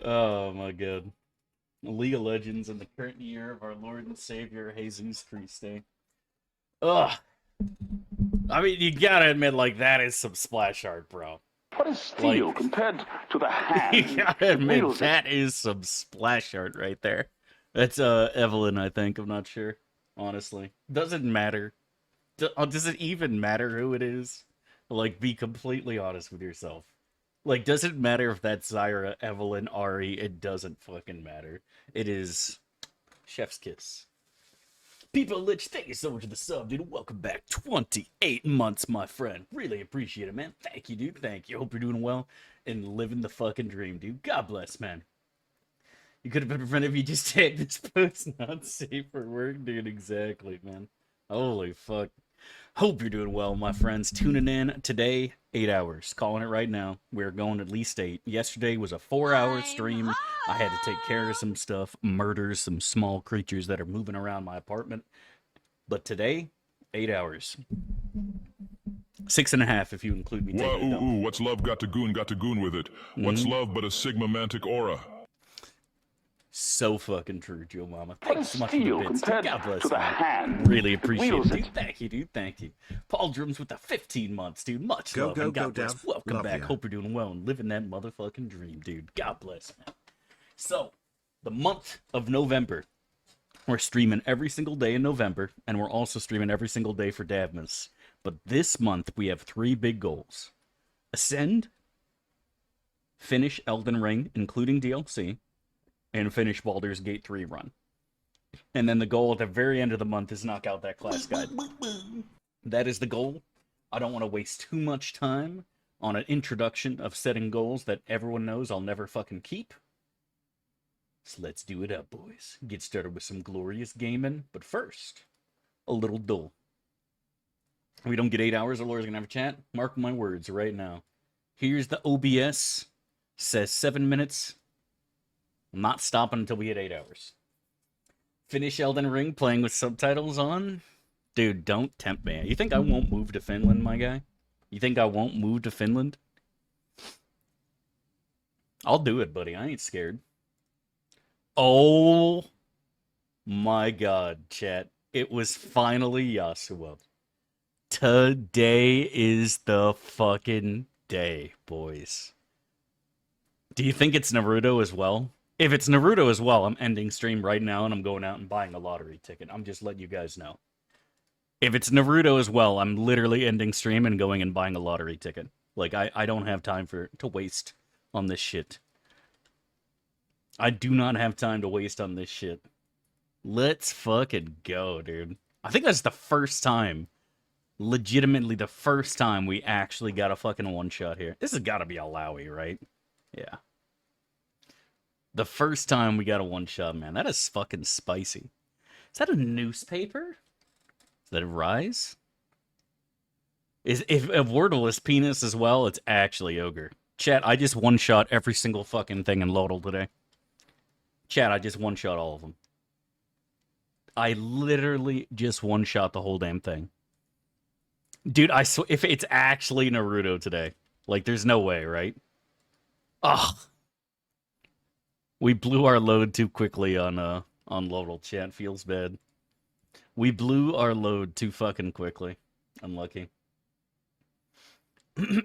Oh my god. League of Legends in the current year of our Lord and Savior Jesus Christ. Ugh. I mean, you gotta admit, like, that is some splash art, bro. What is steel Like, compared to the you hand gotta that admit, wields it? that is some splash art right there. That's Evelyn, I think. I'm not sure, honestly. Doesn't matter. Does it even matter who it is? Like, be completely honest with yourself. Like, doesn't matter if that's Zyra, Evelyn, Ari. It doesn't fucking matter. It is Chef's Kiss. People Lich, thank you so much for the sub, dude. Welcome back. 28 months, my friend. Really appreciate it, man. Thank you, dude. Thank you. Hope you're doing well and living the fucking dream, dude. God bless, man. You could have been prevented if you just tagged this post not safe for work, dude. Exactly, man. Holy fuck. Hope you're doing well, my friends. Tuning in today, 8 hours. Calling it right now. We're going at least 8. Yesterday was a 4-hour stream. I had to take care of some stuff, murder some small creatures that are moving around my apartment. But today, 8 hours. 6.5 if you include me taking it. What's love got to goon with it? What's love but a sigma-mantic aura? So fucking true, Joe Mama. What Thanks is so much for the steel bits. compared God bless, to the man. hand Really that appreciate it, wields dude. it? Thank you, dude. Thank you. Paul Drums with the 15 months, dude. Much love and God bless. Dev. Welcome Love back. ya. Hope you're doing well and living that motherfucking dream, dude. God bless, man. So, the month of November, we're streaming every single day in November, and we're also streaming every single day for Davmas. But this month, we have 3 big goals. Ascend, finish Elden Ring, including DLC, and finish Baldur's Gate 3 run. And then the goal at the very end of the month is knock out that class guide. That is the goal. I don't want to waste too much time on an introduction of setting goals that everyone knows I'll never fucking keep. So let's do it up, boys. Get started with some glorious gaming. But first, a little duel. We don't get 8 hours, our lawyer's gonna have a chat. Mark my words right now. Here's the OBS. Says 7 minutes. I'm not stopping until we hit 8 hours. Finish Elden Ring playing with subtitles on? Dude, don't tempt me. You think I won't move to Finland, my guy? You think I won't move to Finland? I'll do it, buddy. I ain't scared. Oh my god, chat. It was finally Yasuo. Today is the fucking day, boys. Do you think it's Naruto as well? If it's Naruto as well, I'm ending stream right now and I'm going out and buying a lottery ticket. I'm just letting you guys know. If it's Naruto as well, I'm literally ending stream and going and buying a lottery ticket. Like, I don't have time to waste on this shit. I do not have time to waste on this shit. Let's fucking go, dude. I think that's the first time, legitimately the first time we actually got a fucking one-shot here. This has got to be a Lowy, right? Yeah. The first time we got a one-shot, man. That is fucking spicy. Is that a newspaper? Is that a Rise? If Wordle is penis as well, it's actually Ogre. Chat, I just one-shot every single fucking thing in Lodal today. Chat, I just one-shot all of them. I literally just one-shot the whole damn thing. Dude, I swear, if it's actually Naruto today, like, there's no way, right? Ugh. We blew our load too quickly on Lodal. Chat, feels bad. We blew our load too fucking quickly. Unlucky.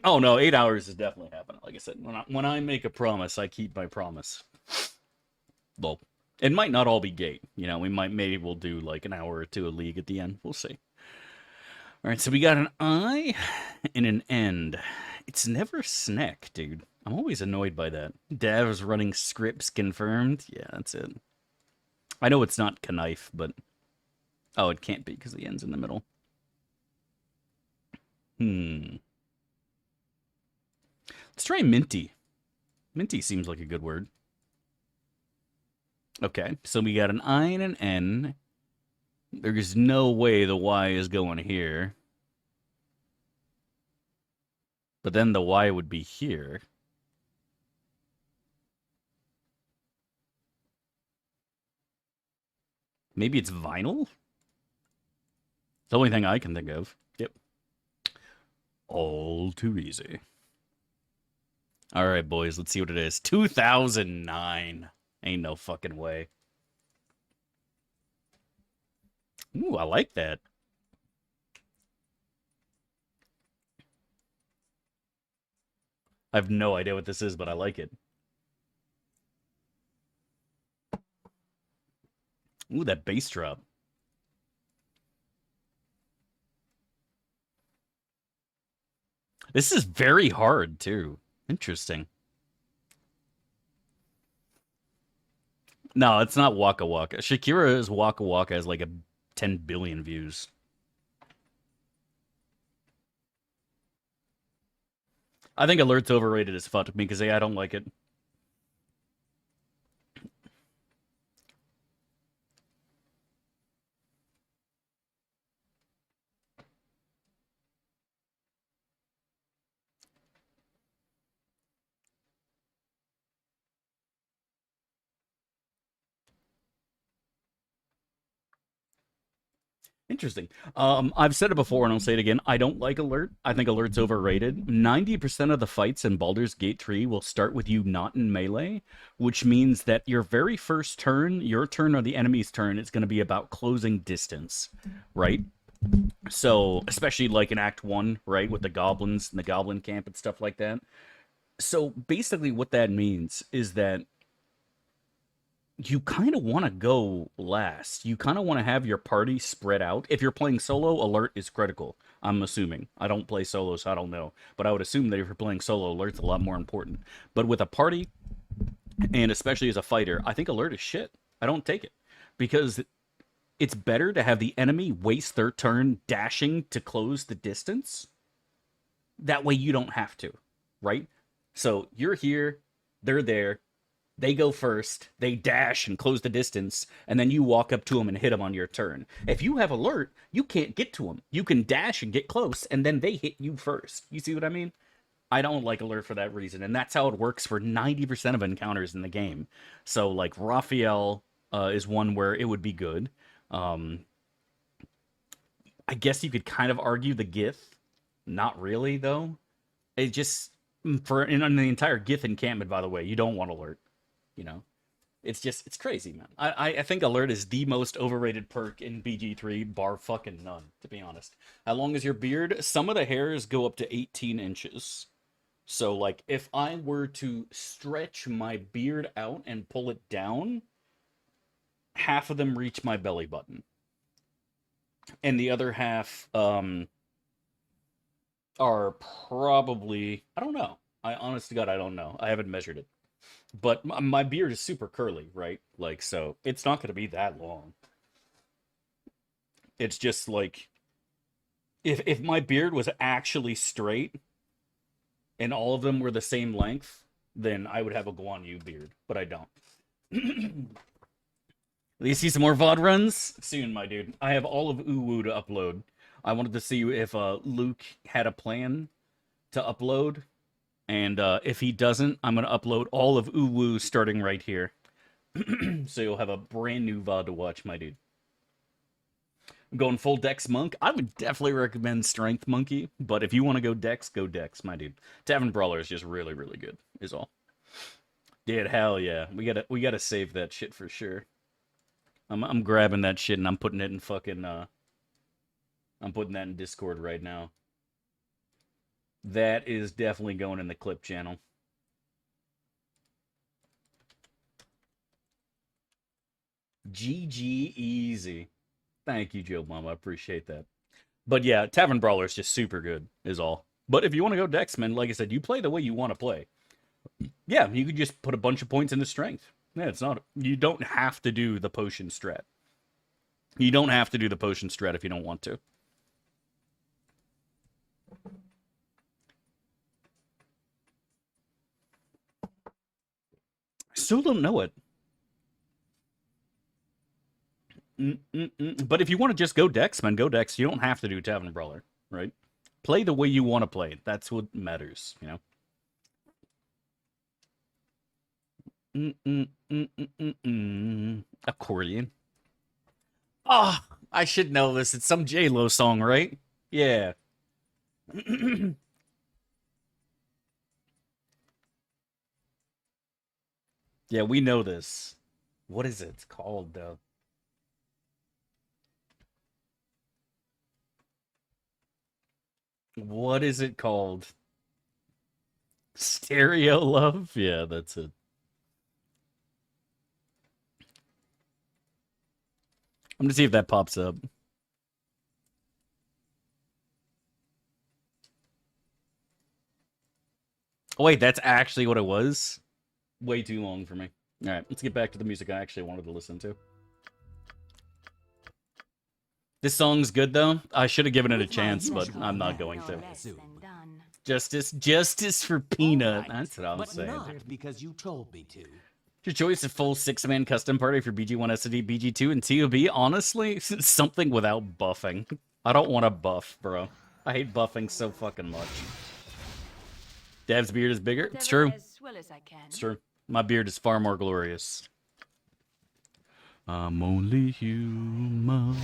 Oh no, 8 hours is definitely happening. Like I said, when I make a promise, I keep my promise. Well, it might not all be gate. You know, maybe we'll do like an hour or two of League at the end. We'll see. All right, so we got an I and an end. It's never snack, dude. I'm always annoyed by that. Dav's running scripts confirmed. Yeah, that's it. I know it's not knife, but oh, it can't be because the end's in the middle. Let's try minty. Minty seems like a good word. Okay, so we got an I and an N. There's no way the Y is going here. But then the Y would be here. Maybe it's vinyl? It's the only thing I can think of. Yep. All too easy. All right, boys, let's see what it is. 2009. Ain't no fucking way. Ooh, I like that. I have no idea what this is, but I like it. Ooh, that bass drop. This is very hard, too. Interesting. No, it's not Waka Waka. Shakira's Waka Waka has like 10 billion views. I think Alert's overrated as fuck because I don't like it. Interesting. I've said it before and I'll say it again. I don't like Alert. I think Alert's overrated. 90% of the fights in Baldur's Gate 3 will start with you not in melee, which means that your very first turn, your turn or the enemy's turn, is going to be about closing distance, right? So, especially like in Act 1, right, with the goblins and the goblin camp and stuff like that. So, basically what that means is that you kind of want to go last. You kind of want to have your party spread out. If you're playing solo, Alert is critical, I'm assuming. I don't play solo, so I don't know. But I would assume that if you're playing solo, Alert's a lot more important. But with a party, and especially as a fighter, I think Alert is shit. I don't take it. Because it's better to have the enemy waste their turn dashing to close the distance. That way you don't have to, right? So you're here, they're there. They go first, they dash and close the distance, and then you walk up to them and hit them on your turn. If you have Alert, you can't get to them. You can dash and get close, and then they hit you first. You see what I mean? I don't like Alert for that reason, and that's how it works for 90% of encounters in the game. So, like, Raphael is one where it would be good. I guess you could kind of argue the Gith. Not really, though. It just, in the entire Gith encampment, by the way, you don't want Alert. You know, it's crazy, man. I think Alert is the most overrated perk in BG3, bar fucking none, to be honest. As long as your beard, some of the hairs go up to 18 inches. So, like, if I were to stretch my beard out and pull it down, half of them reach my belly button. And the other half are probably, I don't know. Honest to God, I don't know. I haven't measured it. But my beard is super curly, right? Like, so it's not going to be that long. It's just like, if my beard was actually straight and all of them were the same length, then I would have a Guan Yu beard, but I don't. You see some more VOD runs? Soon, my dude. I have all of Uwu to upload. I wanted to see if Luke had a plan to upload. And if he doesn't, I'm going to upload all of Uwu starting right here. So you'll have a brand new VOD to watch, my dude. I'm going full Dex Monk. I would definitely recommend Strength Monkey, but if you want to go Dex, my dude. Tavern Brawler is just really, really good, is all. Dude, hell yeah. We gotta save that shit for sure. I'm grabbing that shit and I'm putting it in fucking I'm putting that in Discord right now. That is definitely going in the clip channel. GG easy. Thank you, Joe Mama. I appreciate that. But yeah, Tavern Brawler is just super good, is all. But if you want to go Dexman, like I said, you play the way you want to play. Yeah, you could just put a bunch of points into strength. Yeah, it's not. You don't have to do the potion strat. You don't have to do the potion strat if you don't want to. Still don't know it. But if you want to just go Dex, man, go Dex. You don't have to do Tavern Brawler, right? Play the way you want to play. That's what matters, you know? Accordion. Ah, oh, I should know this. It's some J-Lo song, right? Yeah. Yeah, we know this. What is it called, though? What is it called? Stereo Love? Yeah, that's it. I'm gonna see if that pops up. Oh, wait, that's actually what it was? Way too long for me. Alright, let's get back to the music I actually wanted to listen to. This song's good, though. I should have given it a chance, but I'm not going to. Justice for Peanut. That's what I'm saying. Not because you told me to. Your choice of full 6-man custom party for BG1, SD, BG2, and TOB. Honestly, something without buffing. I don't want to buff, bro. I hate buffing so fucking much. Dav's beard is bigger. It's true. It's true. My beard is far more glorious. I'm only human.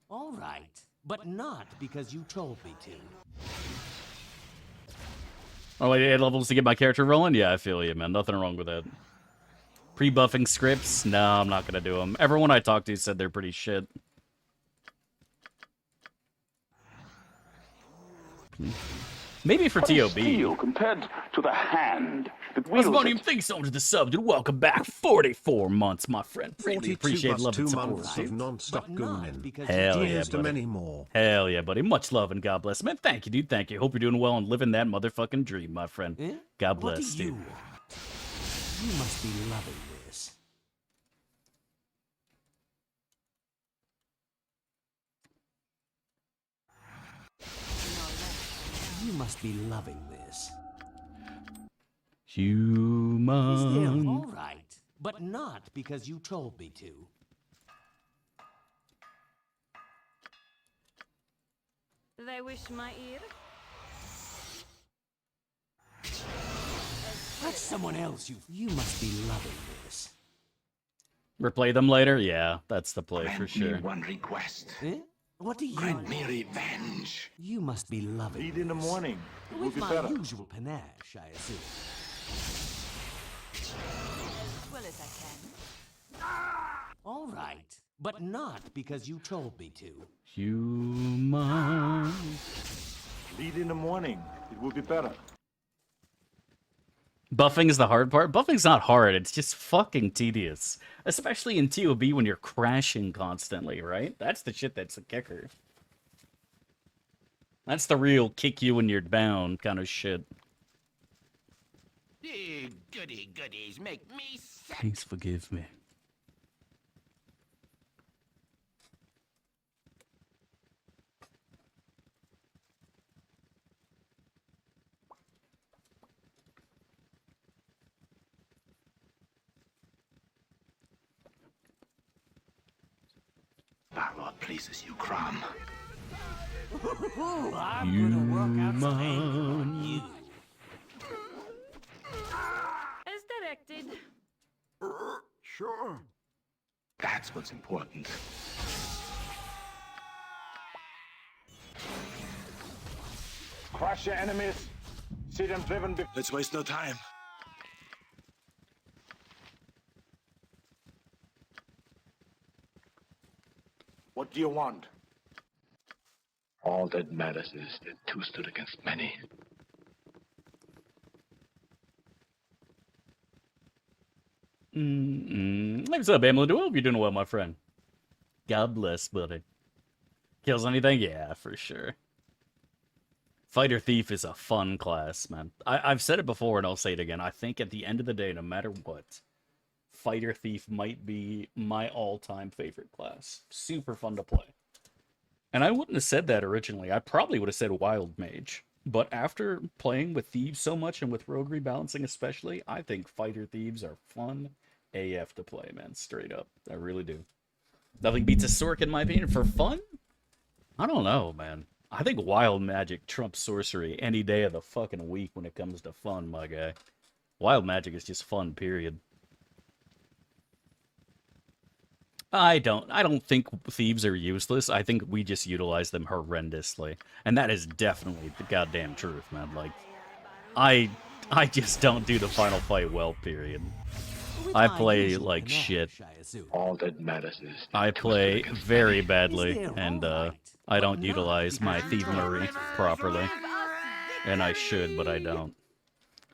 All right, but not because you told me to. Oh, wait, 8 levels to get my character rolling? Yeah, I feel you, man. Nothing wrong with that. Pre-buffing scripts? No, I'm not going to do them. Everyone I talked to said they're pretty shit. Maybe for TOB. Compared to the hand. Osmonium, thanks so much to the sub, dude. Welcome back. 44 months, my friend. Really appreciate love and support. Months of non-stop gooning. Hell yeah, to many more. Hell yeah, buddy. Much love and God bless. Man, thank you, dude. Thank you. Hope you're doing well and living that motherfucking dream, my friend. Eh? God bless, dude. You must be loving this. You must be loving this. Human. All right, but not because you told me to. They wish my ear. That's someone else. You must be loving this. Replay them later? Yeah, that's the play for sure. One request. Eh? What do you Grant me want? revenge. You must be loving Eat in the this. morning. It will With be my better. usual panache, I assume. As well as I can. All right, but not because you told me to. Human. Eat in the morning. It will be better. Buffing is the hard part. Buffing's not hard. It's just fucking tedious. Especially in TOB when you're crashing constantly, right? That's the shit that's the kicker. That's the real kick you when you're down kind of shit. Goody goodies make me sick. Please forgive me. Baldur pleases you, Crom. I'm gonna work outstanding on you. As directed. Sure. That's what's important. Crush your enemies. See them driven. Let's waste no time. What do you want? All that matters is that two stood against many. What's up, Emily? Hope you're doing well, my friend. God bless, buddy. Kills anything? Yeah, for sure. Fighter Thief is a fun class, man. I've said it before and I'll say it again. I think at the end of the day, no matter what, Fighter Thief might be my all-time favorite class. Super fun to play. And I wouldn't have said that originally. I probably would have said Wild Mage. But after playing with Thieves so much and with Rogue Rebalancing especially, I think Fighter Thieves are fun AF to play, man. Straight up. I really do. Nothing beats a Sork in my opinion. For fun? I don't know, man. I think Wild Magic trumps Sorcery any day of the fucking week when it comes to fun, my guy. Wild Magic is just fun, period. I don't think Thieves are useless. I think we just utilize them horrendously. And that is definitely the goddamn truth, man. Like, I I just don't do the final fight well, period. With I my play usual like panache, shit. I assume. All that matters is that I two stood play against very many. badly, Is there? and All right. I But don't not utilize my because you thievery properly. And I should, but I don't.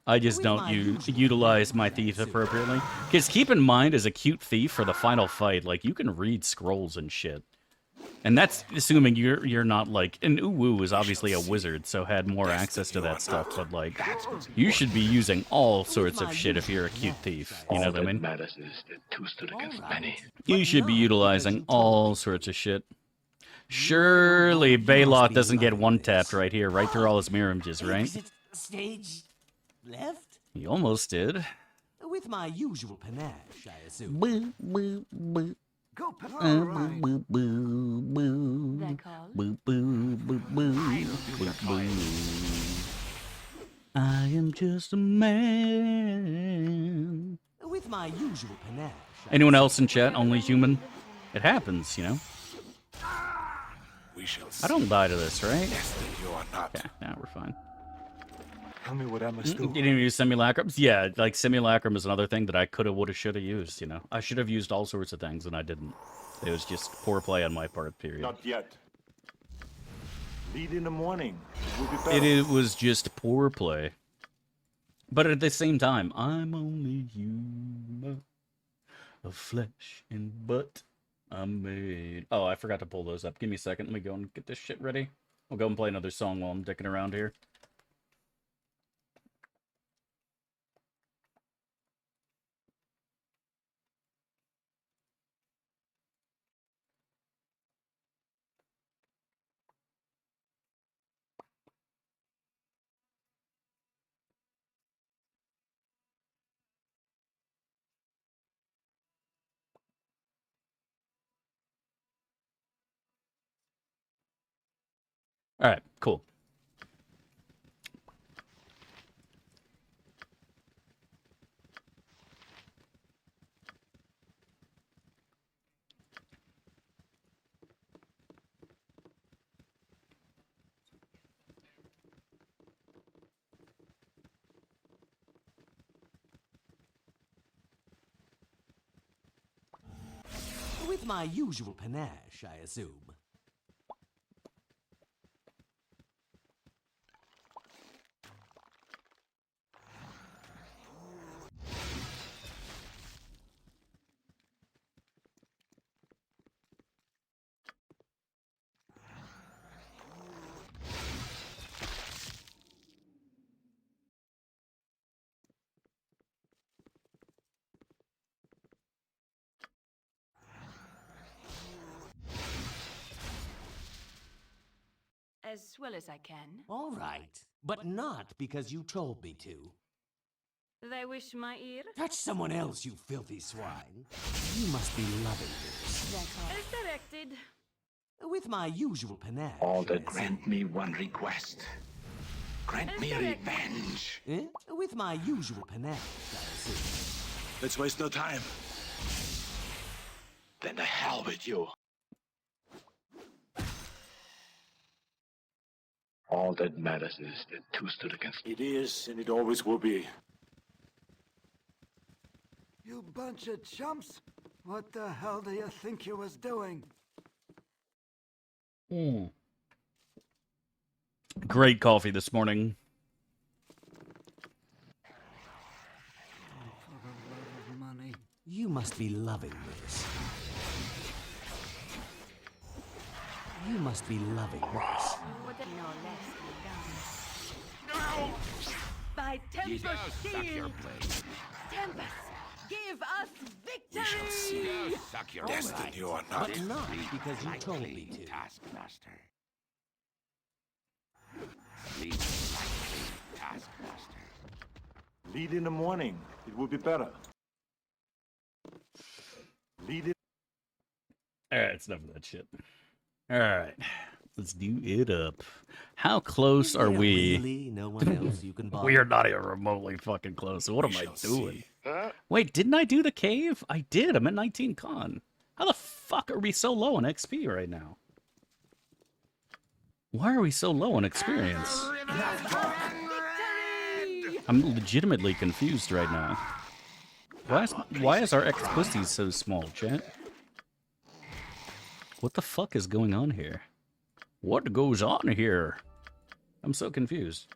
I just With don't my usual utilize my panache, I thief assume. appropriately. Because keep in mind, as a cute thief for the final fight, like, you can read scrolls and shit. And that's assuming you're not like... And Uwu is obviously a wizard, so had more access to that stuff, but like... You should be using all sorts of shit if you're a cute thief. You know All what I that mean? matters is that two stood against All many. right. You But should be not utilizing because you told all me sorts of shit. Surely You must Baylot be doesn't get loving one-tapped this. right here, right through all his mirages, right? Exit stage left? He almost did. With my usual panache, I assume. Boo, boo, boo. Go, Boo, boo, boo, boo. That call? Boo, boo, boo, boo. Boo, boo. I am just a man. With my usual panache. I Anyone else in chat only human? It happens, you know? We shall see. I don't die to this, right? Destined you are not. Yeah, now we're fine. Tell me what I must You do. didn't use simulacrums? Yeah, like simulacrum is another thing that I coulda, woulda, shoulda used, you know? I should have used all sorts of things, and I didn't. It was just poor play on my part, period. Not yet. Lead in the morning. It will be better. It was just poor play. But at the same time, I'm only human of flesh and butt. I'm made. Oh, I forgot to pull those up. Give me a second. Let me go and get this shit ready. I'll go and play another song while I'm dicking around here. All right, cool. With my usual panache, I assume. As well as I can. All right. But not because you told me to. They wish my ear. Touch someone else, you filthy swine. You must be loving this. That call? As directed. With my usual panache. All that I assume. Grant me one request. Grant me revenge. Eh? With my usual panache, I assume. Let's waste no time. Then the hell with you. All that matters is that two stood against me. It is, and it always will be. You bunch of chumps! What the hell do you think you was doing? Great coffee this morning. For the love of money. You must be loving this. You must be loving this. Would no less be done. By You Tempest suck your Shield! blade. Tempest! Give us We shall victory! see. You suck your Destined blade. you are not. But not because you told me to. Taskmaster. Lead lightly, Taskmaster. Lead in the morning. It will be better. Lead in. Alright, it's enough of that shit. Alright, let's do it up. How close are There we? Really no one else you can buy? We are not even remotely fucking close. So what am I shall doing? see. Wait, didn't I do the cave? I did. I'm at 19 con. How the fuck are we so low on XP right now? Why are we so low on experience? Victory! I'm legitimately confused right now. Why is our ex-pussy so small, chat? What the fuck is going on here? What goes on here? I'm so confused.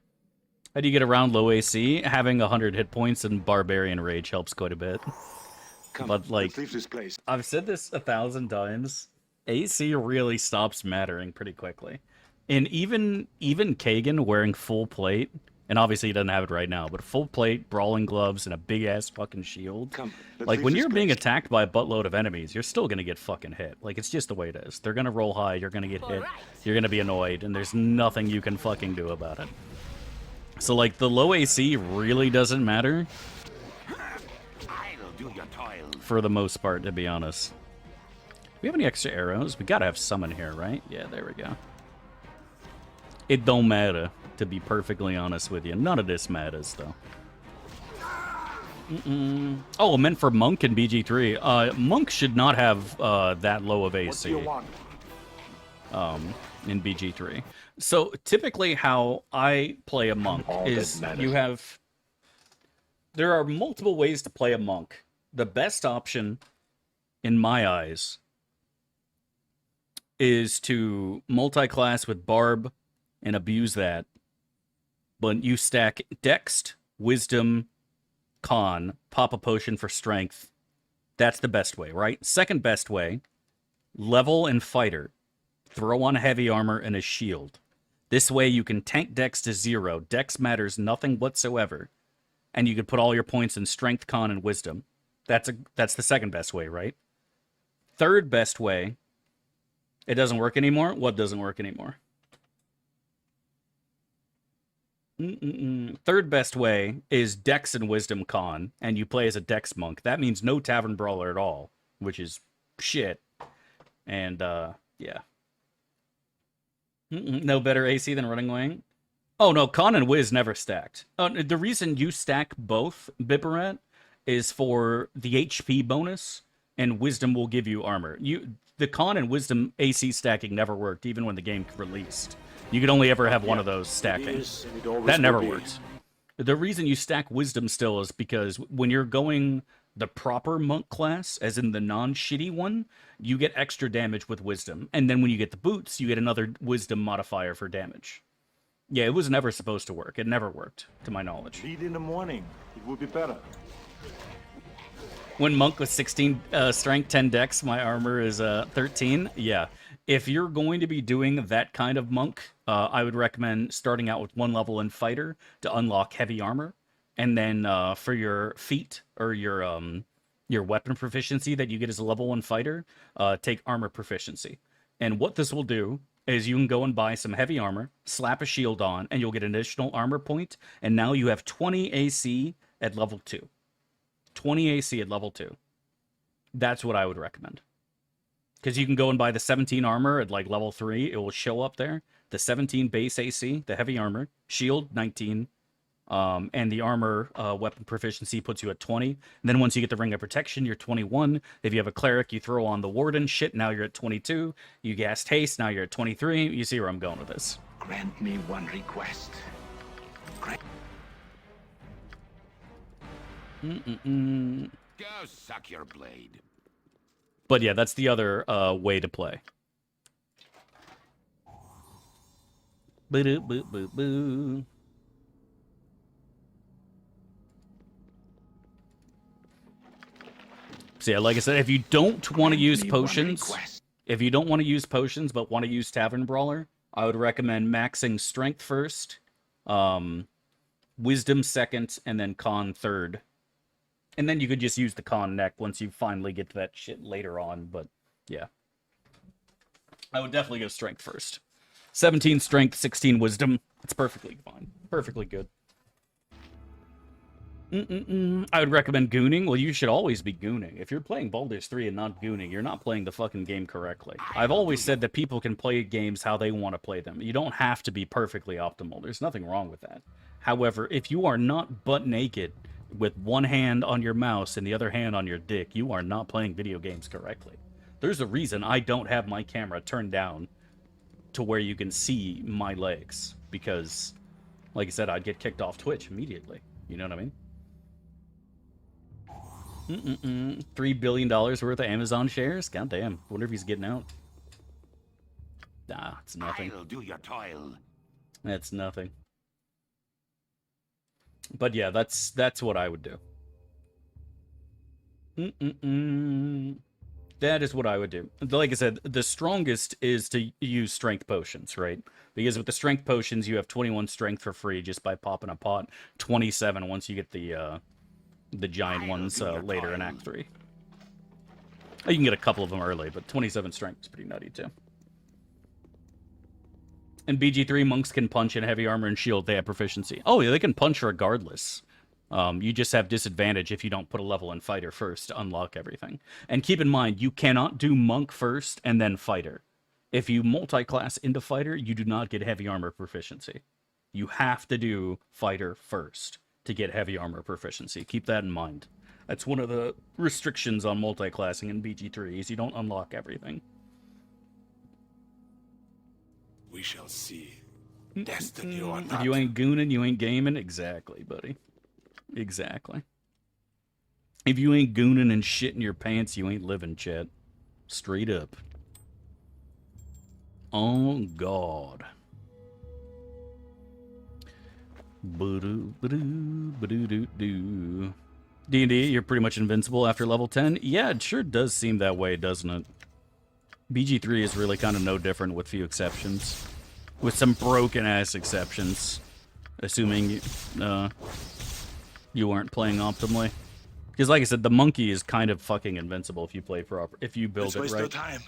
How do you get around low AC? Having 100 hit points and Barbarian Rage helps quite a bit. Come, But, like, let's leave this place. I've said this 1,000 times. AC really stops mattering pretty quickly. And even Kagan wearing full plate, and obviously he doesn't have it right now, but full plate, brawling gloves, and a big-ass fucking shield. Come, let's Like, leave when this you're being place. attacked by a buttload of enemies, you're still gonna get fucking hit. Like, it's just the way it is. They're gonna roll high, you're gonna get hit, you're gonna be annoyed, and there's nothing you can fucking do about it. So, like, the low AC really doesn't matter. I'll do your toil. For the most part, to be honest. Do we have any extra arrows? We gotta have some in here, right? Yeah, there we go. It don't matter, to be perfectly honest with you. None of this matters, though. Oh, meant for Monk and BG3. Monk should not have that low of What do AC you want? in BG3. So, typically how I play a Monk All is that you matters. have... There are multiple ways to play a Monk. The best option, in my eyes, is to multi-class with Barb and abuse that. But you stack Dext, Wisdom, Con, pop a potion for Strength. That's the best way, right? Second best way, Level and Fighter. Throw on heavy armor and a shield. This way you can tank Dex to 0. Dex matters nothing whatsoever. And you can put all your points in Strength, Con, and Wisdom. That's the second best way, right? Third best way, it doesn't work anymore. What doesn't work anymore? Third best way is Dex and Wisdom Con, and you play as a Dex Monk. That means no Tavern Brawler at all, which is shit. And, yeah. No better AC than Running Wing? Oh, no, Con and Wiz never stacked. The reason you stack both, Bibberat, is for the HP bonus, and Wisdom will give you armor. The Con and Wisdom AC stacking never worked, even when the game released. You could only ever have one of those It stacking. is, and it always That never will be. worked. The reason you stack Wisdom still is because when you're going the proper Monk class, as in the non-shitty one, you get extra damage with Wisdom. And then when you get the boots, you get another Wisdom modifier for damage. Yeah, it was never supposed to work. It never worked, to my knowledge. Lead in the morning. It would be better. When Monk was 16 strength, 10 dex, my armor is 13. Yeah. If you're going to be doing that kind of Monk, I would recommend starting out with 1 level in Fighter to unlock heavy armor. And then for your feat or your weapon proficiency that you get as a level 1 Fighter, take armor proficiency. And what this will do is you can go and buy some heavy armor, slap a shield on, and you'll get an additional armor point. And now you have 20 AC at level 2. 20 AC at level 2. That's what I would recommend. Because you can go and buy the 17 armor at like level 3. It will show up there. The 17 base AC, the heavy armor, shield 19, and the armor weapon proficiency puts you at 20. And then once you get the ring of protection, you're 21. If you have a cleric, you throw on the warden shit. Now you're at 22. You cast haste. Now you're at 23. You see where I'm going with this. Grant me one request. Go suck your blade. But yeah, that's the other way to play. Boo-doo-boo-boo-boo. So yeah, like I said, if you don't want to use potions, but want to use Tavern Brawler, I would recommend maxing Strength first, Wisdom second, and then Con third. And then you could just use the Con neck once you finally get to that shit later on, but yeah. I would definitely go Strength first. 17 Strength, 16 Wisdom. It's perfectly fine. Perfectly good. I would recommend gooning. Well, you should always be gooning. If you're playing Baldur's 3 and not gooning, you're not playing the fucking game correctly. I've always said that people can play games how they want to play them. You don't have to be perfectly optimal. There's nothing wrong with that. However, if you are not butt naked with one hand on your mouse and the other hand on your dick, you are not playing video games correctly. There's a reason I don't have my camera turned down to where you can see my legs. Because, like I said, I'd get kicked off Twitch immediately. You know what I mean? $3 billion worth of Amazon shares? God damn. Wonder if he's getting out. Nah, it's nothing. I'll do your toil. That's nothing. But yeah, that's what I would do. That is what I would do. Like I said, the strongest is to use strength potions, right? Because with the strength potions, you have 21 strength for free just by popping a pot. 27 once you get the giant ones later in Act 3. You can get a couple of them early, but 27 strength is pretty nutty too. In BG3, monks can punch in heavy armor and shield. They have proficiency. Oh, yeah, they can punch regardless. You just have disadvantage if you don't put a level in fighter first to unlock everything. And keep in mind, you cannot do monk first and then fighter. If you multi-class into fighter, you do not get heavy armor proficiency. You have to do fighter first to get heavy armor proficiency. Keep that in mind. That's one of the restrictions on multi-classing in BG3 is you don't unlock everything. We shall see. Destiny or not. If you ain't gooning, you ain't gaming. Exactly, buddy. Exactly. If you ain't gooning and shitting your pants, you ain't living, chat. Straight up. Oh, God. D&D, you're pretty much invincible after level 10? Yeah, it sure does seem that way, doesn't it? BG3 is really kind of no different with few exceptions. With some broken-ass exceptions. Assuming you aren't playing optimally. Because like I said, the monkey is kind of fucking invincible if you play proper, if you build it right. Let's waste no time.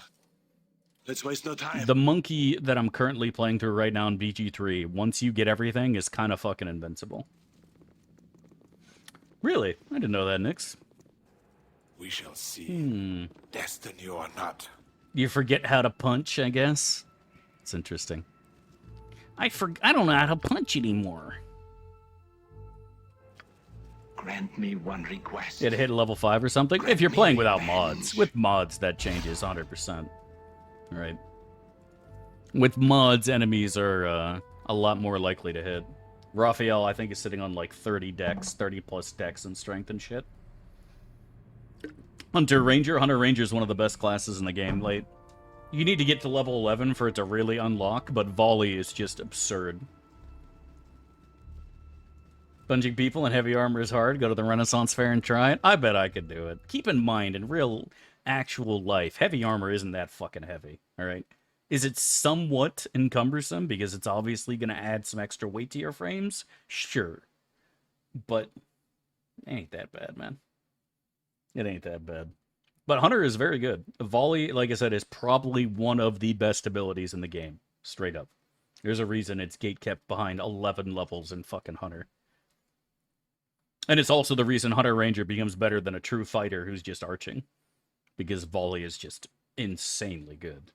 Let's waste no time. The monkey that I'm currently playing through right now in BG3, once you get everything, is kind of fucking invincible. Really? I didn't know that, Nix. We shall see. Destiny or not. You forget how to punch, I guess? It's interesting. I don't know how to punch anymore. Grant me one request. You had to hit a level 5 or something? If you're playing without mods. With mods, that changes 100%. Right. With mods, enemies are a lot more likely to hit. Raphael, I think, is sitting on like 30 dex, 30 plus dex and strength and shit. Hunter Ranger is one of the best classes in the game. Like, you need to get to level 11 for it to really unlock, but volley is just absurd. Punching people in heavy armor is hard. Go to the Renaissance Fair and try it. I bet I could do it. Keep in mind, in real, actual life, heavy armor isn't that fucking heavy, alright? Is it somewhat encumbersome because it's obviously going to add some extra weight to your frames? Sure. But it ain't that bad, man. It ain't that bad. But Hunter is very good. Volley, like I said, is probably one of the best abilities in the game. Straight up. There's a reason it's gatekept behind 11 levels in fucking Hunter. And it's also the reason Hunter Ranger becomes better than a true fighter who's just arching. Because volley is just insanely good.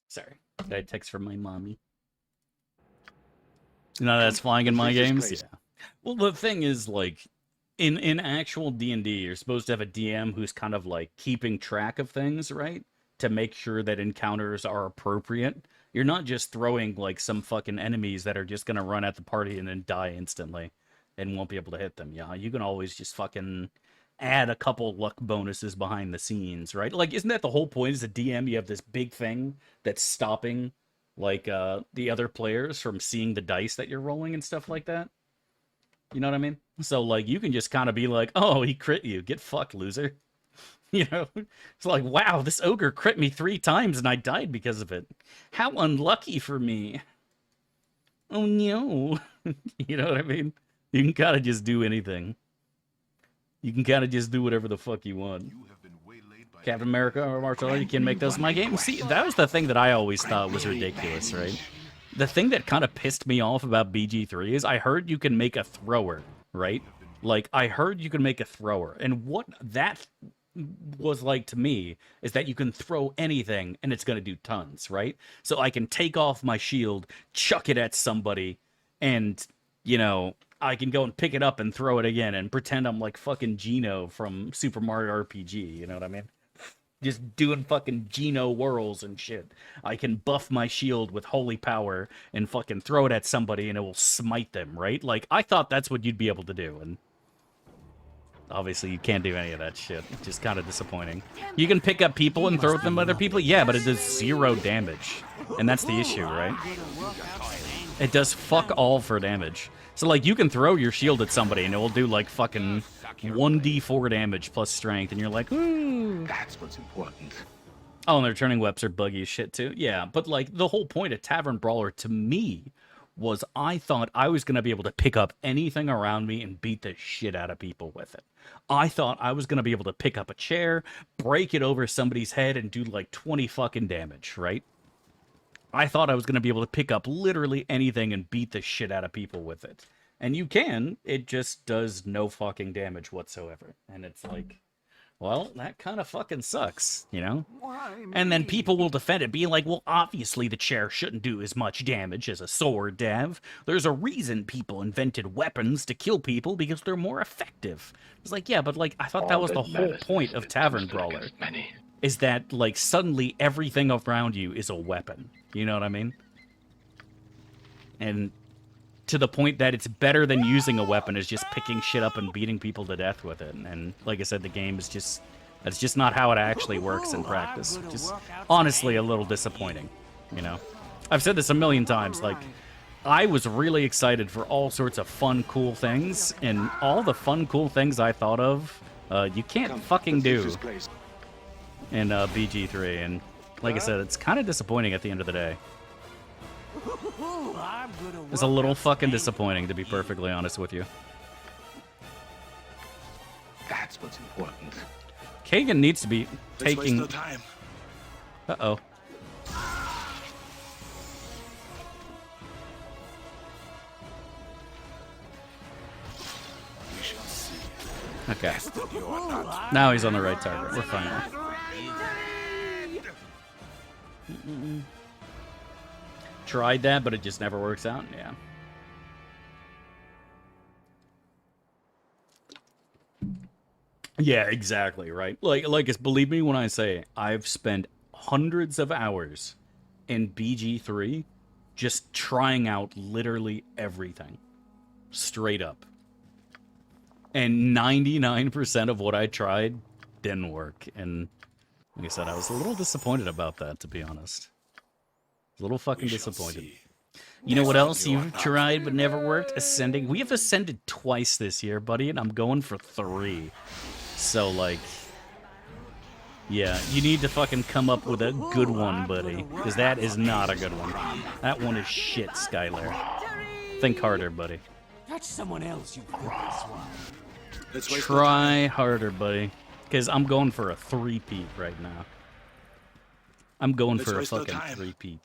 Sorry. Got a text from my mommy. You know that's flying in my games? Yeah. Well, the thing is, like, in actual D&D, you're supposed to have a DM who's kind of, like, keeping track of things, right? To make sure that encounters are appropriate. You're not just throwing, like, some fucking enemies that are just gonna run at the party and then die instantly and won't be able to hit them. Yeah, you can always just fucking add a couple luck bonuses behind the scenes, right? Like, isn't that the whole point? As a DM, you have this big thing that's stopping, like, the other players from seeing the dice that you're rolling and stuff like that? You know what I mean? So, like, you can just kind of be like, oh, he crit you. Get fucked, loser. You know? It's like, wow, this ogre crit me 3 times and I died because of it. How unlucky for me. Oh, no. You know what I mean? You can kind of just do anything. You can kind of just do whatever the fuck you want. Captain America or Martial Art, you can make those my game. See, that was the thing that I always thought was ridiculous, right? The thing that kind of pissed me off about BG3 is I heard you can make a thrower, right? Like, I heard you can make a thrower. And what that was like to me is that you can throw anything and it's going to do tons, right? So I can take off my shield, chuck it at somebody, and, you know, I can go and pick it up and throw it again and pretend I'm like fucking Geno from Super Mario RPG, you know what I mean? Just doing fucking Geno whirls and shit. I can buff my shield with holy power and fucking throw it at somebody and it will smite them, right? Like, I thought that's what you'd be able to do, and obviously you can't do any of that shit, which is kind of disappointing. You can pick up people and throw them at other people, yeah, but it does 0 damage. And that's the issue, right? It does fuck all for damage. So, like, you can throw your shield at somebody and it will do, like, fucking 1d4 damage plus strength, and you're like, ooh. That's what's important. Oh, and their turning webs are buggy as shit, too. Yeah, but, like, the whole point of Tavern Brawler, to me, was I thought I was going to be able to pick up anything around me and beat the shit out of people with it. I thought I was going to be able to pick up a chair, break it over somebody's head, and do, like, 20 fucking damage, right? I thought I was going to be able to pick up literally anything and beat the shit out of people with it. And you can, it just does no fucking damage whatsoever. And it's like, well, that kind of fucking sucks, you know? And then people will defend it, being like, well, obviously the chair shouldn't do as much damage as a sword, Dav. There's a reason people invented weapons to kill people, because they're more effective. It's like, yeah, but, like, I thought that was the whole point of Tavern Brawler. Is that, like, suddenly everything around you is a weapon. You know what I mean? And to the point that it's better than using a weapon is just picking shit up and beating people to death with it. And like I said, the game is just... That's just not how it actually works in practice. Which is honestly a little disappointing, you know? I've said this a million times, like... I was really excited for all sorts of fun, cool things, and all the fun, cool things I thought of, you can't fucking do in BG3, and like I said, it's kind of disappointing at the end of the day. It's a little fucking disappointing, to be perfectly honest with you. That's what's important. Kagan needs to be taking... No time. Uh-oh. We shall see. Okay. You are not. Now he's on the right target. We're fine. Tried that, but it just never works out. Yeah. Yeah, exactly, right? Like, believe me when I say I've spent hundreds of hours in BG3 just trying out literally everything. Straight up. And 99% of what I tried didn't work. And like I said, I was a little disappointed about that, to be honest. A little fucking disappointed. You know what else you've tried but never worked? Ascending. We have ascended twice this year, buddy, and I'm going for 3. So, like... Yeah, you need to fucking come up with a good one, buddy. Because that is not a good one. That one is shit, Skylar. Think harder, buddy. Touch someone else, you this one. Try harder, buddy. Because I'm going for a 3-peat right now. I'm going for a fucking 3-peat.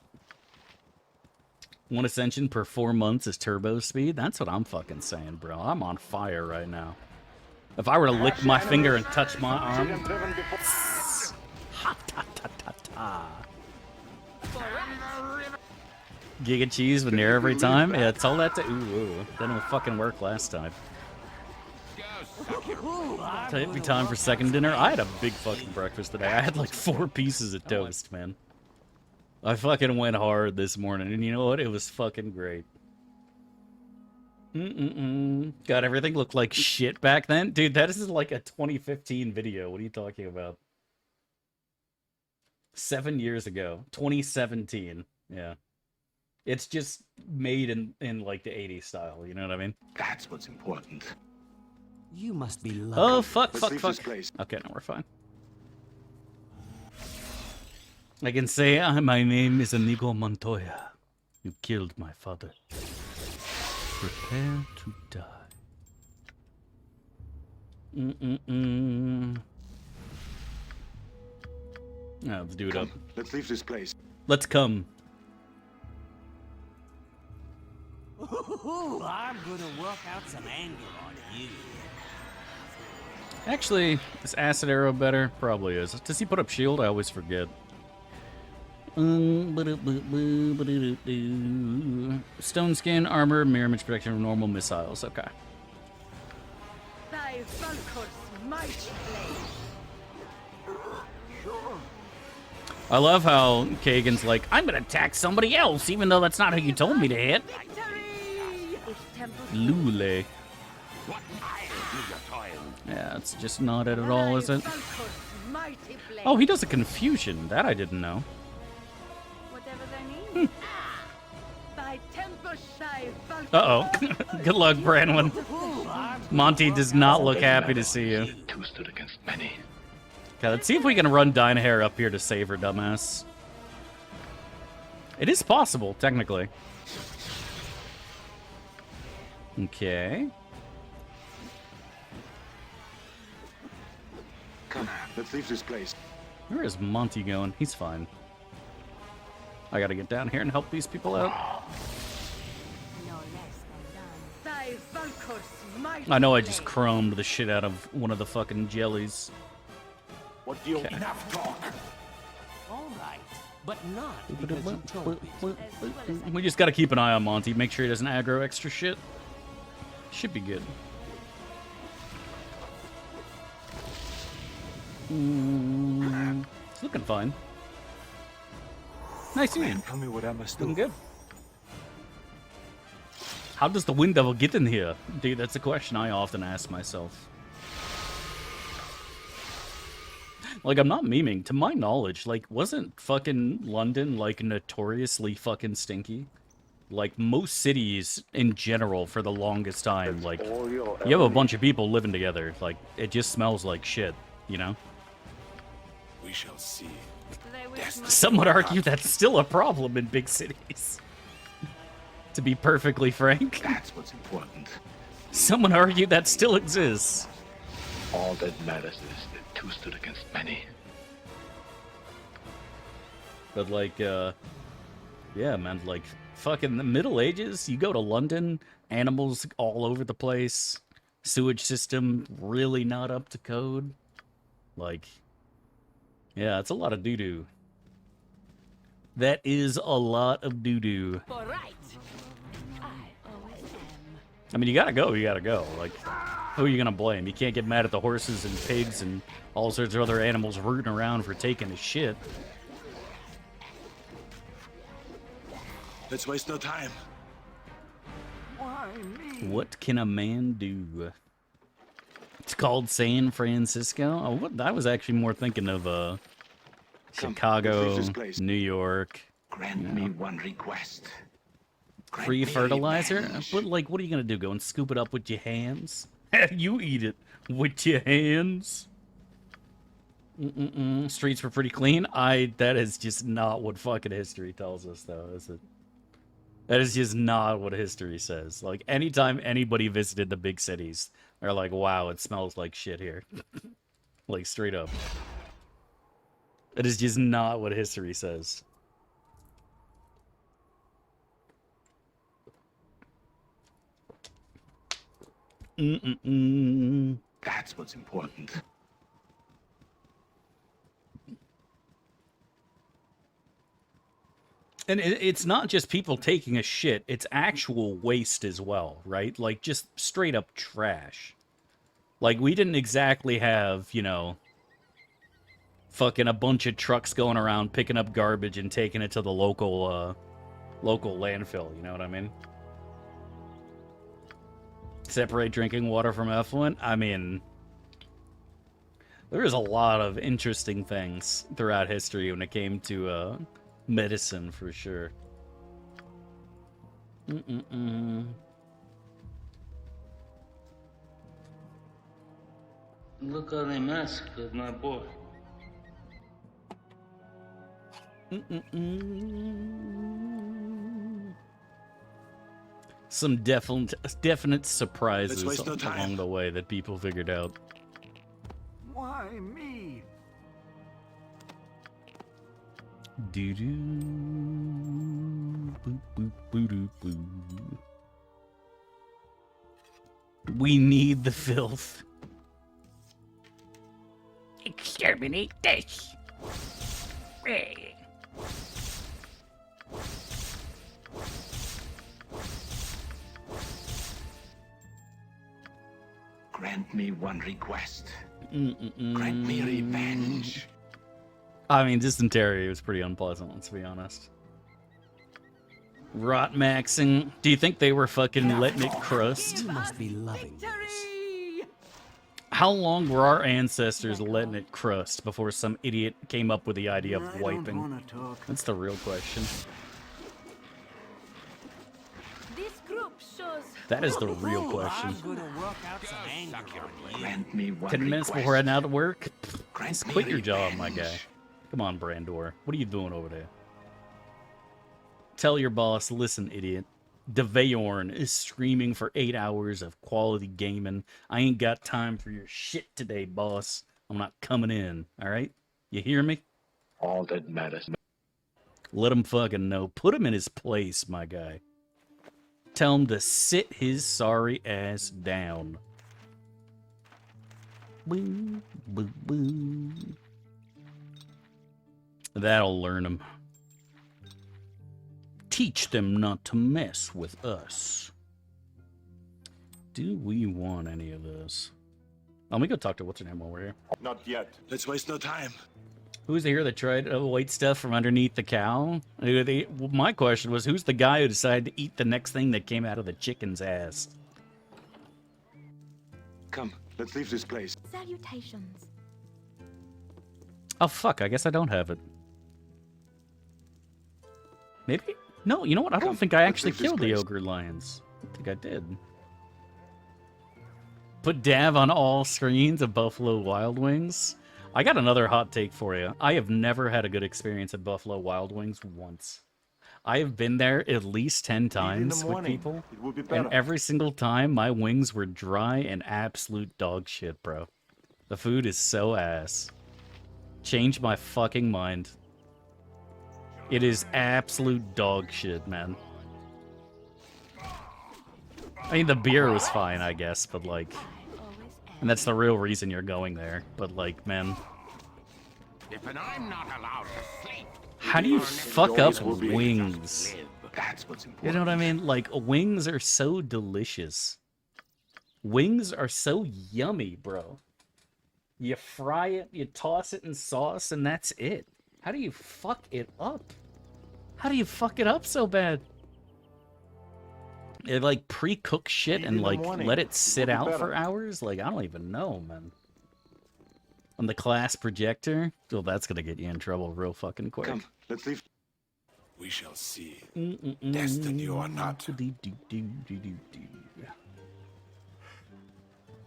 1 Ascension per 4 months is turbo speed? That's what I'm fucking saying, bro. I'm on fire right now. If I were to lick my finger and touch my arm... Ha-ta-ta-ta-ta. Giga cheese with near every time? Yeah, tell that to... Ooh, that didn't fucking work last time. Every time for second dinner? I had a big fucking breakfast today. I had like 4 pieces of toast, man. I fucking went hard this morning, and you know what? It was fucking great. God, everything looked like shit back then? Dude, that is like a 2015 video. What are you talking about? 7 years ago. 2017. Yeah. It's just made in like the 80s style, you know what I mean? That's what's important. You must be lucky. Oh, fuck. Okay, no, we're fine. I can say my name is Inigo Montoya. You killed my father. Prepare to die. Now, let's do it up. Let's leave this place. Let's come. Ooh, I'm gonna work out some anger on you. Actually, is Acid Arrow better? Probably is. Does he put up shield? I always forget. Stone skin, armor, mirror image protection, normal missiles. Okay. Thy Valkor's mighty blade. I love how Kagan's like, I'm gonna attack somebody else, even though that's not who you told me to hit. Victory! If temples Lule. What iron do you toil? Yeah, it's just not it at all, is it? Valkor's mighty blade. Oh, he does a confusion. That I didn't know. Whatever they need. Thy temper shy Valkor. Uh-oh. Good luck, Branwyn. Monty does not look happy to see you. Two stood against many. Okay, let's see if we can run Dynahair up here to save her, dumbass. It is possible, technically. Okay. Come, let's leave this place. Where is Monty going? He's fine. I gotta get down here and help these people out. No less than done. Thy Valkor's mighty I know I just blade. chromed the shit out of one of the fucking jellies. What do you want? Enough talk. All right, but not because you told me. We just gotta keep an eye on Monty, make sure he doesn't aggro extra shit. Should be good. It's looking fine. Nice seeing. Tell me what I must do. Looking good. How does the Wind Devil get in here? Dude, that's a question I often ask myself. Like, I'm not memeing. To my knowledge, like, wasn't fucking London, like, notoriously fucking stinky? Like, most cities in general for the longest time, like, you have a bunch of people living together. Like, it just smells like shit, you know? We shall see. They wish my Some would argue that's still a problem in big cities. To be perfectly frank. That's what's important. Some would argue that still exists. All that matters is that two stood against many. But, like, yeah, man, like, fucking the Middle Ages, you go to London, animals all over the place, sewage system really not up to code. Like, yeah, it's a lot of doo-doo. That is a lot of doo-doo. For right. I always am. I mean, you gotta go, you gotta go. Like, who are you gonna blame? You can't get mad at the horses and pigs and all sorts of other animals rooting around for taking a shit. Let's waste no time. Why me? What can a man do? It's called San Francisco. Oh, what? I was actually more thinking of Chicago, let's leave this place. New York. Grant me one request. Grant Free me fertilizer? revenge. But, like, what are you gonna do? Go and scoop it up with your hands? You eat it with your hands. Streets were pretty clean. That is just not what fucking history tells us, though, is it? That is just not what history says. Like, anytime anybody visited the big cities, they're like, wow, it smells like shit here. Like, straight up. That is just not what history says. That's what's important. And it's not just people taking a shit, it's actual waste as well, right? Like, just straight up trash. Like, we didn't exactly have, you know, fucking a bunch of trucks going around picking up garbage and taking it to the local landfill, you know what I mean? Separate drinking water from effluent? I mean, there is a lot of interesting things throughout history when it came to, medicine, for sure. Look how they massacred my boy. Some definite surprises waste no time. along the way that people figured out. Why me? Doo doo, boop boop boo doo boo. We need the filth. Exterminate this. Grant me one request. Grant me revenge. I mean, dysentery was pretty unpleasant, let's be honest. Rot maxing. Do you think they were fucking letting it crust? You must be loving this. How long were our ancestors letting it crust before some idiot came up with the idea of wiping? That's the real question. This group shows. That is the real question. I'm gonna work out some anger on you. Grant me one 10 minutes request. before heading out to work? Grant Just me quit your job, my revenge. guy. Come on, Brandor. What are you doing over there? Tell your boss, listen, idiot. Devayorn is streaming for 8 hours of quality gaming. I ain't got time for your shit today, boss. I'm not coming in, alright? You hear me? All that matters. Let him fucking know. Put him in his place, my guy. Tell him to sit his sorry ass down. Boo, boo, boo. That'll learn him. Teach them not to mess with us. Do we want any of this? Let me go talk to what's her name while we're here. Not yet. Let's waste no time. Who's here that tried to white stuff from underneath the cow? My question was, who's the guy who decided to eat the next thing that came out of the chicken's ass? Come, let's leave this place. Salutations. Oh, fuck, I guess I don't have it. Maybe? No, you know what? I don't think I actually killed the ogre lions. I don't think I did. Put Dav on all screens of Buffalo Wild Wings. I got another hot take for you. I have never had a good experience at Buffalo Wild Wings once. I have been there at least 10 times with people, and every single time my wings were dry and absolute dog shit, bro. The food is so ass. Changed my fucking mind. It is absolute dog shit, man. I mean, the beer was fine, I guess, but like... And that's the real reason you're going there. But like, man... If I'm not allowed to sleep, how do you fuck up wings? that's what's important. You know what I mean? Like, wings are so delicious. Wings are so yummy, bro. You fry it, you toss it in sauce, and that's it. How do you fuck it up? How do you fuck it up so bad? It like pre-cook shit and like let it sit out for hours? Like, I don't even know, man. On the class projector? Well, that's gonna get you in trouble real fucking quick. Come, let's leave. We shall see. Destiny or not.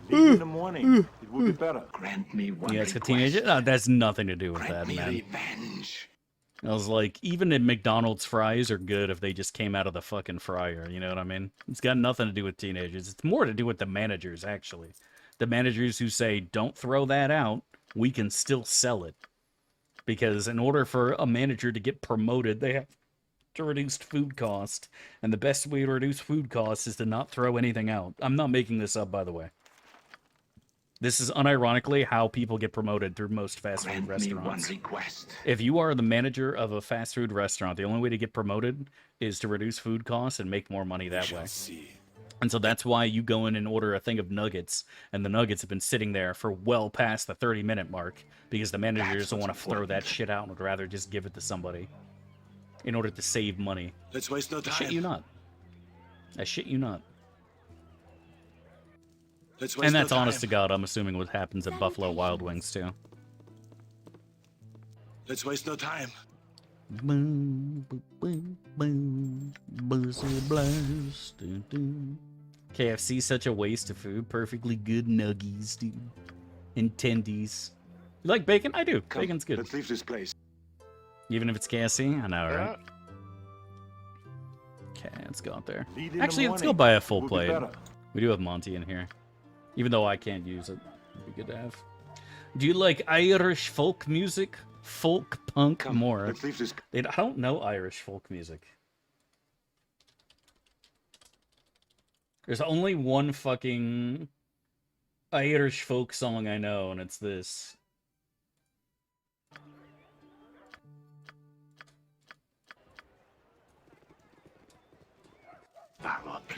Leave in the morning. It will be better. Grant me one Yeah, it's a request. teenager? No, that's nothing to do with Grant that, me man. revenge. I was like, even in McDonald's, fries are good if they just came out of the fucking fryer, you know what I mean? It's got nothing to do with teenagers. It's more to do with the managers, actually. The managers who say, don't throw that out, we can still sell it. Because in order for a manager to get promoted, they have to reduce food cost. And the best way to reduce food costs is to not throw anything out. I'm not making this up, by the way. This is unironically how people get promoted through most fast food Grant me one restaurants. request. If you are the manager of a fast food restaurant, the only way to get promoted is to reduce food costs and make more money that way. And so that's why you go in and order a thing of nuggets, and the nuggets have been sitting there for well past the 30-minute mark, because the manager doesn't want to throw that shit out and would rather just give it to somebody in order to save money. Let's waste no I time. shit you not. I shit you not. Let's waste And that's no time. honest to God, I'm assuming what happens at Buffalo Wild Wings, too. Let's waste no time. Boom, boom, boom, boom, buzzer blast, dun, dun. KFC such a waste of food. Perfectly good nuggies, dude. And tendies. You like bacon? I do. Come, Bacon's good. Let's leave this place. Even if it's KFC? I know, right? Okay, let's go out there. Lead in the Actually, let's go morning. buy a full Will be plate. better. We do have Monty in here. Even though I can't use it. It'd be good to have. Do you like Irish folk music? Folk punk Come, more. let's leave this. I don't know Irish folk music. There's only one fucking Irish folk song I know, and it's this.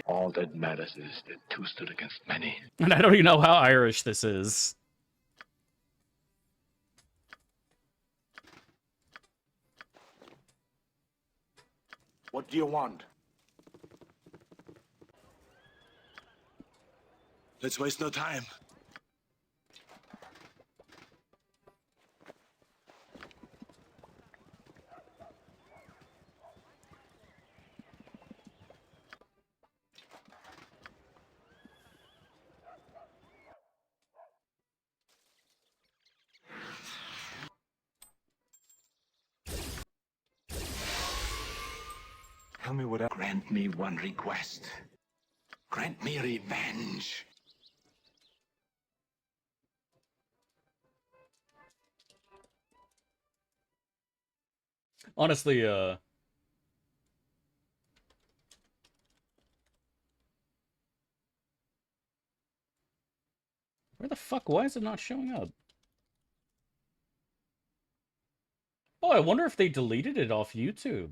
All that matters is that two stood against many. And I don't even know how Irish this is. What do you want? Let's waste no time. Tell me what. Grant me one request. Grant me revenge. Honestly, where the fuck? Why is it not showing up? Oh, I wonder if they deleted it off YouTube.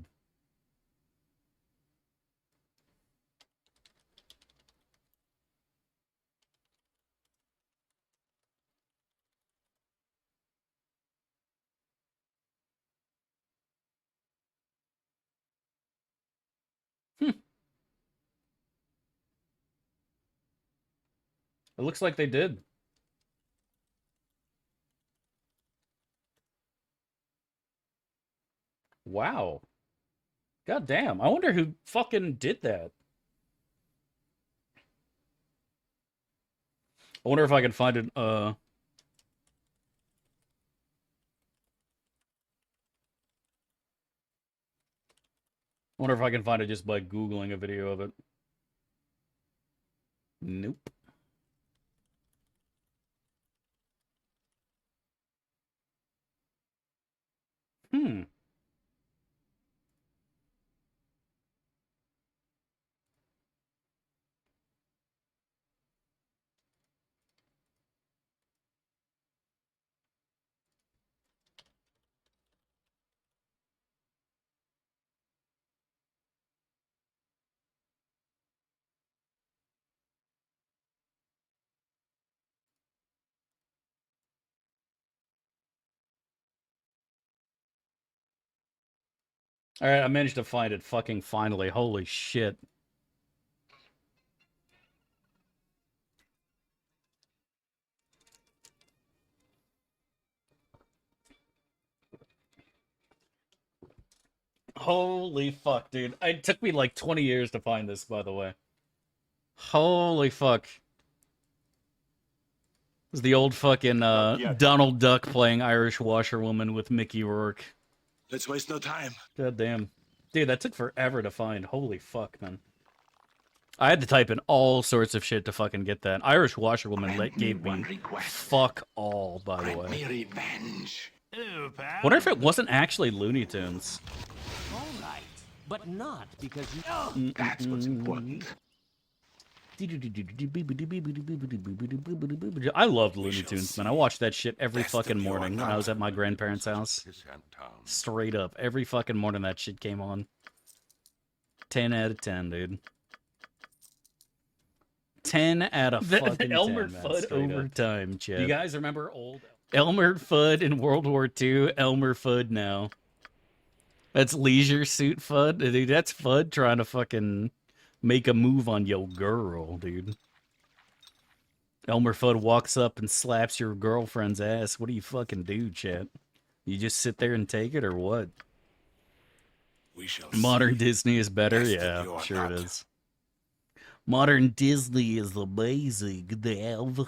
It looks like they did. Wow. God damn. I wonder who fucking did that. I wonder if I can find it, I wonder if I can find it just by Googling a video of it. Nope. Hmm. Alright, I managed to find it fucking finally. Holy shit. Holy fuck, dude. It took me like 20 years to find this, by the way. Holy fuck. This is the old fucking Donald Duck playing Irish washerwoman with Mickey Rourke. Let's waste no time. God damn. Dude, that took forever to find. Holy fuck, man. I had to type in all sorts of shit to fucking get that. Irish washerwoman gave me fuck all, by the way. Me revenge. Wonder if it wasn't actually Looney Tunes. All right, but not because you. That's what's important. I loved Looney Tunes, man. I watched that shit every fucking morning when I was at my grandparents' house. Straight up. Every fucking morning that shit came on. 10 out of 10, dude. 10 out of fucking 10. Elmer Fudd overtime, chat. Do you guys remember old Elmer Fudd in World War II? Elmer Fudd now. That's Leisure Suit Fudd. Dude, that's Fudd trying to fucking make a move on yo girl, dude. Elmer Fudd walks up and slaps your girlfriend's ass. What do you fucking do, chat? You just sit there and take it, or what? We shall Modern Disney is better? Yeah, sure it is. Modern Disney is amazing, Dev.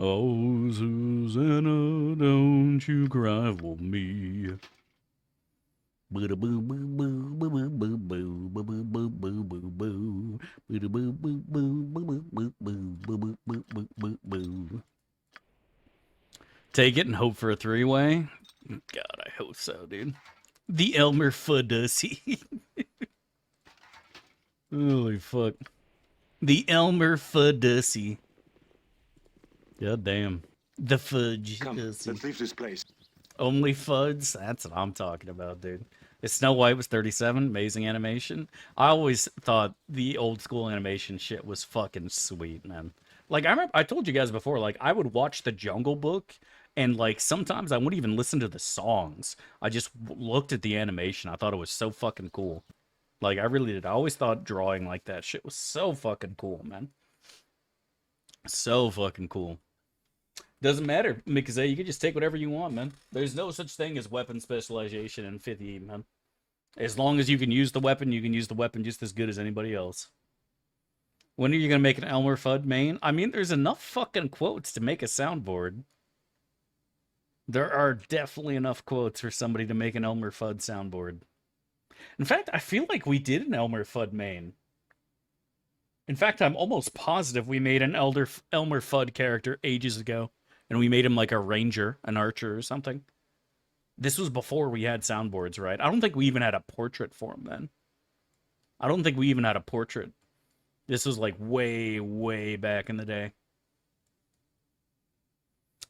Oh, Susanna, don't you cry for me. Take it and hope for a three-way? God, I hope so, dude. The Elmer Fudd. Holy fuck. The Elmer Fudussy. God damn. The fudge. Come, let's leave this place. Only Fuds? That's what I'm talking about, dude. If Snow White was 37, amazing animation. I always thought the old school animation shit was fucking sweet, man. Like, I remember, I told you guys before, like, I would watch The Jungle Book, and, like, sometimes I wouldn't even listen to the songs. I just looked at the animation. I thought it was so fucking cool. Like, I really did. I always thought drawing like that shit was so fucking cool, man. So fucking cool. Doesn't matter, Mikaze. You can just take whatever you want, man. There's no such thing as weapon specialization in 50, man. As long as you can use the weapon, you can use the weapon just as good as anybody else. When are you going to make an Elmer Fudd main? I mean, there's enough fucking quotes to make a soundboard. There are definitely enough quotes for somebody to make an Elmer Fudd soundboard. In fact, I feel like we did an Elmer Fudd main. In fact, I'm almost positive we made an Elmer Fudd character ages ago. And we made him like a ranger, an archer or something. This was before we had soundboards, right? I don't think we even had a portrait for him then. I don't think we even had a portrait. This was like way, way back in the day.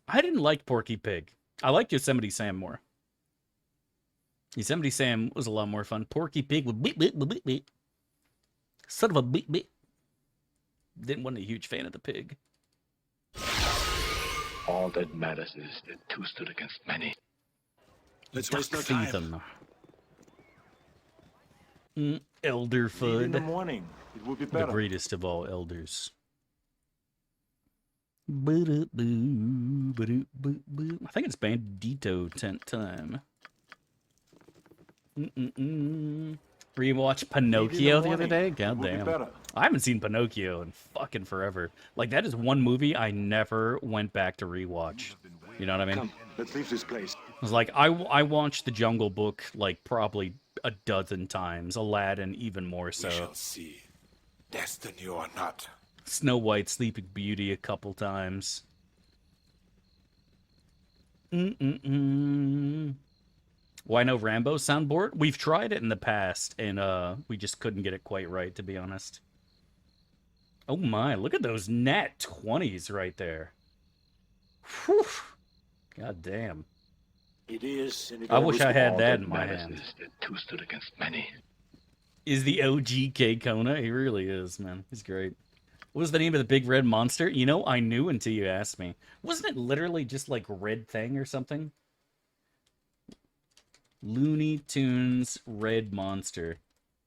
I didn't like Porky Pig. I liked Yosemite Sam more. Yosemite Sam was a lot more fun. Porky Pig would beep, beep, beep, beep. Son of a beep, beep. Wasn't a huge fan of the pig. All that matters is that two stood against many. Let's waste no time. Elder Fudd. In the morning, it would be The better. greatest of all elders. I think it's Bandito tent time. Rewatch Pinocchio the other day? God damn. I haven't seen Pinocchio in fucking forever. Like, that is one movie I never went back to rewatch. You know what I mean? Come, let's leave this place. It was like, I watched The Jungle Book, like, probably a dozen times. Aladdin, even more so. We shall see. Destiny or not. Snow White, Sleeping Beauty a couple times. Why no Rambo soundboard? We've tried it in the past, and we just couldn't get it quite right, to be honest. Oh my, look at those nat 20s right there. Whew. God damn. It is. I wish I had that in my hand. Two stood against many. Is the OG K Kona? He really is, man. He's great. What was the name of the big red monster? You know, I knew until you asked me. Wasn't it literally just like Red Thing or something? Looney Tunes Red Monster.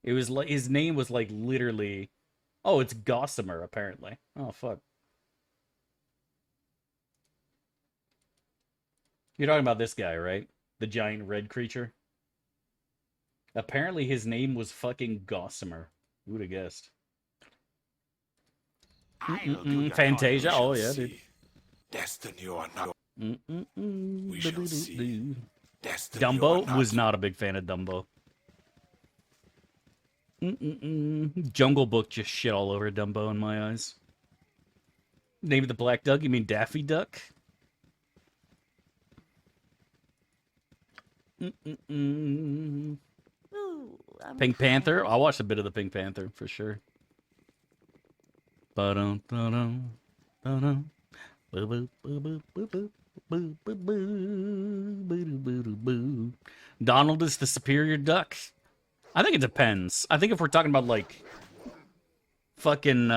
It was like, his name was like literally, oh, it's Gossamer apparently. Oh fuck. You're talking about this guy, right? The giant red creature. Apparently his name was fucking Gossamer. Who would have guessed? Fantasia. Oh yeah, dude. Destiny or not. We shall see. Dumbo was not a big fan of Dumbo. Jungle Book just shit all over Dumbo in my eyes. Name of the Black Duck? You mean Daffy Duck? Pink Panther? I watched a bit of the Pink Panther for sure. Donald is the superior duck. I think it depends. I think if we're talking about like fucking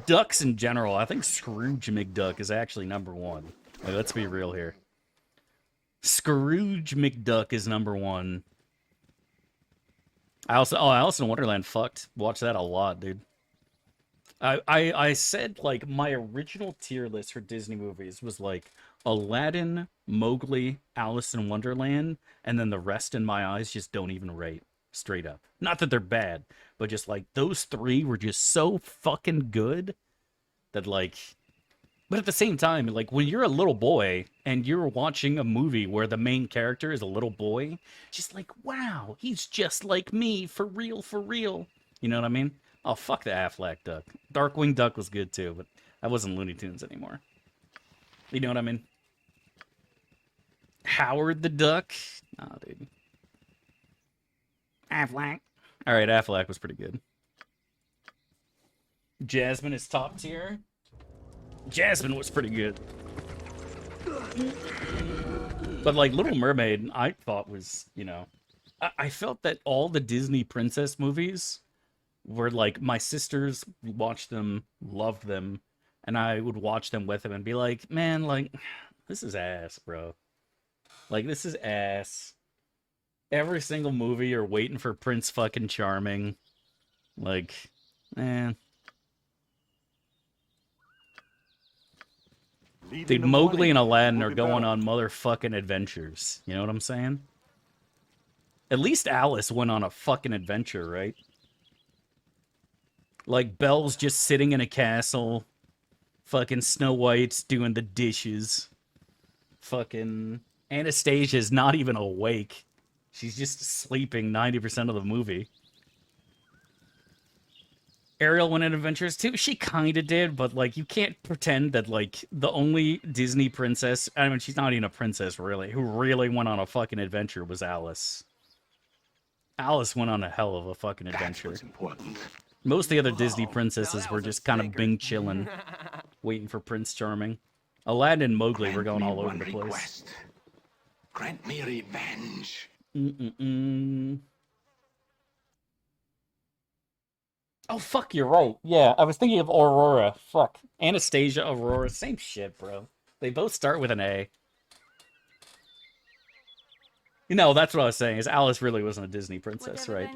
ducks in general, I think Scrooge McDuck is actually number one. Like, let's be real here. Scrooge McDuck is number one. Alice in Wonderland fucked. Watch that a lot, dude. I said, like, my original tier list for Disney movies was, like, Aladdin, Mowgli, Alice in Wonderland, and then the rest in my eyes just don't even rate. Straight up. Not that they're bad, but just, like, those three were just so fucking good that, like... But at the same time, like, when you're a little boy and you're watching a movie where the main character is a little boy, just like, wow, he's just like me, for real, for real. You know what I mean? Oh, fuck the Affleck duck. Darkwing Duck was good too, but that wasn't Looney Tunes anymore. You know what I mean? Howard the Duck? Nah, dude. Affleck. Alright, Affleck was pretty good. Jasmine is top tier. Jasmine was pretty good. But like Little Mermaid, I thought was, you know, I felt that all the Disney princess movies were like, my sisters watched them, loved them, and I would watch them with them and be like, man, like, this is ass, bro. Like, this is ass. Every single movie you're waiting for Prince fucking Charming. Like, man. Dude, Mowgli and Aladdin are going on motherfucking adventures. You know what I'm saying? At least Alice went on a fucking adventure, right? Like, Belle's just sitting in a castle. Fucking Snow White's doing the dishes. Fucking Anastasia's not even awake. She's just sleeping 90% of the movie. Ariel went on adventures too. She kind of did, but like you can't pretend that like the only Disney princess, I mean she's not even a princess really, who really went on a fucking adventure was Alice. Alice went on a hell of a fucking adventure. That's what's important. Most of the other Disney princesses were just kind of bing chilling, waiting for Prince Charming. Aladdin and Mowgli were going all over the place. Grant me revenge. Oh, fuck, you're right. Yeah, I was thinking of Aurora. Fuck. Anastasia, Aurora, same shit, bro. They both start with an A. You know, that's what I was saying, is Alice really wasn't a Disney princess, right?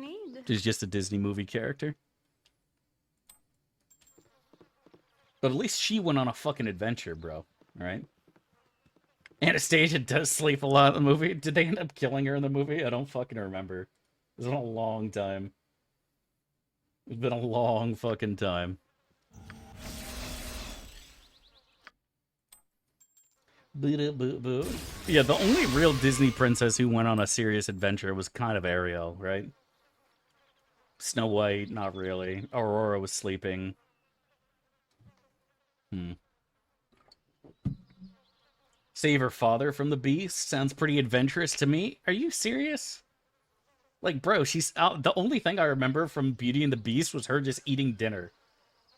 She's just a Disney movie character. But at least she went on a fucking adventure, bro. Alright? Anastasia does sleep a lot in the movie. Did they end up killing her in the movie? I don't fucking remember. It's been a long time. It's been a long fucking time. Yeah, the only real Disney princess who went on a serious adventure was kind of Ariel, right? Snow White, not really. Aurora was sleeping. Save her father from the beast? Sounds pretty adventurous to me. Are you serious? Like, bro, she's out. The only thing I remember from Beauty and the Beast was her just eating dinner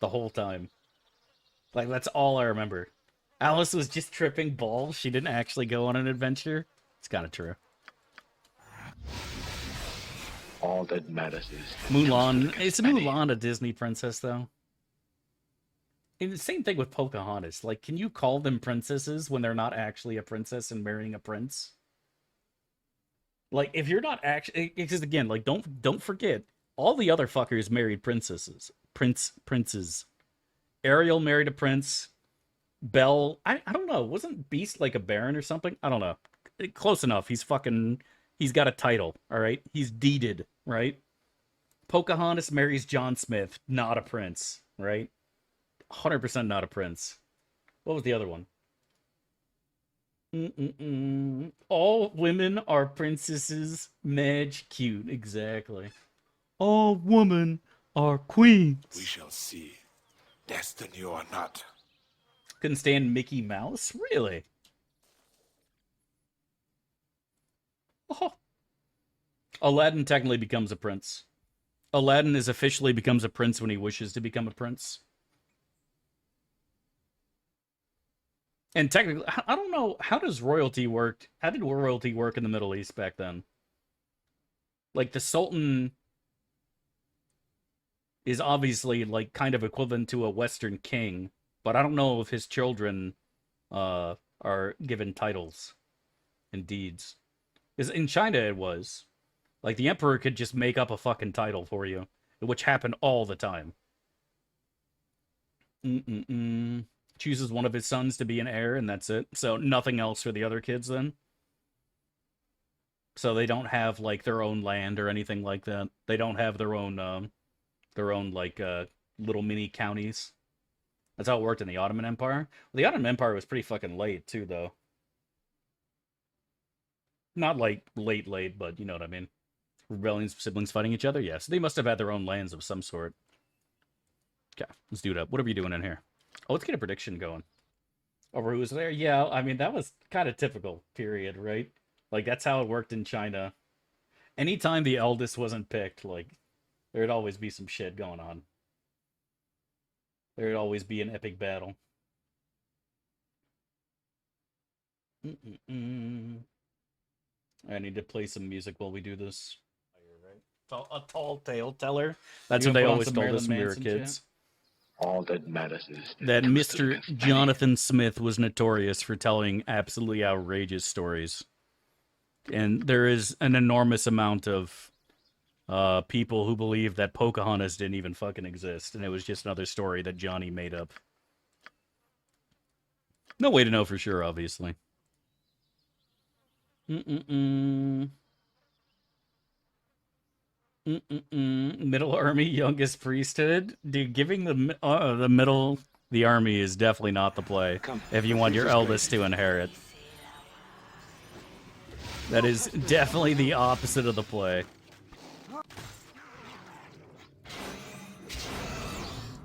the whole time. Like, that's all I remember. Alice was just tripping balls. She didn't actually go on an adventure. It's kind of true. All that matters is Mulan. Is Mulan a Disney princess, though? And the same thing with Pocahontas. Like, can you call them princesses when they're not actually a princess and marrying a prince? Like, if you're not actually, because again, like, don't forget, all the other fuckers married princesses, princes. Ariel married a prince. Belle, I don't know, wasn't Beast like a baron or something? I don't know. Close enough. He's got a title. All right, he's deeded, right? Pocahontas marries John Smith, not a prince, right? 100% not a prince. What was the other one? All women are princesses. Madge cute. Exactly. All women are queens. We shall see. Destiny or not. Couldn't stand Mickey Mouse? Really? Oh. Aladdin technically becomes a prince. Aladdin officially becomes a prince when he wishes to become a prince. And technically, I don't know, how does royalty work? How did royalty work in the Middle East back then? Like, the Sultan is obviously, like, kind of equivalent to a Western king, but I don't know if his children are given titles and deeds. Because in China it was. Like, the emperor could just make up a fucking title for you, which happened all the time. Chooses one of his sons to be an heir, and that's it. So nothing else for the other kids then. So they don't have like their own land or anything like that. They don't have their own like little mini counties. That's how it worked in the Ottoman Empire. Well, the Ottoman Empire was pretty fucking late too, though. Not like late, but you know what I mean. Rebellions, siblings fighting each other. Yes, they must have had their own lands of some sort. Okay, let's do it up. What are we doing in here? Oh, let's get a prediction going. Over who was there? Yeah, I mean, that was kind of typical, period, right? Like, that's how it worked in China. Anytime the eldest wasn't picked, like, there'd always be some shit going on. There'd always be an epic battle. I need to play some music while we do this. A tall tale teller. That's what they always told us when we were kids. All that matters is That Mr. Jonathan Smith was notorious for telling absolutely outrageous stories. And there is an enormous amount of people who believe that Pocahontas didn't even fucking exist, and it was just another story that Johnny made up. No way to know for sure, obviously. Middle army, youngest priesthood. Dude, giving the army is definitely not the play. If you want your eldest to inherit. That is definitely the opposite of the play.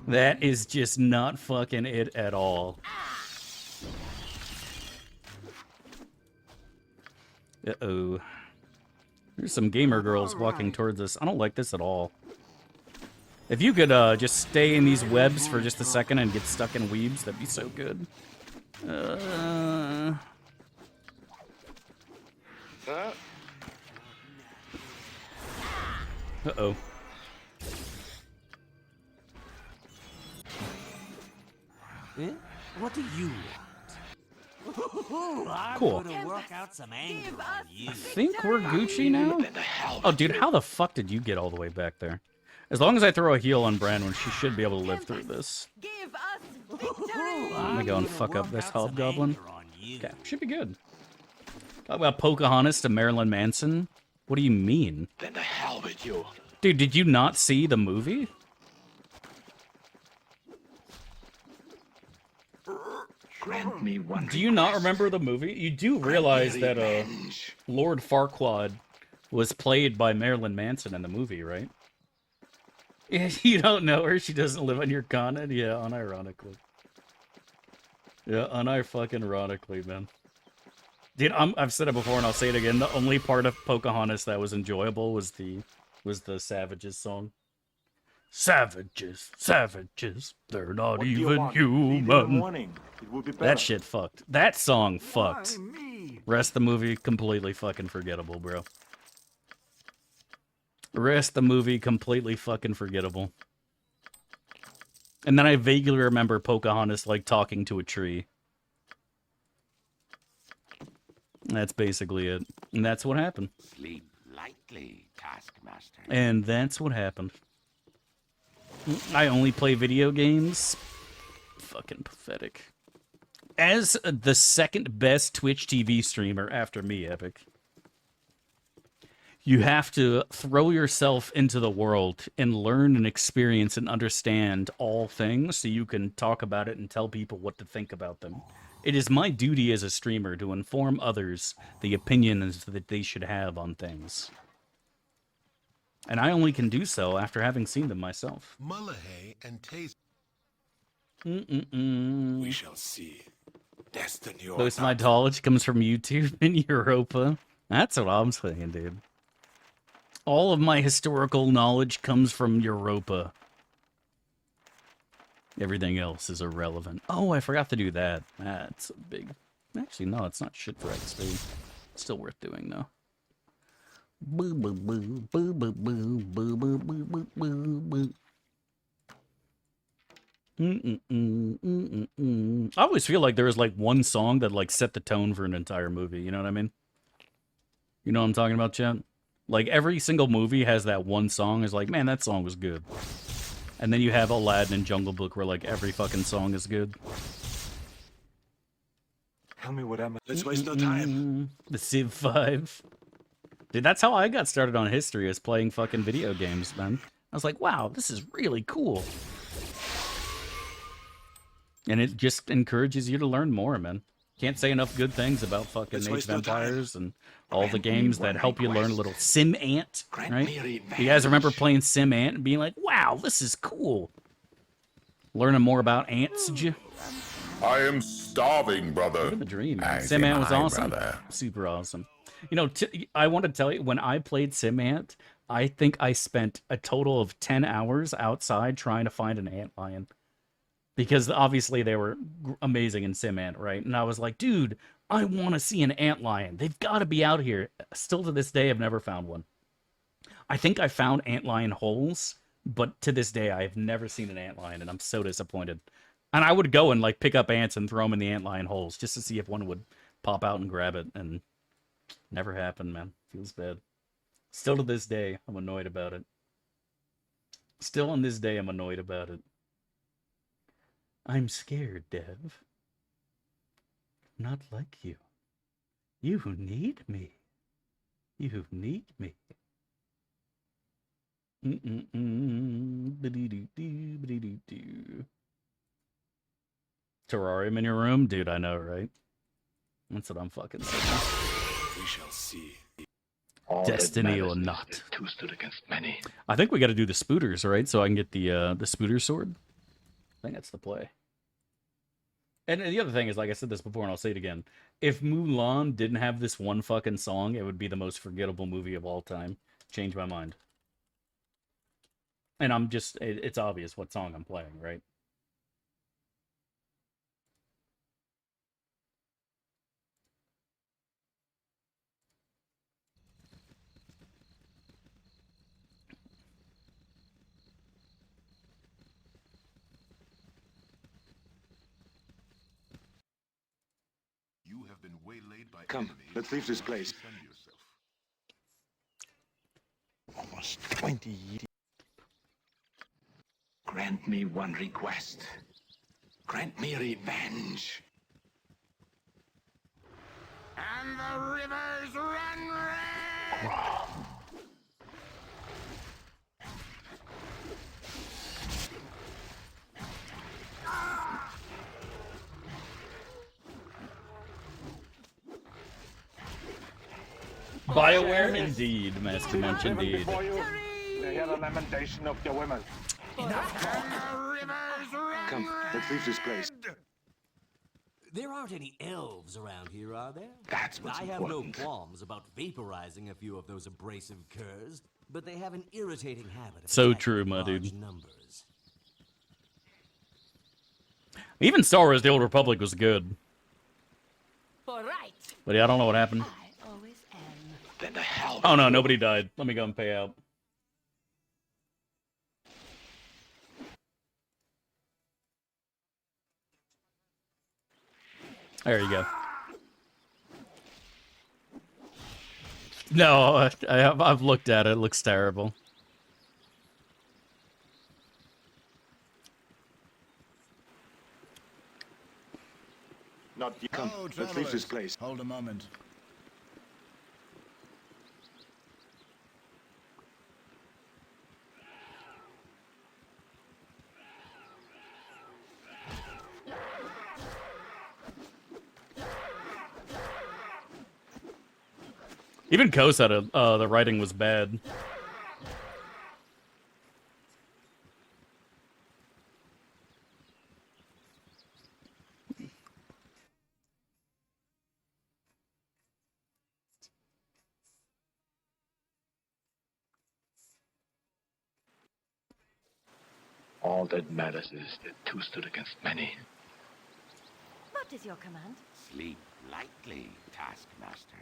That is just not fucking it at all. Uh-oh. There's some gamer girls walking towards us. I don't like this at all. If you could just stay in these webs for just a second and get stuck in weebs, that'd be so good. Uh-oh. Eh? What do you want? I'm Cool. gonna work out some anger on you. I think we're Gucci now? Oh, dude, how the fuck did you get all the way back there? As long as I throw a heal on Branwen, she should be able to live through this. I'm gonna go and fuck up this hobgoblin. Okay, should be good. Talk about Pocahontas to Marilyn Manson? What do you mean? Then the hell with you. Dude, did you not see the movie? Grant me one. Do you not remember the movie? You do realize that Lord Farquaad was played by Marilyn Manson in the movie, right? Yeah, you don't know her. She doesn't live on your continent. Yeah, unironically. Yeah, ironically, man. Dude, I've said it before and I'll say it again. The only part of Pocahontas that was enjoyable was the Savages song. Savages, savages, they're not even human. That shit fucked. That song fucked. Rest of the movie completely fucking forgettable, bro. Rest of the movie completely fucking forgettable. And then I vaguely remember Pocahontas like talking to a tree. That's basically it. And that's what happened. Sleep lightly, Taskmaster. And that's what happened. I only play video games. Fucking pathetic. As the second best Twitch TV streamer after me, Epic, you have to throw yourself into the world and learn and experience and understand all things so you can talk about it and tell people what to think about them. It is my duty as a streamer to inform others the opinions that they should have on things. And I only can do so after having seen them myself. Mullahay and Taste. We shall see. Destiny or Most of my not. knowledge comes from YouTube and Europa. That's what I'm saying, dude. All of my historical knowledge comes from Europa. Everything else is irrelevant. Oh, I forgot to do that. That's a big... Actually, no, it's not shit for XP. Still worth doing, though. Boo boo boo boo boo boo boo boo boo boo boo. I always feel like there was like one song that like set the tone for an entire movie. You know what I mean? You know what I'm talking about, Chet? Like every single movie has that one song. Is like, man, that song was good. And then you have Aladdin and Jungle Book, where like every fucking song is good. Tell me what I'm. Let's waste no time. The Civ 5. Dude, that's how I got started on history, is playing fucking video games, man. I was like, wow, this is really cool. And it just encourages you to learn more, man. Can't say enough good things about fucking Age of Empires and all the games that help you learn a little Sim Ant, right? You guys remember playing Sim Ant and being like, wow, this is cool. Learning more about ants, I am starving, brother. Living the dream, man. Sim Ant was awesome. Brother. Super awesome. You know, I want to tell you, when I played Sim Ant, I think I spent a total of 10 hours outside trying to find an antlion. because obviously they were amazing in Sim Ant, right? And I was like, dude, I want to see an antlion. They've got to be out here. Still to this day, I've never found one. I think I found antlion holes, but to this day, I have never seen an antlion, and I'm so disappointed. And I would go and like pick up ants and throw them in the antlion holes just to see if one would pop out and grab it, and never happened, man. Feels bad. Still to this day, I'm annoyed about it. Still on this day, I'm annoyed about it. I'm scared, Dev. Not like you. You need me. You need me. Terrarium in your room? Dude, I know, right? That's what I'm fucking saying. We shall see. Destiny or not. Two stood against many. I think we got to do the spooters, right? So I can get the spooter sword. I think that's the play. And the other thing is, like I said this before, and I'll say it again. If Mulan didn't have this one fucking song, it would be the most forgettable movie of all time. Change my mind. And I'm just, it's obvious what song I'm playing, right? You have been waylaid by Come, enemies. let's leave this place. Defend yourself. Almost 20 years. Grant me one request. Grant me revenge. And the rivers run red! BioWare, indeed, Master Munch, indeed. They hear the lamentation of your women. Come, let's leave this place. There aren't any elves around here, are there? That's what's I have important. no qualms about vaporizing a few of those abrasive curs, but they have an irritating habit of So attacking true, in my large dude. numbers. Even Star Wars: The Old Republic was good. All right. But yeah, I don't know what happened. I always am. Then the hell. Oh no, nobody died. Let me go and pay out. There you go. No, I've looked at it. It looks terrible. Not you. Come, let's leave this place. Hold a moment. Even Ko said the writing was bad. All that matters is that two stood against many. What is your command? Sleep lightly, Taskmaster.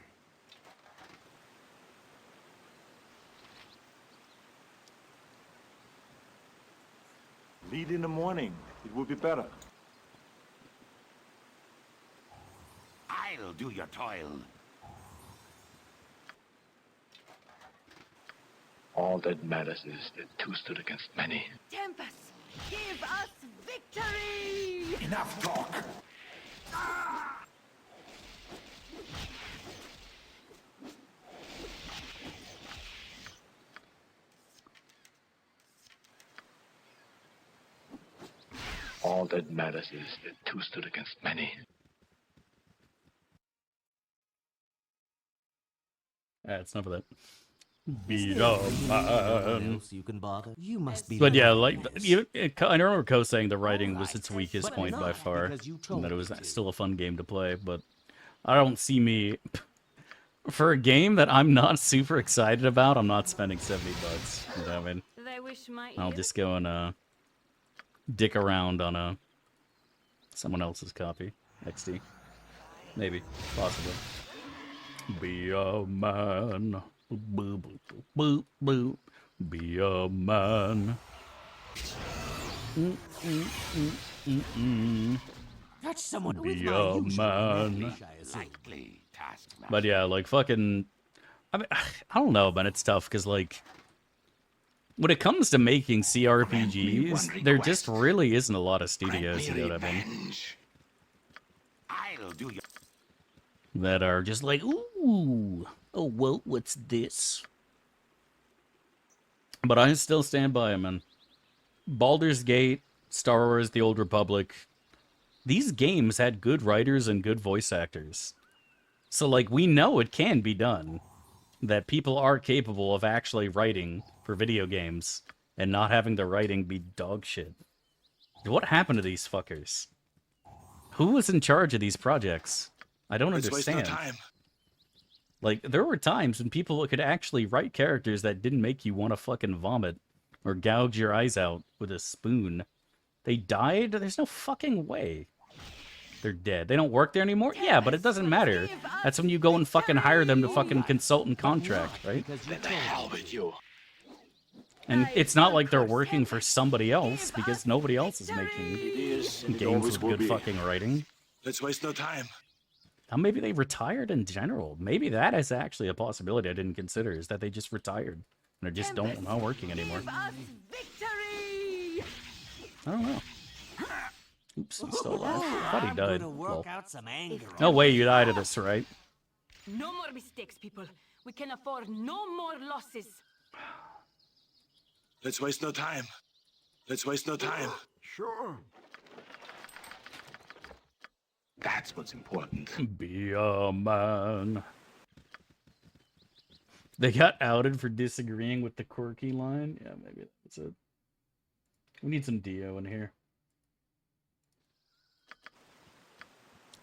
Lead in the morning. It will be better. I'll do your toil. All that matters is that two stood against many. Tempest, give us victory! Enough talk. All that matters is that two stood against many. It's enough of that. Beat up, man. Else you can bother? You must be. But yeah, lonely, like yes. I remember Ko saying the writing was its weakest But point by not far, because you and told that it was me to. still a fun game to play. But I don't see me for a game that I'm not super excited about. I'm not spending $70. You know what I mean? They wish my I'll ears- just go and dick around on a Someone else's copy. XD. Maybe. Possibly. Be a man. Boop, boop, boop, boop. Be a man. That's someone with Be my a usual man. English, I assume. Likely taskmaster. But yeah, like fucking... I mean, I don't know, man. It's tough, because like... When it comes to making CRPGs, there just really isn't a lot of studios, you know what I mean? I'll do your... That are just like, ooh, oh, well, what's this? But I still stand by it, man. Baldur's Gate, Star Wars, The Old Republic, these games had good writers and good voice actors. So, like, we know it can be done. That people are capable of actually writing for video games and not having the writing be dog shit. What happened to these fuckers? Who was in charge of these projects? I don't understand. Waste no time. Like, there were times when people could actually write characters that didn't make you want to fucking vomit or gouge your eyes out with a spoon. They died? There's no fucking way. They're dead. They don't work there anymore? Yeah, but it doesn't matter. That's when you go and fucking hire them to fucking consult and contract, right? Let the hell with you. And it's not like they're working for somebody else, because nobody else is making games with good fucking writing. Let's waste no time. Now, maybe they retired in general. Maybe that is actually a possibility I didn't consider, is that they just retired. And they just not working anymore. Victory! I don't know. Oops, he's still alive. I thought he died. Well, No no way you died of this, right? No more mistakes, people. We can afford no more losses. Let's waste no time. Let's waste no time. Sure. That's what's important. Be a man. They got outed for disagreeing with the quirky line. Yeah, maybe that's it. We need some Dio in here.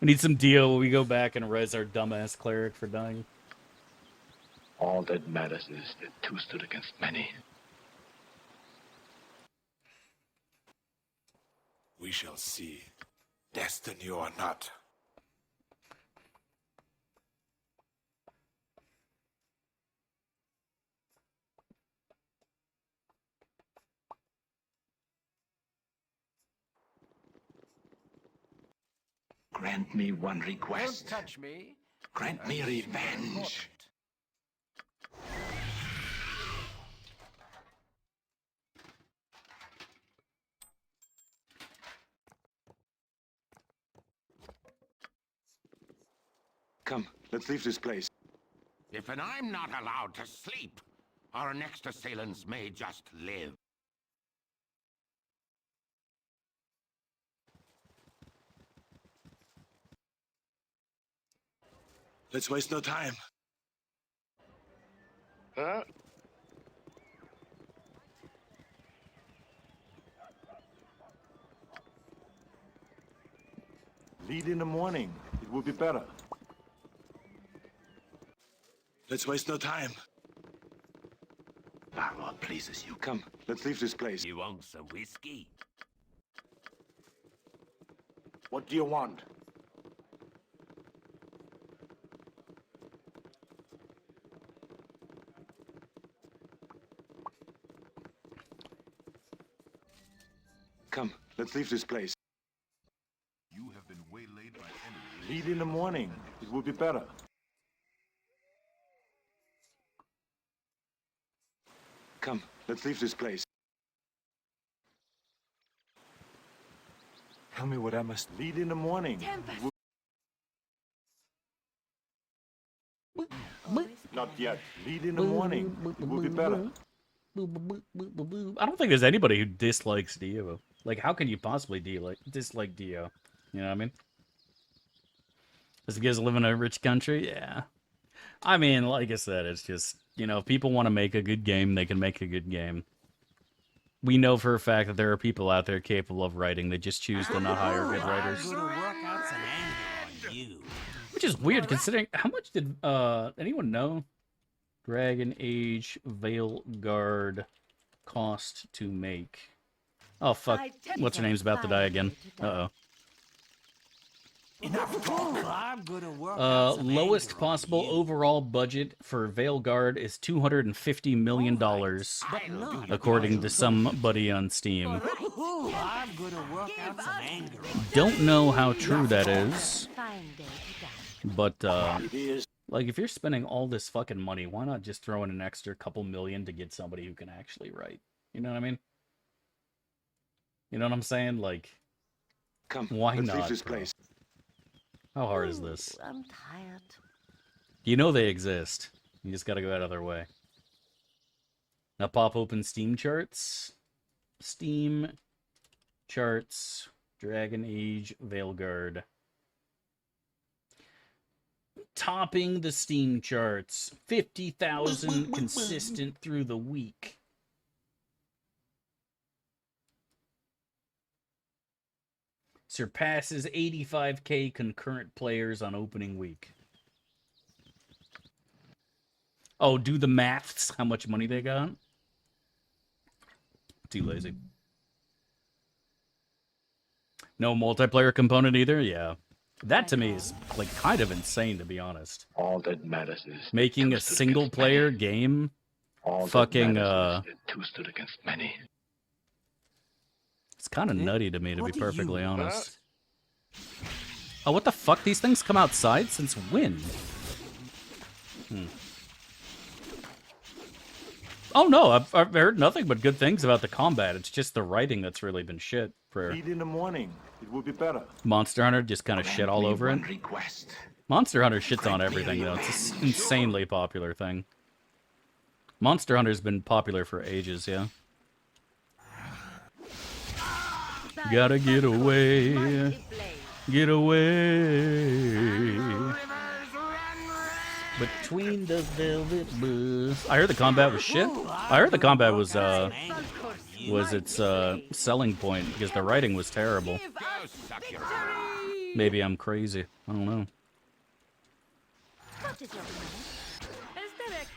We need some Dio when we go back and res our dumbass cleric for dying. All that matters is that two stood against many. We shall see. Destiny or not. Grant me one request. Don't touch me. Grant me revenge. Come, let's leave this place. If I'm not allowed to sleep, our next assailants may just live. Let's waste no time. Huh? Lead in the morning. It will be better. Let's waste no time. Baldur pleases you. Come, let's leave this place. You want some whiskey? What do you want? Come, let's leave this place. You have been waylaid by enemies. Lead in the morning. It will be better. Come, let's leave this place. Tell me what I must lead in the morning. Not yet. Lead in the morning. It will be better. I don't think there's anybody who dislikes Dio. Like, how can you possibly dislike Dio? You know what I mean? Just because I live in a rich country? Yeah. I mean, like I said, it's just, you know, if people want to make a good game, they can make a good game. We know for a fact that there are people out there capable of writing. They just choose to not hire good writers. Which is weird, considering... How much did, anyone know? Dragon Age Veil Guard cost to make. Oh, fuck. What's her name's about to die again. Uh-oh. Enough talk. I'm gonna work Lowest possible overall budget for Veilguard is $250 million, according to somebody on Steam. I'm gonna work out some anger. Don't know how true that is, but like if you're spending all this fucking money, why not just throw in an extra couple million to get somebody who can actually write? You know what I mean? You know what I'm saying? Like, why not? Leave this place. How hard is this? I'm tired. You know they exist. You just gotta go out of their way. Now pop open Steam charts. Steam charts. Dragon Age Veilguard. Topping the Steam charts. 50,000 consistent through the week. Surpasses 85k concurrent players on opening week. Oh, do the maths. How much money they got? Too lazy. No multiplayer component either? Yeah. That to me is like kind of insane, to be honest. All that matters is making a single player game fucking two stood against many. It's kind of nutty to me, to be perfectly honest. Oh, what the fuck? These things come outside? Since when? Oh no, I've heard nothing but good things about the combat. It's just the writing that's really been shit. For Eat in the morning. It will be better. Monster Hunter just kind of shit all over it. Monster Hunter shits on everything, though. It's an insanely popular thing. Monster Hunter's been popular for ages, yeah. Gotta get away. Get away. Between the velvet bus. I heard the combat was shit. I heard the combat was its selling point because the writing was terrible. Maybe I'm crazy. I don't know.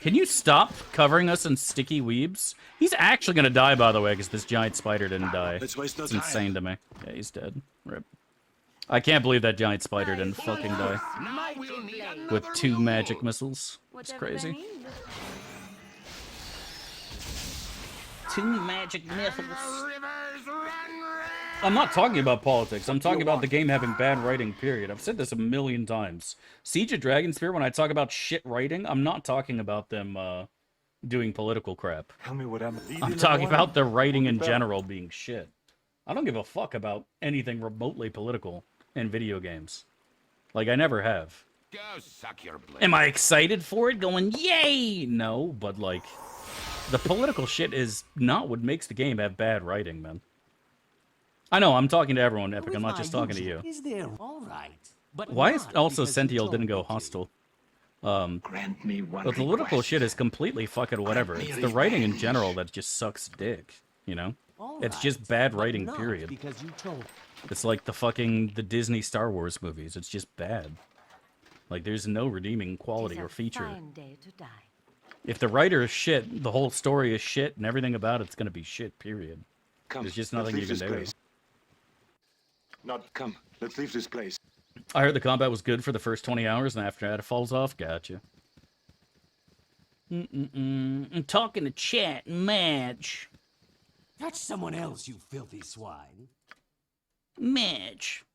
Can you stop covering us in sticky weebs? He's actually gonna die, by the way, because this giant spider didn't die. It's insane to me. Yeah, he's dead. Rip. I can't believe that giant spider didn't fucking die. With 2 magic missiles. It's crazy. 2 magic missiles. I'm not talking about politics. I'm talking about the game having bad writing, period. I've said this a million times. Siege of Dragonspear, when I talk about shit writing, I'm not talking about them doing political crap. Tell me what I'm talking about the writing in general being shit. I don't give a fuck about anything remotely political in video games. Like, I never have. Go suck your blade. Am I excited for it? Going, yay! No, but like, the political shit is not what makes the game have bad writing, man. I know, I'm talking to everyone, Epic. I'm not just talking to you. Is there? All right. But why is also Sentiel didn't go hostile? Grant me one the political shit is completely fucking whatever. It's the writing in general that just sucks dick, you know? It's just bad writing, period. Because you told. It's like the Disney Star Wars movies. It's just bad. Like, there's no redeeming quality or feature. If the writer is shit, the whole story is shit, and everything about it's gonna be shit, period. There's just nothing you can do. Let's leave this place. I heard the combat was good for the first 20 hours, and after that it falls off. Gotcha. I'm talking to chat, match. That's someone else, you filthy swine. Match.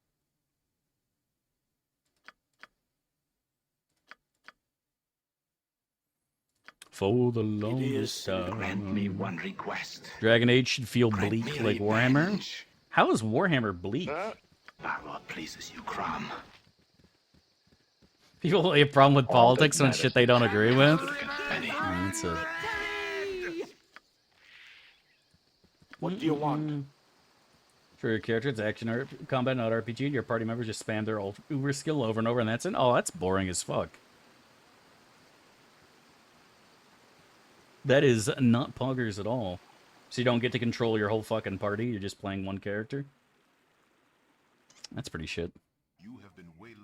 For the longest time. Grant me one request. Dragon Age should feel bleak like Warhammer. How is Warhammer bleak? Power pleases you, Crom. People have a problem with politics and shit they don't agree with. That's it. What do you want? For your character, it's action or combat, not RPG. Your party members just spam their uber skill over and over, and that's it. Oh, that's boring as fuck. That is not poggers at all. So you don't get to control your whole fucking party. You're just playing one character. That's pretty shit.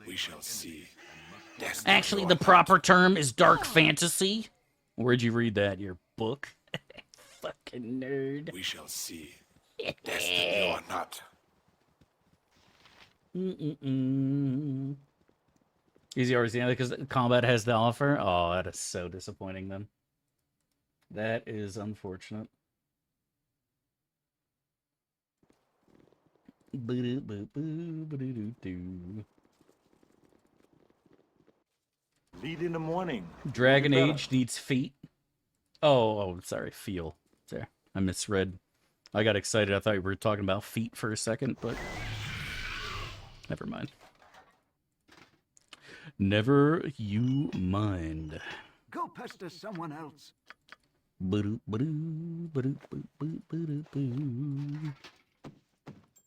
We shall see. Actually, the proper term is dark fantasy. Where'd you read that? Your book? Fucking nerd. We shall see. Destiny or not. Easy RC because combat has the offer. Oh, that is so disappointing then. That is unfortunate. Lead in the morning. Dragon Age needs feet. Oh, sorry, feel. There, I misread. I got excited. I thought we were talking about feet for a second, but never mind. Never you mind. Go pester someone else.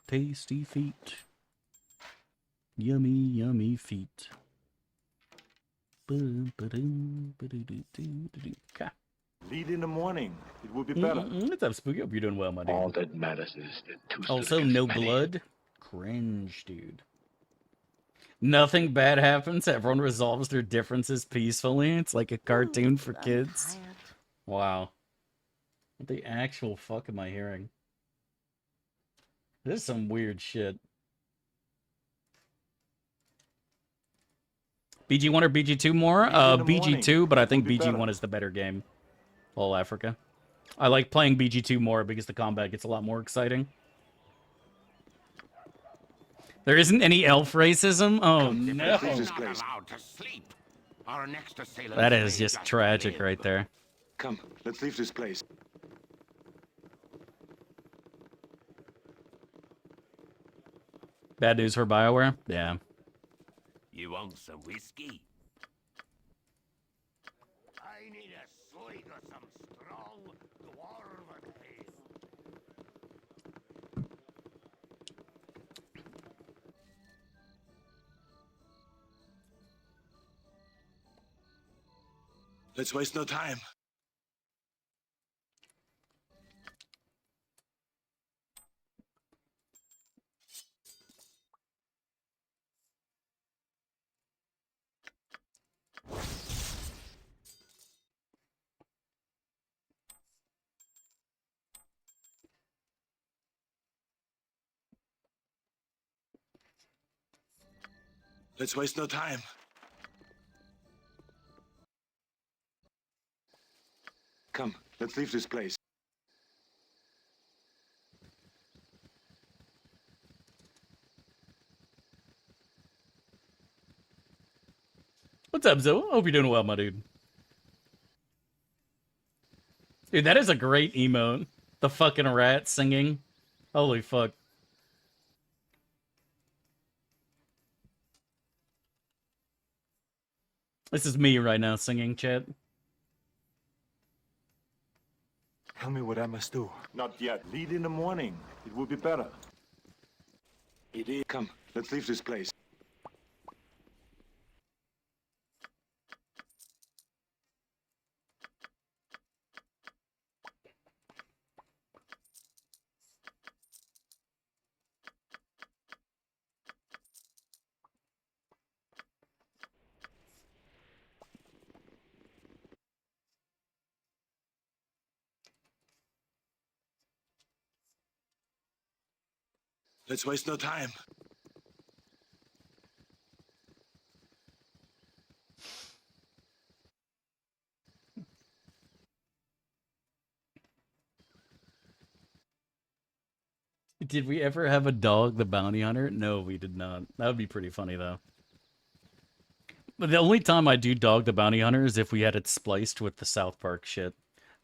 Tasty feet. Yummy, yummy feet. Lead in the morning. It would be better. What's up, Spooky? Hope you're doing well, my dude. All that matters is that two stood Also, against no many. blood. Cringe, dude. Nothing bad happens. Everyone resolves their differences peacefully. It's like a cartoon for kids. Wow. What the actual fuck am I hearing? This is some weird shit. BG1 or BG2 more? BG2, but I think BG1 is the better game. All Africa. I like playing BG2 more because the combat gets a lot more exciting. There isn't any elf racism? Oh, no. Not allowed to sleep. Our next assailant That is may just tragic live. right there. Come, let's leave this place. Bad news for BioWare? Yeah. You want some whiskey? I need a swig of some strong dwarven ale. Let's waste no time. Let's waste no time. Come, let's leave this place. What's up, Zoe? Hope you're doing well, my dude. Dude, that is a great emote. The fucking rat singing. Holy fuck. This is me right now singing, chat. Tell me what I must do. Not yet. Lead in the morning. It would be better. It is. Come, let's leave this place. Let's waste no time. Did we ever have a dog, the bounty hunter? No, we did not. That would be pretty funny, though. But the only time I do Dog the Bounty Hunter is if we had it spliced with the South Park shit.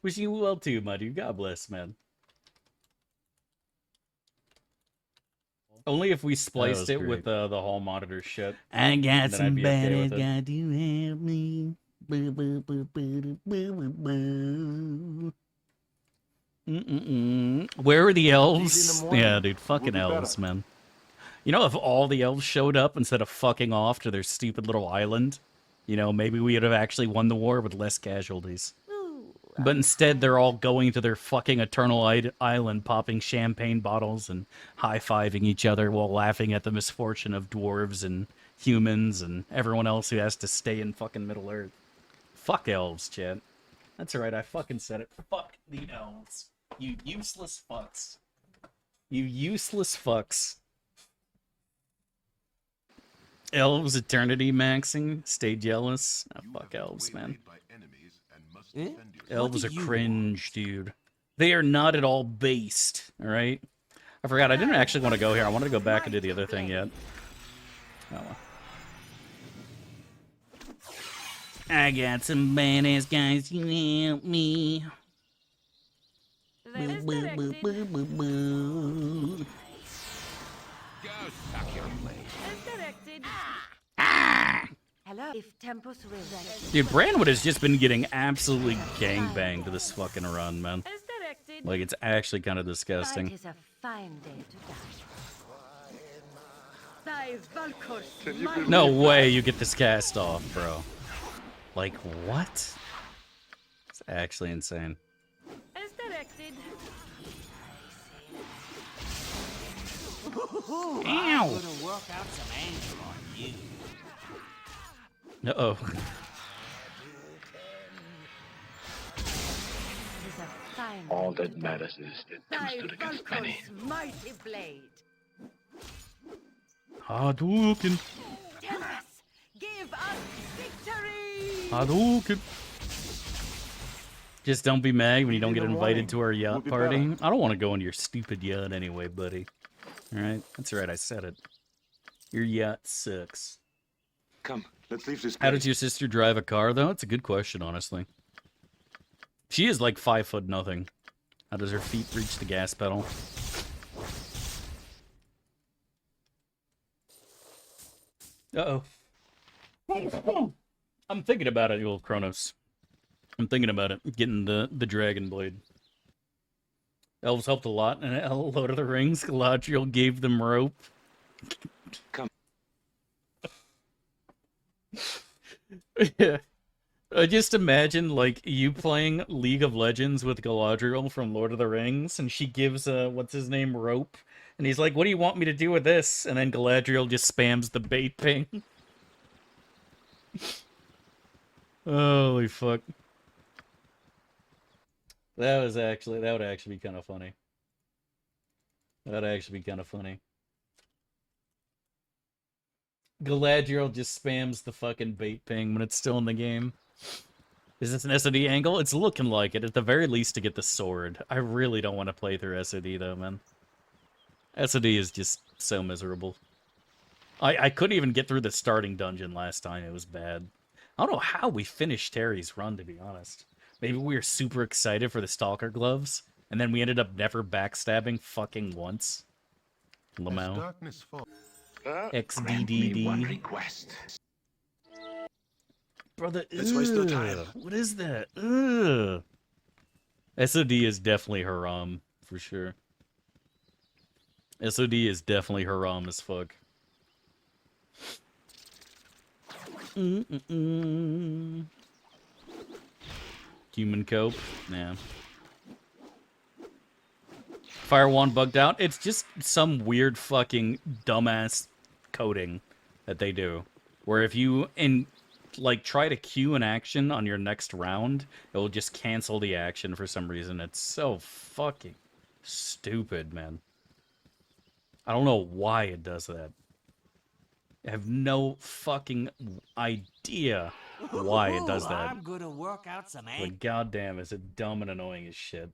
Wish you well too, my dude. God bless, man. Only if we spliced it with the hall monitor shit. I got somebody got to help me. Where are the elves? Yeah, dude, fucking elves, man. You know, if all the elves showed up instead of fucking off to their stupid little island, you know, maybe we would have actually won the war with less casualties. But instead, they're all going to their fucking eternal island, popping champagne bottles and high-fiving each other while laughing at the misfortune of dwarves and humans and everyone else who has to stay in fucking Middle-earth. Fuck elves, Chad. That's right, I fucking said it. Fuck the elves. You useless fucks. You useless fucks. Elves eternity maxing. Stay jealous. Oh, fuck elves, man. Elves are cringe, dude. They are not at all based, alright? I forgot, I didn't actually want to go here. I wanted to go back and do the other thing yet. Oh well. I got some badass guys, you help me. Boo, boo, boo, boo, boo, boo. Go suck your blade. As directed. Hello. If Tempus will Dude, Brandwood has just been getting absolutely gangbanged this fucking run, man. As directed. Like, it's actually kind of disgusting. It is a fine day to die. Thy Valkors, No way you get this cast off, bro. Like, what? It's actually insane. As directed. Ow! Gonna work out some anger on you. Uh-oh. It is a fine All day that to die. matters is that two Thy stood against many. Valkors' mighty blade. Hadouken! Tempus, give us victory! Hadouken! Just don't be mad when you don't In get the invited morning, to our we'll yacht be party. better. I don't want to go into your stupid yacht anyway, buddy. Alright? That's right, I said it. Your yacht sucks. Come, let's leave this How place. does your sister drive a car, though? It's a good question, honestly. She is like 5'0". How does her feet reach the gas pedal? Uh-oh. I'm thinking about it, you old Kronos. I'm thinking about it, getting the Dragon Blade. Elves helped a lot, and Lord of the Rings, Galadriel gave them rope. Come. Yeah. Just imagine, like, you playing League of Legends with Galadriel from Lord of the Rings, and she gives, what's his name, rope, and he's like, what do you want me to do with this? And then Galadriel just spams the bait ping. Holy fuck. That would actually be kind of funny. That'd actually be kind of funny. Galadriel just spams the fucking bait ping when it's still in the game. Is this an SOD angle? It's looking like it, at the very least to get the sword. I really don't want to play through SOD though, man. SOD is just so miserable. I couldn't even get through the starting dungeon last time, it was bad. I don't know how we finished Terry's run, to be honest. Maybe we were super excited for the Stalker gloves, and then we ended up never backstabbing fucking once. Lamau. XDDD. Request. Brother, Let's waste no time. What is that? Ugh. SOD is definitely haram, for sure. SOD is definitely haram as fuck. Human cope? Nah. Fire wand bugged out? It's just some weird fucking dumbass coding that they do. Where if you try to queue an action on your next round, it will just cancel the action for some reason. It's so fucking stupid, man. I don't know why it does that. I have no fucking idea why it does that. I'm gonna work out some anger. But goddamn, is it dumb and annoying as shit.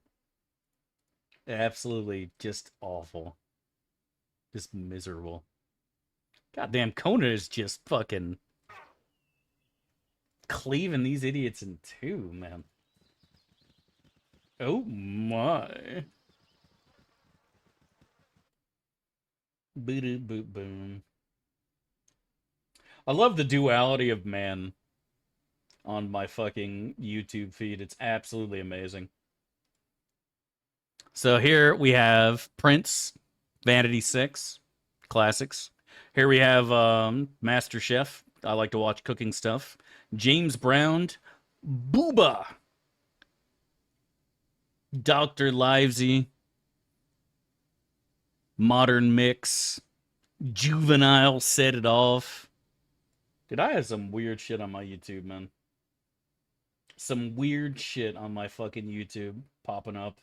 Absolutely just awful. Just miserable. Goddamn, Kona is just fucking cleaving these idiots in two, man. Oh my. Boom. I love the duality of man on my fucking YouTube feed. It's absolutely amazing. So here we have Prince, Vanity 6, classics. Here we have Master Chef. I like to watch cooking stuff. James Brown, Booba, Dr. Livesey, Modern Mix, Juvenile Set It Off. Dude, I have some weird shit on my YouTube, man. Some weird shit on my fucking YouTube popping up.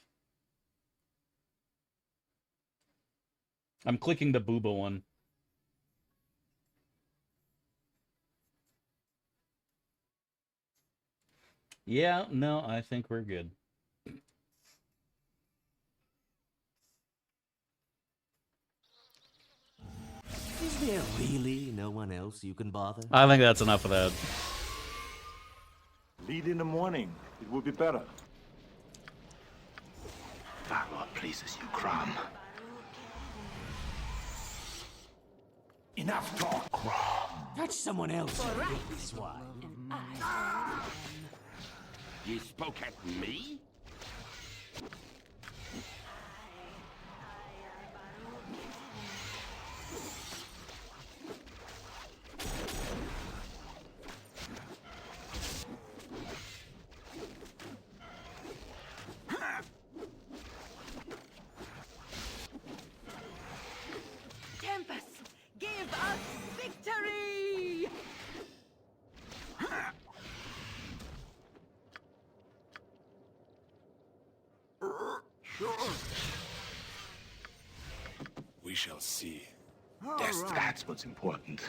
I'm clicking the Booba one. Yeah, no, I think we're good. Is there really no one else you can bother? I think that's enough of that. Lead in the morning. It would be better. Baldur pleases you, Crom. Enough talk. Fetch someone else. Ye spoke at me? Tempest, give us victory! We shall see. All That's, right. that's what's important.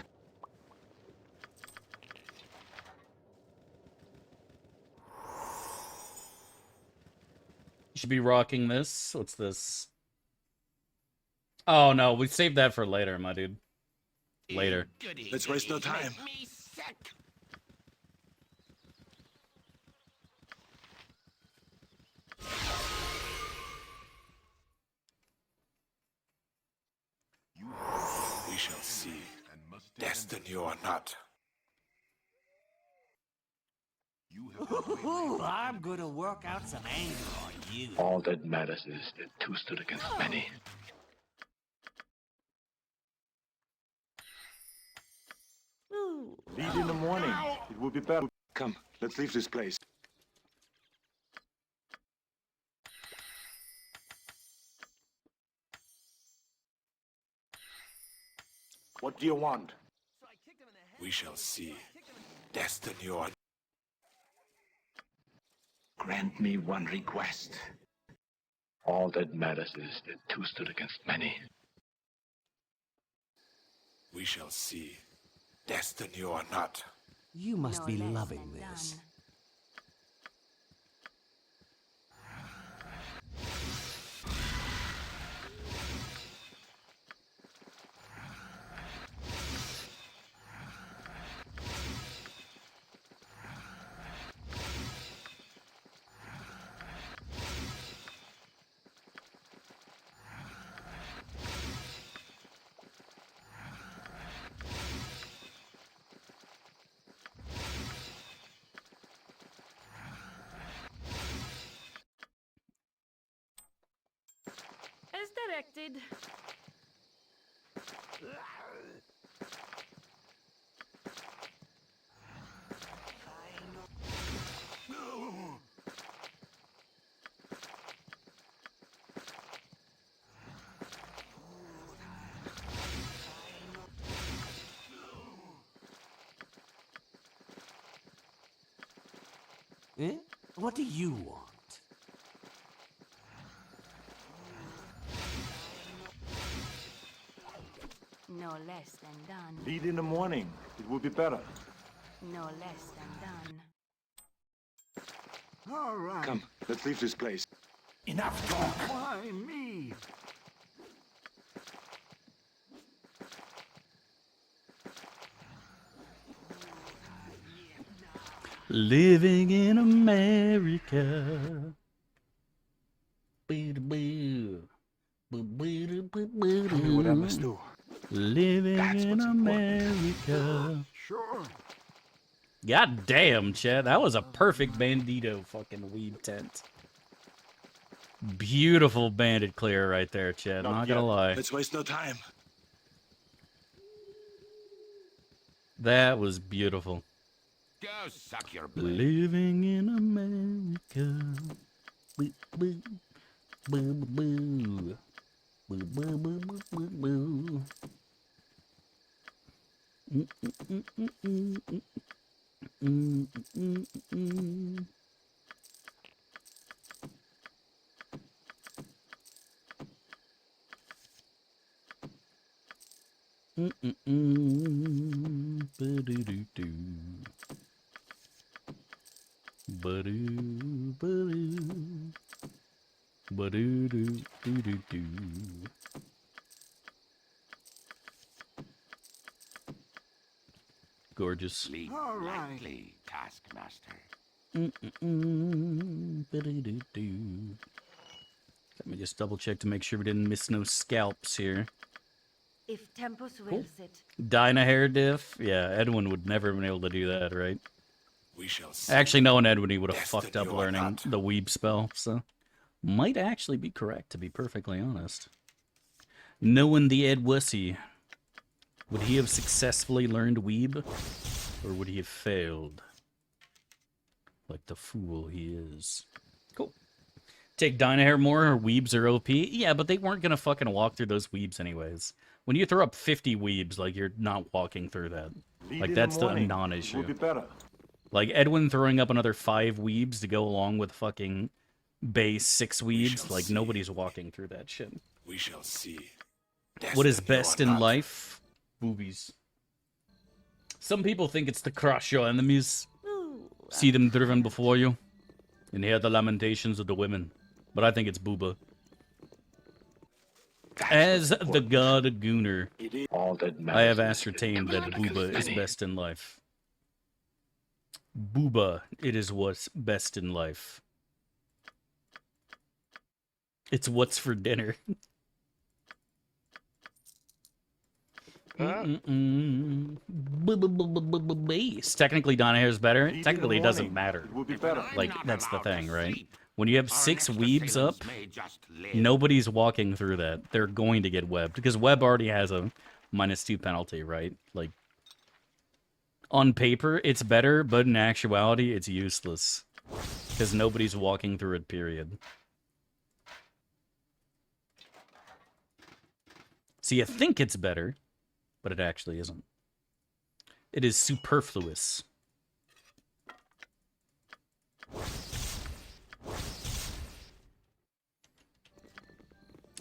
You should be rocking this. What's this? Oh no, we saved that for later, my dude. Later. Goody, Let's waste no goody, time. make me sick. We shall see. Destiny or not. Ooh, I'm gonna work out some anger on you. All that matters is that two stood against many. Lead in the morning. It would be better. Come, let's leave this place. What do you want? We shall see. Destiny or... Grant me one request. All that matters is that two stood against many. We shall see. Destiny or not. You must No be less loving than this. done. As directed. Eh? What do you want? No less than done. Lead in the morning. It would be better. No less than done. All right. Come, let's leave this place. Enough talk. Why me? Living in America. Boo-da-boo. Boo-boo-da-boo-boo-doo. Tell me what I must do. Living That's in what's important. America. Sure. God damn, Chad. That was a perfect Bandito fucking weed tent. Beautiful bandit clear right there, Chad. Not gonna yet. lie. Let's waste no time. That was beautiful. Go suck your blood. Living in America. Boo, boo. Boo, boo, boo. Boo, boo, boo, boo, boo, boo. Ba-do-do-do. Ba-doo, ba-doo. Ba-doo-doo, doo-doo-doo. Gorgeous. Sleep All right. lightly, Taskmaster. Ba-doo-doo-doo. Let me just double check to make sure we didn't miss no scalps here. If Tempus wills it. Dynahair diff? Yeah, Edwin would never have been able to do that, right? We shall see. Actually, knowing Edwin, he would have Destiny fucked up or learning not. the weeb spell, so... Might actually be correct, to be perfectly honest. Knowing the Ed Wussy, would he have successfully learned weeb? Or would he have failed? Like the fool he is. Cool. Take Dynahair more, or weebs are OP? Yeah, but they weren't gonna fucking walk through those weebs anyways. When you throw up 50 weebs, like, you're not walking through that. Lead Like, in that's the the morning. non-issue. It will be better. Like, Edwin throwing up another 5 weebs to go along with fucking base 6 weebs, shall like, see. nobody's walking through that shit. We shall see. What is Destiny or best in not. life? Boobies. Some people think it's to crush your enemies. See them driven before you, and hear the lamentations of the women. But I think it's booba. As the god Gooner, All that I have matters ascertained that is booba is best in life. Booba, it is what's best in life. It's what's for dinner. Base. Technically, Dynahair's better. Lead in the Technically, it doesn't morning. matter. It will be But better. I'm Like, not that's the allowed to thing, right? sleep. When you have Our 6 next weebs up, assailants may just live. nobody's walking through that. They're going to get webbed. Because web already has a -2 penalty, right? Like, on paper, it's better, but in actuality, it's useless. Because nobody's walking through it, period. So you think it's better, but it actually isn't. It is superfluous.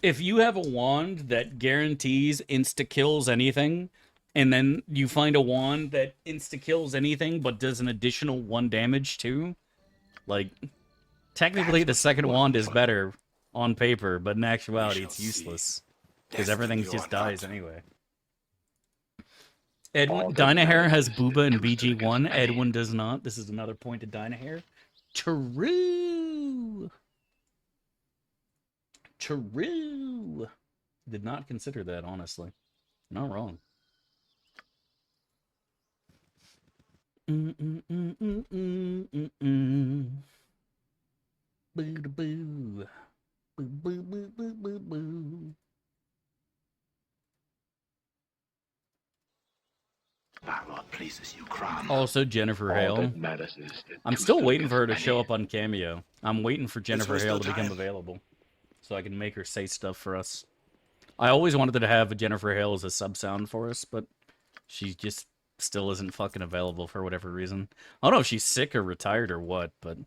If you have a wand that guarantees insta-kills anything, and then you find a wand that insta-kills anything but does an additional 1 damage too, like, technically the second wand is better on paper, but in actuality it's useless. Because everything just dies anyway. Edwin, Dynahair has Booba and BG1. Edwin does not. This is another point to Dynahair. True. True. Did not consider that, honestly. Not wrong. Boo-da-boo. Boo-boo-boo-boo-boo-boo. What pleases you, Crom. Also, Jennifer Hale. I'm still waiting for her to show up on Cameo. I'm waiting for Jennifer Hale to become available, so I can make her say stuff for us. I always wanted to have Jennifer Hale as a sub sound for us, but she just still isn't fucking available for whatever reason. I don't know if she's sick or retired or what, but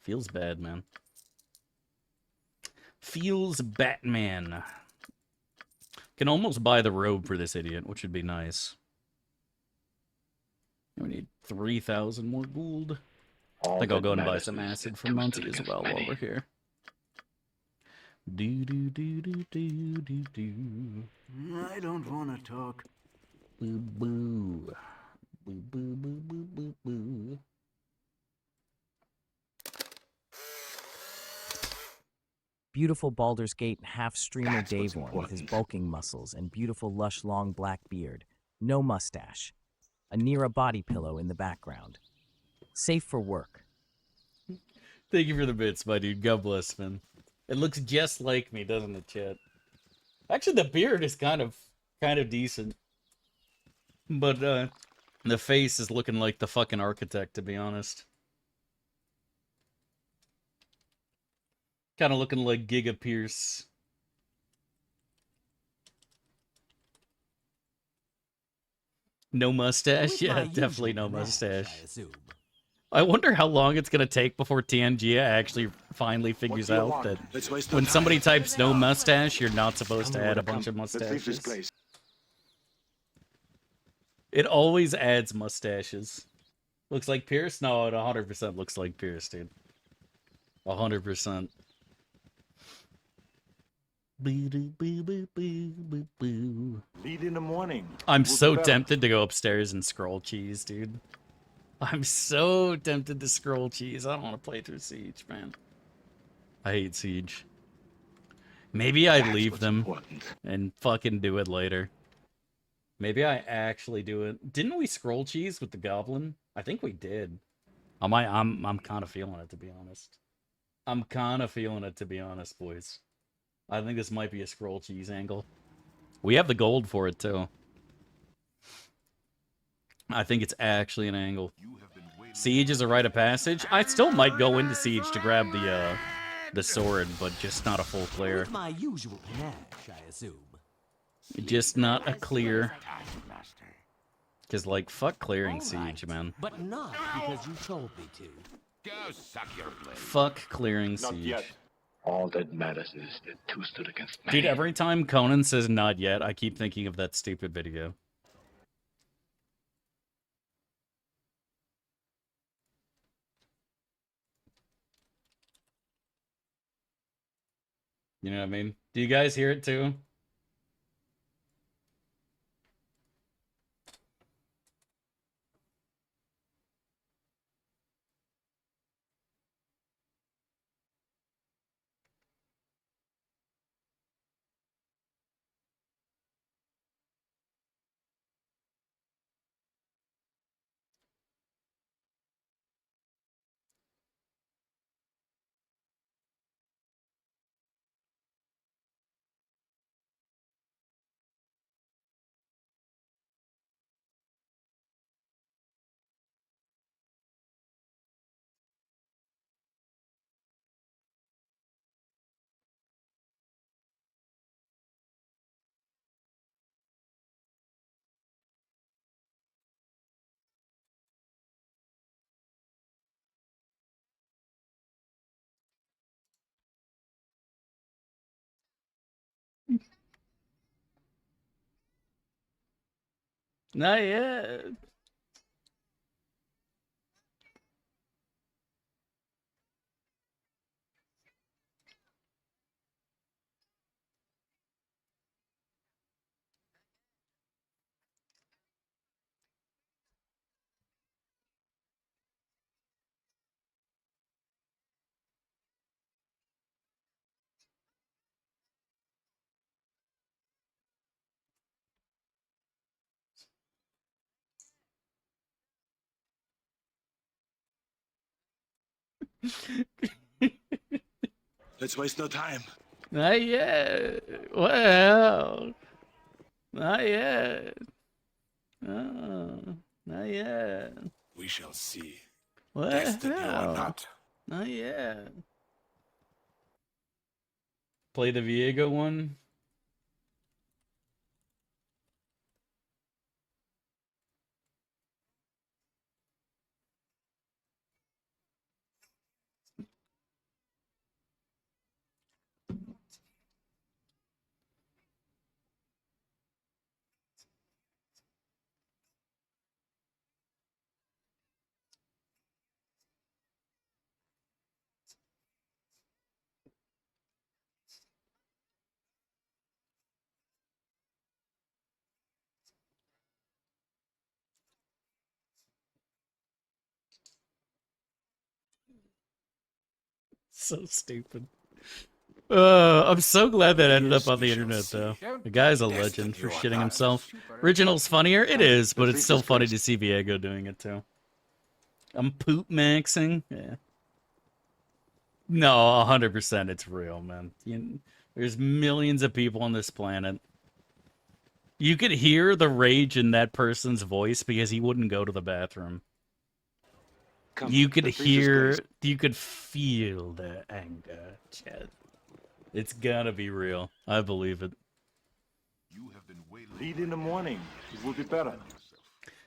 feels bad, man. Feels Batman. Can almost buy the robe for this idiot, which would be nice. We need 3,000 more gold. I think I'll go and buy some acid from Monty as well while we're here. Do do do do do do do. I don't want to talk. Boo boo. Boo boo boo boo boo boo. Beautiful Baldur's Gate half-streamer Davon with his bulking muscles and beautiful lush long black beard. No mustache. A Nira body pillow in the background. Safe for work. Thank you for the bits, my dude. God bless, man. It looks just like me, doesn't it, chat? Actually, the beard is kind of decent. But, the face is looking like the fucking architect, to be honest. Kind of looking like Giga Pierce. No mustache? Yeah, definitely no mustache. I wonder how long it's going to take before TNG actually finally figures out that when somebody types no mustache, you're not supposed to add a bunch of mustaches. It always adds mustaches. Looks like Pierce? No, it 100% looks like Pierce, dude. 100%. Lead in the morning. I'm so tempted to go upstairs and scroll cheese, dude. I'm so tempted to scroll cheese. I don't want to play through Siege, man. I hate Siege. Maybe I leave them and fucking do it later. Maybe I actually do it. Didn't we scroll cheese with the goblin? I think we did. I'm kind of feeling it, to be honest. I'm kind of feeling it, to be honest, boys. I think this might be a scroll cheese angle. We have the gold for it, too. I think it's actually an angle. Siege is a rite of passage. I still might go into Siege to grab the sword, but just not a full clear. With my usual panache, I assume. Just not a clear. Because, like, fuck clearing Siege, man. But not because you told me to. Go suck your blade. Fuck clearing Not Siege. yet. All that matters is that two stood against many. Dude, every time Conan says not yet, I keep thinking of that stupid video. You know what I mean? Do you guys hear it too? Not yet. Let's waste no time. Not yet. Well, not yet. Oh, not yet. We shall see. Well, Destiny or not. not yet. Play the Viego one. So stupid. I'm so glad that ended up on the internet, though. The guy's a legend for shitting himself. Original's funnier? It is, but it's still funny to see Viego doing it, too. I'm poop maxing? Yeah. No, 100% it's real, man. There's millions of people on this planet. You could hear the rage in that person's voice because he wouldn't go to the bathroom. You could hear, you could feel the anger, Chad. It's gotta be real. I believe it. Lead in the morning. It would be better.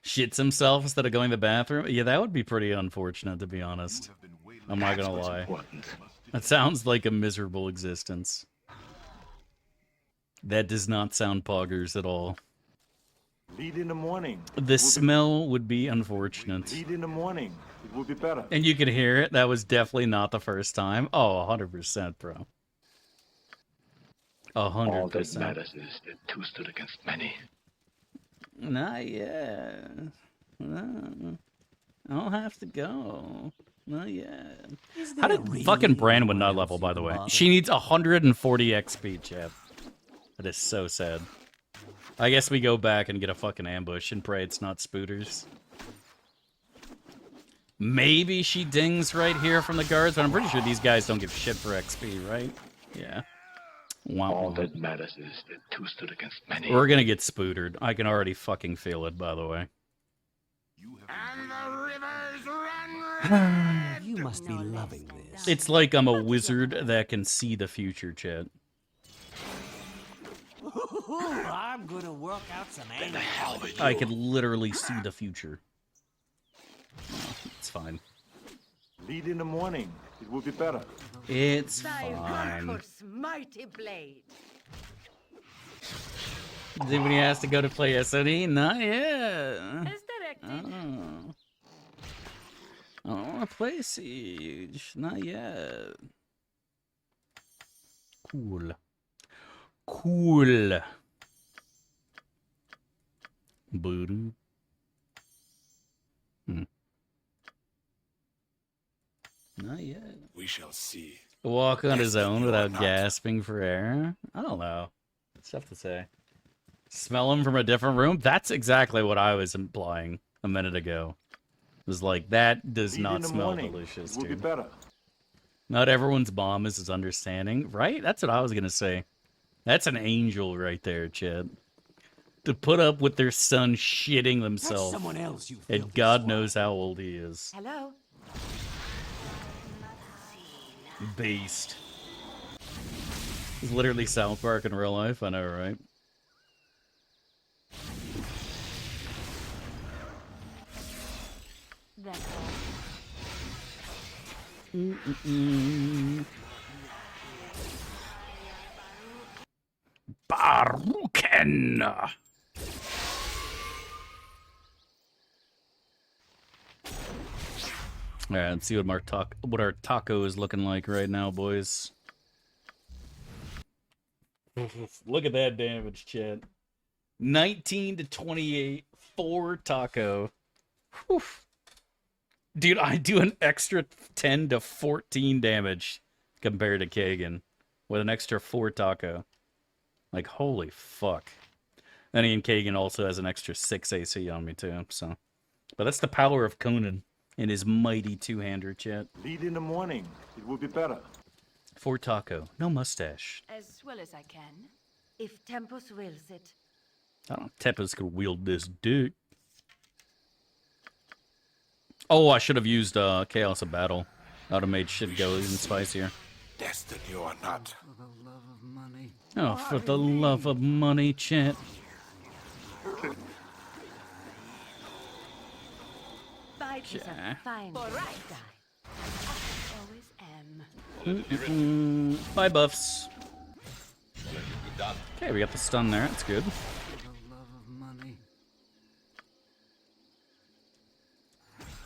Shits himself instead of going to the bathroom? Yeah, that would be pretty unfortunate, to be honest. I'm not gonna lie. That sounds like a miserable existence. That does not sound poggers at all. Lead in the morning. The smell would be unfortunate. Lead in the morning. It will be better. And you could hear it. That was definitely not the first time. Oh, 100%, bro. 100%. All that matters is that two stood against many. Not yet. No. I'll have to go. Not yet. How did fucking Bran would not level, by the way? She needs 140 XP, chap. That is so sad. I guess we go back and get a fucking ambush and pray it's not spooters. Maybe she dings right here from the guards, but I'm pretty sure these guys don't give shit for XP, right? Yeah. Wow. All that matters is that two stood against many. We're gonna get spootered. I can already fucking feel it, by the way. And the rivers run red. You must be loving this. It's like I'm a wizard that can see the future, chat. I'm gonna work out some anger. I could literally see the future. Oh, it's fine. Lead in the morning. It will be better. It's fine. mighty blade. Then when he has to go to play SOD? Not yet. As directed. Oh. I don't want to play Siege. Not yet. Cool. Cool. Boo-doo. Not yet. We shall see. Walk on his own without gasping for air? I don't know. It's tough to say. Smell him from a different room? That's exactly what I was implying a minute ago. It was like, that does not smell delicious, It will be dude. better. Not everyone's bomb is his understanding, right? That's what I was gonna say. That's an angel right there, Chad. To put up with their son shitting themselves. Someone else, you And God knows how old he is. Hello. Beast. It's literally South Park in real life, I know, right? That's Baruken! Alright, let's see what our taco is looking like right now, boys. Look at that damage, Chad. 19 to 28, 4 taco. Whew. Dude, I do an extra 10 to 14 damage compared to Kagan with an extra 4 taco. Like, holy fuck. And Ian Kagan also has an extra 6 AC on me, too, so. But that's the power of Conan and his mighty two-hander, chat. Lead in the morning. It will be better. 4 taco. No mustache. as well as I can. If Tempus wills it. I don't know if Tepes could wield this dick. Oh, I should have used Chaos of Battle. That would have made shit go even spicier. Destined you or not. For the love of money. Oh, for the love of money, chat. Bite is Yeah. a fine right die. I always am. Bye, buffs. Okay, we got the stun there. That's good. For the love of money.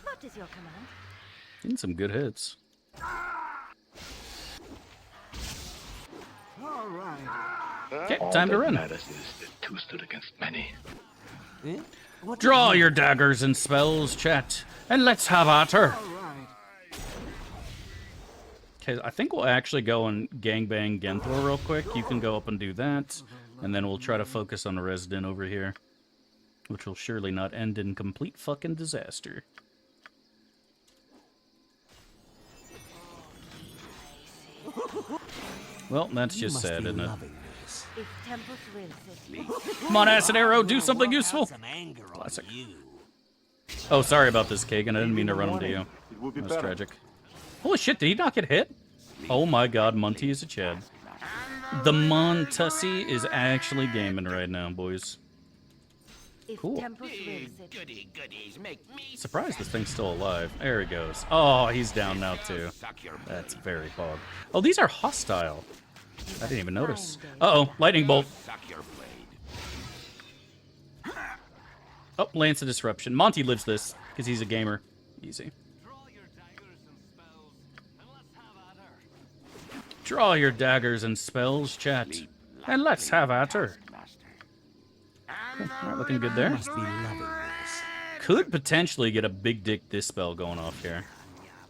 What is your command? Getting some good hits. All right. Okay, All time to that run. matters is that two stood against many. Draw your daggers and spells, chat, and let's have at her. All right. Okay, I think we'll actually go and gangbang Genthor real quick. You can go up and do that, and then we'll try to focus on the resident over here, which will surely not end in complete fucking disaster. Well, that's just sad, isn't it? If Tempus wills it. Come on, Acid Arrow, do something useful. Classic. Oh, sorry about this, Kagan. I didn't mean to run him to you. It will be That's better. tragic. Holy shit, did he not get hit? Oh my god, Monty is a Chad. The Montussi is actually gaming right now, boys. If Cool. Tempus wills it. Goody goodies make me Surprised this thing's still alive. There he goes. Oh, he's down now, too. suck your That's very hog. Oh, these are hostile. I didn't even notice. Uh-oh, lightning bolt. suck your blade. Oh, Lance of Disruption. Monty lives this, because he's a gamer. Easy. Draw your daggers and spells, chat. And let's have at her. Cool. Alright, looking good there. Must be loving this. Could potentially get a big dick dispel going off here.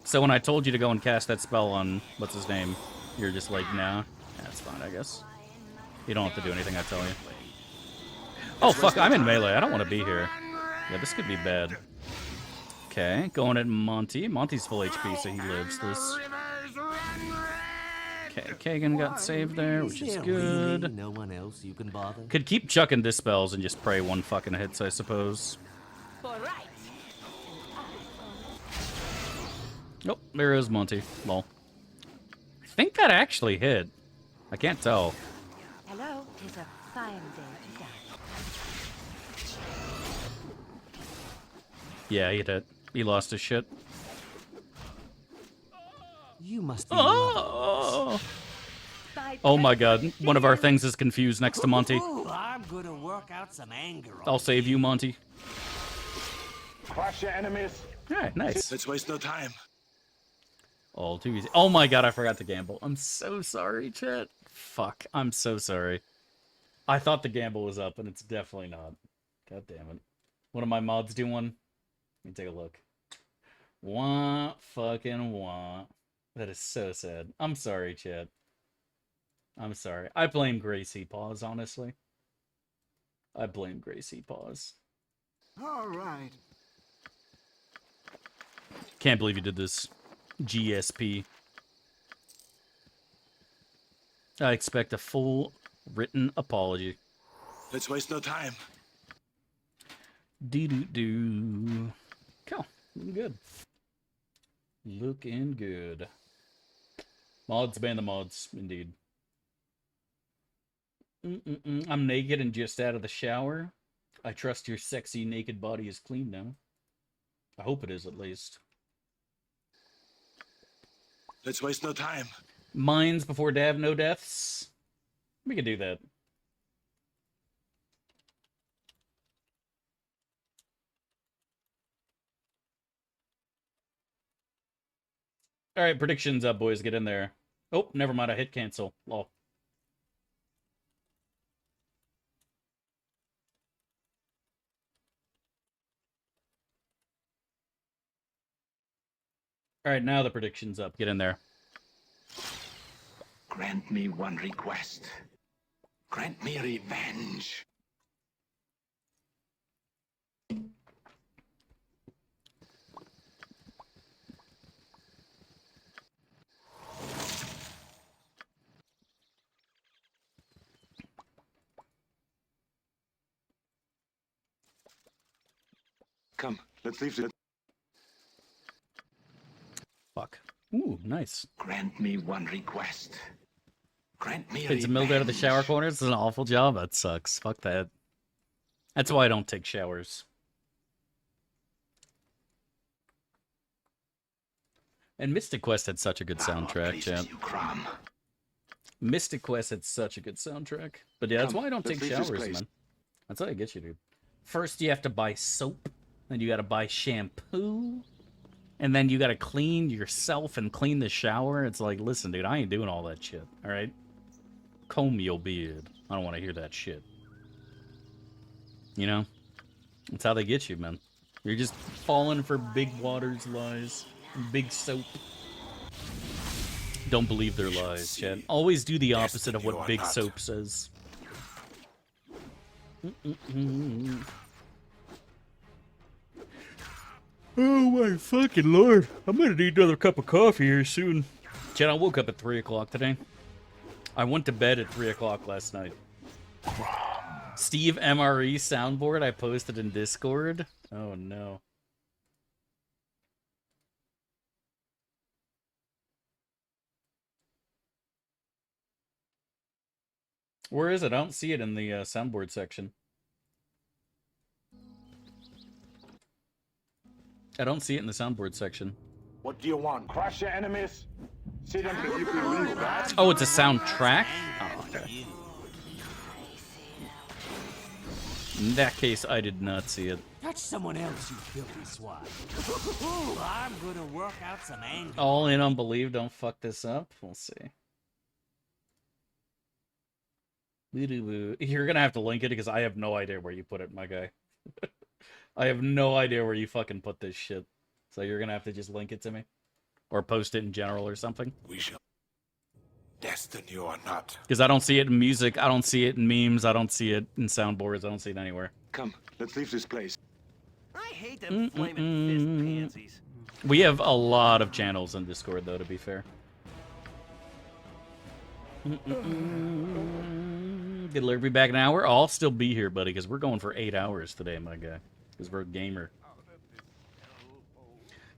So when I told you to go and cast that spell on, what's his name, you're just like, nah. That's fine, I guess. You don't have to do anything I tell you. Oh, fuck, I'm in melee. I don't want to be here. Yeah, this could be bad. Okay, going at Monty. Monty's full HP, so he lives this. Okay, Kagan got saved there, which is good. Really no one else you can bother? Could keep chucking dispels and just pray one fucking hits, I suppose. Nope, there is Monty. Lol. I think that actually hit. I can't tell. Hello, 'tis a fine day to die. Yeah, he did. He lost his shit. You must be Oh! Oh my god, one of our things is confused next to Monty. Ooh, I'm gonna work out some anger. I'll save you, Monty. Crush your enemies. Alright, nice. Let's waste no time. All too easy. Oh my god, I forgot to gamble. I'm so sorry, chat. Fuck, I'm so sorry. I thought the gamble was up, and it's definitely not. God damn it. One of my mods do one. Let me take a look. Wah, fucking wah. That is so sad. I'm sorry, chat. I'm sorry. I blame Gracie Paws, honestly. I blame Gracie Paws. All right. Can't believe you did this. GSP. I expect a full written apology. Let's waste no time. Doo-doo-doo. Cool. Looking good. Looking good. Mods, ban the mods, indeed. I'm naked and just out of the shower. I trust your sexy naked body is clean now. I hope it is, at least. Let's waste no time. Mines before Dav, no deaths. We can do that. Alright, predictions up, boys. Get in there. Oh, never mind. I hit cancel. Lol. Alright, now the prediction's up. Get in there. Grant me one request. Grant me revenge. Come, let's leave it. Fuck. Ooh, nice. Grant me one request. Grant me Kids milled out of the shower corners. This is an awful job. That sucks. Fuck that. That's why I don't take showers. And Mystic Quest had such a good soundtrack, champ. Mystic Quest had such a good soundtrack. But yeah, that's why I don't take showers, man. That's how I get you, dude. First, you have to buy soap. Then you gotta buy shampoo. And then you gotta clean yourself and clean the shower. It's like, listen, dude, I ain't doing all that shit, alright? Comb your beard. I don't want to hear that shit. You know? That's how they get you, man. You're just falling for Big Water's lies. Big Soap. Don't believe their lies, Chad. Always do the opposite of what Big Soap says. Oh my fucking lord. I'm gonna need another cup of coffee here soon. Chad, I woke up at 3 o'clock today. I went to bed at 3 o'clock last night. Steve MRE soundboard I posted in Discord. Oh no. Where is it? I don't see it in the soundboard section. I don't see it in the soundboard section. What do you want? Crush your enemies? See them if you can leave that. Oh, it's a soundtrack? Oh, okay. In that case, I did not see it. Catch someone else, you filthy swine. I'm gonna work out some anger. All in on believe. Don't fuck this up. We'll see. You're gonna have to link it because I have no idea where you put it, my guy. I have no idea where you fucking put this shit. So you're gonna have to just link it to me. Or post it in general or something. We shall destiny or not. Because I don't see it in music, I don't see it in memes, I don't see it in soundboards, I don't see it anywhere. Come, let's leave this place. I hate them flaming fist pansies. We have a lot of channels in Discord, though, to be fair. Did Larry be back in an hour? I'll still be here, buddy, because we're going for 8 hours today, my guy. Because we're a gamer.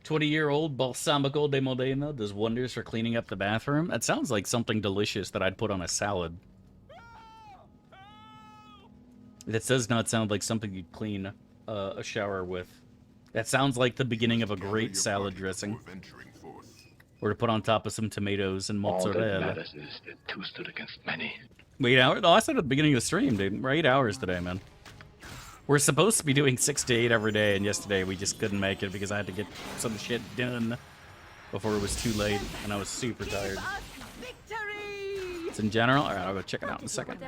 20-year-old Balsamico de Modena does wonders for cleaning up the bathroom. That sounds like something delicious that I'd put on a salad. That does not sound like something you'd clean a shower with. That sounds like the beginning of a great salad dressing. Or to put on top of some tomatoes and mozzarella. All that matters is that two stood against many. Wait, hours? Oh, I said at the beginning of the stream, dude. We're 8 hours today, man. We're supposed to be doing 6 to 8 every day, and yesterday we just couldn't make it because I had to get some shit done before it was too late, and I was super tired. It's in general? Alright, I'll go check it out in a second.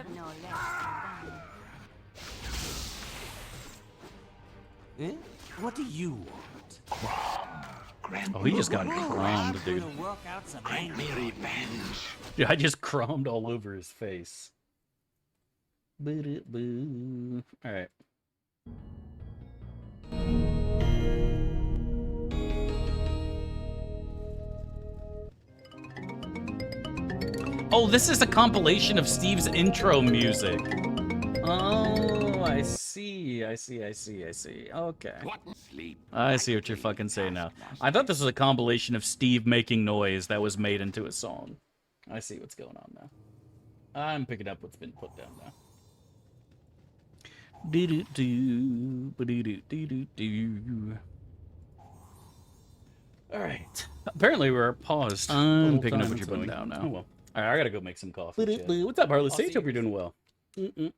Eh? What do you want? Oh, he just got crommed, dude. Grant me revenge. Dude, I just crommed all over his face. Alright. Oh, this is a compilation of Steve's intro music. Oh, I see. Okay. I see what you're fucking saying now. I thought this was a compilation of Steve making noise that was made into a song. I see what's going on now. I'm picking up what's been put down now. Alright. Apparently we're paused. I'm picking up what you're putting down now. Oh, well. Alright, I gotta go make some coffee. What's up, Harley Sage? Hope you're doing well. You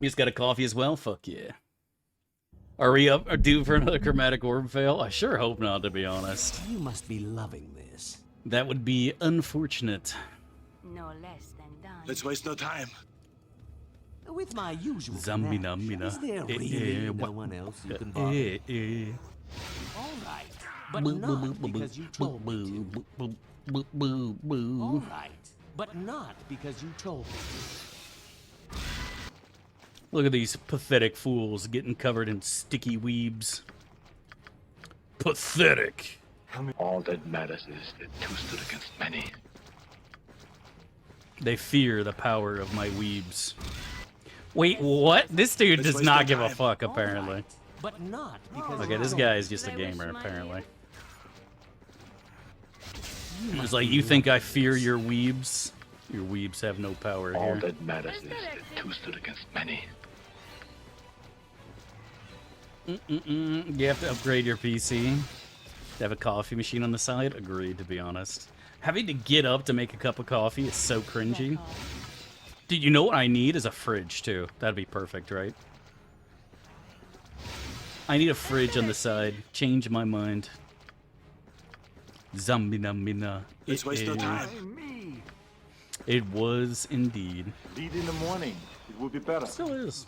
just got a coffee as well? Fuck yeah. Are we up or due for another chromatic orb fail? I sure hope not, to be honest. You must be loving this. That would be unfortunate. No less than done. Let's waste no time. With my usual Zambina, panache, is there really no one else you can bother? All right, but not because you told me to. All right, but not because you told me to. Look at these pathetic fools getting covered in sticky weebs. Pathetic. All that matters is that two stood against many. They fear the power of my weebs. Wait, what? This dude does not give a fuck, apparently. But not because okay, this guy is just a gamer, apparently. It's like, you think I fear your weebs? Your weebs have no power here. All that matters is that two stood against many. You have to upgrade your PC. To have a coffee machine on the side? Agreed, to be honest. Having to get up to make a cup of coffee is so cringy. Dude, you know what I need is a fridge, too. That'd be perfect, right? I need a fridge on the side. Change my mind. Zambina. Let's waste no time. It was indeed. Lead in the morning. It will be better. Still is.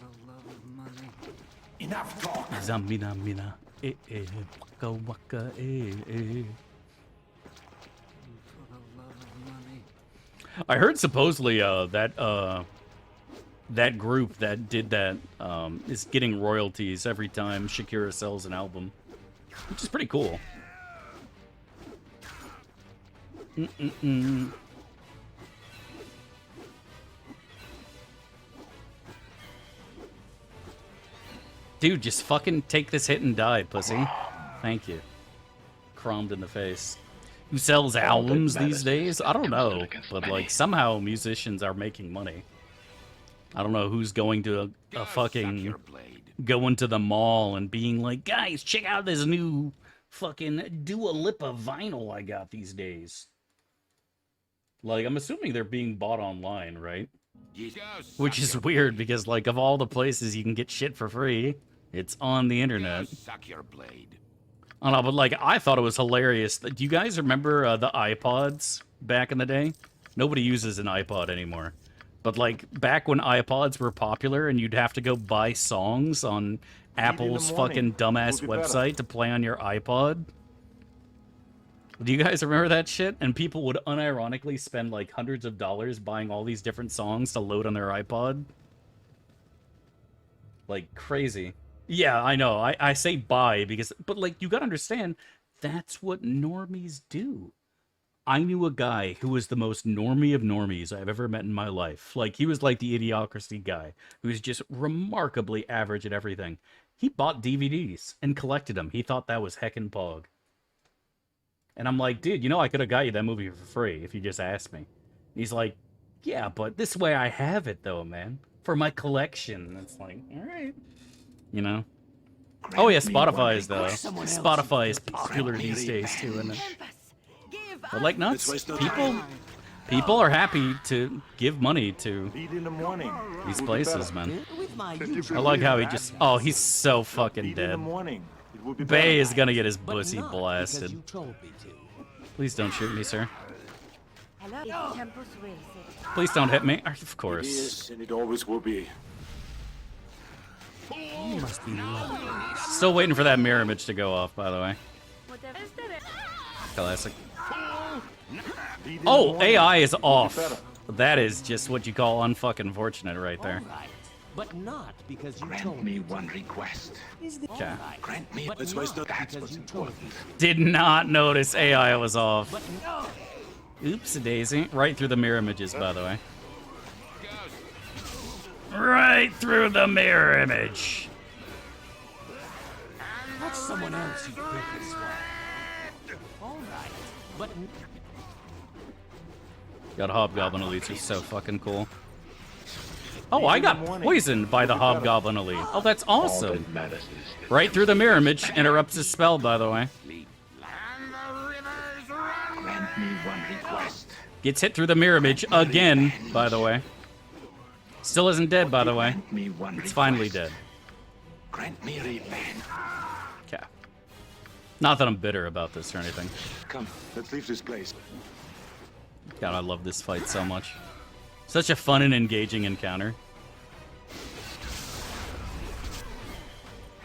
Enough talk. Zambina. Waka waka I heard supposedly that group that did that is getting royalties every time Shakira sells an album, which is pretty cool. Dude, just fucking take this hit and die, pussy. Thank you. Cromed in the face. Who sells albums these days? I don't know, but like somehow musicians are making money. I don't know who's going to a fucking going to the mall and being like, guys, check out this new fucking Dua Lipa vinyl I got these days. Like, I'm assuming they're being bought online, right? Which is weird because, like, of all the places you can get shit for free, it's on the internet. Suck your blade. I don't know, but, like, I thought it was hilarious. Do you guys remember the iPods back in the day? Nobody uses an iPod anymore. But, like, back when iPods were popular and you'd have to go buy songs on Apple's fucking dumbass website to play on your iPod. Do you guys remember that shit? And people would unironically spend, like, hundreds of dollars buying all these different songs to load on their iPod. Like, crazy. Yeah, I know. I say buy because... But, like, you gotta understand, that's what normies do. I knew a guy who was the most normie of normies I've ever met in my life. Like, he was like the Idiocracy guy, who was just remarkably average at everything. He bought DVDs and collected them. He thought that was heckin' pog. And I'm like, dude, you know I could have got you that movie for free if you just asked me. He's like, yeah, but this way I have it, though, man. For my collection. And it's like, all right. You know? Oh, yeah, Spotify is, though. Spotify is popular these days, too, isn't it? But like nuts, people are happy to give money to these places, man. I like how he just... Oh, he's so fucking dead. Bay is gonna get his pussy blasted. Please don't shoot me, sir. Please don't hit me. Of course. Yes, and it always will be. You must be lovely. Still waiting for that mirror image to go off, by the way. Classic. Oh, AI is off. That is just what you call unfucking fortunate right there. But not because you Grant me one request. Okay. Grant me. That's what's important. Did not notice AI was off. Oops, daisy. Right through the mirror images, by the way. Right through the mirror image. That's someone else you think is right. All right, but God, Hobgoblin Elites are so fucking cool. Oh, I got poisoned by the Hobgoblin Elite. Oh, that's awesome. Right through the mirror image. Interrupts his spell, by the way. Grant me one request. Gets hit through the mirror image again, by the way. Still isn't dead, by the way. It's finally dead. Grant me revenge. Okay. Not that I'm bitter about this or anything. Come, let's leave this place. God, I love this fight so much. Such a fun and engaging encounter.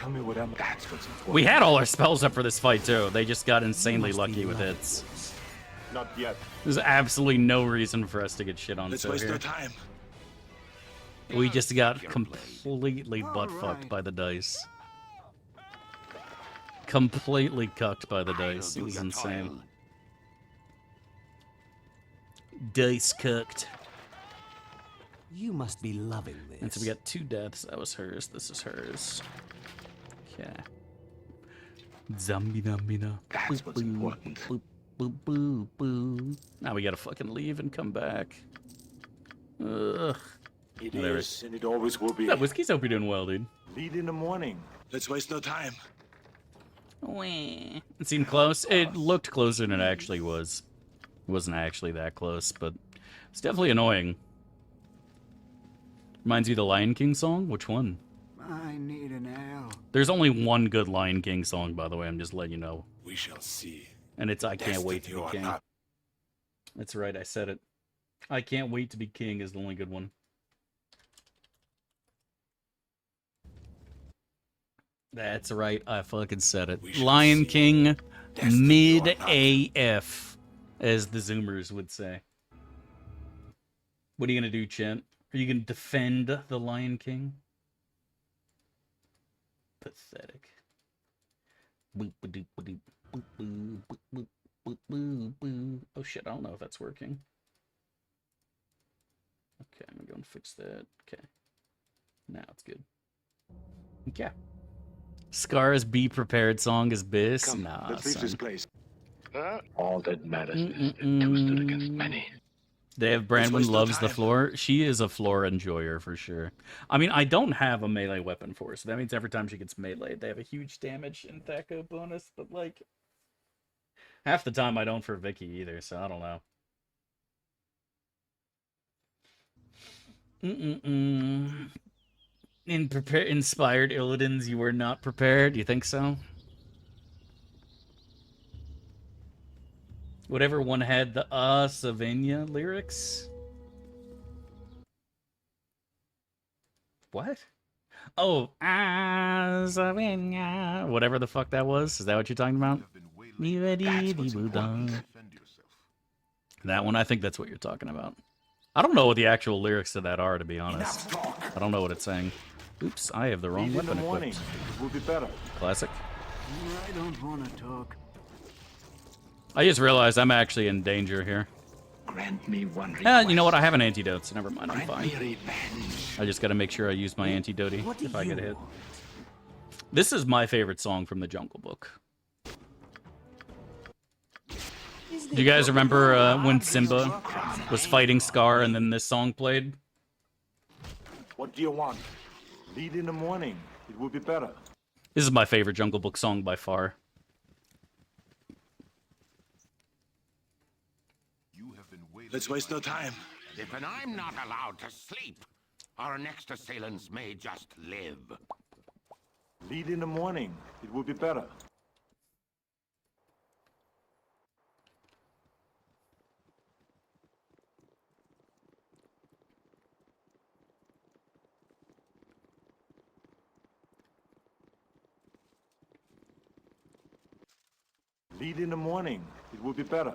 Tell me what I'm... That's what's important. We had all our spells up for this fight, too. They just got insanely lucky with hits. Not yet. There's absolutely no reason for us to get shit on Let's so waste here. no time. We just got completely butt-fucked by the dice. Completely cucked by the dice. It was insane. Dice cooked. you must be loving this. And so we got 2 deaths. That was hers. This is hers. Okay. Zombie-dumbie-da. That's what's important. Boop, boop, boop, boop. Now we gotta fucking leave and come back. Ugh. It Whatever. is, and it always will be. That whiskey's hope you're doing well, dude. Lead in the morning. Let's waste no time. Wah. It seemed close. It looked closer than it actually was. It wasn't actually that close, but it's definitely annoying. Reminds you of the Lion King song? Which one? I need an ale. There's only one good Lion King song, by the way. I'm just letting you know. We shall see. And it's I Can't Wait to Destiny Be or King. not. That's right, I said it. I Can't Wait to Be King is the only good one. That's right, I fucking said it. Lion King mid AF, as the Zoomers would say. What are you gonna do, Chent? Are you gonna defend the Lion King? Pathetic. Oh shit, I don't know if that's working. Okay, I'm gonna go and fix that. Okay. Now it's good. Okay. Scar's Be Prepared song is bis? Come, nah, let's leave son. this place. All that matters is that two stood against many. Dave Brandon loves the floor. She is a floor enjoyer for sure. I mean, I don't have a melee weapon for her, so that means every time she gets meleeed, they have a huge damage and Thaco bonus, but like, half the time I don't for Vicky either, so I don't know. Inspired Illidan's You Were Not Prepared. You think so? Whatever one had the Savania lyrics. What? Oh, Savania. Whatever the fuck that was. Is that what you're talking about? That one, I think that's what you're talking about. I don't know what the actual lyrics to that are, to be honest. I don't know what it's saying. Oops, I have the wrong weapon equipped. Will be better. Classic. I don't want to talk. I just realized I'm actually in danger here. Grant me one request. You know what? I have an antidote, so never mind. I'm Grant fine. me revenge. I just gotta make sure I use my antidote if I get hit. This is my favorite song from the Jungle Book. Do you guys remember when Simba was fighting Scar and then this song played? What do you want? Lead in the morning. It will be better. This is my favorite Jungle Book song by far. Let's waste no time. If I'm not allowed to sleep, our next assailants may just live. Lead in the morning. It will be better. Lead in the morning. It will be better.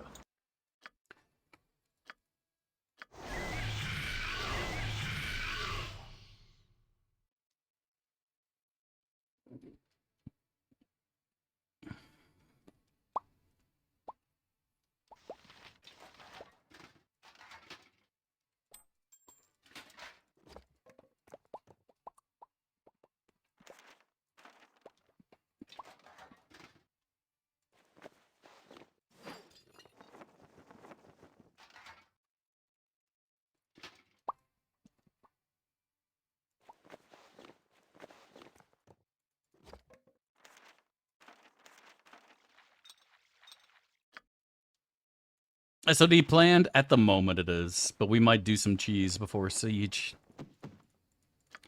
SOD planned? At the moment it is, but we might do some cheese before Siege.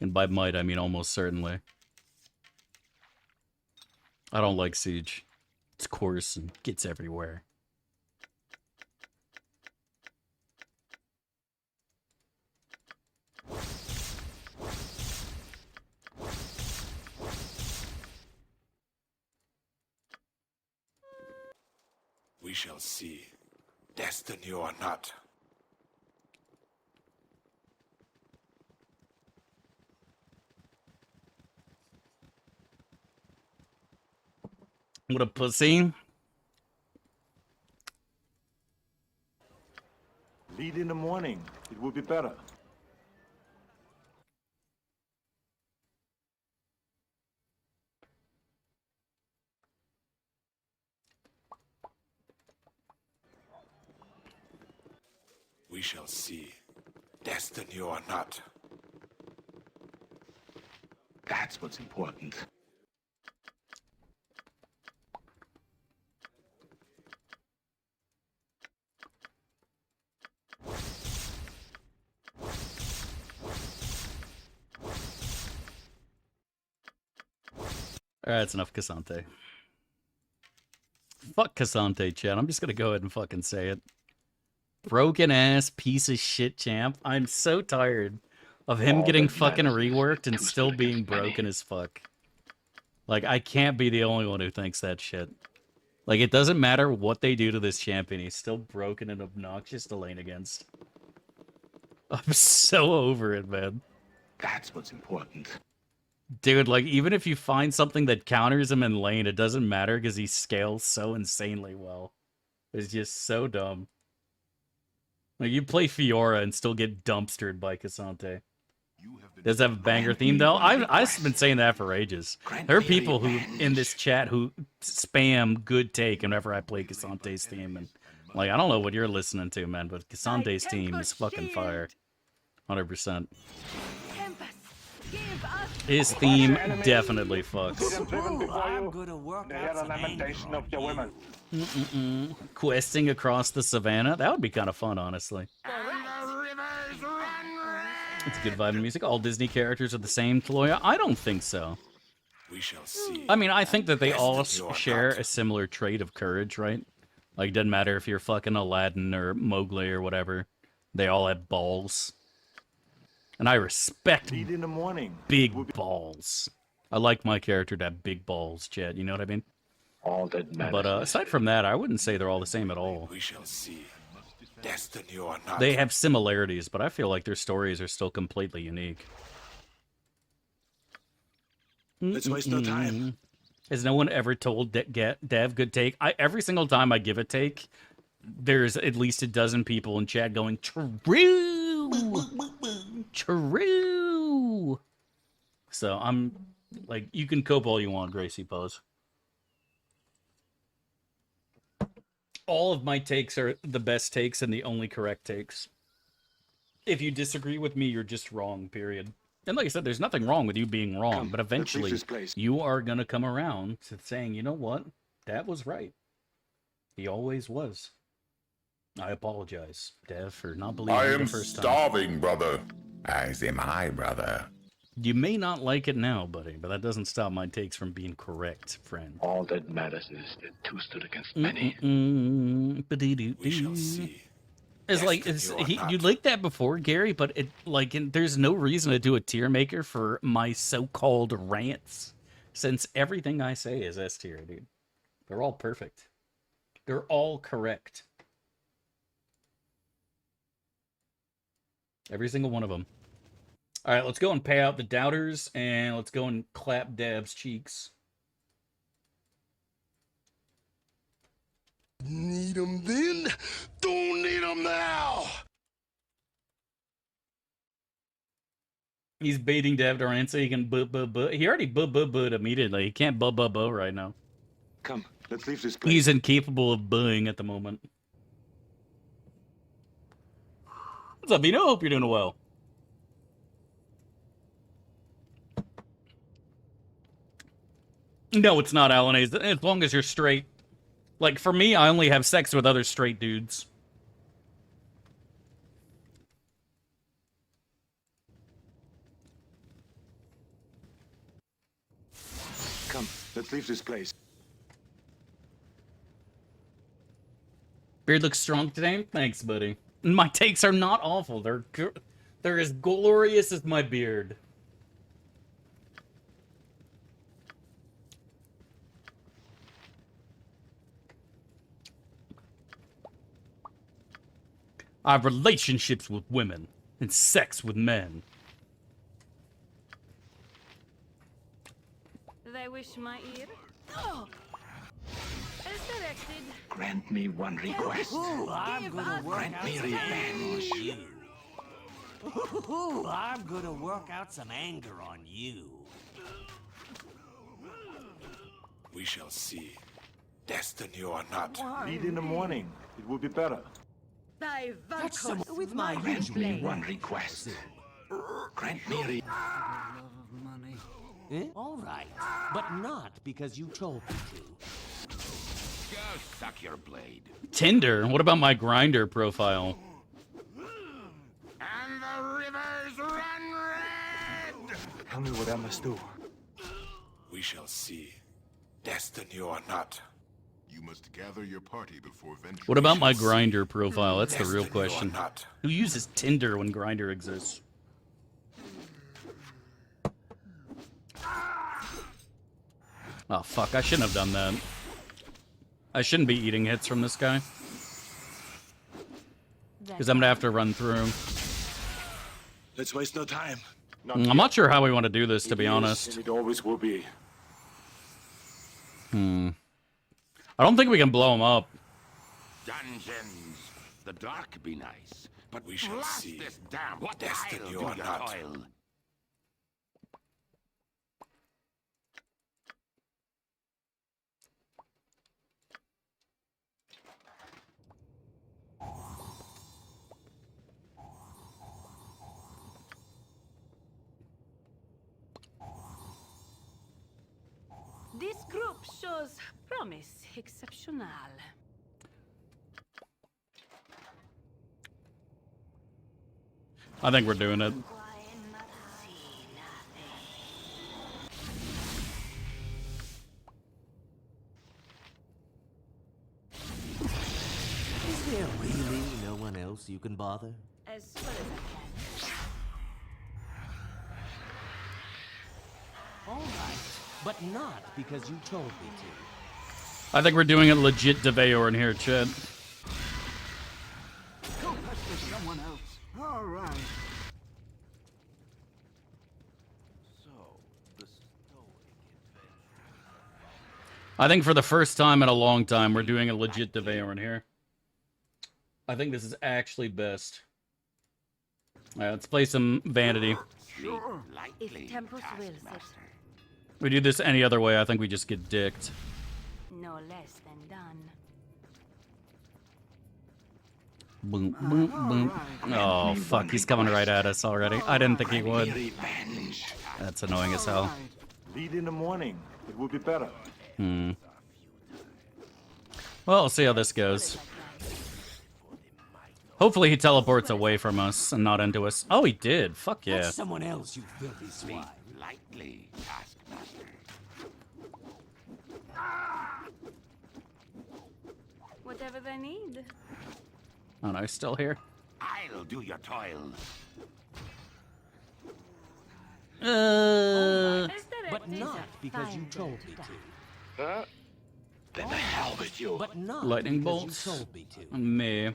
And by might, I mean almost certainly. I don't like Siege. It's coarse and gets everywhere. We shall see. Destiny or not. What a pussy. Lead in the morning. It will be better. We shall see. Destiny or not. That's what's important. Alright, that's enough Cassante. Fuck Cassante, chat. I'm just gonna go ahead and fucking say it. Broken ass piece of shit champ. I'm so tired of him getting fucking reworked and still being broken as fuck. Like, I can't be the only one who thinks that shit. Like, it doesn't matter what they do to this champion, he's still broken and obnoxious to lane against. I'm so over it, man. That's what's important. Dude, like, even if you find something that counters him in lane, it doesn't matter because he scales so insanely well. It's just so dumb. Like, you play Fiora and still get dumpstered by Cassante. Does it have a banger theme, though? I've been saying that for ages. There are people who, in this chat, who spam good take whenever I play Cassante's theme. And, like, I don't know what you're listening to, man, but Cassante's theme is fucking fire. 100%. His theme definitely fucks. I'm gonna work out some anger on you. Questing across the savannah? That would be kind of fun, honestly. And the rivers run red! It's good vibe and music. All Disney characters are the same, Taloya? I don't think so. We shall see. I mean, I think that they all Destiny or share not. a similar trait of courage, right? Like, doesn't matter if you're fucking Aladdin or Mowgli or whatever. They all have balls. And I respect Lead in the morning. big balls. I like my character to have big balls, Chad. You know what I mean? All that matters. But aside from that, I wouldn't say they're all the same at all. We shall see. Destiny or not. They have similarities, but I feel like their stories are still completely unique. Let's waste no time. Has no one ever told Dev good take? Every single time I give a take, there's at least a dozen people in chat going, true! True! So I'm, like, you can cope all you want, Gracie Pose. All of my takes are the best takes and the only correct takes. If you disagree with me, you're just wrong, period. And like I said, there's nothing wrong with you being wrong, but eventually you are going to come around to saying, you know what? That was right. He always was. I apologize, Dev, for not believing I you am the first time. starving, brother. As am I, brother. You may not like it now, buddy, but that doesn't stop my takes from being correct, friend. All that matters is that two stood against many. We shall see. It's like you liked that before, Gary, but there's no reason to do a tier maker for my so-called rants, since everything I say is S tier, dude. They're all perfect. They're all correct. Every single one of them. All right, let's go and pay out the doubters, and let's go and clap Dab's cheeks. Need 'em then, don't need 'em now. He's baiting Dab to rant so he can He already buh immediately. He can't buh right now. Come, let's leave this place. He's incapable of buhing at the moment. What's up, Vino? Hope you're doing well. No, it's not, Alan. As long as you're straight. Like, for me, I only have sex with other straight dudes. Come, let's leave this place. Beard looks strong today. Thanks, buddy. My takes are not awful. They're as glorious as my beard. I have relationships with women and sex with men. They wish my ear. Oh. As directed. Grant me one request. Ooh, I'm gonna work Grant out me some revenge. anger on you. Ooh, I'm gonna work out some anger on you. We shall see. Destiny or not. Lead in the morning. It will be better. That's some with my Grant me one request. Grant me Money. Eh? All right, but not because you told me to. Just suck your blade. Tinder? What about my grinder profile? And the rivers run red! Tell me what I must do. We shall see. Destiny or not. You must gather your party before venturing. What about my grinder profile? That's the real Destiny or question. not. Who uses Tinder when grinder exists? Oh, fuck. I shouldn't have done that. I shouldn't be eating hits from this guy. Because I'm going to have to run through. Let's waste no time. I'm not sure how we want to do this, to be honest. It always will be. I don't think we can blow him up. Dungeons. The dark be nice, but We shall blast see. this damn Destiny tile do or your not. toil. This group shows promise exceptional. I think we're doing it. you can bother? As well as I can. All right, but not because you told me to. I think we're doing a legit Deveyor in here, Chad. Go pester someone else. All right. I think for the first time in a long time, we're doing a legit Deveyor in here. I think this is actually best. Alright, let's play some Vanity. Sure. If Tempus wills it, We do this any other way, I think we just get dicked. no less than done. Boom, boom, boom. Oh, fuck, he's coming right at us already. I didn't think he would. That's annoying as hell. Lead in the morning. It will be better. Hmm. Well, we'll see how this goes. Hopefully he teleports away from us and not into us. Oh, he did. Fuck yeah. That's someone else, you filthy swine. Lightly, taskmaster. Whatever they need. Oh no, he's still here. I'll do your toil. But not because you told me to. Then the hell with you. But not Lightning because bolts. you told me to. On me.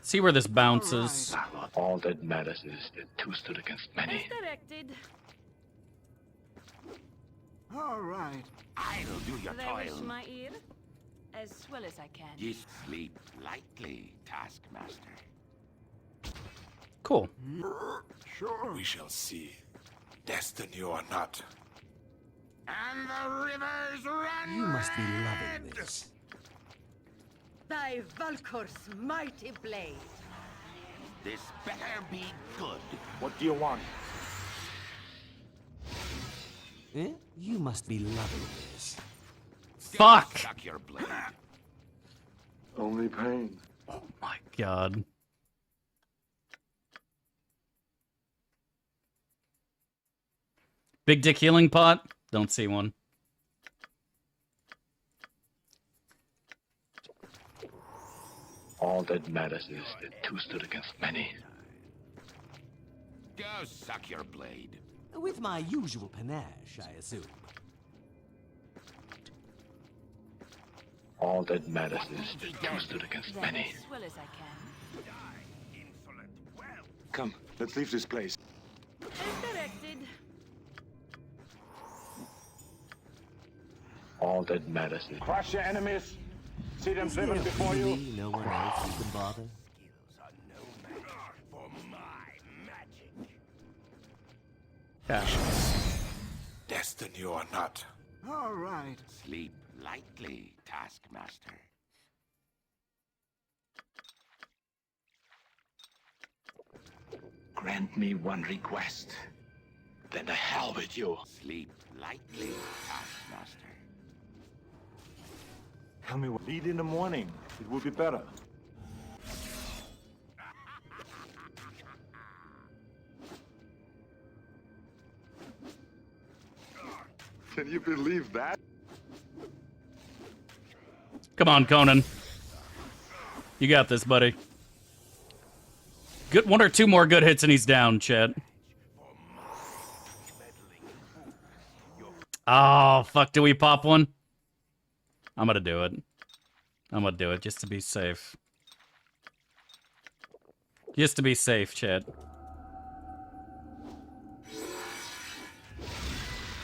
See where this bounces. All that matters is that two stood against many. As directed. All right. I'll do your They wish toil. my ear. As well as I can. Ye sleep lightly, taskmaster. Cool. Sure. We shall see. Destiny or not. And the rivers run. You must be loving this. Thy Valkor's mighty blade. This better be good. What do you want? Eh? You must be loving this. Fuck! Suck your blade. Only pain. Oh my god. Big dick healing pot? Don't see one. All that matters is that two stood against many. Go suck your blade. With my usual panache, I assume. All that matters is that two stood against many. As well as I can. Come, let's leave this place. As directed. All that matters is Crush your enemies. See them Is there driven before you. really no one else you can bother? Cash. Destiny or not. All right. Sleep lightly, taskmaster. grant me one request. Then the hell with you. Sleep lightly, taskmaster. Tell me what. Lead in the morning. It will be better. Can you believe that? Come on, Conan. You got this, buddy. Good, one or two more good hits and he's down, Chet. Oh, fuck, do we pop one? I'm gonna do it. I'm gonna do it just to be safe. Just to be safe, Chet.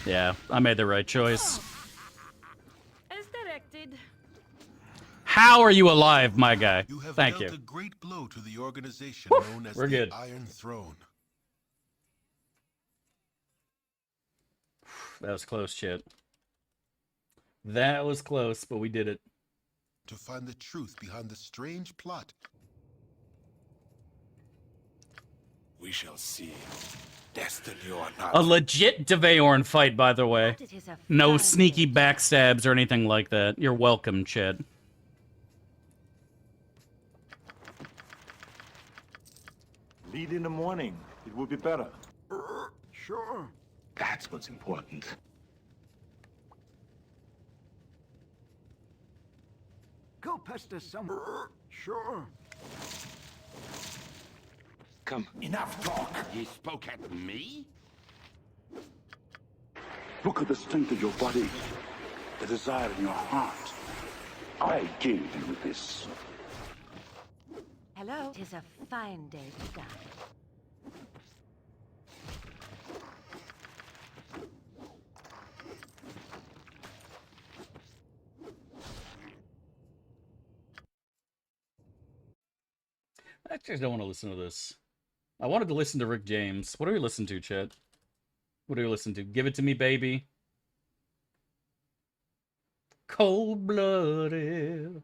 Yeah, I made the right choice. As directed. How are you alive, my guy? You have Thank dealt you. a great blow to the organization Woo, known as we're the good. Iron Throne. That was close, Chet. That was close, but we did it. To find the truth behind the strange plot. We shall see. Destiny or not. A legit Deveorn fight, by the way. It is a No fine sneaky day. backstabs or anything like that. You're welcome, Chet. Lead in the morning. It will be better. Sure. That's what's important. Go pester some. Sure. Come. Enough talk. Ye spoke at me? Look at the strength of your body, the desire in your heart. I gave you this. Hello? 'Tis a fine day to die. I just don't want to listen to this. I wanted to listen to Rick James. What do we listen to, Chet? What do we listen to? Give It To Me, Baby. Cold-blooded.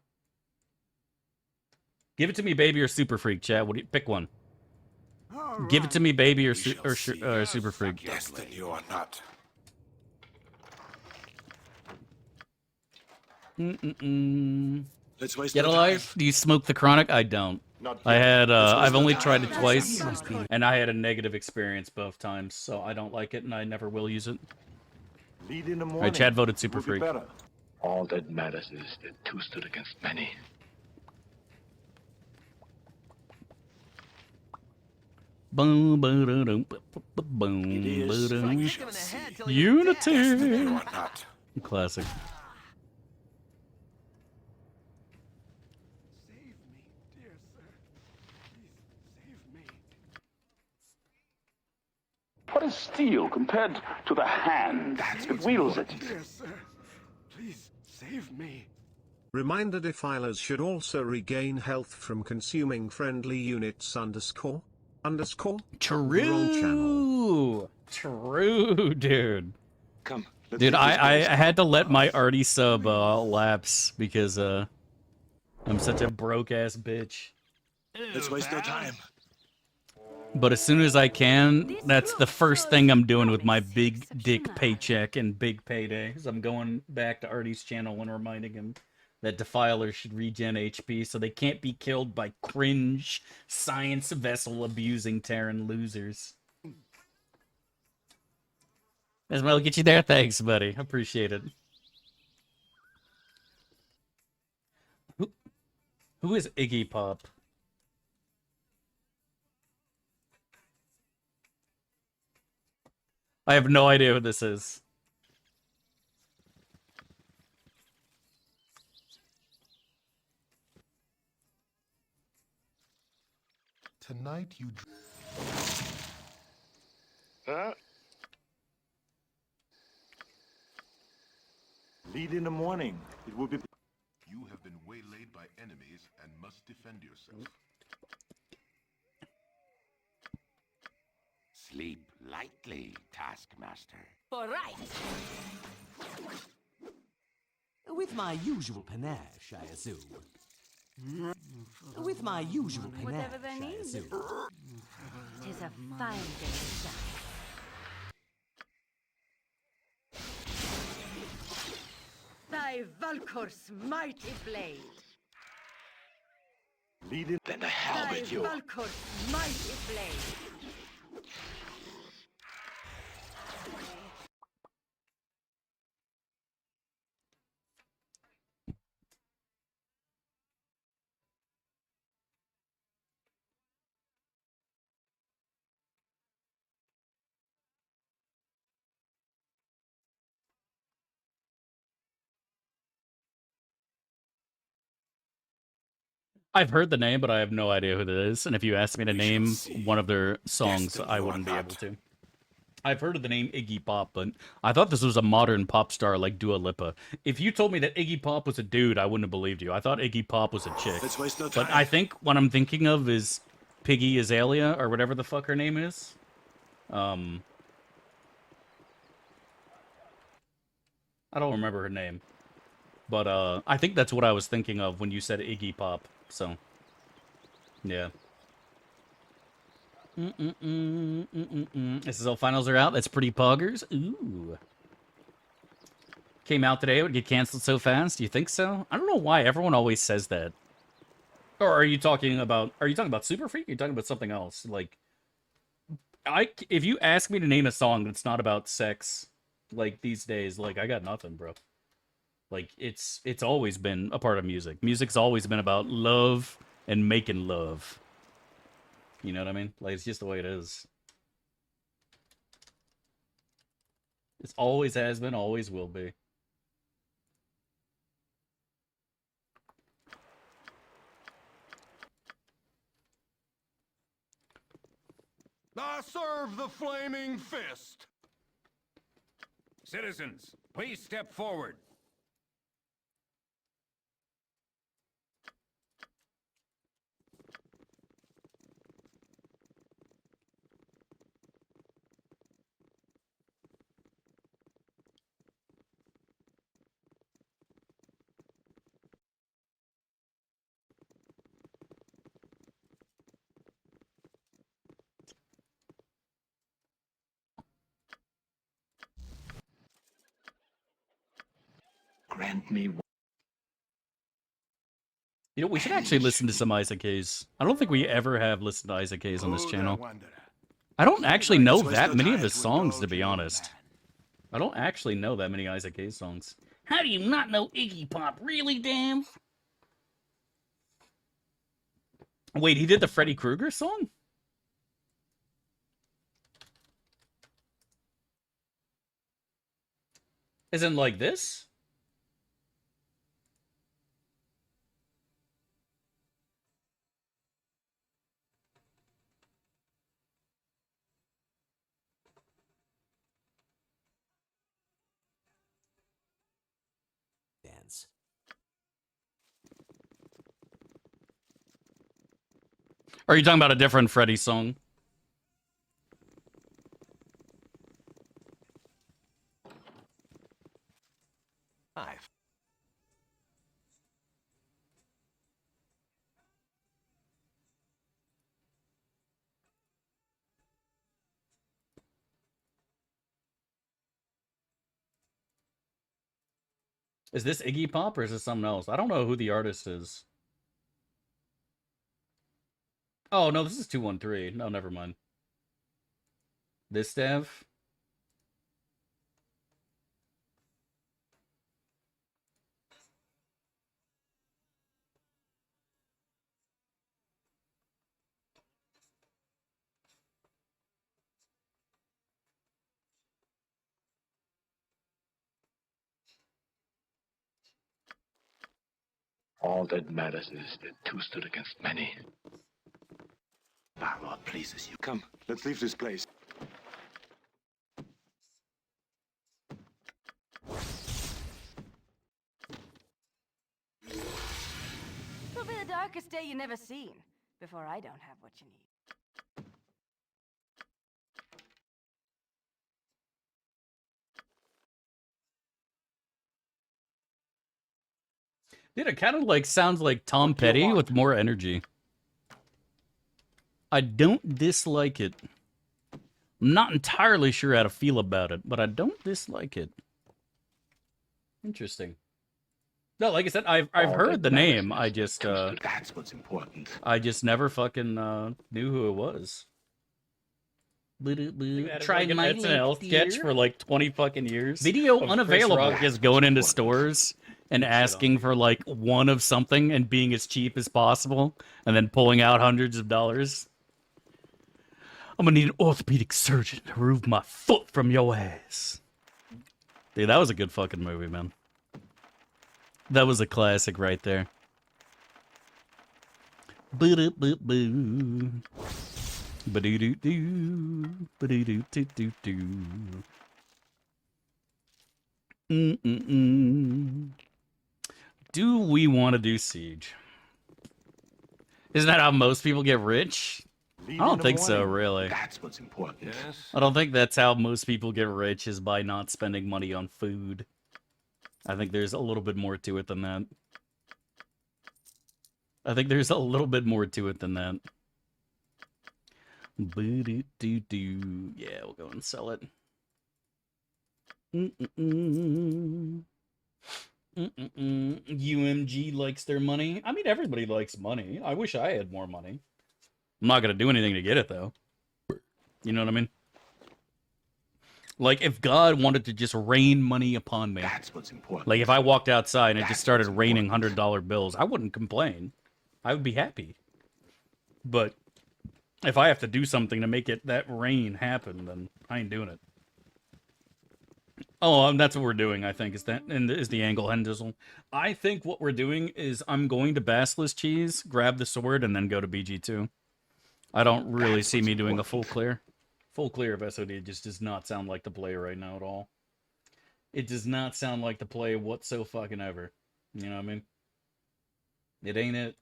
Give It To Me, Baby, or Super Freak, Chat. What do you pick one? Give It To Me, Baby, or Super Freak. Destiny or not. Let's waste Get no Alive? Do you smoke the Chronic? I don't. I had, I've only tried it twice, and I had a negative experience both times, so I don't like it, and I never will use it. Lead in the morning. Alright, Chad voted Super Will be Freak. better. All that matters is that two stood against many. Boom, ba-da-dum, boom, ba-dum. Unity! Classic. What is steel compared to the hand that wields it? Dear sir, please save me. Reminder defilers should also regain health from consuming friendly units underscore. True! True, dude. Come. Dude, I had to let my arty sub lapse because I'm such a broke ass bitch. Let's waste no time. But as soon as I can, that's the first thing I'm doing with my big dick paycheck and big payday. Is I'm going back to Artie's channel and reminding him that defilers should regen HP so they can't be killed by cringe, science vessel abusing Terran losers. Ismail, get you there. Thanks, buddy. Appreciate it. Who is Iggy Pop? I have no idea what this is. Tonight you... Lead in the morning. It will be... You have been waylaid by enemies and must defend yourself. Sleep lightly, Taskmaster. For right. With my usual panache, I assume. With my usual panache, Whatever they I need. assume. 'Tis a fine day to die. Thy Valkor's mighty blade. Lead in... Then the hell Thy with you. Valkor's mighty blade. I've heard the name, but I have no idea who it is. And if you asked me to name one of their songs, I wouldn't be able to. I've heard of the name Iggy Pop, but I thought this was a modern pop star like Dua Lipa. If you told me that Iggy Pop was a dude, I wouldn't have believed you. I thought Iggy Pop was a chick. Let's waste no time. But I think what I'm thinking of is Piggy Azalea, or whatever the fuck her name is. I don't remember her name. But I think that's what I was thinking of when you said Iggy Pop. So, yeah. SSL finals are out. That's pretty poggers. Ooh. Came out today. It would get canceled so fast. Do you think so? I don't know why everyone always says that. Or are you talking about Super Freak? Or are you talking about something else? Like, if you ask me to name a song that's not about sex, like these days, like I got nothing, bro. Like, it's always been a part of music. Music's always been about love and making love. You know what I mean? Like, it's just the way it is. It always has been, always will be. I serve the flaming fist. Citizens, please step forward. Grant me. You know, we should actually listen to some Isaac Hayes. I don't think we ever have listened to Isaac Hayes on this channel. I don't actually know that many of his songs, to be honest. I don't actually know that many Isaac Hayes songs. How do you not know Iggy Pop? Really, damn? Wait, he did the Freddy Krueger song? Isn't like this? Dance. Or are you talking about a different Freddy song? Five. Is this Iggy Pop or is this something else? I don't know who the artist is. Oh, no, this is 213. No, never mind. This Dev? All that matters is that two stood against many. Baldur pleases you. Come, let's leave this place. It'll be the darkest day you never seen, before I don't have what you need. Dude, it kind of like sounds like Tom Petty with more energy. I don't dislike it. I'm not entirely sure how to feel about it, but I don't dislike it. Interesting. No, like I said, I've heard the name. I just that's what's important. I just never fucking knew who it was. Tried my SNL sketch for like 20 fucking years. Video unavailable. Just going into stores and asking for like one of something and being as cheap as possible, and then pulling out hundreds of dollars. I'm gonna need an orthopedic surgeon to remove my foot from your ass. Dude, that was a good fucking movie, man. That was a classic right there. Boo-doo-boo-boo. Ba-doo-doo-doo. Ba-doo-doo-doo-doo-doo. Do we want to do Siege? Isn't that how most people get rich? I don't think so, really. That's what's important. Yes. I don't think that's how most people get rich, is by not spending money on food. I think there's a little bit more to it than that. Yeah, we'll go and sell it. UMG likes their money. I mean, everybody likes money. I wish I had more money. I'm not going to do anything to get it, though. You know what I mean? Like, if God wanted to just rain money upon me, That's what's important. like if I walked outside and it just started raining $100 bills, I wouldn't complain. I would be happy. But if I have to do something to make it that rain happen, then I ain't doing it. Oh, that's what we're doing, I think, is the angle hendizzle. I think what we're doing is I'm going to Basilisk Cheese, grab the sword, and then go to BG2. I don't really see me doing a full clear. Full clear of SOD just does not sound like the play right now at all. It does not sound like the play whatsoever. You know what I mean? It ain't it.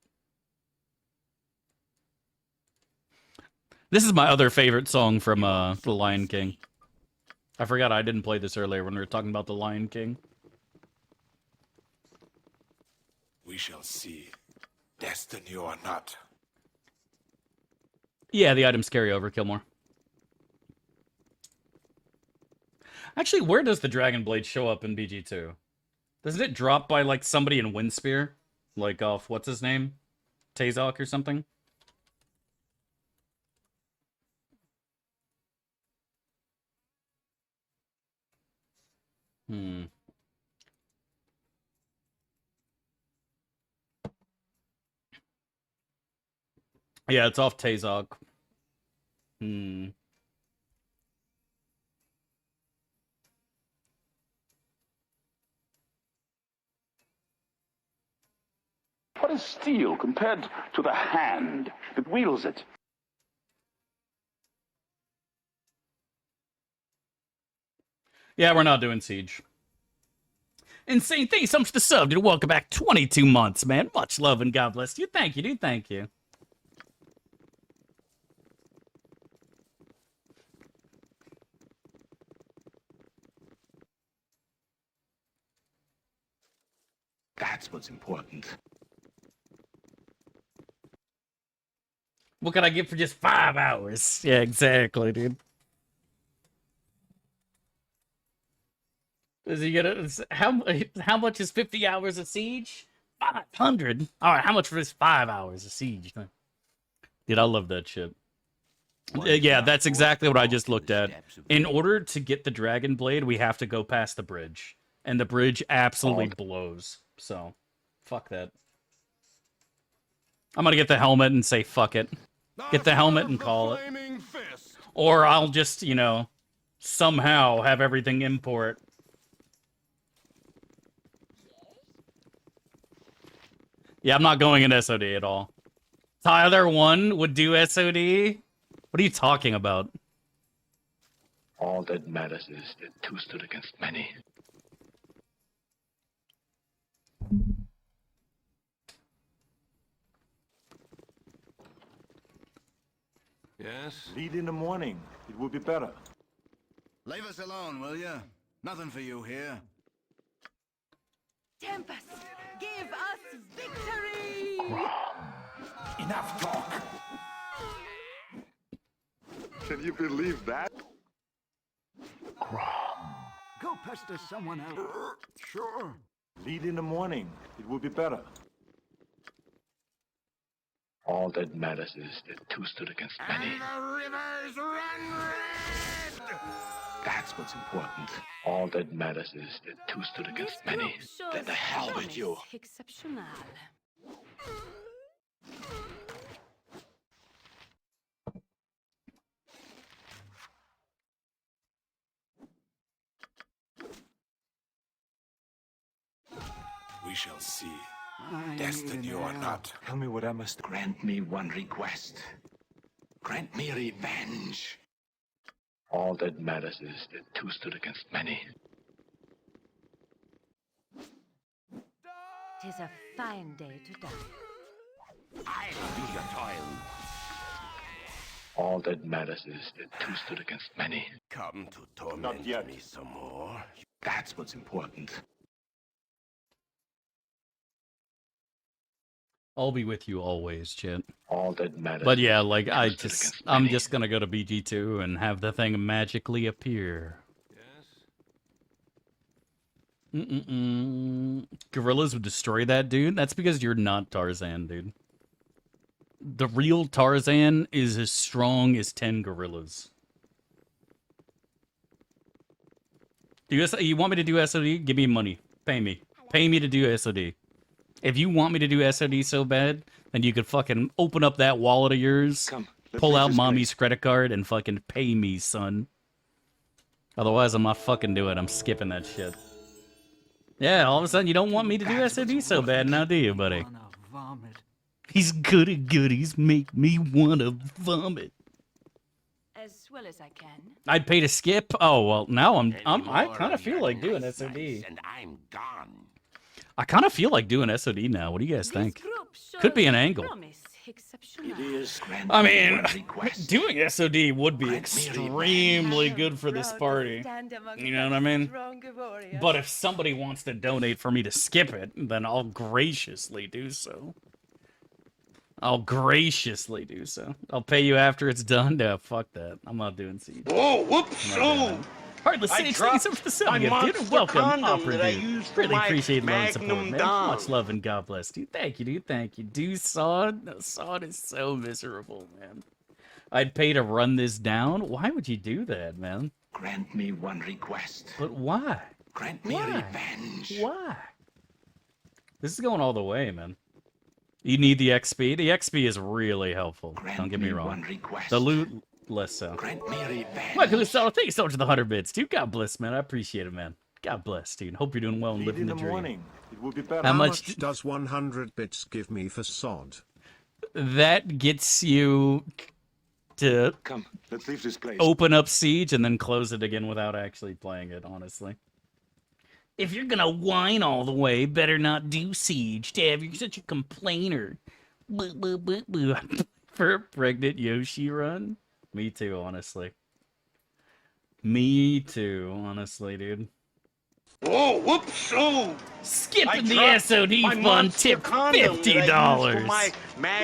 This is my other favorite song from The Lion King. I forgot I didn't play this earlier when we were talking about The Lion King. We shall see. Destiny or not. Yeah, the items carry over, Killmore. Actually, where does the Dragon Blade show up in BG2? Doesn't it drop by, like, somebody in Windspear? Like, off, what's his name? Tazok or something? Yeah, it's off Tazok. What is steel compared to the hand that wields it? Yeah, we're not doing Siege. Insane, thank you so much for the sub, dude. Welcome back. 22 months, man. Much love and God bless you. Thank you, dude. Thank you. That's what's important. What can I get for just 5 hours? Yeah, exactly, dude. Does he get it? How much is 50 hours of Siege? 500. All right, how much for this 5 hours of Siege? Dude, I love that shit. Yeah, that's exactly what I just looked at. In order to get the Dragon Blade, we have to go past the bridge. And the bridge absolutely blows. So, fuck that. I'm gonna get the helmet and say fuck it. Get the helmet and call it. Or I'll just, you know, somehow have everything import. Yeah, I'm not going in SOD at all. Tyler 1 would do SOD? What are you talking about? All that matters is that two stood against many. Yes? Lead in the morning. It would be better. Leave us alone, will you? Nothing for you here. Tempest, give us victory! Enough talk! Can you believe that? Go pester someone else. Sure. Lead in the morning. It would be better. All that matters is that two stood against many. And the rivers run red! That's what's important. All that matters is that two stood against many. Then the hell with you. Exceptional. We shall see. Destiny or not. Tell me what I must do. Grant me one request. Grant me revenge. All that matters is that two stood against many. Tis a fine day to die. I'll be your toil. All that matters is that two stood against many. Come to torment me some more. That's what's important. I'll be with you always, Chit. All that matters. But yeah, like, I'm just gonna go to BG2 and have the thing magically appear. Gorillas would destroy that, dude? That's because you're not Tarzan, dude. The real Tarzan is as strong as 10 gorillas. You want me to do SOD? Give me money. Pay me. Pay me to do SOD. If you want me to do SOD so bad, then you could fucking open up that wallet of yours, pull out mommy's credit card, and fucking pay me, son. Otherwise, I'm not fucking doing it. I'm skipping that shit. Yeah, all of a sudden you don't want me to do SOD so bad now, do you, buddy? These goody goodies make me wanna vomit. As well as I can. I'd pay to skip. Oh well, now I kind of feel like doing SOD. And I'm gone. I kind of feel like doing SOD now. What do you guys think? Could be an angle. I mean, doing SOD would be extremely good for this party. You know what I mean? But if somebody wants to donate for me to skip it, then I'll graciously do so. I'll graciously do so. I'll pay you after it's done. No, fuck that. I'm not doing Siege. Whoa, whoops! Oh! Heartless Sage, thanks for the sub, dude. Welcome, Opera Dude. Really appreciate love and support, man. Much love and God bless, dude. Thank you, dude. Thank you. Dude, Sod? No, Sod is so miserable, man. I'd pay to run this down? Why would you do that, man? Grant me one request. But why? Grant me revenge. Why? This is going all the way, man. You need the XP. The XP is really helpful. Don't get me wrong. The loot, less so. Grant me revenge. Michael Gustavo, thank you so much for the 100 bits, dude. God bless, man. I appreciate it, man. God bless, dude. Hope you're doing well and living the dream. It will be better. How much does 100 bits give me for sod? That gets you to Come, let's leave this place. open up Siege and then close it again without actually playing it, honestly. If you're gonna whine all the way, better not do Siege, Dave. You're such a complainer. Boo, boo, boo, boo. For a pregnant Yoshi run? Me too, honestly. Me too, honestly, dude. Whoa, whoops, oh! Skipping the SOD fun tip $50.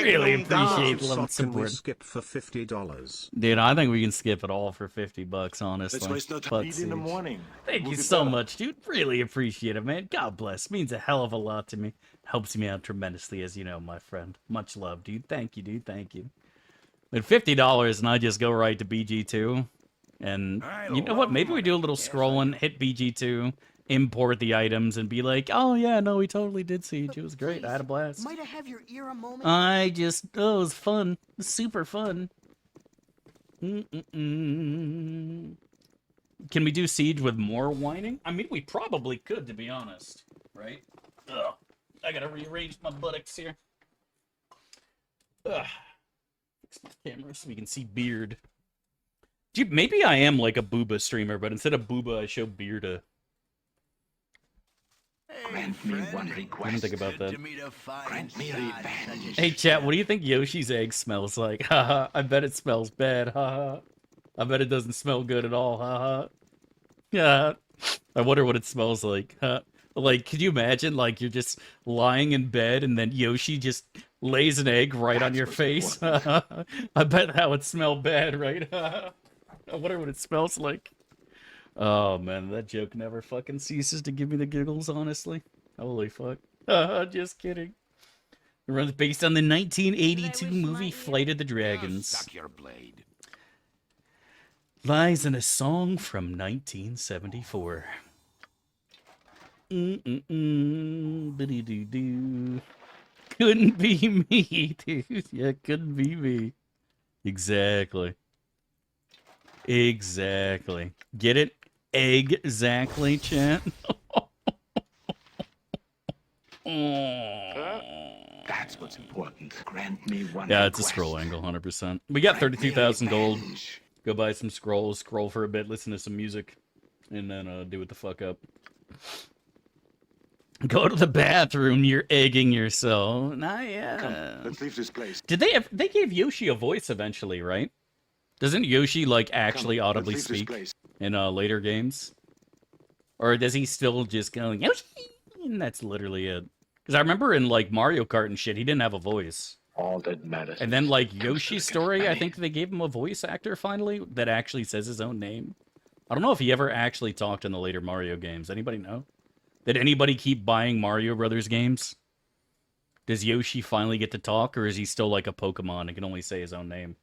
Really appreciate love and Can we support. skip for $50? Dude, I think we can skip it all for $50, honestly. Let's waste no Fuck time. Eat in Siege. the morning. Thank Will you be so better. much, dude. Really appreciate it, man. God bless. Means a hell of a lot to me. Helps me out tremendously, as you know, my friend. Much love, dude. Thank you, dude. Thank you. But $50 and I just go right to BG2. And you know what? Maybe we do a little scrolling, hit BG2, import the items, and be like, oh yeah, no, we totally did Siege. It was great. I had a blast. Might I have your ear a moment? Oh, it was fun. It was super fun. Can we do Siege with more whining? I mean, we probably could, to be honest. Right? Ugh. I gotta rearrange my buttocks here. Ugh. Fix my camera so we can see beard. Dude, maybe I am like a booba streamer, but instead of booba, I show bearda. Grant me one I request. didn't think about that. Grant me revenge. Hey, chat, what do you think Yoshi's egg smells like? Haha, I bet it smells bad. Haha. I bet it doesn't smell good at all. Haha. Yeah. I wonder what it smells like. Huh? Like, could you imagine, like, you're just lying in bed and then Yoshi just lays an egg right on your face? I bet that would smell bad, right? I wonder what it smells like. Oh, man, that joke never fucking ceases to give me the giggles, honestly. Holy fuck. Just kidding. It runs based on the 1982 movie Flight of the Dragons. Suck your blade. Lies in a song from 1974. Biddy-doo-doo. Couldn't be me, dude. Yeah, couldn't be me. Exactly. Exactly. Get it? Exactly, chat. That's what's important. Grant me one Yeah, it's a request. scroll angle, 100%. We got 32,000 gold. Go buy some scrolls, scroll for a bit, listen to some music, and then do it the fuck up. Go to the bathroom, you're egging yourself. Nah, yeah. Come, let's leave this place. Did they gave Yoshi a voice eventually, right? Doesn't Yoshi, like, actually Come, audibly let's leave this speak place. in later games? Or does he still just go, Yoshi? And that's literally it. Because I remember in, like, Mario Kart and shit, he didn't have a voice. All that matters. And then, like, Yoshi's story, I think they gave him a voice actor finally that actually says his own name. I don't know if he ever actually talked in the later Mario games. Anybody know? Did anybody keep buying Mario Brothers games? Does Yoshi finally get to talk, or is he still like a Pokemon and can only say his own name?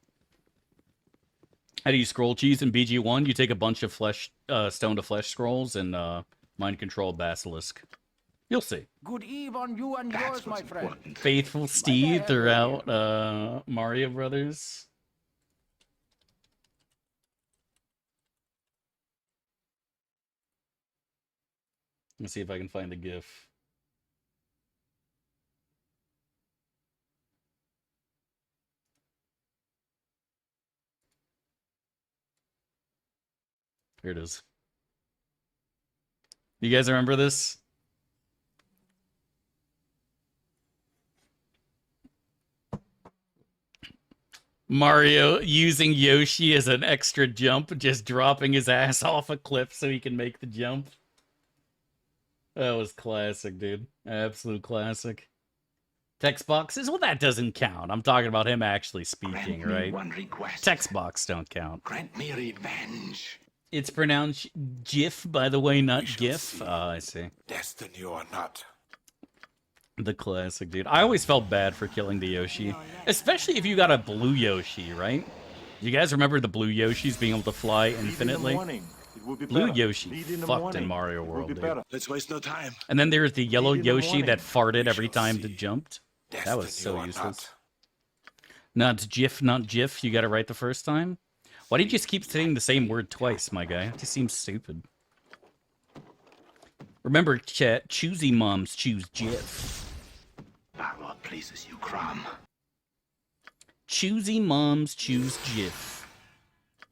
How do you scroll cheese in BG1? You take a bunch of flesh, stone to flesh scrolls and mind control basilisk. You'll see. Good eve on you and yours, my friend. Faithful steed throughout Mario Brothers. Let's see if I can find the GIF. Here it is. You guys remember this? Mario using Yoshi as an extra jump, just dropping his ass off a cliff so he can make the jump. That was classic, dude. Absolute classic. Text boxes? Well, that doesn't count. I'm talking about him actually speaking, right? Text box don't count. Grant me revenge. It's pronounced GIF, by the way, not GIF. I see. Destiny or not. The classic, dude. I always felt bad for killing the Yoshi. Especially if you got a blue Yoshi, right? You guys remember the blue Yoshis being able to fly infinitely? Blue Yoshi fucked in Mario World, dude. Let's waste no time. And then there's the yellow Yoshi that farted every time it jumped. That was so useless. Not GIF, not GIF. You got it right the first time? Why do you just keep saying the same word twice, my guy? It just seems stupid. Remember, chat, choosy moms choose GIF. What pleases you, Crom? Choosy moms choose GIF.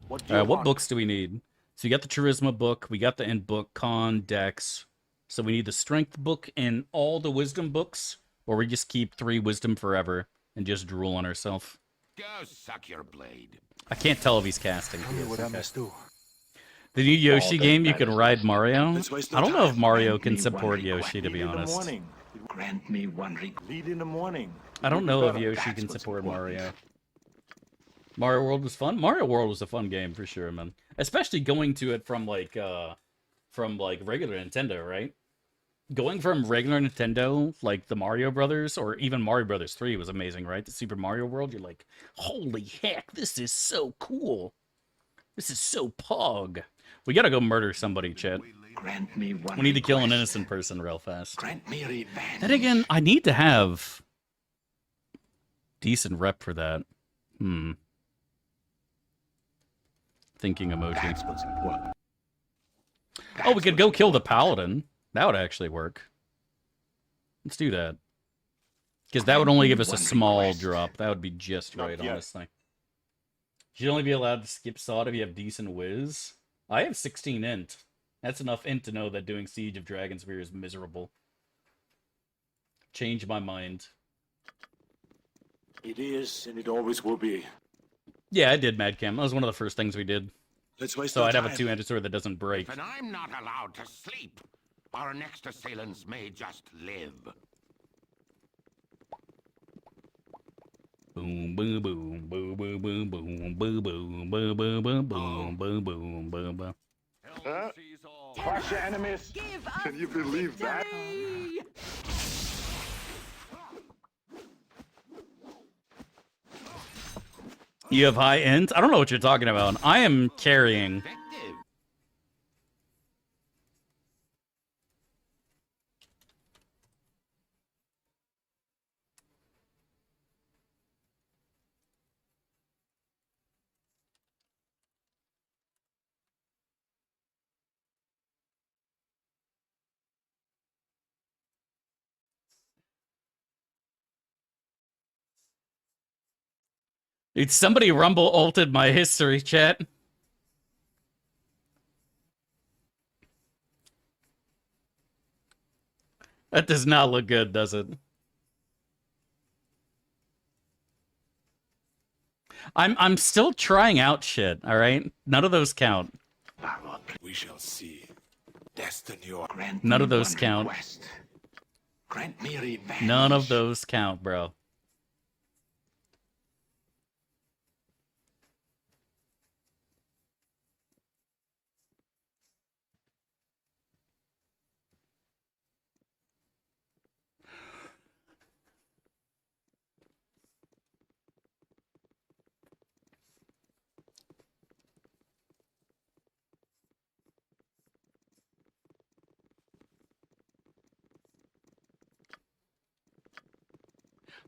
What books do we need? So you got the Charisma book, we got the End book, Con, Dex. So we need the Strength book and all the Wisdom books, or we just keep 3 Wisdom forever and just drool on ourselves. Go suck your blade. I can't tell if he's casting. Tell me what I must do. The new Yoshi game, you can ride Mario. I don't know if Mario can support Yoshi, to be honest. Grant me one lead in the morning. I don't know if Yoshi can support Mario. Mario World was fun. Mario World was a fun game for sure, man. Especially going to it from like regular Nintendo, right? Going from regular Nintendo, like the Mario Brothers, or even Mario Brothers 3 was amazing, right? The Super Mario World, you're like, holy heck, this is so cool. This is so pog. We gotta go murder somebody, chat. Grant me one We need to kill an innocent person real fast. Grant me revenge. Then again, I need to have decent rep for that. Thinking emoji. Oh, we could go kill the paladin. That would actually work. Let's do that. Because that would only give us a small drop. That would be just right, honestly. You'd only be allowed to skip Sod if you have decent whiz. I have 16 int. That's enough int to know that doing Siege of Dragonspear is miserable. Change my mind. It is, and it always will be. Yeah, I did Madcam. That was one of the first things we did. Let's waste so no I'd have a time. two-handed sword that doesn't break. And I'm not allowed to sleep. Our next assailants may just live. Boom, boom, boom, boom, boom, boom, boom, boom, boom, boom, boom, boom, boom, boom, boom, boom, boom. Crush your enemies. Can you believe that? You have high int? I don't know what you're talking about. I am carrying. Dude, somebody Rumble ulted my history, chat. That does not look good, does it? I'm still trying out shit, alright? None of those count. We shall see. Destiny or grant None me of those one count. request. Grant me revenge. None of those count, bro.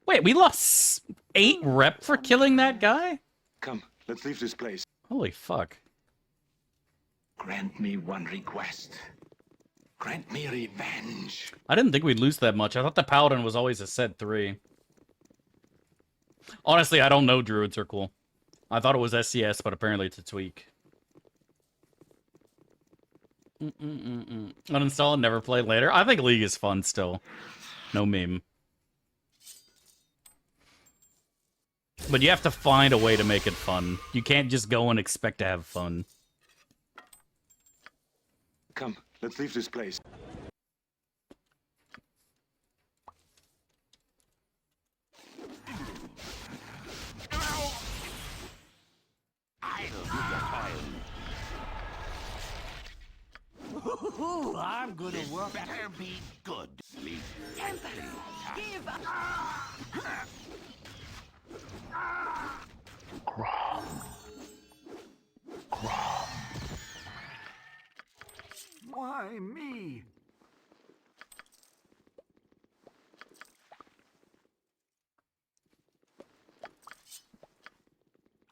Wait, we lost 8 rep for killing that guy? Come, let's leave this place. Holy fuck. Grant me one request. Grant me revenge. I didn't think we'd lose that much. I thought the Paladin was always a set 3. Honestly, I don't know Druid are cool. I thought it was SCS, but apparently it's a tweak. Uninstall and never play later. I think League is fun still. No meme. But you have to find a way to make it fun. You can't just go and expect to have fun. Come, let's leave this place. I'm gonna work. Better be good. Sleep. Give up! Why me?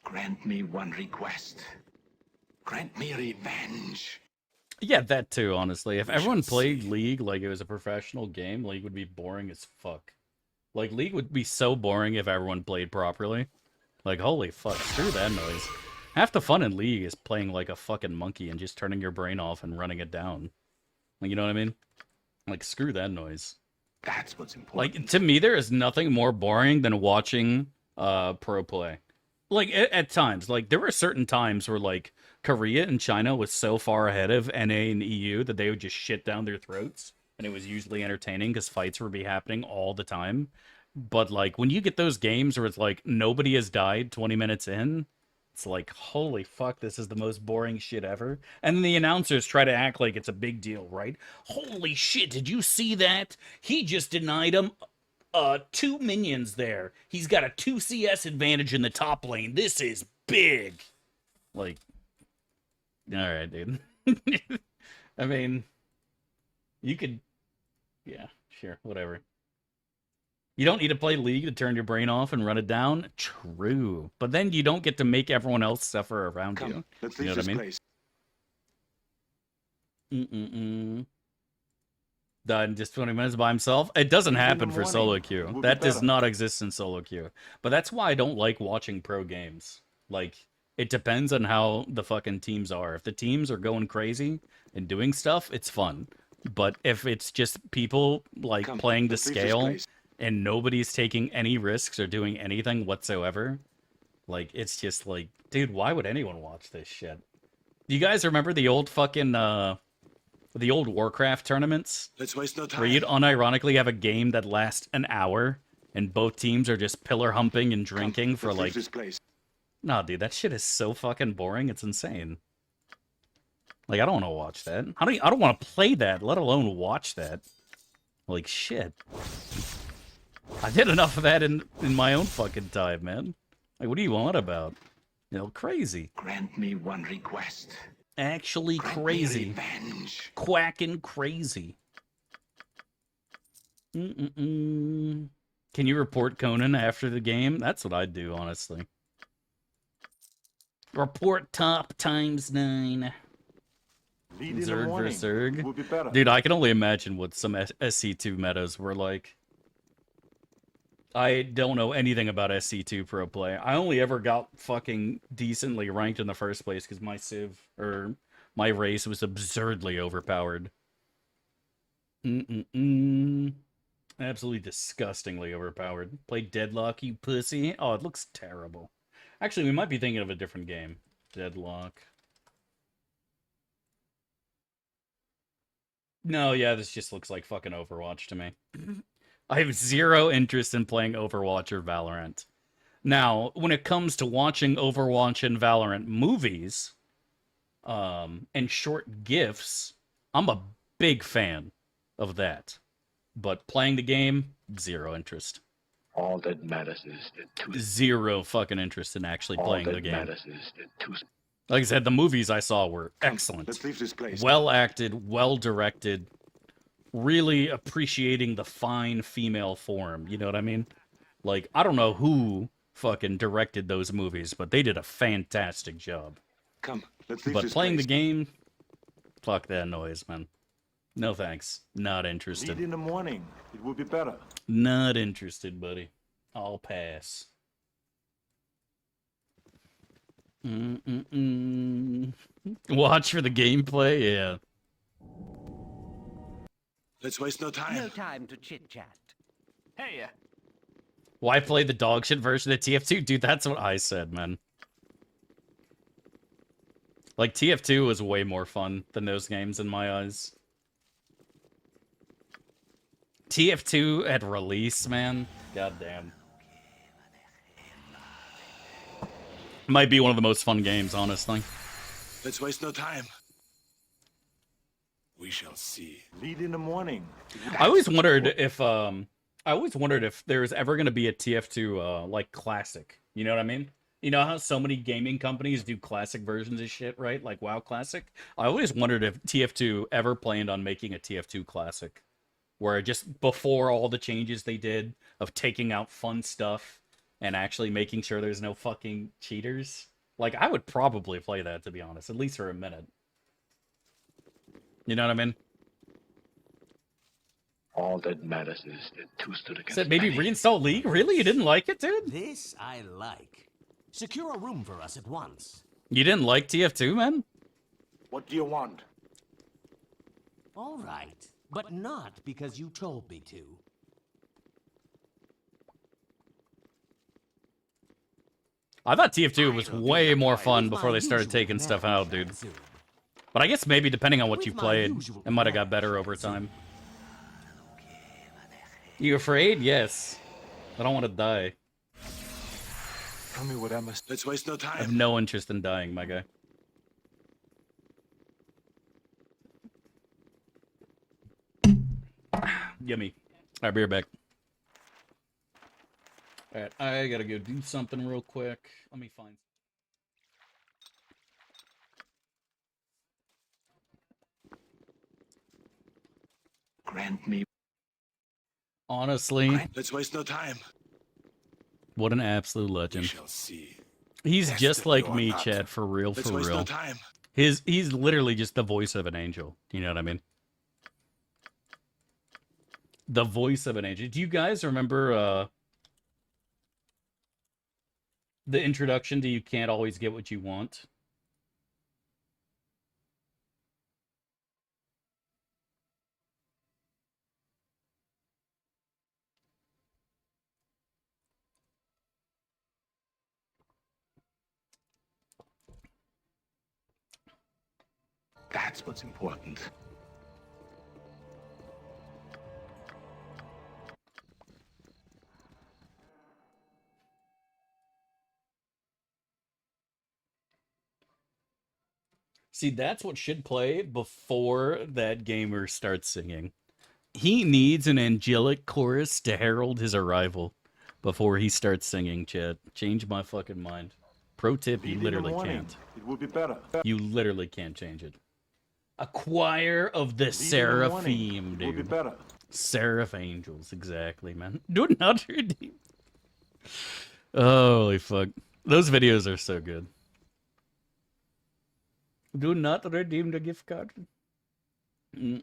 Grant me one request. Grant me revenge. Yeah, that too, honestly. If everyone played League like it was a professional game, League would be boring as fuck. Like, League would be so boring if everyone played properly. Like, holy fuck, screw that noise. Half the fun in League is playing like a fucking monkey and just turning your brain off and running it down. Like, you know what I mean? Like, screw that noise. That's what's important. Like, to me, there is nothing more boring than watching pro play. Like, at times. Like, there were certain times where, like, Korea and China was so far ahead of NA and EU that they would just shit down their throats. And it was usually entertaining because fights would be happening all the time. But, like, when you get those games where it's like, nobody has died 20 minutes in, it's like, holy fuck, this is the most boring shit ever. And then the announcers try to act like it's a big deal, right? Holy shit, did you see that? He just denied him 2 minions there. He's got a 2 CS advantage in the top lane. This is big. Like, alright, dude. I mean, you could... Yeah, sure, whatever. You don't need to play League to turn your brain off and run it down. True. But then you don't get to make everyone else suffer around you. Let's You know leave what I this mean? place. Died in just 20 minutes by himself. It doesn't happen for solo queue. We'll be That does better. not exist in solo queue. But that's why I don't like watching pro games. Like, it depends on how the fucking teams are. If the teams are going crazy and doing stuff, it's fun. But if it's just people, like, playing to let's leave this scale... place. and nobody's taking any risks or doing anything whatsoever, like, it's just like, dude, why would anyone watch this shit? Do you guys remember the old fucking, the old Warcraft tournaments? Let's waste no time. Where you'd unironically have a game that lasts an hour, and both teams are just pillar humping and drinking for, Let's leave like... this place. Nah, dude, that shit is so fucking boring, it's insane. Like, I don't want to watch that. I don't want to play that, let alone watch that. Like, shit. I did enough of that in my own fucking time, man. Like, what do you want about? You know, crazy. Grant me one request. Actually Grant crazy. me revenge. Quacking crazy. Can you report Conan after the game? That's what I'd do, honestly. Report top ×9. Lead in the Zerg morning. vs. Zerg. We'll be better. Dude, I can only imagine what some SC2 metas were like. I don't know anything about SC2 pro play. I only ever got fucking decently ranked in the first place because my civ, or my race, was absurdly overpowered. Absolutely disgustingly overpowered. Play Deadlock, you pussy. Oh, it looks terrible. Actually, we might be thinking of a different game. Deadlock. No, yeah, this just looks like fucking Overwatch to me. I have zero interest in playing Overwatch or Valorant. Now, when it comes to watching Overwatch and Valorant movies, and short GIFs, I'm a big fan of that. But playing the game, zero interest. All that matters is the Zero fucking interest in actually playing the game. matters is the two. Like I said, the movies I saw were excellent. Let's leave this place. Well acted, well directed, really appreciating the fine female form. You know what I mean? Like, I don't know who fucking directed those movies, but they did a fantastic job. Come, let's leave But this playing place. the game, fuck that noise, man. No thanks. Not interested. Lead in the morning. It will be better. Not interested, buddy. I'll pass. Watch for the gameplay, yeah. Let's waste no time. No time to chit-chat. Hey, Why play the dog shit version of TF2? Dude, that's what I said, man. Like, TF2 was way more fun than those games in my eyes. TF2 at release, man. Goddamn. Might be one of the most fun games, honestly. Let's waste no time. We shall see. Lead in the morning. I always wondered if there's ever going to be a TF2 like classic. You know what I mean? You know how so many gaming companies do classic versions of shit, right? Like WoW Classic. I always wondered if TF2 ever planned on making a TF2 Classic, where just before all the changes they did of taking out fun stuff and actually making sure there's no fucking cheaters. Like, I would probably play that, to be honest, at least for a minute. You know what I mean? All that matters is that two stood against Said maybe many. reinstall League? Really? You didn't like it, dude? This I like. Secure a room for us at once. You didn't like TF2, man? What do you want? All right, but not because you told me to. I thought TF2 was way more fun before they started taking stuff out, dude. But I guess maybe depending on what you played, it might have got better over time. You afraid? Yes. I don't want to die. Tell me what I must. Let's waste no I have time. no interest in dying, my guy. Yummy. Alright, be right back. Alright, I gotta go do something real quick. Let me find... Grant me. Honestly, Let's waste no time. what an absolute We legend. shall see. He's Test just it like or me, not. Chad, for real, Let's for waste no real. time. He's literally just the voice of an angel. You know what I mean? The voice of an angel. Do you guys remember the introduction to You Can't Always Get What You Want? That's what's important. See, that's what should play before that gamer starts singing. He needs an angelic chorus to herald his arrival before he starts singing, Chad. Change my fucking mind. Pro tip, you Lead in the literally morning. can't. It will be better. You literally can't change it. A choir of the Lead in the seraphim, morning. It will be dude. better. Seraph angels, exactly, man. Do not redeem. Holy fuck. Those videos are so good. Do not redeem the gift card.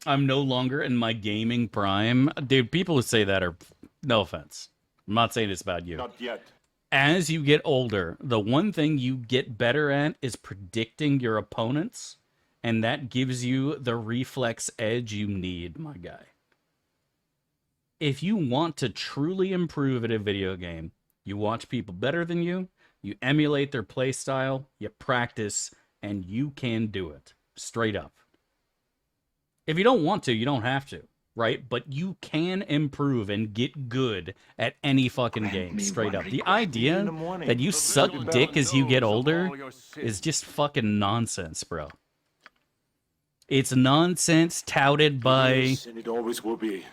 I'm no longer in my gaming prime. Dude, people who say that are... No offense. I'm not saying it's about you. Not yet. As you get older, the one thing you get better at is predicting your opponents, and that gives you the reflex edge you need, my guy. If you want to truly improve at a video game, you watch people better than you emulate their play style, you practice, and you can do it. Straight up. If you don't want to, you don't have to, right? But you can improve and get good at any fucking game, straight up. The idea that you suck dick as you get older is just fucking nonsense, bro. It's nonsense touted by Yes, and it always will be.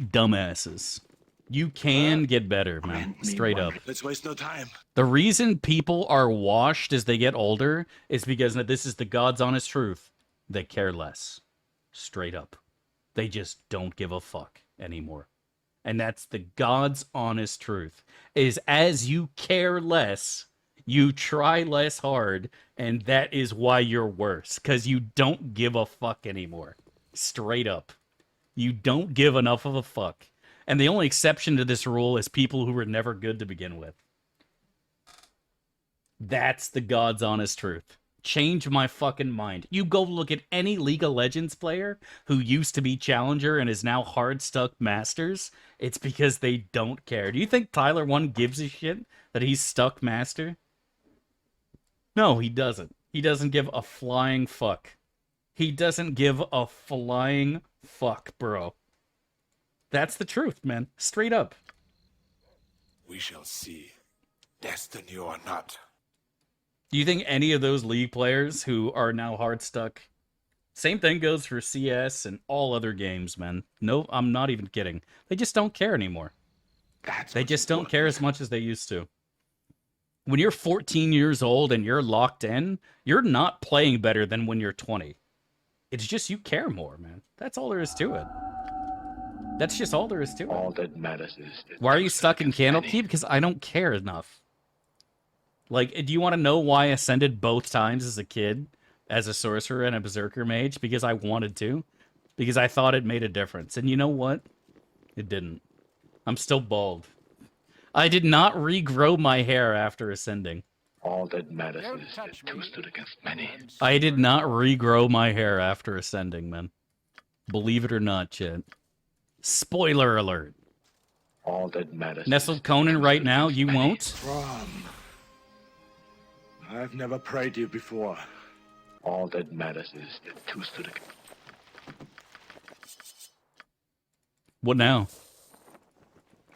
dumbasses. You can get better, man. Straight up. Let's waste no time. The reason people are washed as they get older is because this is the God's honest truth. They care less. Straight up. They just don't give a fuck anymore. And that's the God's honest truth. Is as you care less, you try less hard, and that is why you're worse. Because you don't give a fuck anymore. Straight up. You don't give enough of a fuck. And the only exception to this rule is people who were never good to begin with. That's the God's honest truth. Change my fucking mind. You go look at any League of Legends player who used to be Challenger and is now hard stuck Masters. It's because they don't care. Do you think Tyler 1 gives a shit that he's stuck Master? No, he doesn't. He doesn't give a flying fuck. He doesn't give a flying fuck, bro. That's the truth, man. Straight up. We shall see. Destiny or not. Do you think any of those League players who are now hard stuck? Same thing goes for CS and all other games, man. No, I'm not even kidding. They just don't care anymore. They just don't care as much as they used to. When you're 14 years old and you're locked in, you're not playing better than when you're 20. It's just you care more, man. That's all there is to it. That's just all there is to it. All that matters is... Why are you stuck in Candlekeep? Because I don't care enough. Like, do you want to know why I ascended both times as a kid, as a sorcerer and a berserker mage? Because I wanted to. Because I thought it made a difference. And you know what? It didn't. I'm still bald. I did not regrow my hair after ascending. All that matters is that two stood against many. I did not regrow my hair after ascending, man. Believe it or not, Chet. Spoiler alert. All that matters. Nestled Conan right now, you won't? I've never prayed you before. All that matters is that two stood against... What now?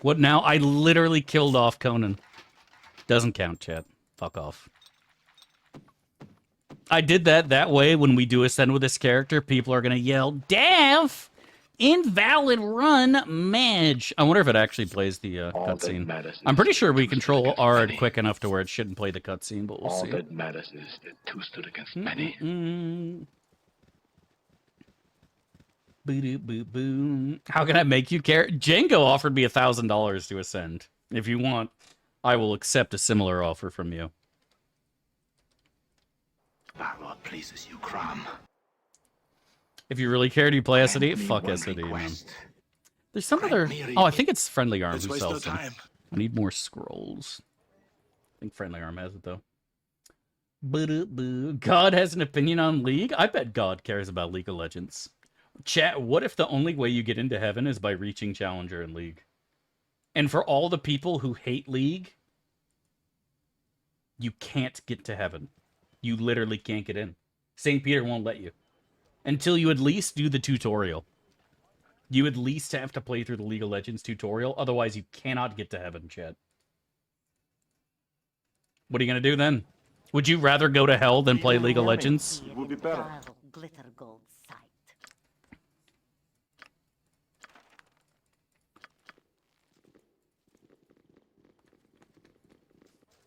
What now? I literally killed off Conan. Doesn't count, chat. Fuck off. I did that way when we do ascend with this character. People are gonna yell, Dav! Invalid run, Madge! I wonder if it actually plays the cutscene. I'm pretty sure we control R quick enough to where it shouldn't play the cutscene, but we'll see. All that matters is that two stood against many. How can I make you care? Django offered me $1,000 to ascend. If you want, I will accept a similar offer from you. What pleases you, Crom? If you really care, do you play SD? Fuck SD, man. There's some other... Oh, I think it's Friendly Arm who sells them. I need more scrolls. I think Friendly Arm has it, though. God has an opinion on League? I bet God cares about League of Legends. Chat, what if the only way you get into heaven is by reaching Challenger in League? And for all the people who hate League, you can't get to heaven. You literally can't get in. St. Peter won't let you. Until you at least do the tutorial. You at least have to play through the League of Legends tutorial, otherwise you cannot get to heaven, chat. What are you going to do then? Would you rather go to hell than play League of Legends? It would be better. Glitter gold sight.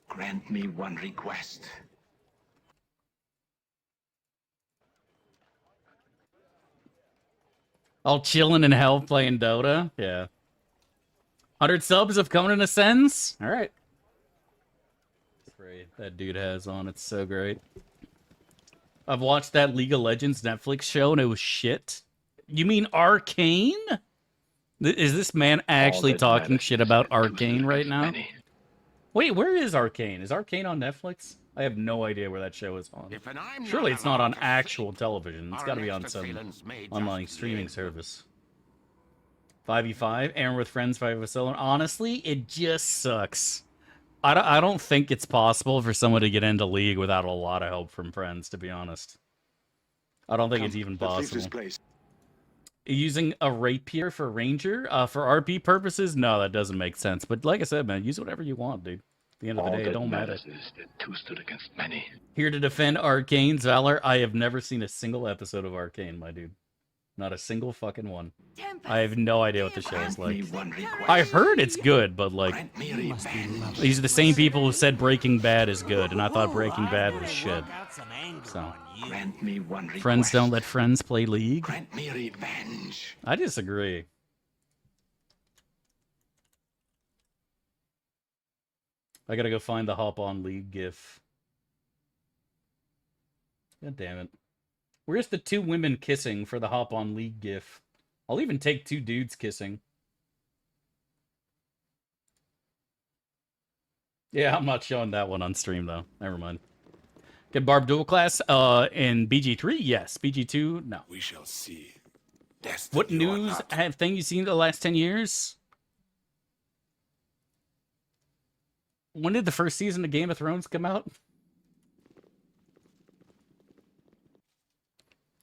Grant me one request. All chilling in hell playing Dota? Yeah. 100 subs of Conan Ascends? Alright. Great. That dude has on. It's so great. I've watched that League of Legends Netflix show and it was shit. You mean Arcane? Is this man actually talking shit about Arcane right now? Wait, where is Arcane? Is Arcane on Netflix? I have no idea where that show is on. Surely it's not on actual television. It's got to be on some online streaming service. 5v5, Aaron with friends, 5v7. Honestly, it just sucks. I don't think it's possible for someone to get into League without a lot of help from friends, to be honest. I don't think it's even possible. Using a rapier for ranger? For RP purposes? No, that doesn't make sense. But like I said, man, use whatever you want, dude. At the end of the day, it don't matter. Two stood against many. Here to defend Arcane's valor. I have never seen a single episode of Arcane, my dude. Not a single fucking one. I have no idea what the show is like. I heard it's good, but like... These are the same people who said Breaking Bad is good, and I thought Breaking Bad was shit. So... Friends don't let friends play League? I disagree. I gotta go find the Hop On League gif. God damn it. Where's the 2 women kissing for the Hop On League gif? I'll even take 2 dudes kissing. Yeah, I'm not showing that one on stream, though. Never mind. Get Barb dual class in BG3? Yes. BG2? No. We shall see. What news have thing you seen in the last 10 years? When did the first season of Game of Thrones come out?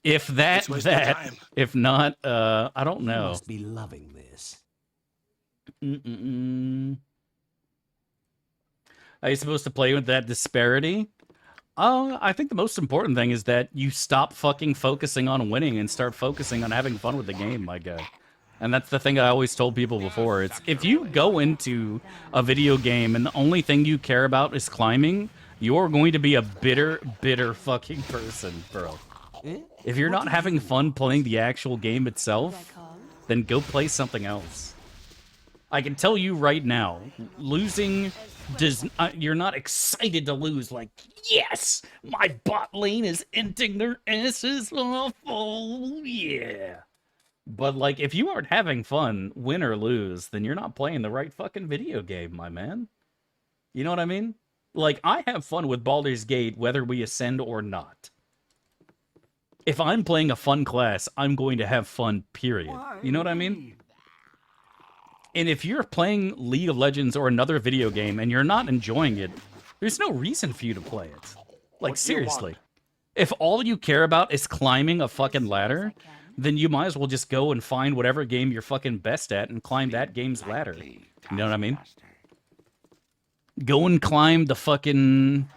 If that. If not, I don't know. You must be loving this. Are you supposed to play with that disparity? I think the most important thing is that you stop fucking focusing on winning and start focusing on having fun with the game, my guy. And that's the thing I always told people before. It's if you go into a video game and the only thing you care about is climbing, you're going to be a bitter, bitter fucking person, bro. If you're not having fun playing the actual game itself, then go play something else. I can tell you right now, losing does you're not excited to lose like, yes, my bot lane is inting their asses off, oh yeah. But like, if you aren't having fun, win or lose, then you're not playing the right fucking video game, my man. You know what I mean? Like, I have fun with Baldur's Gate whether we ascend or not. If I'm playing a fun class, I'm going to have fun, period. You know what I mean? And if you're playing League of Legends or another video game and you're not enjoying it, there's no reason for you to play it. Like, seriously. If all you care about is climbing a fucking ladder, then you might as well just go and find whatever game you're fucking best at and climb that game's ladder. You know what I mean? Go and climb the fucking...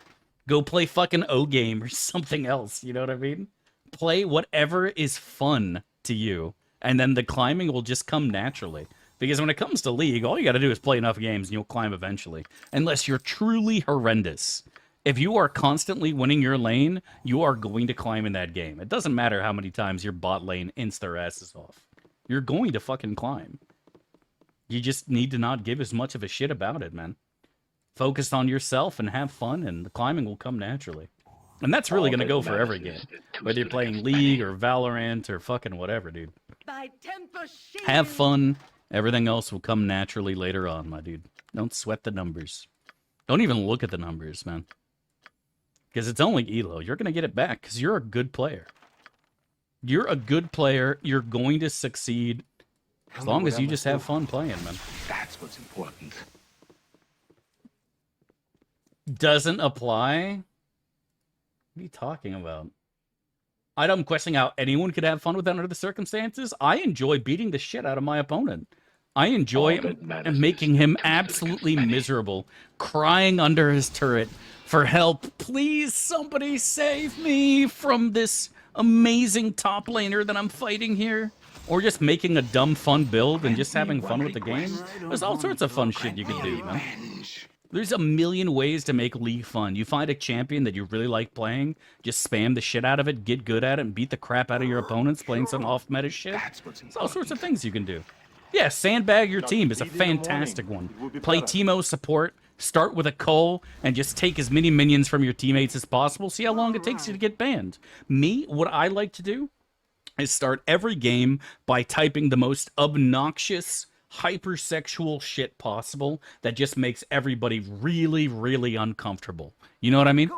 Go play fucking O-game or something else, you know what I mean? Play whatever is fun to you, and then the climbing will just come naturally. Because when it comes to League, all you gotta do is play enough games and you'll climb eventually. Unless you're truly horrendous. If you are constantly winning your lane, you are going to climb in that game. It doesn't matter how many times your bot lane ints their asses off. You're going to fucking climb. You just need to not give as much of a shit about it, man. Focus on yourself and have fun, and the climbing will come naturally. And that's really going to go for every game. Whether you're playing League or Valorant or fucking whatever, dude. Have fun. Everything else will come naturally later on, my dude. Don't sweat the numbers. Don't even look at the numbers, man. Because it's only Elo. You're going to get it back because you're a good player. You're a good player. You're going to succeed as long as you just have fun playing, man. That's what's important. Doesn't apply? What are you talking about? I'm questioning how anyone could have fun with that under the circumstances. I enjoy beating the shit out of my opponent. I enjoy making him absolutely miserable, crying under his turret for help. Please, somebody save me from this amazing top laner that I'm fighting here. Or just making a dumb fun build and just having fun with the game. There's all sorts of fun shit you can do, man. There's a million ways to make League fun. You find a champion that you really like playing, just spam the shit out of it, get good at it, and beat the crap out of your opponents playing some off-meta shit. There's all sorts of things you can do. Yeah, sandbag your team is a fantastic one. Play Teemo support, start with a Cole, and just take as many minions from your teammates as possible. See how long it takes you to get banned. Me, what I like to do is start every game by typing the most obnoxious, hypersexual shit possible that just makes everybody really, really uncomfortable. You know what I mean?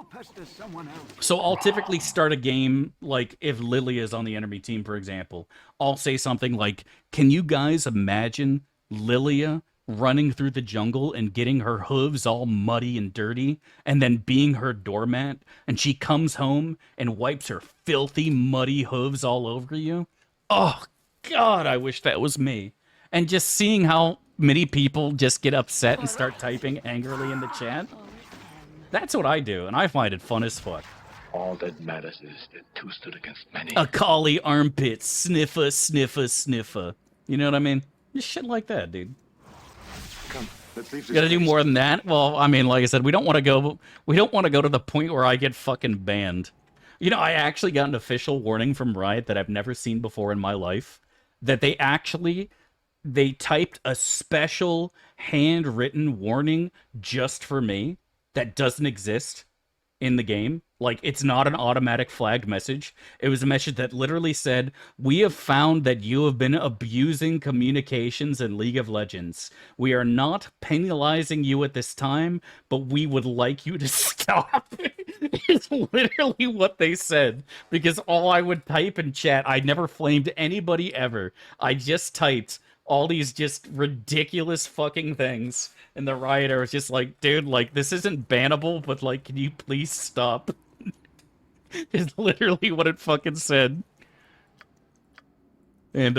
So I'll typically start a game, like if Lilia is on the enemy team, for example. I'll say something like, can you guys imagine Lilia running through the jungle and getting her hooves all muddy and dirty and then being her doormat, and she comes home and wipes her filthy, muddy hooves all over you? Oh, God, I wish that was me. And just seeing how many people just get upset and start typing angrily in the chat. That's what I do, and I find it fun as fuck. All that matters is that two stood against many. A collie armpit, sniffa, sniffa, sniffa. You know what I mean? Just shit like that, dude. Come, let's leave this Gotta do place. more than that? Well, I mean, like I said, we don't want to go to the point where I get fucking banned. You know, I actually got an official warning from Riot that I've never seen before in my life. That they actually they typed a special handwritten warning just for me that doesn't exist in the game. Like, it's not an automatic flagged message. It was a message that literally said, "We have found that you have been abusing communications in League of Legends. We are not penalizing you at this time, but we would like you to stop." It's literally what they said. Because all I would type in chat, I never flamed anybody ever. I just typed all these just ridiculous fucking things. And the rioter was just like, dude, like, this isn't bannable, but, like, can you please stop? Is literally what it fucking said. And,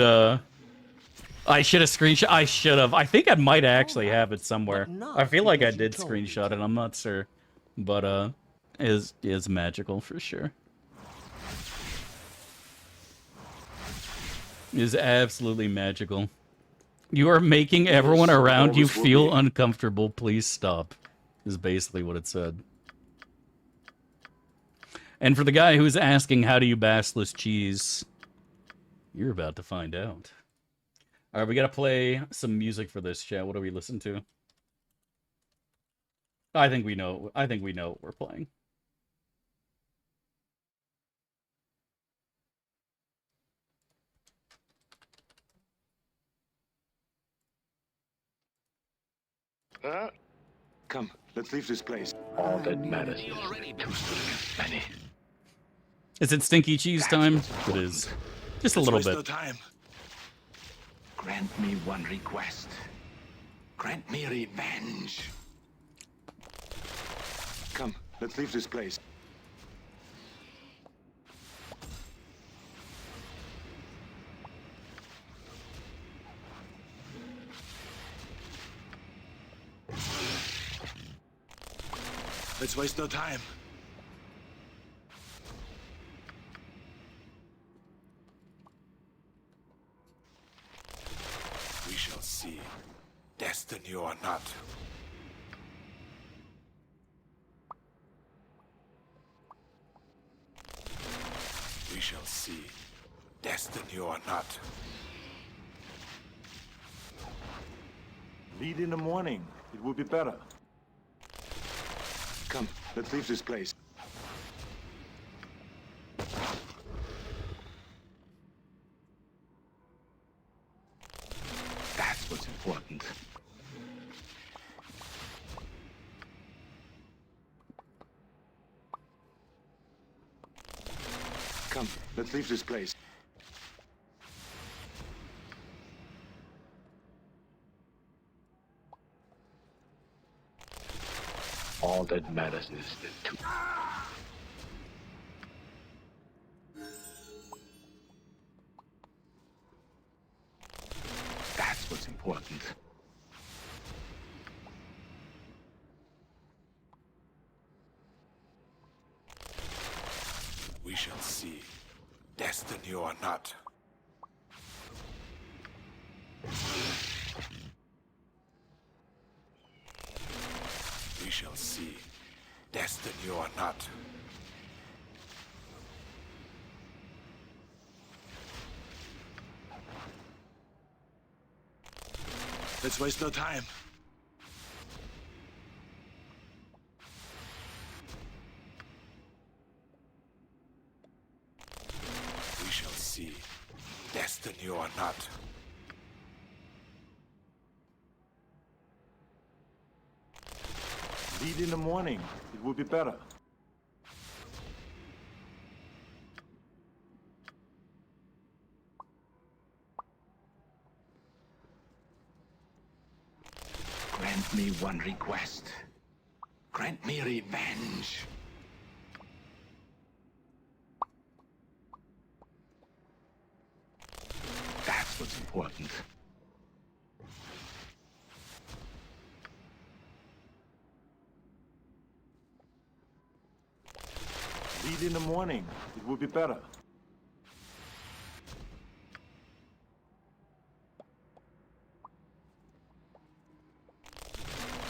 I should have screenshot. I should have. I think I might actually have it somewhere. I feel like I did screenshot it. I'm not sure. But, is magical for sure. Is absolutely magical. You are making everyone around you feel uncomfortable. Please stop. Is basically what it said. And for the guy who's asking, how do you basilisk cheese? You're about to find out. All right, we got to play some music for this, chat. What do we listen to? I think we know. I think we know what we're playing. Come, let's leave this place. All that matters is two stood against many. Is it stinky cheese time? It is. Just a little bit. Time. Grant me one request. Grant me revenge. Come, let's leave this place. Let's waste no time. We shall see. Destiny or not. We shall see. Destiny or not. Lead in the morning. It will be better. Come, let's leave this place. That's what's important. Come, let's leave this place. All that matters is the two. That's what's important. We shall see. Destiny or not. We shall see. Destiny or not. Let's waste no time. We shall see. Destiny or not. Lead in the morning. It will be better. Grant me one request. Grant me revenge. That's what's important. Lead in the morning. It will be better.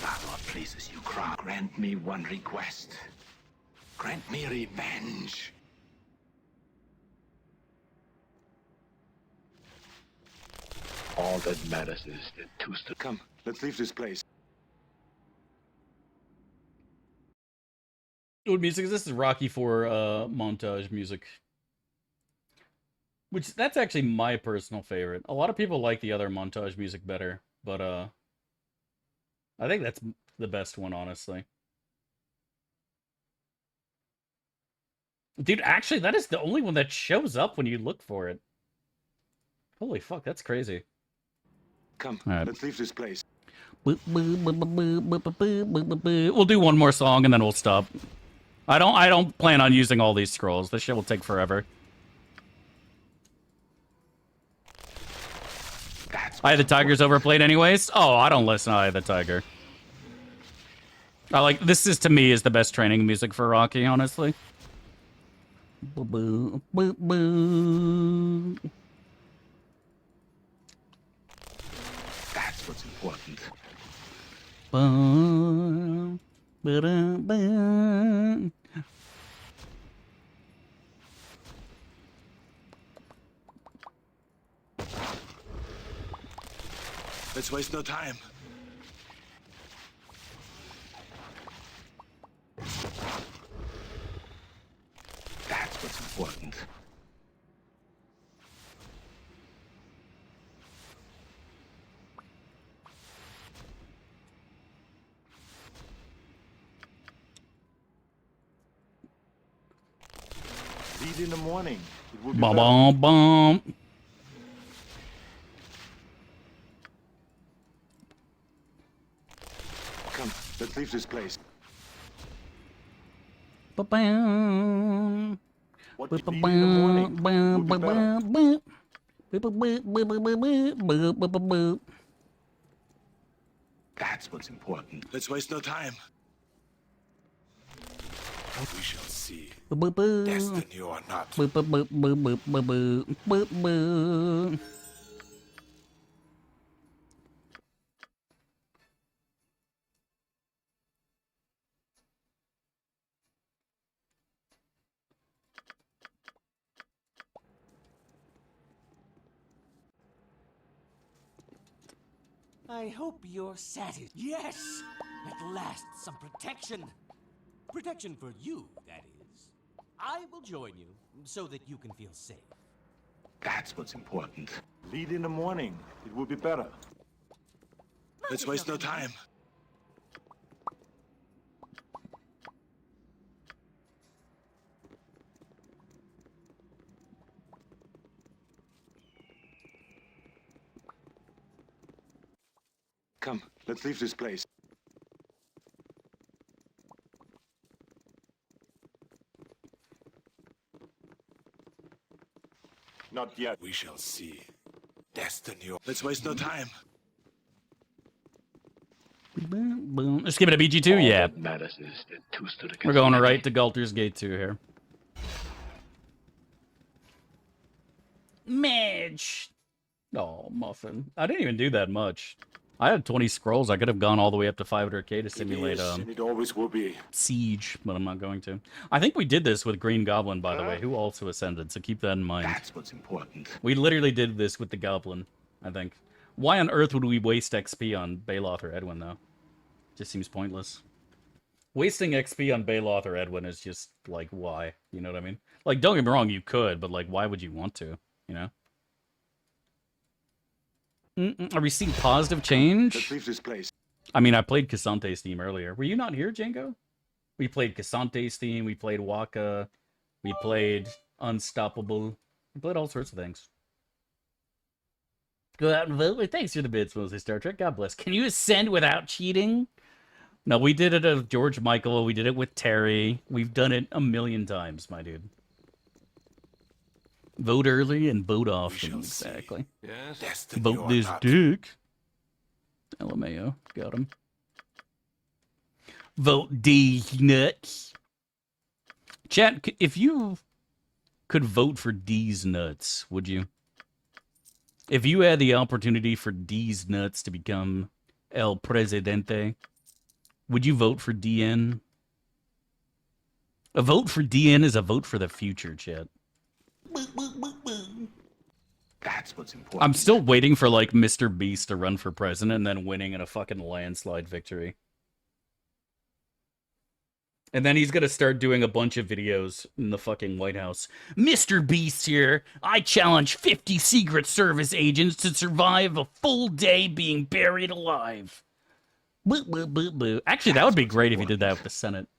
Baldur pleases you, Kra. Grant me one request. Grant me revenge. All that matters is that two stood. Come, let's leave this place. What music is this? This is Rocky IV montage music. Which, that's actually my personal favorite. A lot of people like the other montage music better, but I think that's the best one, honestly. Dude, actually, that is the only one that shows up when you look for it. Holy fuck, that's crazy. Come, right. let's leave this place. We'll do one more song and then we'll stop. I don't plan on using all these scrolls. This shit will take forever. Eye of the Tiger's overplayed anyways. Oh, I don't listen to Eye of the Tiger. I like this is to me is the best training music for Rocky, honestly. That's what's important. Let's waste no time. That's what's important. Lead in the morning. It will be Bum better. bum bum. Come, let's leave this place. Ba-bam. What we need in the morning will be better. That's what's important. Let's waste no time. We shall see. Destiny or not. I hope you're satisfied. Yes! At last, some protection. Protection for you, that is. I will join you, so that you can feel safe. That's what's important. Lead in the morning. It will be better. Let's waste no time. Come, let's leave this place. Not yet. We shall see. Destiny or... Let's waste no time. Let's give it a BG2, yeah. That matters is that two stood against. We're going right to Galter's Gate 2 here. Midge! Oh, Muffin. I didn't even do that much. I had 20 scrolls. I could have gone all the way up to 500k to simulate and it always will be. Siege, but I'm not going to. I think we did this with Green Goblin, by the way, who also ascended, so keep that in mind. That's what's important. We literally did this with the Goblin, I think. Why on earth would we waste XP on Baloth or Edwin, though? Just seems pointless. Wasting XP on Baloth or Edwin is just, like, why? You know what I mean? Like, don't get me wrong, you could, but, like, why would you want to? You know? Are we seeing positive change? Let's leave this place. I mean, I played Casante's theme earlier. Were you not here, Django? We played Casante's theme, we played Waka, we played Unstoppable. We played all sorts of things. Go out and vote. Thanks for the bits, mostly Star Trek. God bless. Can you ascend without cheating? No, we did it with George Michael. We did it with Terry. We've done it a million times, my dude. Vote early and vote often. Exactly. Yes. Vote this dick. LMAO. Got him. Vote these nuts. Chat, if you could vote for D's nuts, would you? If you had the opportunity for D's nuts to become El Presidente, would you vote for DN? A vote for DN is a vote for the future, chat. That's what's important. I'm still waiting for, like, Mr. Beast to run for president and then winning in a fucking landslide victory. And then he's gonna start doing a bunch of videos in the fucking White House. Mr. Beast here. I challenge 50 Secret Service agents to survive a full day being buried alive. Boo, boo, boo, boo. Actually, that would be great if he did that with the Senate.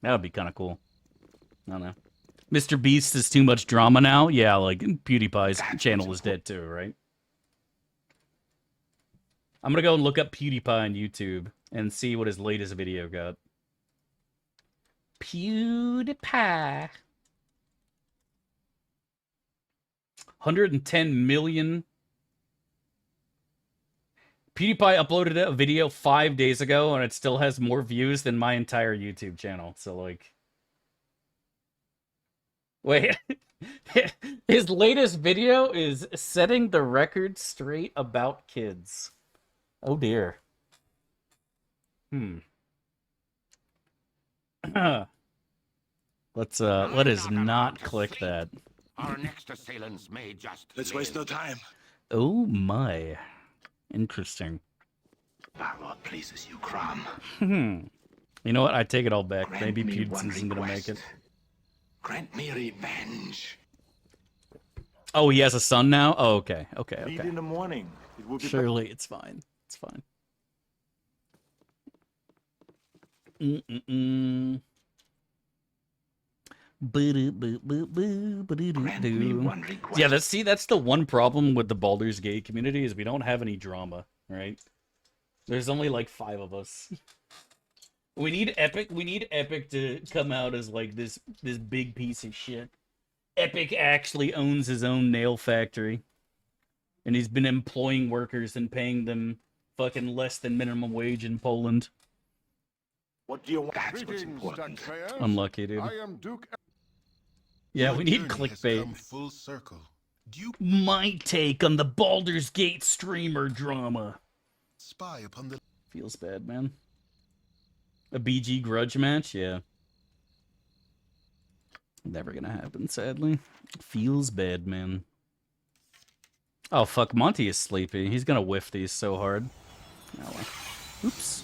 That would be kind of cool. I don't know. Mr. Beast is too much drama now? Yeah, like, PewDiePie's channel is dead too, right? I'm gonna go and look up PewDiePie on YouTube and see what his latest video got. PewDiePie. 110 million. PewDiePie uploaded a video 5 days ago, and it still has more views than my entire YouTube channel. So, like... Wait. His latest video is setting the record straight about kids. Oh, dear. Let us not click that. Our next assailants may just Let's waste no time. Oh my. Interesting. Baldur pleases you, Crom. You know what? I take it all back. Grant Maybe me Pewds one isn't gonna make it. request. Grant me revenge. Oh, he has a son now? Oh, okay. Okay, Lead okay. in the morning. It will be Surely it's fine. It's fine. Yeah, that's the one problem with the Baldur's Gate community is we don't have any drama, right? There's only like 5 of us. We need Epic to come out as like this big piece of shit. Epic actually owns his own nail factory. And he's been employing workers and paying them fucking less than minimum wage in Poland. What do you want? That's what's important. Unlucky, dude. I am Duke. Yeah, we need clickbait. Full circle. My take on the Baldur's Gate streamer drama. Spy upon the. Feels bad, man. A BG grudge match? Yeah. Never gonna happen, sadly. Feels bad, man. Oh, fuck. Monty is sleepy. He's gonna whiff these so hard. Oh, well. Oops.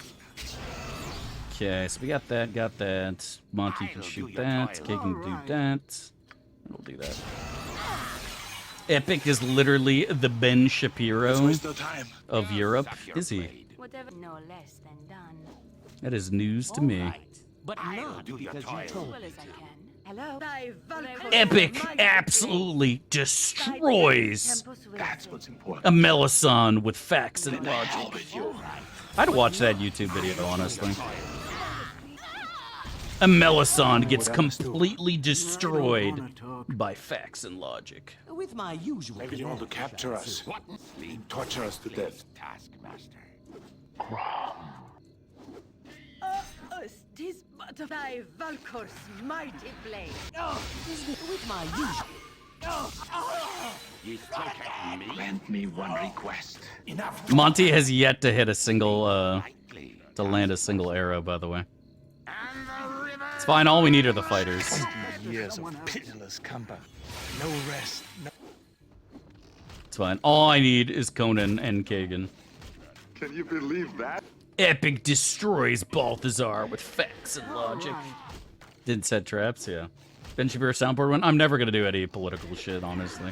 Okay, so we got that. Monty can shoot that. Kay can do that. We'll do that. Epic is literally the Ben Shapiro of Europe. Is he? Whatever, no less than done. That is news to me. But not because you told Well me as I to. can. Hello? Epic absolutely destroys That's what's important. a Melisande with facts and logic. I'd watch that YouTube video, honestly. A Melisande gets completely destroyed by facts and logic. With my usual. Maybe you want to capture us. Torture us to death. Taskmaster. This butterfly Valkor's mighty blade. With my usual. You still catch me? Grant me one request. Enough. Monty has yet to hit a single, to land a single arrow, by the way. It's fine, all we need are the fighters. Years of pitiless combat. No rest. No... It's fine. All I need is Conan and Kagan. Can you believe that? Epic destroys Balthazar with facts and logic. Did set traps, yeah. Ben Shapiro soundboard one? I'm never going to do any political shit, honestly.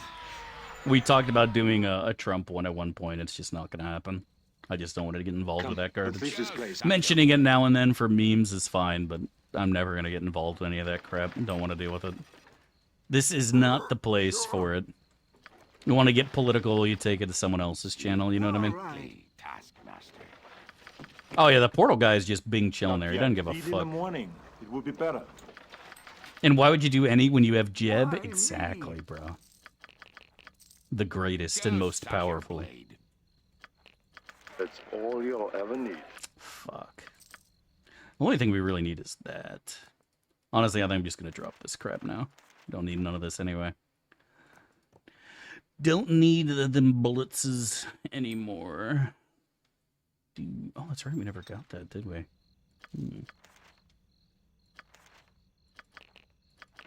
We talked about doing a Trump one at one point. It's just not going to happen. I just don't want to get involved with that garbage. Mentioning it now and then for memes is fine, but I'm never going to get involved with any of that crap. Don't want to deal with it. This is not the place for it. You want to get political, you take it to someone else's channel, you know what I mean? Oh yeah, the portal guy is just being chilling there. He doesn't give a Lead in fuck. the morning. It will be better. And why would you do any when you have Jeb? Exactly, bro. The greatest and most powerful. That's all you'll ever need. Fuck. The only thing we really need is that. Honestly, I think I'm just gonna drop this crap now. Don't need none of this anyway. Don't need them bullets anymore. Oh, that's right. We never got that, did we?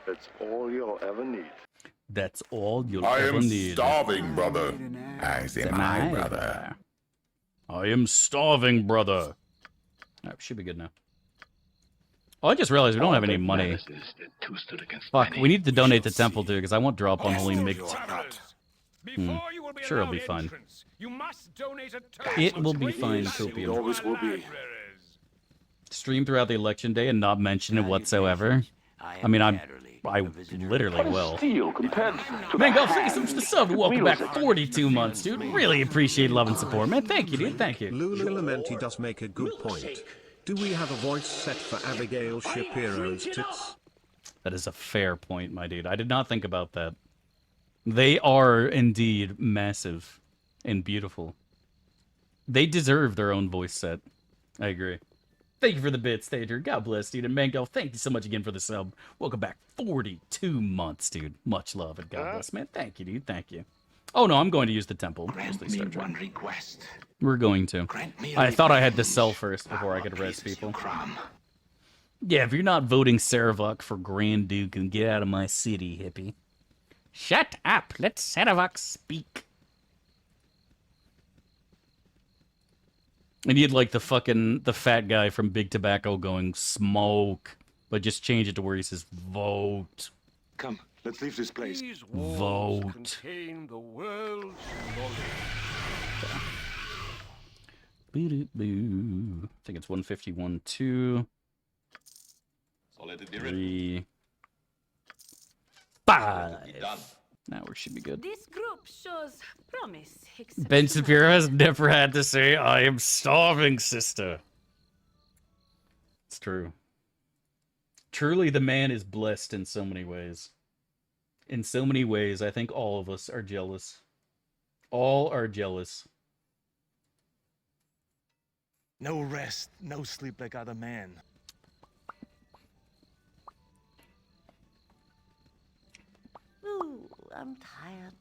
That's all you'll ever need. That's all you'll I ever am need. starving, brother. As am I, brother. I am starving, brother. Alright, should be good now. Oh, I just realized we don't have any money. Fuck, we need to donate to Temple too, because I won't drop Unholy Mixed. Sure, it'll be fine. It will be fine, Copium. Always will be. Stream throughout the election day and not mention it whatsoever. I mean, I literally will. Man, go thank you so much for the sub. Welcome back 42 months, dude. Really appreciate love and support, man. Thank you, dude. Thank you. Lululementi does make a good point. Do we have a voice set for Abigail Shapiro's tits? That is a fair point, my dude. I did not think about that. They are indeed massive and beautiful. They deserve their own voice set. I agree. Thank you for the bits, Stager. God bless, dude. And Mango, thank you so much again for the sub. Welcome back 42 months, dude. Much love and God bless, man. Thank you, dude. Thank you. Oh, no, I'm going to use the temple. Grant me one request. We're going to. I thought I had to sell first before I could res people. Yeah, if you're not voting Saravok for Grand Duke, then get out of my city, hippie. Shut up. Let Saravok speak. I need like the fat guy from Big Tobacco going smoke, but just change it to where he says vote. Come, let's leave this place. Vote. Contain the world's knowledge. Boo-doo-boo. I think it's 151, 2, 3, 5. Now we should be good. This group shows promise. Ben Shapiro has never had to say, I am starving, sister. It's true. Truly, the man is blessed in so many ways. In so many ways, I think all of us are jealous. All are jealous. No rest, no sleep like other men. Ooh, I'm tired.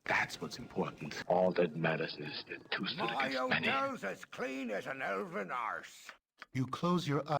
That's what's important. All that matters is that two stood My against many. hotel's as clean as an elven arse. You close your eyes.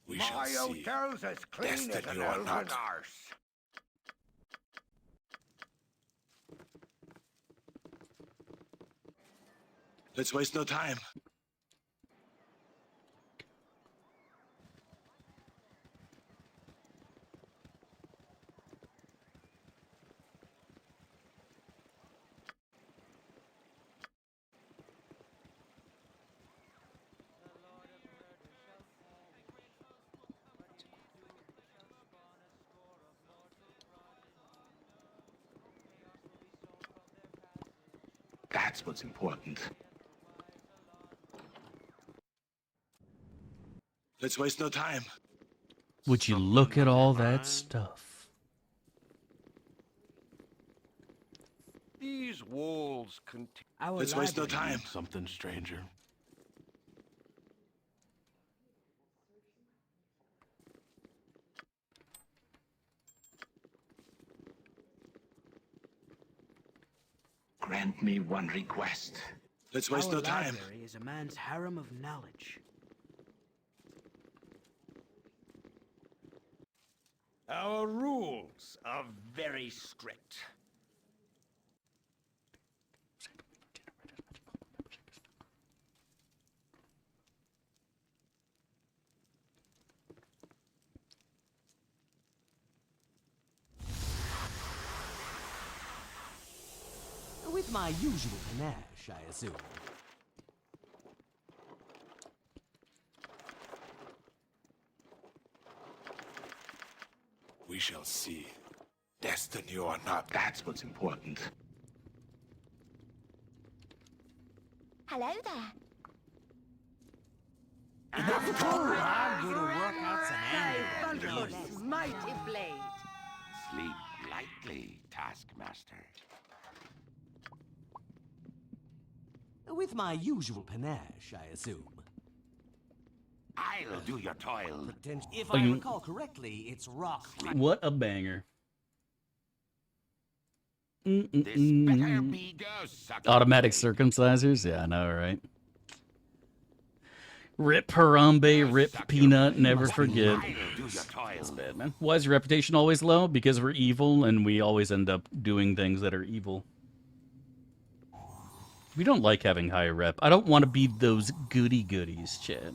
My hotel's as clean as an elven arse. Let's waste no time. That's what's important. Let's waste no time. Would you look at all that stuff? These walls contain. Let's waste no time. Something stranger. Grant me one request. Let's waste no time. Library is a man's harem of knowledge. Our rules are very strict. With my usual panache, I assume. We shall see. Destiny or not, that's what's important. Hello there. I'm going to work out some anger. Baldur's mighty blade. Sleep lightly, Taskmaster. With my usual panache, I assume. I'll do your toil. If I recall correctly, it's rock. What a banger. This better be ghost sucker. Automatic circumcisers? Yeah, I know, right? Rip Harambe, rip Peanut, never forget. That's bad, man. Why is your reputation always low? Because we're evil, and we always end up doing things that are evil. We don't like having high rep. I don't want to be those goody-goodies, Chad.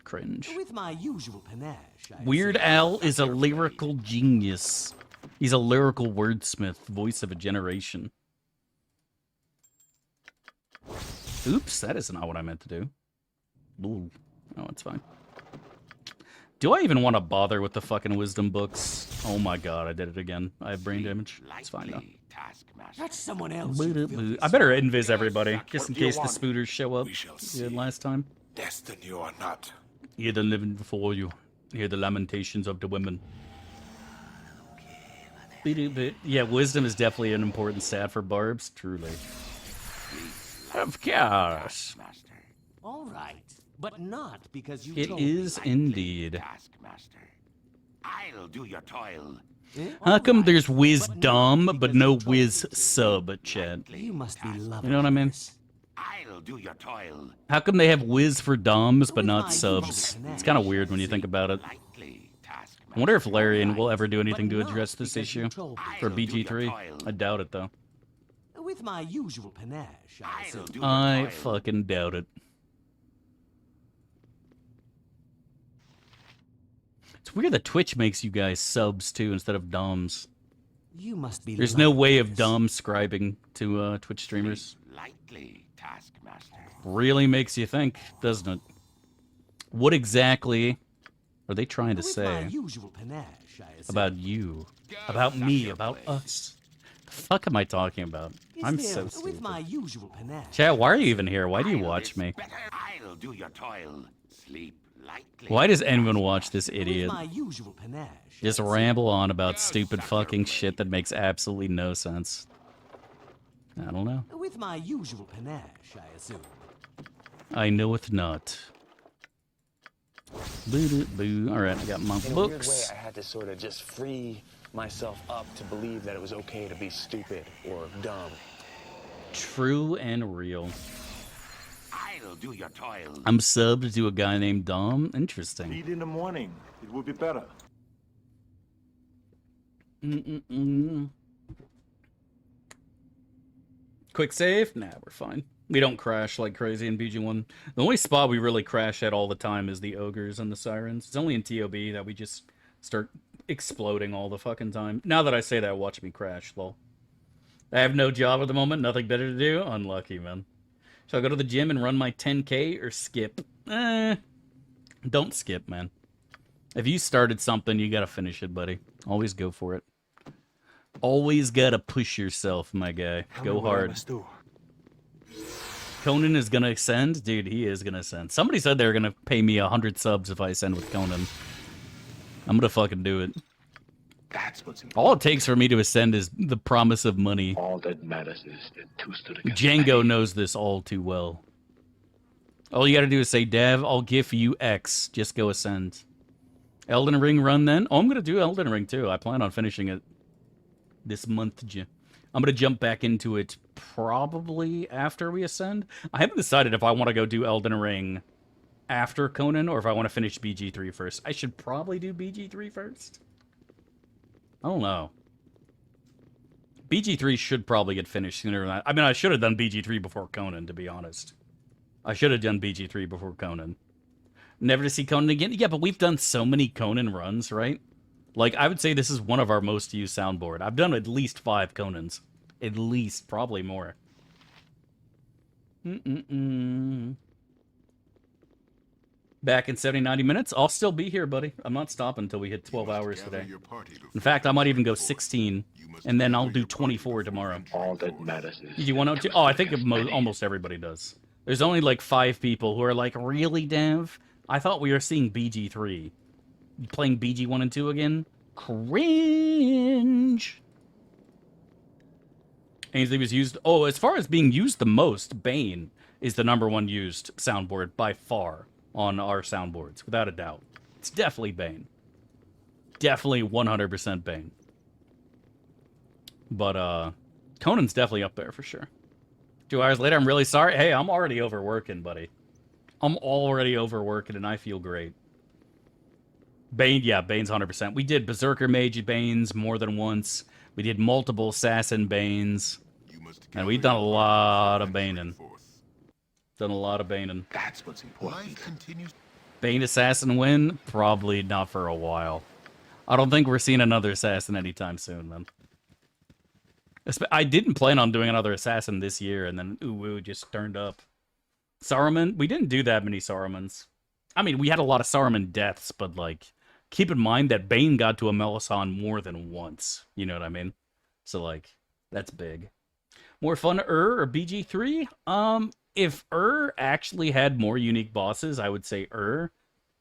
Cringe. With my usual panache, Weird Al is a lyrical genius. He's a lyrical wordsmith, voice of a generation. Oops, that is not what I meant to do. Ooh. Oh, it's fine. Do I even want to bother with the fucking wisdom books? Oh my god, I did it again. I have brain damage. It's fine though. That's someone else. I better invis everybody, just in case the spooters show up. You did last time. Destiny or not. Hear the living before you. Hear the lamentations of the women. Yeah, wisdom is definitely an important stat for barbs, truly. Of course. All right, but not because you. It is indeed. I'll do your toil. How come there's wisdom but no whiz sub, Chad? You must be loving. You know what I mean? I'll do your toil. How come they have whiz for doms but not subs? It's kind of weird when you think about it. I wonder if Larian will ever do anything to address this issue for BG3. I doubt it, though. With my usual panache, I fucking doubt it. It's weird that Twitch makes you guys subs, too, instead of doms. You must be. There's no way of dom scribing to Twitch streamers. Lightly, Taskmaster. Really makes you think, doesn't it? What exactly are they trying to say about you, about me, about us? The fuck am I talking about? I'm so stupid. Chat, why are you even here? Why do you watch me? I'll do your toil. Sleep lightly. Why does anyone watch this idiot just ramble on about stupid fucking shit that makes absolutely no sense? I don't know. With my usual panache, I assume. I know it not. Boo boo. All right, I got my books. In a weird way, I had to sort of just free myself up to believe that it was okay to be stupid or dumb. True and real. I'll do your toil. I'm subbed to a guy named Dom. Interesting. Eat in the morning. It will be better. Quick save? Nah, we're fine. We don't crash like crazy in BG1. The only spot we really crash at all the time is the ogres and the sirens. It's only in TOB that we just start exploding all the fucking time. Now that I say that, watch me crash, lol. I have no job at the moment, nothing better to do. Unlucky, man. Shall I go to the gym and run my 10K or skip? Don't skip, man. If you started something, you gotta finish it, buddy. Always go for it. Always gotta push yourself, my guy. Go hard. Conan is gonna ascend? Dude, he is gonna ascend. Somebody said they were gonna pay me 100 subs if I ascend with Conan. I'm gonna fucking do it. That's what's important. All it takes for me to ascend is the promise of money. All that matters is that two stood against Django knows this all too well. All you gotta do is say, Dav, I'll give you X. Just go ascend. Elden Ring run then? Oh, I'm gonna do Elden Ring too. I plan on finishing it this month. I'm gonna jump back into it probably after we ascend. I haven't decided if I want to go do Elden Ring after Conan or if I want to finish BG3 first. I should probably do BG3 first. I don't know. BG3 should probably get finished sooner than that. I mean, I should have done BG3 before Conan, to be honest. I should have done BG3 before Conan. Never to see Conan again? Yeah, but we've done so many Conan runs, right? Like, I would say this is one of our most used soundboard. I've done at least 5 Conans. At least, probably more. Back in 70, 90 minutes. I'll still be here, buddy. I'm not stopping until we hit 12 hours today. In fact, I might even go 16, and then I'll do 24 tomorrow. All that matters is... Do you want to? Oh, I think almost everybody does. There's only like 5 people who are like, really, Dev? I thought we were seeing BG3. You playing BG 1 and 2 again? Cringe. Ainsley was used... Oh, as far as being used the most, Bane is the #1 used soundboard by far on our soundboards, without a doubt. It's definitely Bane. Definitely 100% Bane. But, Conan's definitely up there for sure. 2 hours later, I'm really sorry. Hey, I'm already overworking, buddy. I'm already overworking, and I feel great. Bane, yeah, Bane's 100%. We did Berserker Mage Banes more than once. We did multiple Assassin Banes. And we've done a lot of Baning. Done a lot of Baning. That's what's important. Bane Assassin win? Probably not for a while. I don't think we're seeing another Assassin anytime soon, man. I didn't plan on doing another Assassin this year, and then ooh, just turned up. Saruman? We didn't do that many Sarumans. I mean, we had a lot of Saruman deaths, but, like, keep in mind that Bane got to a Melisande more than once. You know what I mean? So, like, that's big. More fun or BG3? If actually had more unique bosses, I would say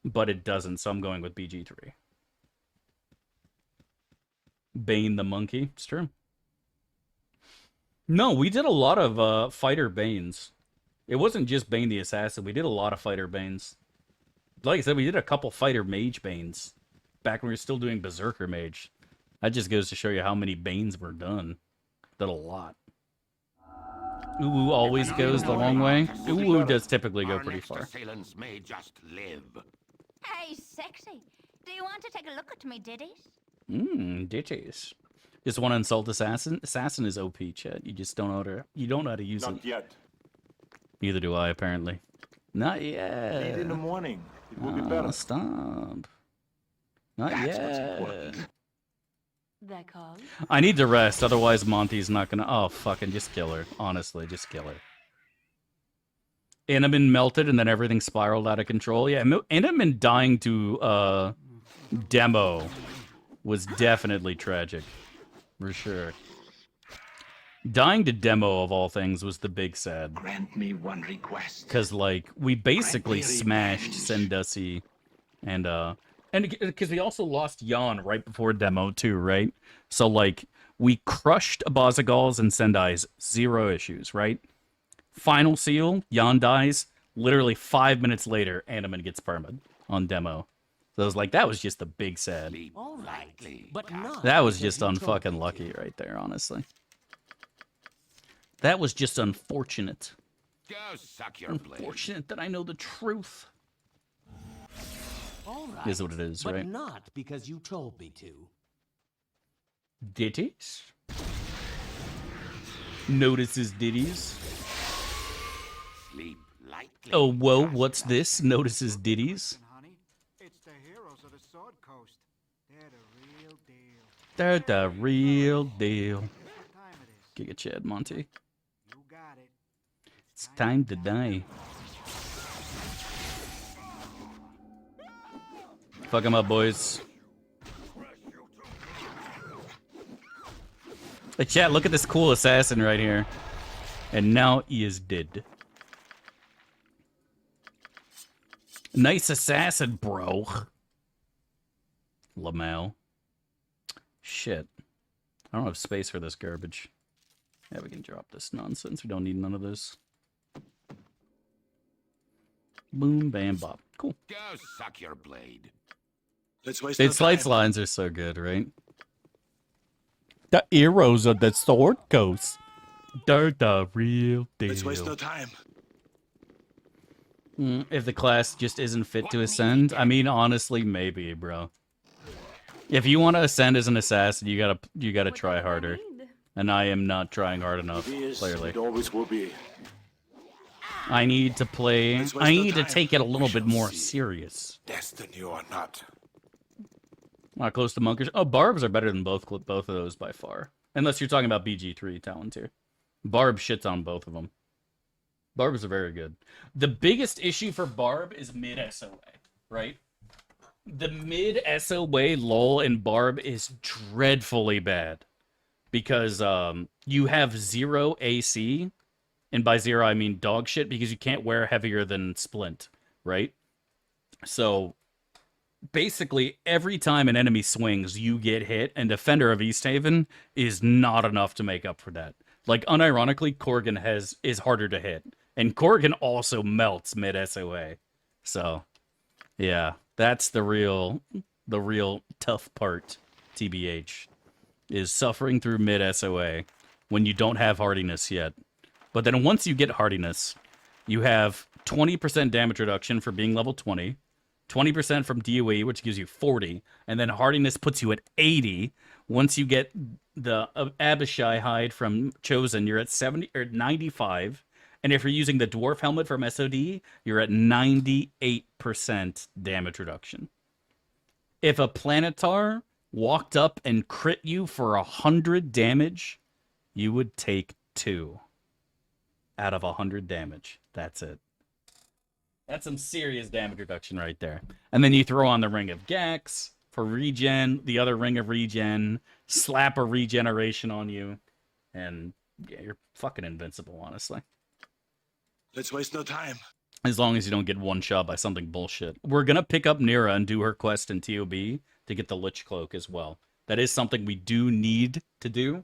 but it doesn't, so I'm going with BG3. Bane the Monkey. It's true. No, we did a lot of fighter Banes. It wasn't just Bane the Assassin. We did a lot of fighter Banes. Like I said, we did a couple fighter Mage Banes. Back when we were still doing Berserker Mage. That just goes to show you how many Banes were done. Did a lot. Uwu always goes the long way. Uwu does typically go pretty far. Assailants may just live. Hey, sexy. Do you want to take a look at me ditties? Ditties. Just want to insult Assassin? Assassin is OP, chat. You just don't know how to use it. Not yet. Neither do I, apparently. Not yet. Eat in the morning. It will be better. Stop. Not yet. That call? I need to rest, otherwise Monty's not gonna... Oh, fucking just kill her. Honestly, just kill her. Inaman melted and then everything spiraled out of control. Yeah, Inaman dying to demo was definitely tragic. For sure. Dying to demo, of all things, was the big sad. Grant me one request. Because, like, we basically smashed Sendussi and because we also lost Jan right before demo, too, right? So, like, we crushed Abazagals and Sendai's, 0 issues, right? Final seal, Jan dies. Literally 5 minutes later, Animan gets permad on demo. So I was like, that was just a big sad. All right, but not That was just unfucking lucky right there, honestly. That was just unfortunate. Go suck your blade. Unfortunate that I know the truth. All right, Is what it is, but right? not because you told me to. Ditties? Notices ditties. Sleep lightly. Oh, whoa, what's this? Notices ditties. It's the heroes of the Sword Coast. They're the real deal. They're the real deal. Giga Chad, Monty. You got it. It's time to die. Fuck him up, boys. Hey, chat, look at this cool assassin right here. And now he is dead. Nice assassin, bro. Lamau. Shit. I don't have space for this garbage. Yeah, we can drop this nonsense. We don't need none of this. Boom, bam, bop. Cool. Go suck your blade. Let's waste Its lights lines are so good, right? The heroes of the Sword Coast. They're the real deal. Let's waste no time. If the class just isn't fit to ascend, I mean, honestly, maybe, bro. If you want to ascend as an assassin, you gotta try harder. And I am not trying hard enough, clearly. It always will be. I need to play... I need to take it a little bit more serious. Destiny or not. Not close to Monkers. Oh, Barbs are better than both of those by far. Unless you're talking about BG3 Talontier. Barb shits on both of them. Barbs are very good. The biggest issue for Barb is mid SOA, right? The mid SOA lull in Barb is dreadfully bad. Because you have 0 AC, and by 0 I mean dog shit, because you can't wear heavier than Splint, right? So basically every time an enemy swings, you get hit, and Defender of Easthaven is not enough to make up for that. Like, unironically, Corrigan is harder to hit, and Corrigan also melts mid SOA. So yeah, that's the real tough part, TBH. Is suffering through mid SOA when you don't have hardiness yet. But then once you get hardiness, you have 20% damage reduction for being level 20, 20% from DOE, which gives you 40, and then hardiness puts you at 80. Once you get the Abishai hide from Chosen, you're at 70 or 95. And if you're using the dwarf helmet from SOD, you're at 98% damage reduction. If a Planetar walked up and crit you for 100 damage, you would take 2 out of 100 damage. That's it. That's some serious damage reduction right there. And then you throw on the Ring of Gax for regen, the other Ring of Regen, slap a regeneration on you, and yeah, you're fucking invincible, honestly. Let's waste no time. As long as you don't get one shot by something bullshit. We're gonna pick up Nira and do her quest in TOB to get the Lich Cloak as well. That is something we do need to do,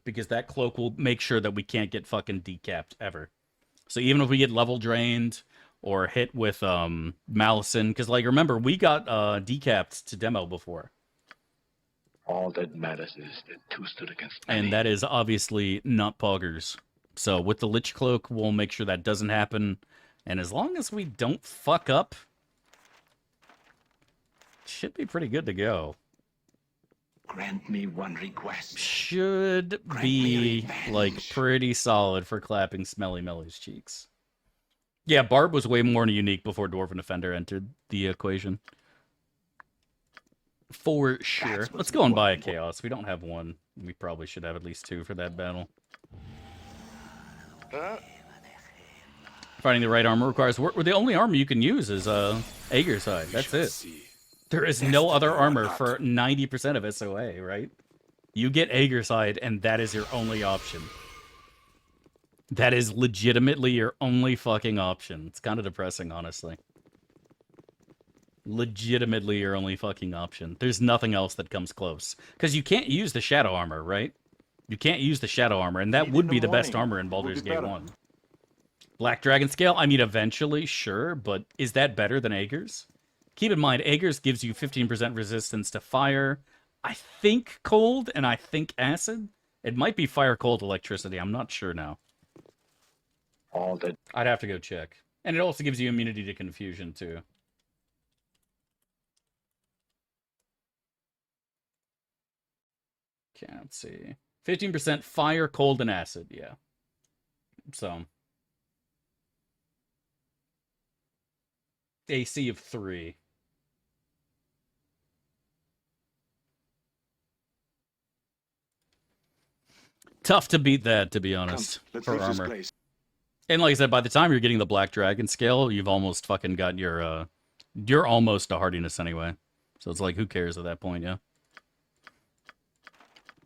because that cloak will make sure that we can't get fucking decapped ever. So even if we get level drained or hit with Malison, because like remember we got decapped to demo before. All that matters is that two stood against many. And that is obviously not poggers. So with the Lich Cloak, we'll make sure that doesn't happen. And as long as we don't fuck up, should be pretty good to go. Grant me one request. Should be like pretty solid for clapping Smelly Melly's cheeks. Yeah, Barb was way more unique before Dwarven Defender entered the equation. For sure. Let's go and buy a Chaos. We don't have one. We probably should have at least 2 for that battle. Finding the right armor requires work. The only armor you can use is Aegir's Hide. That's it. There is no other armor for 90% of SOA, right? You get Aegir's Hide, and that is your only option. That is legitimately your only fucking option. It's kind of depressing, honestly. Legitimately your only fucking option. There's nothing else that comes close. Because you can't use the Shadow Armor, right? You can't use the Shadow Armor, and that would be the best armor in Baldur's Gate 1. Black Dragon Scale? I mean, eventually, sure, but is that better than Aegir's? Keep in mind, Aegir's gives you 15% resistance to fire, I think cold, and I think acid. It might be fire, cold, electricity. I'm not sure now. All that. I'd have to go check. And it also gives you immunity to confusion, too. Okay, let's see. 15% fire, cold, and acid, yeah. So. AC of 3. Tough to beat that, to be honest, for armor. And like I said, by the time you're getting the Black Dragon scale, you've almost fucking got your, you're almost a hardiness anyway. So it's like, who cares at that point, yeah?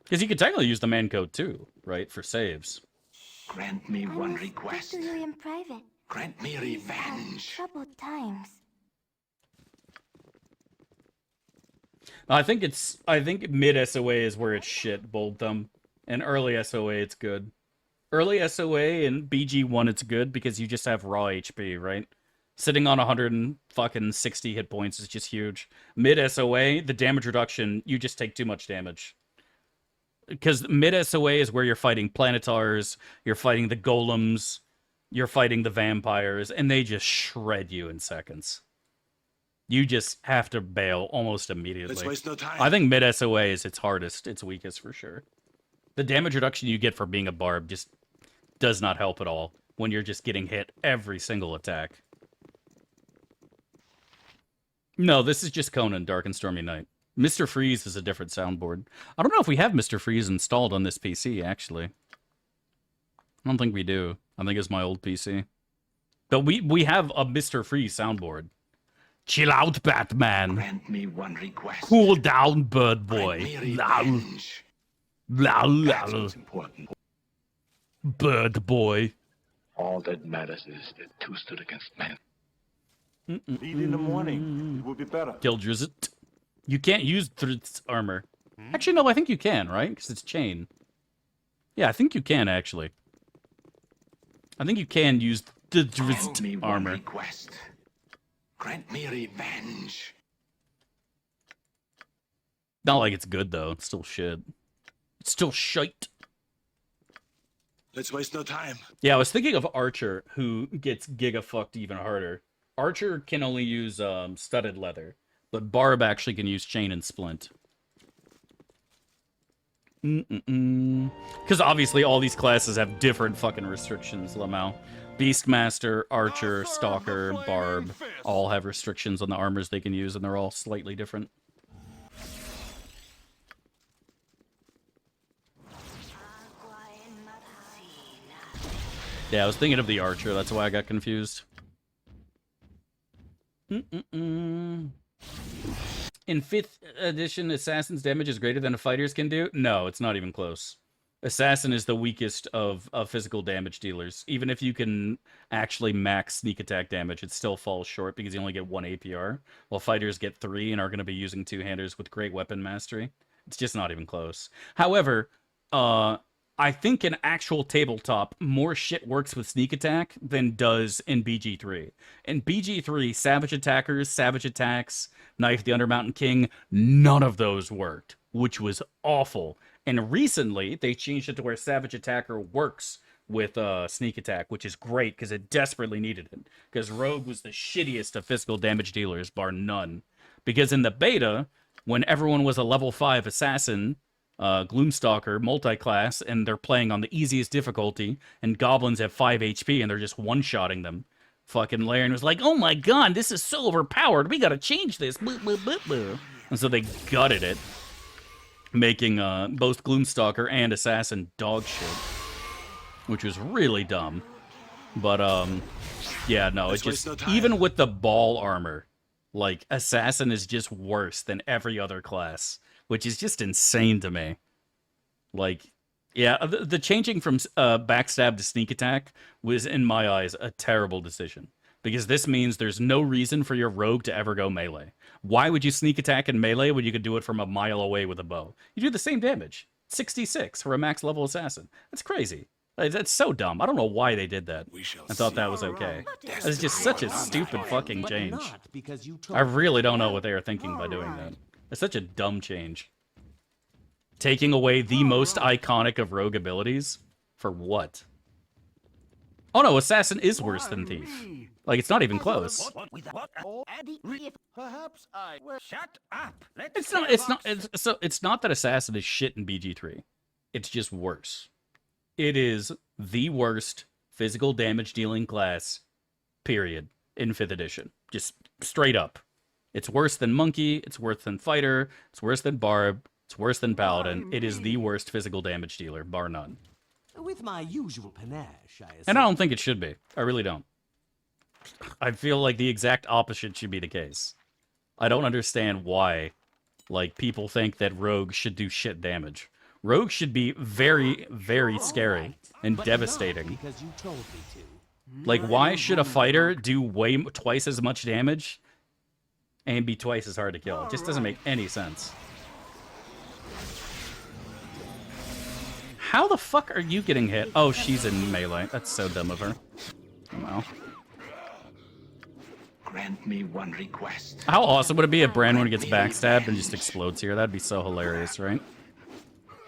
Because you could technically use the man code too, right, for saves. Grant me one request. Speak to you in private. Grant me revenge. Troubled times. I think mid SOA is where it's shit, Bold Thumb. And early SOA, it's good. Early SOA and BG1, it's good because you just have raw HP, right? Sitting on 160 hit points is just huge. Mid SOA, the damage reduction, you just take too much damage. Because mid SOA is where you're fighting Planetars, you're fighting the Golems, you're fighting the Vampires, and they just shred you in seconds. You just have to bail almost immediately. Let's waste no time. I think mid SOA is its hardest, its weakest for sure. The damage reduction you get for being a barb just does not help at all when you're just getting hit every single attack. No, this is just Conan, Dark and Stormy Night. Mr. Freeze is a different soundboard. I don't know if we have Mr. Freeze installed on this PC, actually. I don't think we do. I think it's my old PC. But we have a Mr. Freeze soundboard. Chill out, Batman. Grant me one request. Cool down, bird boy. Important. Bird boy. All that matters is that two stood against man. Lead in the morning. It will be better. Gildrizit. You can't use Thrit's armor. Actually, no, I think you can, right? Because it's chain. Yeah, I think you can, actually. I think you can use the Drizzt armor. Request. Grant me revenge. Not like it's good, though. It's still shit. It's still shite. Let's waste no time. Yeah, I was thinking of Archer, who gets giga-fucked even harder. Archer can only use studded leather, but Barb actually can use chain and splint. Because obviously all these classes have different fucking restrictions, Lamau. Beastmaster, Archer, Stalker, Barb, all have restrictions on the armors they can use, and they're all slightly different. Yeah, I was thinking of the Archer, that's why I got confused. In 5th edition, Assassin's damage is greater than a fighter's can do? No, it's not even close. Assassin is the weakest of physical damage dealers. Even if you can actually max sneak attack damage, it still falls short because you only get 1 APR, while fighters get 3 and are going to be using two-handers with great weapon mastery. It's just not even close. However, I think in actual tabletop, more shit works with sneak attack than does in BG3. In BG3, Savage Attackers, Savage Attacks, Knife the Undermountain King, none of those worked, which was awful. And recently, they changed it to where Savage Attacker works with sneak attack, which is great because it desperately needed it. Because Rogue was the shittiest of physical damage dealers, bar none. Because in the beta, when everyone was a level 5 assassin, Gloomstalker, multi-class, and they're playing on the easiest difficulty, and goblins have 5 HP, and they're just one-shotting them. Fucking Larian was like, oh my god, this is so overpowered, we gotta change this. And so they gutted it, making both Gloomstalker and Assassin dog shit, which was really dumb. But, yeah, no, it just, even with the ball armor, like, Assassin is just worse than every other class, which is just insane to me. Like, yeah, the changing from backstab to sneak attack was, in my eyes, a terrible decision. Because this means there's no reason for your rogue to ever go melee. Why would you sneak attack in melee when you could do it from a mile away with a bow? You do the same damage. 66 for a max level assassin. That's crazy. That's so dumb. I don't know why they did that. I thought that was okay. That's just such a stupid fucking change. I really don't know what they are thinking by doing that. It's such a dumb change. Taking away the most iconic of rogue abilities? For what? Oh no, Assassin is worse than Thief. Like, it's not even close. Perhaps I will shut up. It's not that Assassin is shit in BG3. It's just worse. It is the worst physical damage dealing class, period, in 5th edition. Just straight up. It's worse than Monkey, it's worse than Fighter, it's worse than Barb, it's worse than Paladin. It is the worst physical damage dealer, bar none. With my usual panache, I assume. And I don't think it should be. I really don't. I feel like the exact opposite should be the case. I don't understand why, like, people think that Rogue should do shit damage. Rogue should be very, very scary and devastating. Because you told me to. Like, why should a fighter do twice as much damage and be twice as hard to kill? It just doesn't make any sense. How the fuck are you getting hit? Oh, she's in melee. That's so dumb of her. Wow. Grant me one request. How awesome would it be if Branwen gets backstabbed and just explodes here? That'd be so hilarious, right?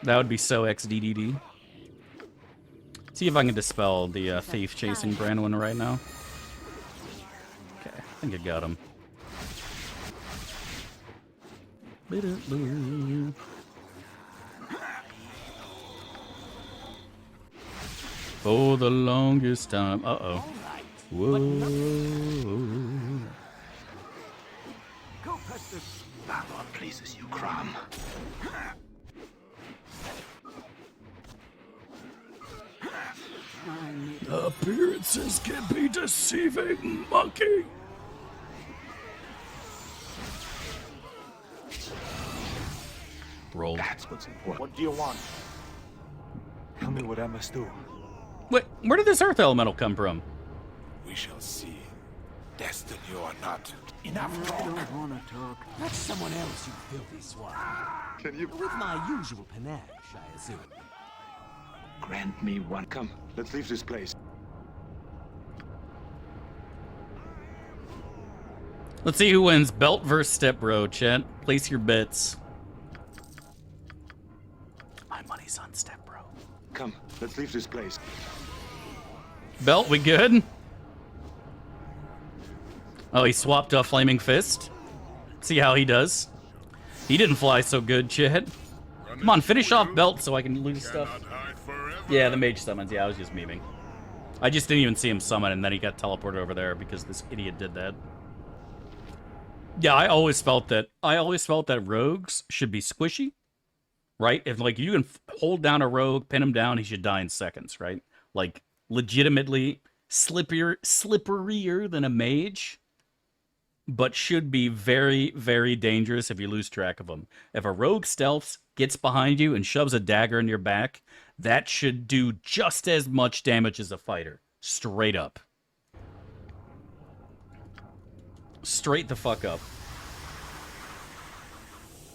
That would be so XDDD. See if I can dispel the thief chasing Branwen right now. Okay, I think I got him. For the longest time. Uh-oh. Whoa. Go past this. pleases you, Crom. Appearances can be deceiving, monkey. Roll. That's what's important. What do you want? Tell me what I must do. Wait, where did this earth elemental come from? We shall see. Destiny or not. Enough talk. I don't wanna talk. Let someone else, you filthy swine. Can you... With my usual panache, I assume. Grant me one. Come, let's leave this place. Let's see who wins. Belt versus Step Bro, chat. Place your bets. My money's on Step Bro. Come, let's leave this place. Belt, we good? Oh, he swapped a Flaming Fist. See how he does. He didn't fly so good, chat. Come on, finish off Belt so I can lose stuff. Yeah, the mage summons. Yeah, I was just memeing. I just didn't even see him summon, and then he got teleported over there because this idiot did that. Yeah, I always felt that rogues should be squishy, right? If like you can hold down a rogue, pin him down, he should die in seconds, right? Like legitimately slipperier than a mage, but should be very, very dangerous if you lose track of him. If a rogue stealths, gets behind you, and shoves a dagger in your back, that should do just as much damage as a fighter. Straight up. Straight the fuck up.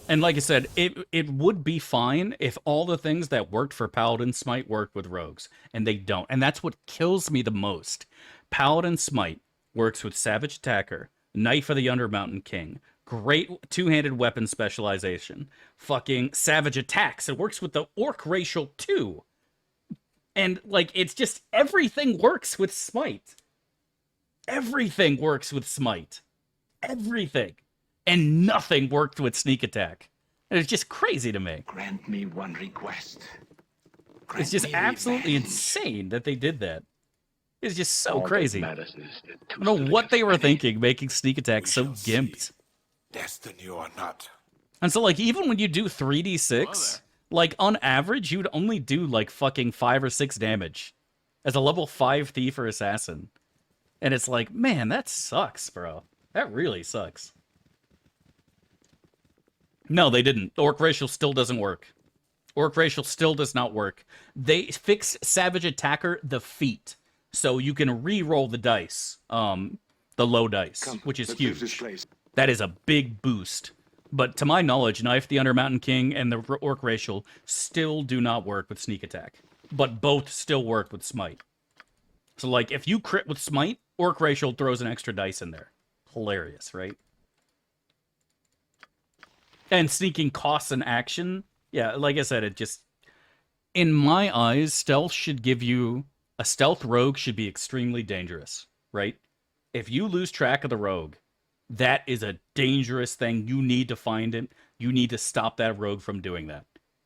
And like I said, it would be fine if all the things that worked for Paladin Smite worked with rogues, and they don't. And that's what kills me the most. Paladin Smite works with Savage Attacker, Knife of the Undermountain King, great two-handed weapon specialization, fucking Savage Attacks. It works with the Orc Racial too. And like, it's just everything works with Smite. Everything works with Smite. Everything. And nothing worked with Sneak Attack. And it's just crazy to me. Grant me one request. It's just absolutely insane that they did that. It's just so crazy. I don't know what they were thinking, making Sneak Attack so gimped. Destiny or not. And so, like, even when you do 3d6, like, on average, you'd only do, like, fucking 5 or 6 damage as a level 5 thief or assassin. And it's like, man, that sucks, bro. That really sucks. No, they didn't. Orc Racial still doesn't work. Orc Racial still does not work. They fixed Savage Attacker the feat, so you can re-roll the dice, the low dice, which is huge. That is a big boost. But to my knowledge, Knife, the Undermountain King, and the Orc Racial still do not work with Sneak Attack. But both still work with Smite. So, like, if you crit with Smite, Orc Racial throws an extra dice in there. Hilarious, right? And sneaking costs an action. Yeah, like I said, it just... In my eyes, stealth should give you... A stealth rogue should be extremely dangerous, right? If you lose track of the rogue, that is a dangerous thing. You need to find it. You need to stop that rogue from doing that,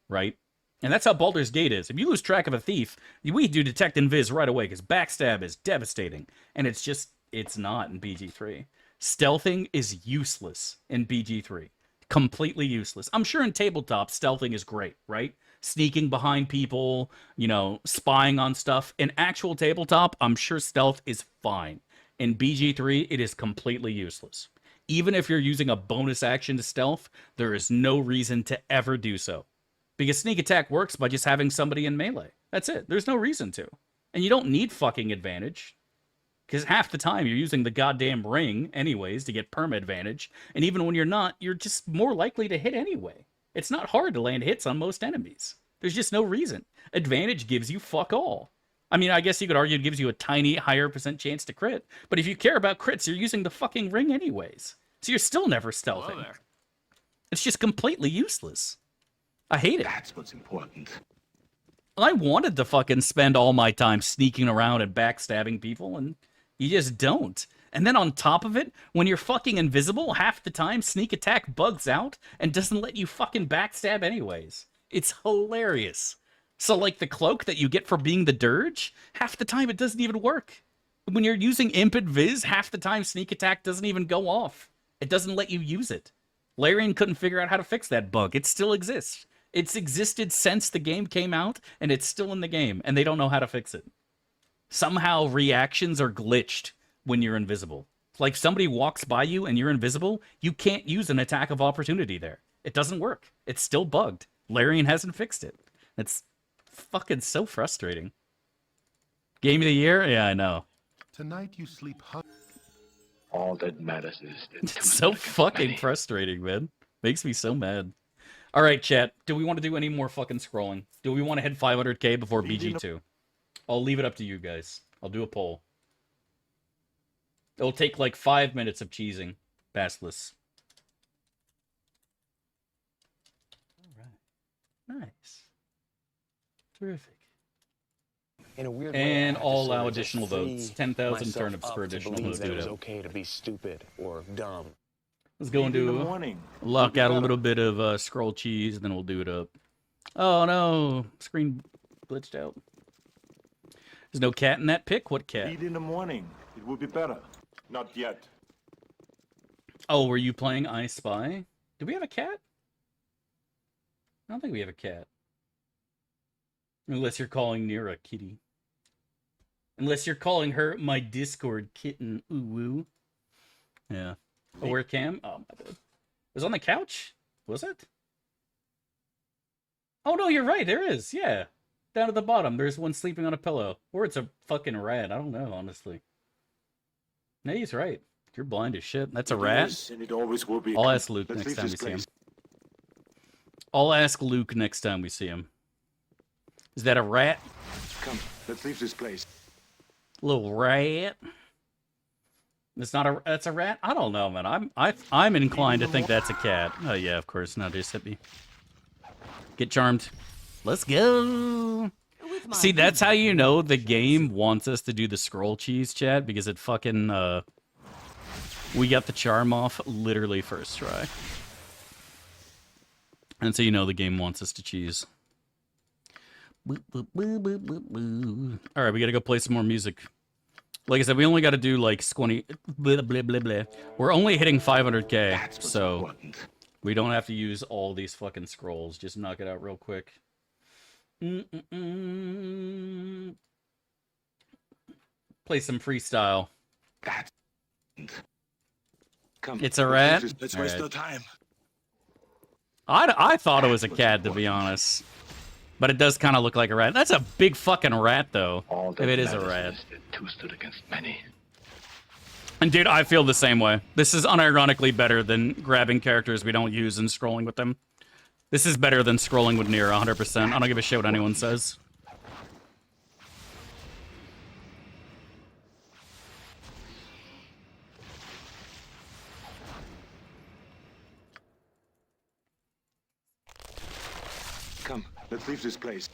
right? And that's how Baldur's Gate is. If you lose track of a thief, we do Detect and Viz right away, because Backstab is devastating. And it's just... It's not in BG3. Stealthing is useless in BG3. Completely useless. I'm sure in tabletop, stealthing is great, right? Sneaking behind people, you know, spying on stuff. In actual tabletop, I'm sure stealth is fine. In BG3, it is completely useless. Even if you're using a bonus action to stealth, there is no reason to ever do so. Because Sneak Attack works by just having somebody in melee. That's it. There's no reason to. And you don't need fucking advantage. Because half the time you're using the goddamn ring anyways to get perma advantage. And even when you're not, you're just more likely to hit anyway. It's not hard to land hits on most enemies. There's just no reason. Advantage gives you fuck all. I mean, I guess you could argue it gives you a tiny higher % chance to crit. But if you care about crits, you're using the fucking ring anyways. So you're still never stealthing. It's just completely useless. I hate it. That's what's important. I wanted to fucking spend all my time sneaking around and backstabbing people, and you just don't. And then on top of it, when you're fucking invisible, half the time Sneak Attack bugs out and doesn't let you fucking backstab anyways. It's hilarious. So like the cloak that you get for being the Dirge, half the time it doesn't even work. When you're using Imp and Viz, half the time Sneak Attack doesn't even go off. It doesn't let you use it. Larian couldn't figure out how to fix that bug. It still exists. It's existed since the game came out, and it's still in the game, and they don't know how to fix it. Somehow reactions are glitched when you're invisible. Like somebody walks by you and you're invisible, you can't use an attack of opportunity there. It doesn't work. It's still bugged. Larian hasn't fixed it. It's fucking so frustrating. Game of the year? Yeah, I know. Tonight you sleep All that matters is It's so fucking frustrating, man. Makes me so mad. All right, chat. Do we want to do any more fucking scrolling? Do we want to hit 500k before BG2? I'll leave it up to you guys. I'll do a poll. It'll take like 5 minutes of cheesing. Bassless. All right. Nice. Terrific. In a weird and way, I'll allow additional votes. 10,000 turnips per additional vote. It was okay to be stupid or dumb. Let's go into lock out a little bit of scroll cheese, and then we'll do it up. Oh no, screen glitched out. There's no cat in that pic. What cat? Eat in the morning. It would be better. Not yet. Oh, were you playing I Spy? Do we have a cat? I don't think we have a cat. Unless you're calling Nira kitty. Unless you're calling her my Discord kitten. Ooh woo. Yeah. Oh, where Cam? Oh, my bad. It was on the couch? Was it? Oh, no, you're right. There is. Yeah. Down at the bottom. There's one sleeping on a pillow. Or it's a fucking rat. I don't know, honestly. No, he's right. You're blind as shit. That's a rat? And it always will be. I'll ask Luke next time we see him. I'll ask Luke next time we see him. Is that a rat? Come, let's leave this place. Little rat. It's not a. That's a rat. I don't know, man. I'm inclined to think that's a cat. Oh yeah, of course. Now just hit me. Get charmed. Let's go. See, that's how you know the game wants us to do the scroll cheese, chat, because it fucking we got the charm off literally first try. And so you know the game wants us to cheese. All right, we gotta go play some more music. Like I said, we only got to do like 20. Blah, blah, blah, blah. We're only hitting 500k, so we don't have to use all these fucking scrolls. Just knock it out real quick. Play some freestyle. It's a rat. Let's waste no time. I thought it was a cat, to be honest. But it does kind of look like a rat. That's a big fucking rat, though. If it is a rat. Two stood against many. And dude, I feel the same way. This is unironically better than grabbing characters we don't use and scrolling with them. This is better than scrolling with Nira, 100%. I don't give a shit what anyone says. Come, let's leave this place.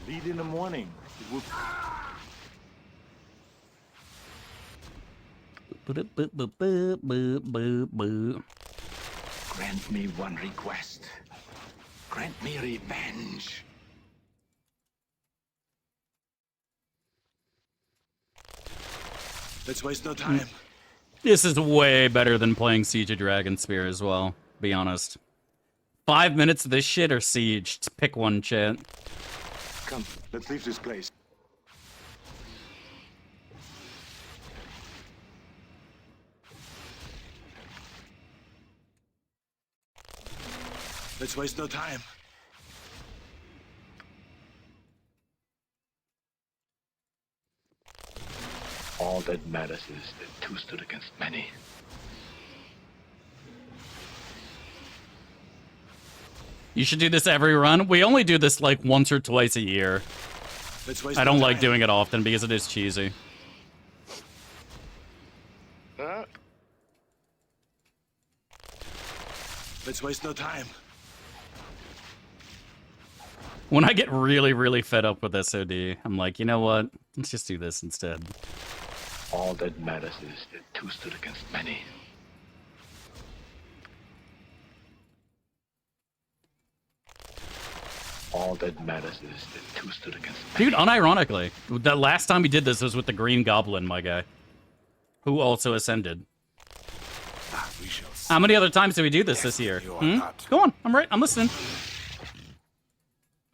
Lead in the morning. It will... Grant me one request. Grant me revenge. Let's waste no time. This is way better than playing Siege of Dragonspear as well, be honest. 5 minutes of this shit or Siege? Just pick one, chat. Come, let's leave this place. Let's waste no time. All that matters is that two stood against many. You should do this every run. We only do this like once or twice a year. I don't like doing it often because it is cheesy. Let's waste no time. When I get really, really fed up with SOD, I'm like, you know what? Let's just do this instead. All that matters is that two stood against many. All that matters is that two stood against Dude, unironically, the last time we did this was with the Green Goblin, my guy, who also ascended. How many other times did we do this year? Hmm? Go on, I'm listening.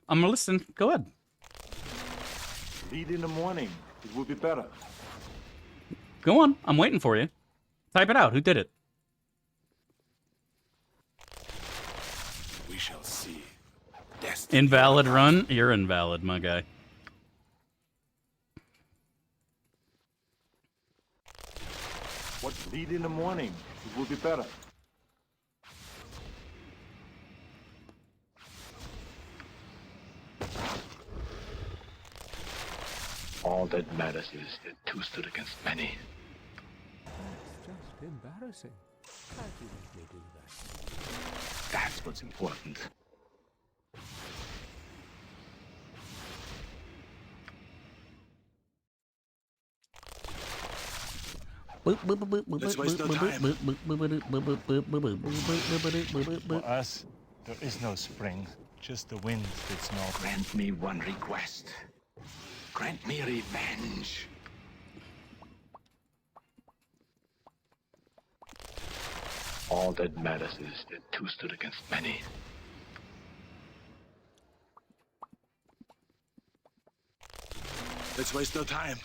I'm listening. Go ahead. Lead in the morning. It will be better. Go on, I'm waiting for you. Type it out. Who did it? We shall see. Invalid run? You're invalid, my guy. What? Lead in the morning. It will be better. All that matters is that two stood against many. It's just embarrassing. Can't you make me do that? That's what's important. Let's waste no time. For us, there is no spring, just the wind that's north. Grant me one request. Grant me revenge. All that matters is that two stood against many. Let's waste no time.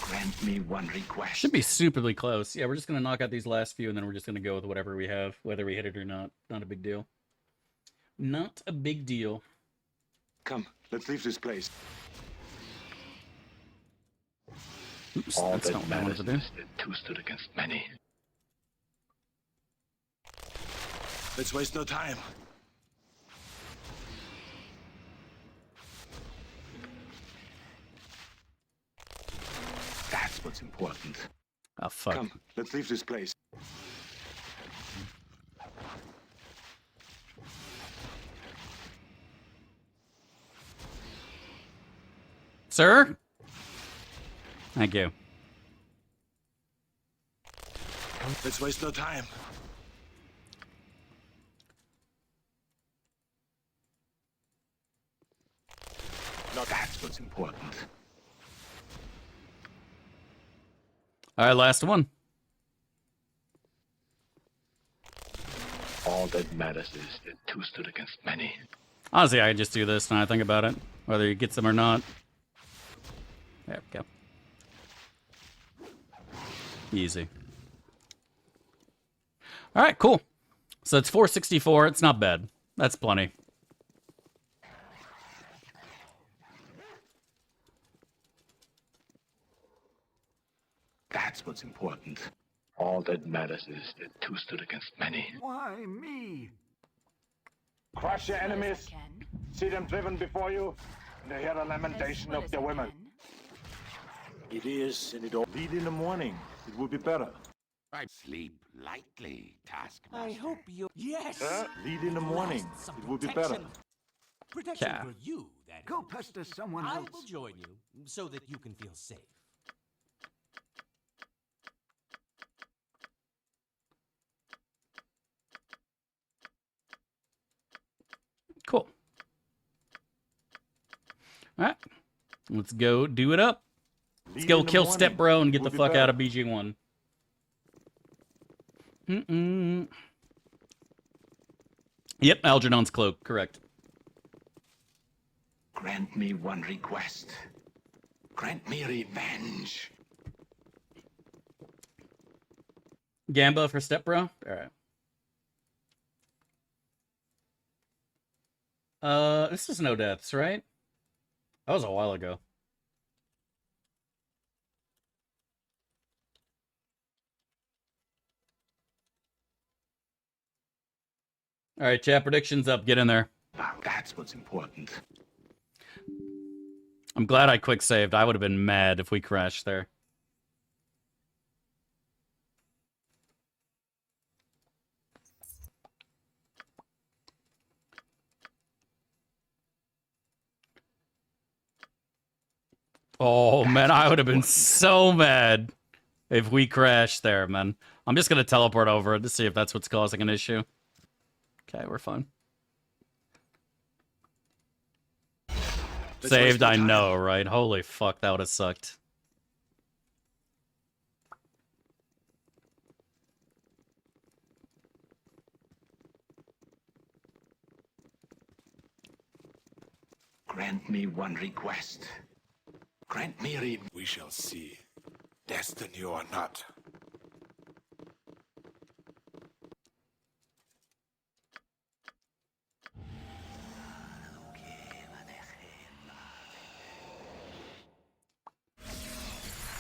Grant me one request. Should be superly close. Yeah, we're just going to knock out these last few, and then we're just going to go with whatever we have, whether we hit it or not. Not a big deal. Not a big deal. Come, let's leave this place. Oops, All that's that not what I wanted matters to do. is that two stood against many. Let's waste no time. That's what's important. Oh, fuck. Come, let's leave this place. Sir? Thank you. Let's waste no time. No, that's what's important. All right, last one. All that matters is that two stood against many. Honestly, I just do this when I think about it, whether he gets them or not. There we go. Easy. All right, cool. So it's 464. It's not bad. That's plenty. That's what's important. All that matters is that two stood against many. Why me? Crush your enemies. See them driven before you. And hear the lamentation of their women. It is, and it all. Lead in the morning. It will be better. I sleep lightly, taskmaster. I hope you. Yes. Lead in the morning. It will be better. Protection Yeah. for you. That Go pester someone I else. will join you so that you can feel safe. Cool. All right. Let's go do it up. Let's Lead go in the kill morning. Step Bro and get Will the be fuck better. out of BG1. Yep, Algernon's cloak, correct. Grant me one request. Grant me revenge. Gamba for Step Bro? Alright. This is no deaths, right? That was a while ago. Alright, chat, predictions up. Get in there. Now that's what's important. I'm glad I quick saved. I would have been mad if we crashed there. Oh, man, I would have been so mad. If we crash there, man. I'm just gonna teleport over to see if that's what's causing an issue. Okay, we're fine. Saved, I know, right? Holy fuck, that would have sucked. Grant me one request. Grant me a We shall see. Destiny or not.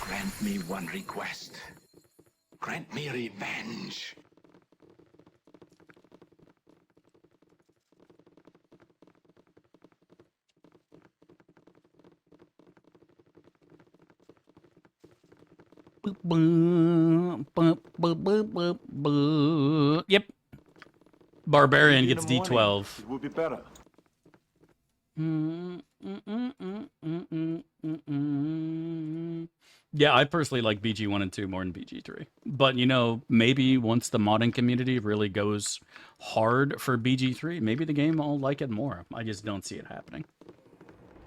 Grant me one request. Grant me revenge. Yep. Barbarian Maybe in gets the morning, D12. It would be better. Yeah, I personally like BG 1 and 2 more than BG 3. But, you know, maybe once the modding community really goes hard for BG 3, maybe the game will like it more. I just don't see it happening.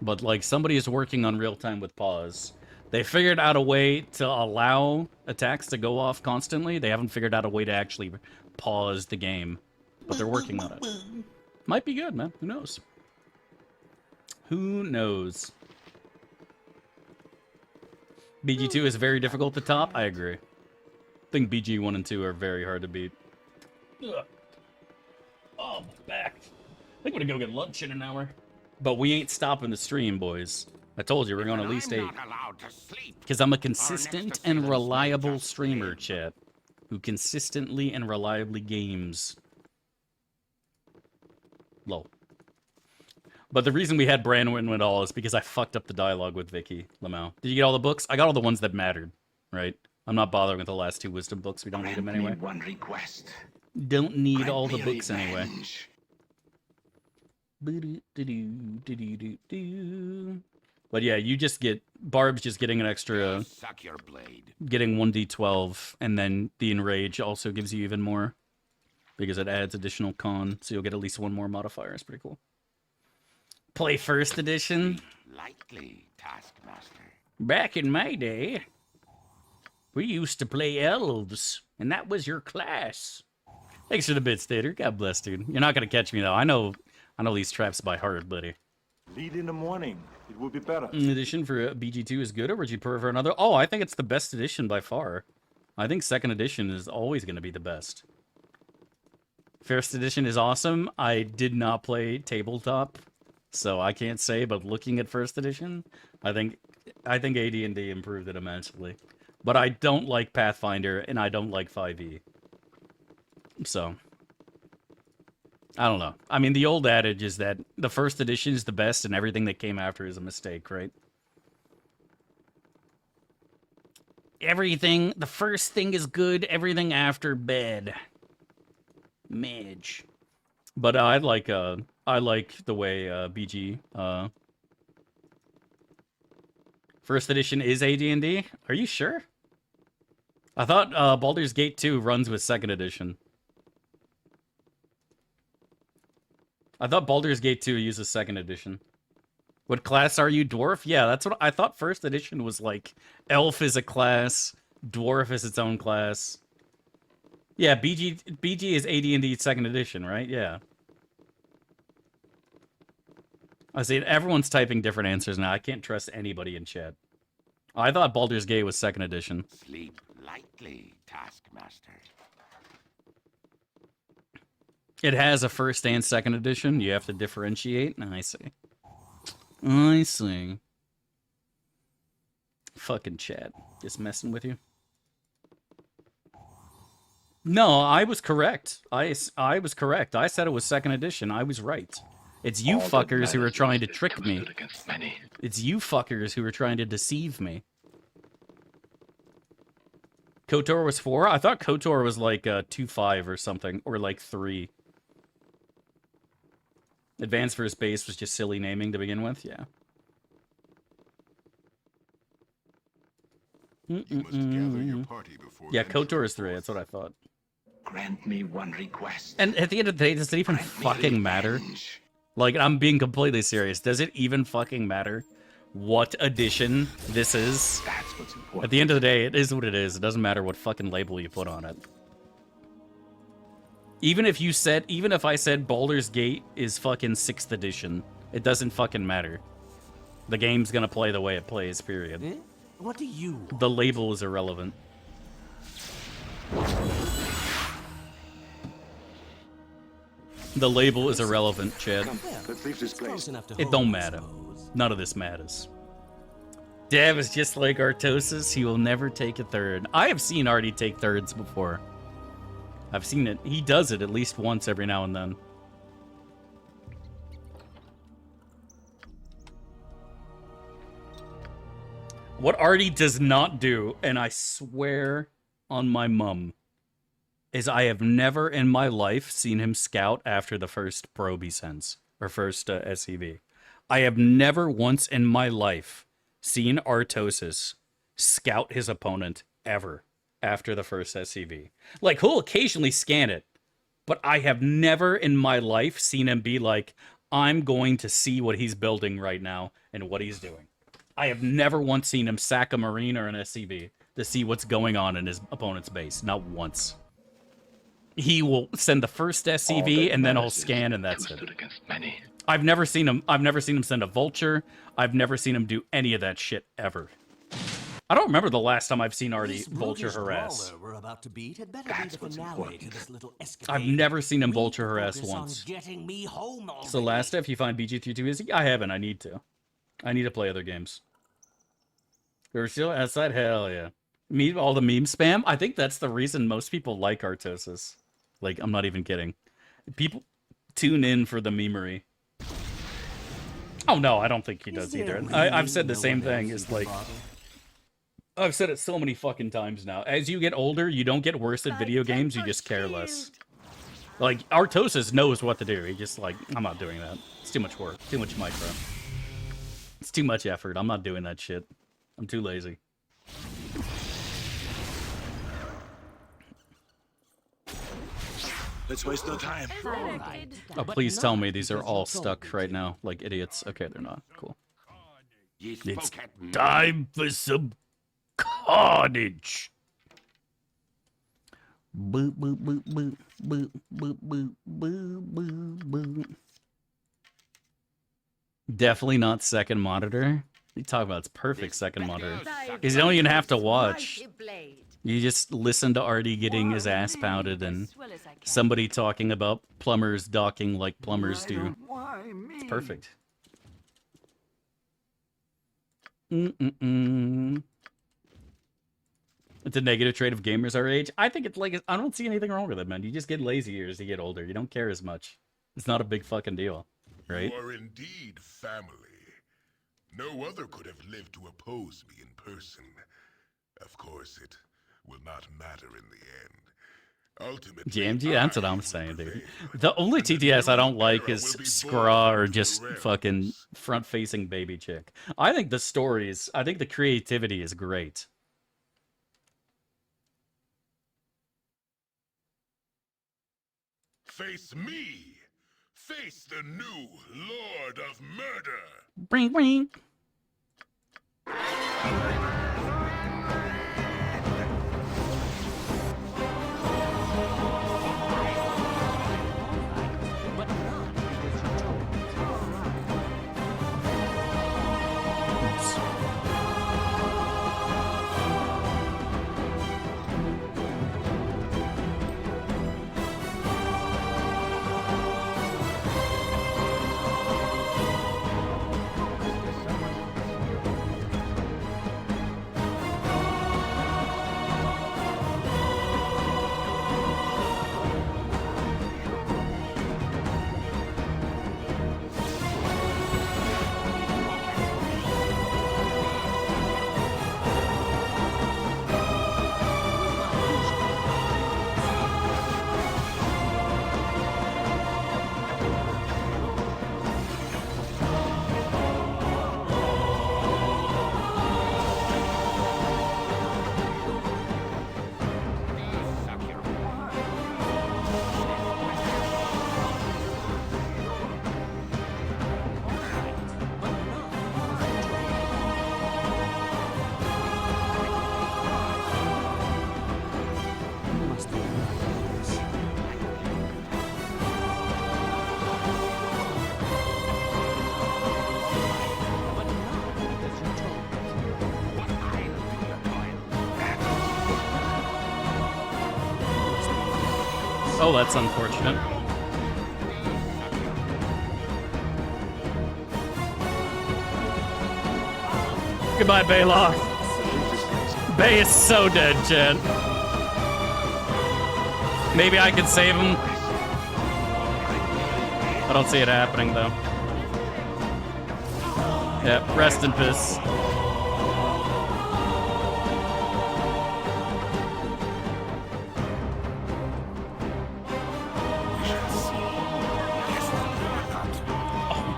But, like, somebody is working on real-time with pause. They figured out a way to allow attacks to go off constantly. They haven't figured out a way to actually pause the game. But they're working on it. Might be good, man. Who knows? Who knows? BG2 is very difficult to top. I agree. I think BG 1 and 2 are very hard to beat. Ugh. Oh, my back. I think I'm gonna go get lunch in an hour. But we ain't stopping the stream, boys. I told you we're going at least 8. Because I'm a consistent and reliable streamer, chat. Who consistently and reliably games. Lol. But the reason we had Branwyn at all is because I fucked up the dialogue with Vicky Lamau. Did you get all the books? I got all the ones that mattered, right? I'm not bothering with the last 2 wisdom books. We don't need them anyway. One request. Don't need Grant all the me books revenge. anyway. But yeah, you just get... Barb's just getting an extra... Suck your blade. Getting 1d12, and then the Enrage also gives you even more. Because it adds additional con, so you'll get at least 1 more modifier. It's pretty cool. Play first edition. Lightly, Taskmaster. Back in my day, we used to play elves, and that was your class. Thanks for the bits, Stater. God bless, dude. You're not gonna catch me though. I know these traps by heart, buddy. Lead in the morning. It would be better. Edition for BG2 is good, or would you prefer another? Oh, I think it's the best edition by far. I think second edition is always gonna be the best. First edition is awesome. I did not play tabletop, so I can't say, but looking at first edition, I think AD&D improved it immensely. But I don't like Pathfinder, and I don't like 5e. So, I don't know. I mean, the old adage is that the first edition is the best, and everything that came after is a mistake, right? The first thing is good, everything after bad. Midge. But I like the way BG first edition is AD&D. Are you sure? I thought Baldur's Gate 2 runs with second edition. I thought Baldur's Gate 2 uses second edition. What class are you, dwarf? Yeah, that's what I thought. First edition was like elf is a class, dwarf is its own class. Yeah, BG is AD&D second edition, right? Yeah. I see everyone's typing different answers now. I can't trust anybody in chat. I thought Baldur's Gate was second edition. Sleep lightly, Taskmaster. It has a first and second edition. You have to differentiate. I see. I see. Fucking chat. Just messing with you. No, I was correct. I was correct. I said it was second edition. I was right. It's you fuckers who are trying to trick me. It's you fuckers who are trying to deceive me. KOTOR was 4? I thought KOTOR was like 2.5 or something. Or like 3. Advanced versus Base was just silly naming to begin with, yeah. Yeah, KOTOR is 3. That's what I thought. Grant me one request. And at the end of the day, does it even fucking matter? Like, I'm being completely serious. Does it even fucking matter what edition this is? That's what's important. At the end of the day, it is what it is. It doesn't matter what fucking label you put on it. Even if I said Baldur's Gate is fucking 6th edition, it doesn't fucking matter. The game's gonna play the way it plays, period. Eh? What do you want? The label is irrelevant. The label is irrelevant, Chad. Let's leave this place. It don't matter. None of this matters. Dav is just like Artosis. He will never take a third. I have seen Artie take thirds before. I've seen it. He does it at least once every now and then. What Artie does not do, and I swear on my mum, is I have never in my life seen him scout after the first probe he sends, or first SCV. I have never once in my life seen Artosis scout his opponent ever after the first SCV. Like, he'll occasionally scan it, but I have never in my life seen him be like, I'm going to see what he's building right now and what he's doing. I have never once seen him sack a Marine or an SCV to see what's going on in his opponent's base. Not once. He will send the first SCV and then he'll scan and that's it. I've never seen him send a vulture. I've never seen him do any of that shit ever. I don't remember the last time I've seen Artie vulture harass. We're about to beat had better be the finale to this little escapade. I've never seen him vulture harass once. Getting me home So last if you find BG32 is I haven't. I need to. I need to play other games. We're still outside. Hell yeah. All the meme spam. I think that's the reason most people like Artosis. Like, I'm not even kidding. People tune in for the memery. Oh no, I don't think he does either. I've said the same thing. Is like, I've said it so many fucking times now. As you get older, you don't get worse at video games. You just care less. Like, Artosis knows what to do. He just like, I'm not doing that. It's too much work. Too much micro. It's too much effort. I'm not doing that shit. I'm too lazy. Let's waste no time. Oh, please tell me these are all stuck right now, like idiots. Okay, they're not. Cool. It's time for some carnage. Boop, boop, boop, boop, boop, boop, boop, boop, boop, boop. Definitely not second monitor. You talk about it's perfect second monitor. Because you don't even have to watch. You just listen to Artie getting his ass pounded and somebody talking about plumbers docking like plumbers do. It's perfect. It's a negative trait of gamers our age. I think it's like, I don't see anything wrong with it, man. You just get lazier as you get older. You don't care as much. It's not a big fucking deal, right? You are indeed family. No other could have lived to oppose me in person. Of course, it will not matter in the end. Ultimately, GMG, that's what I'm saying, dude. The only TTS I don't like is Scraw or just fucking front-facing baby chick. I think the stories, I think the creativity is great. Face me! Face the new Lord of Murder! Bring, bring. Oh, that's unfortunate. Goodbye, Baylock. Bay is so dead, Chad. Maybe I could save him. I don't see it happening, though. Yeah, rest in peace.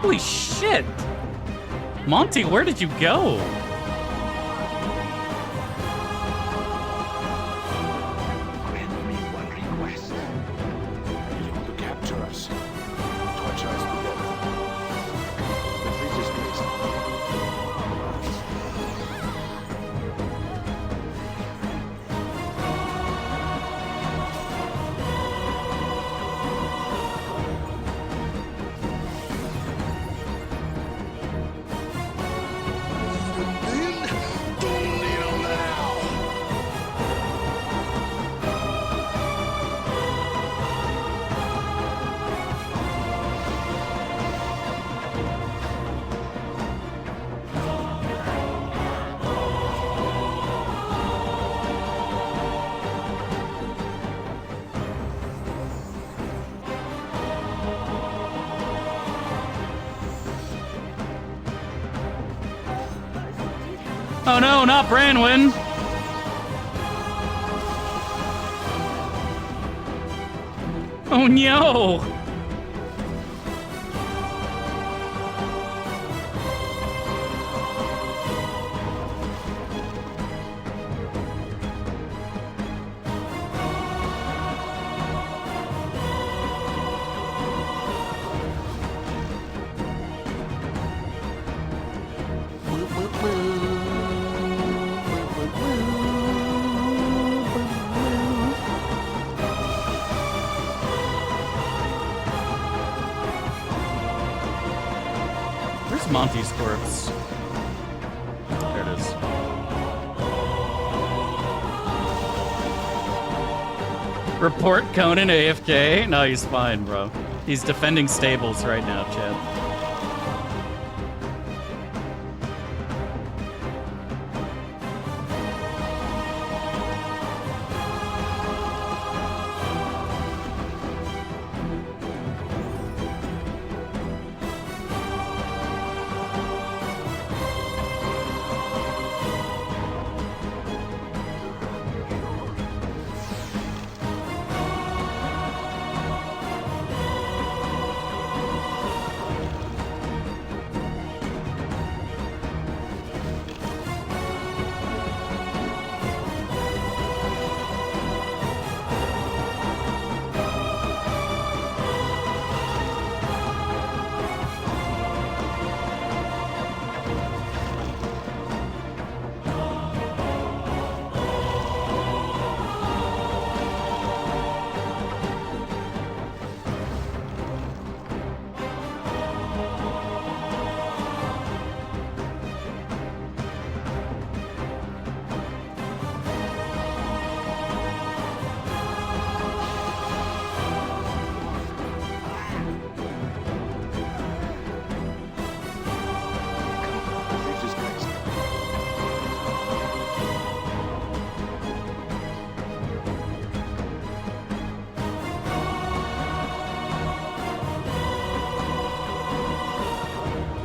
Holy shit! Monty, where did you go? Grant me one request. I need you to capture us. Torture us to death. The freezer's place. Oh no, not Branwyn! Oh no! Where's Monty's corpse? There it is. Report Conan AFK? No, he's fine, bro. He's defending stables right now, Chad.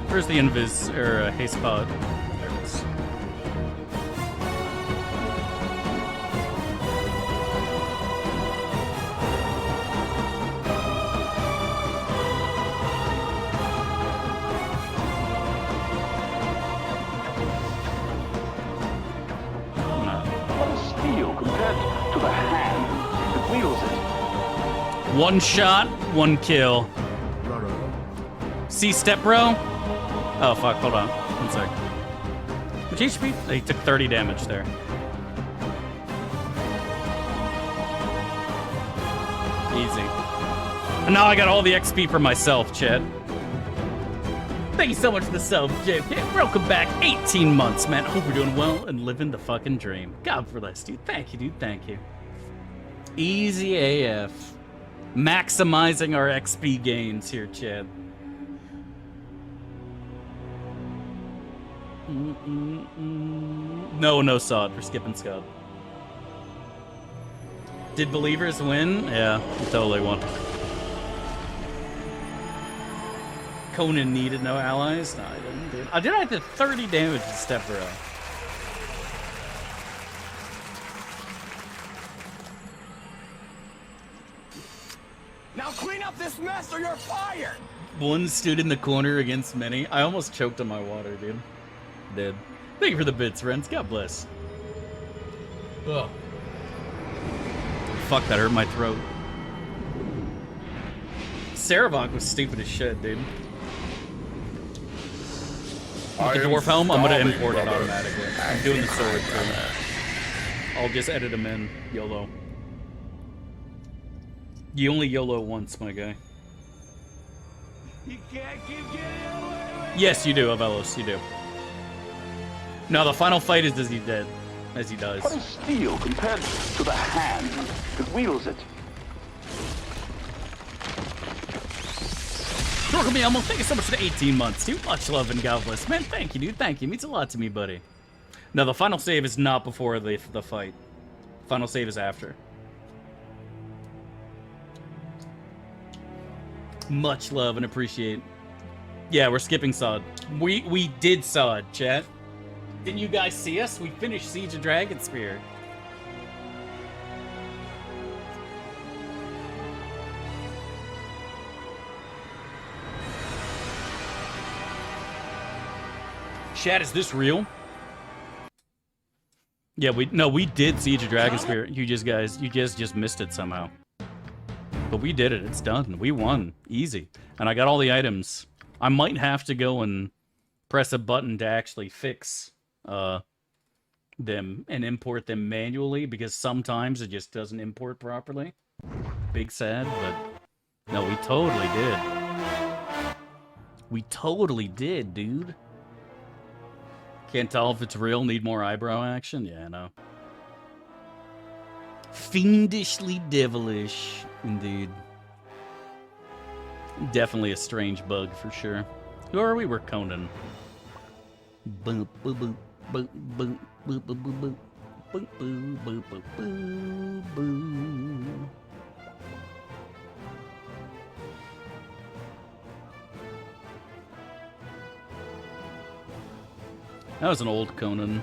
Where's the invis or haste pod? There it is. What a steel compared to the hand that wields it. One shot, one kill. See step bro? Oh fuck, hold on. One sec. Which HP? He took 30 damage there. Easy. And now I got all the XP for myself, Chad. Thank you so much for the sub, JFK. Welcome back. 18 months, man. Hope you're doing well and living the fucking dream. God bless, dude. Thank you, dude. Thank you. Easy AF. Maximizing our XP gains here, Chad. No Sod. We're skipping Scud. Did Believers win? Yeah, we totally won. Conan needed no allies? No, I didn't, dude. I did 30 damage to Step Bro. Now clean up this mess or you're fired! One stood in the corner against many. I almost choked on my water, dude. Did. Thank you for the bits, Rents. God bless. Ugh. Fuck, that hurt my throat. Saravok was stupid as shit, dude. With the Dwarf Helm, I'm gonna import it automatically. I'm doing the sword, too. I'll just edit him in. YOLO. You only YOLO once, my guy. You can't keep getting away with Yes, you do, Avelos, you do. No, the final fight is as he dies. What is steel compared to the hand that wields it? Dorkamy Elmo, thank you so much for the 18 months, dude. Much love and God bless. Man, thank you, dude. Thank you. Means a lot to me, buddy. No, the final save is not before the fight. Final save is after. Much love and appreciate. Yeah, we're skipping Sod. We did Sod, chat. Didn't you guys see us? We finished Siege of Dragonspear. Chat, is this real? Yeah, we did Siege of Dragonspear. You just missed it somehow. But we did it. It's done. We won. Easy. And I got all the items. I might have to go and press a button to actually fix them and import them manually because sometimes it just doesn't import properly. Big sad, but no, we totally did. We totally did, dude. Can't tell if it's real. Need more eyebrow action? Yeah, I know. Fiendishly devilish, indeed. Definitely a strange bug for sure. Who are we? We're Conan. Boop, boop, boop, boop, boop, boop, boop, boop, boop, boop, boop, boop, boop, boop. That was an old Conan.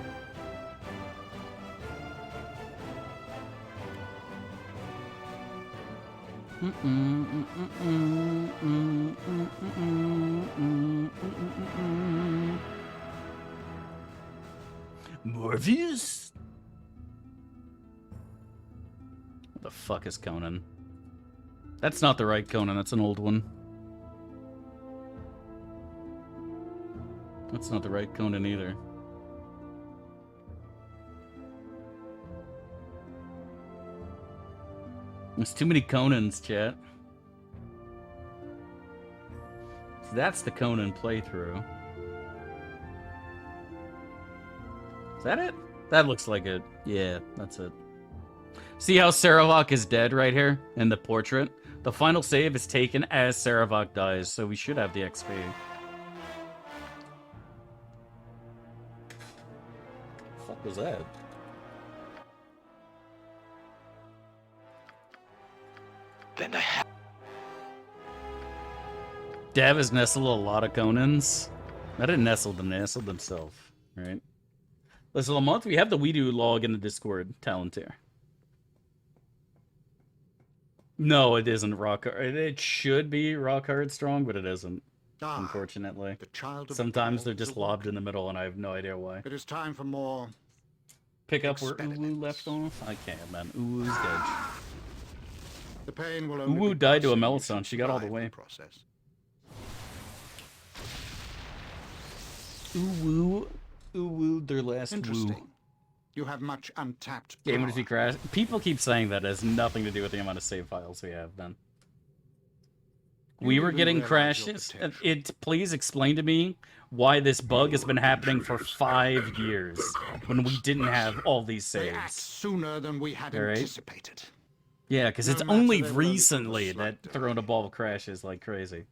Morpheus? What the fuck is Conan? That's not the right Conan, that's an old one. That's not the right Conan either. There's too many Conans, chat. So that's the Conan playthrough. Is that it? That looks like it. Yeah, that's it. See how Saravok is dead right here in the portrait? The final save is taken as Saravok dies, so we should have the XP. The fuck was that? Then I have. Dav has nestled a lot of Conans. I didn't nestle them, they nestled themselves, right? Listen, Lamont, we have the WeDo log in the Discord, Talenteer. No, it isn't rock hard. It should be rock hard strong, but it isn't. Unfortunately. The child of Sometimes they're just lobbed in the middle, and I have no idea why. It is time for more. Pick up where Uwu left off? I can't, man. Uwu's dead. The pain will only Uwu died to a Melistone. She got all the way. Process. Uwu, their last Interesting. woo. You have much untapped Game power. would be crash. People keep saying that. It has nothing to do with the amount of save files we have, then. We were getting crashes. Please explain to me why this bug has been happening for 5 years when we didn't have all these They act saves. sooner than we had All right? anticipated. Yeah, because it's only recently that throwing a ball crashes like crazy.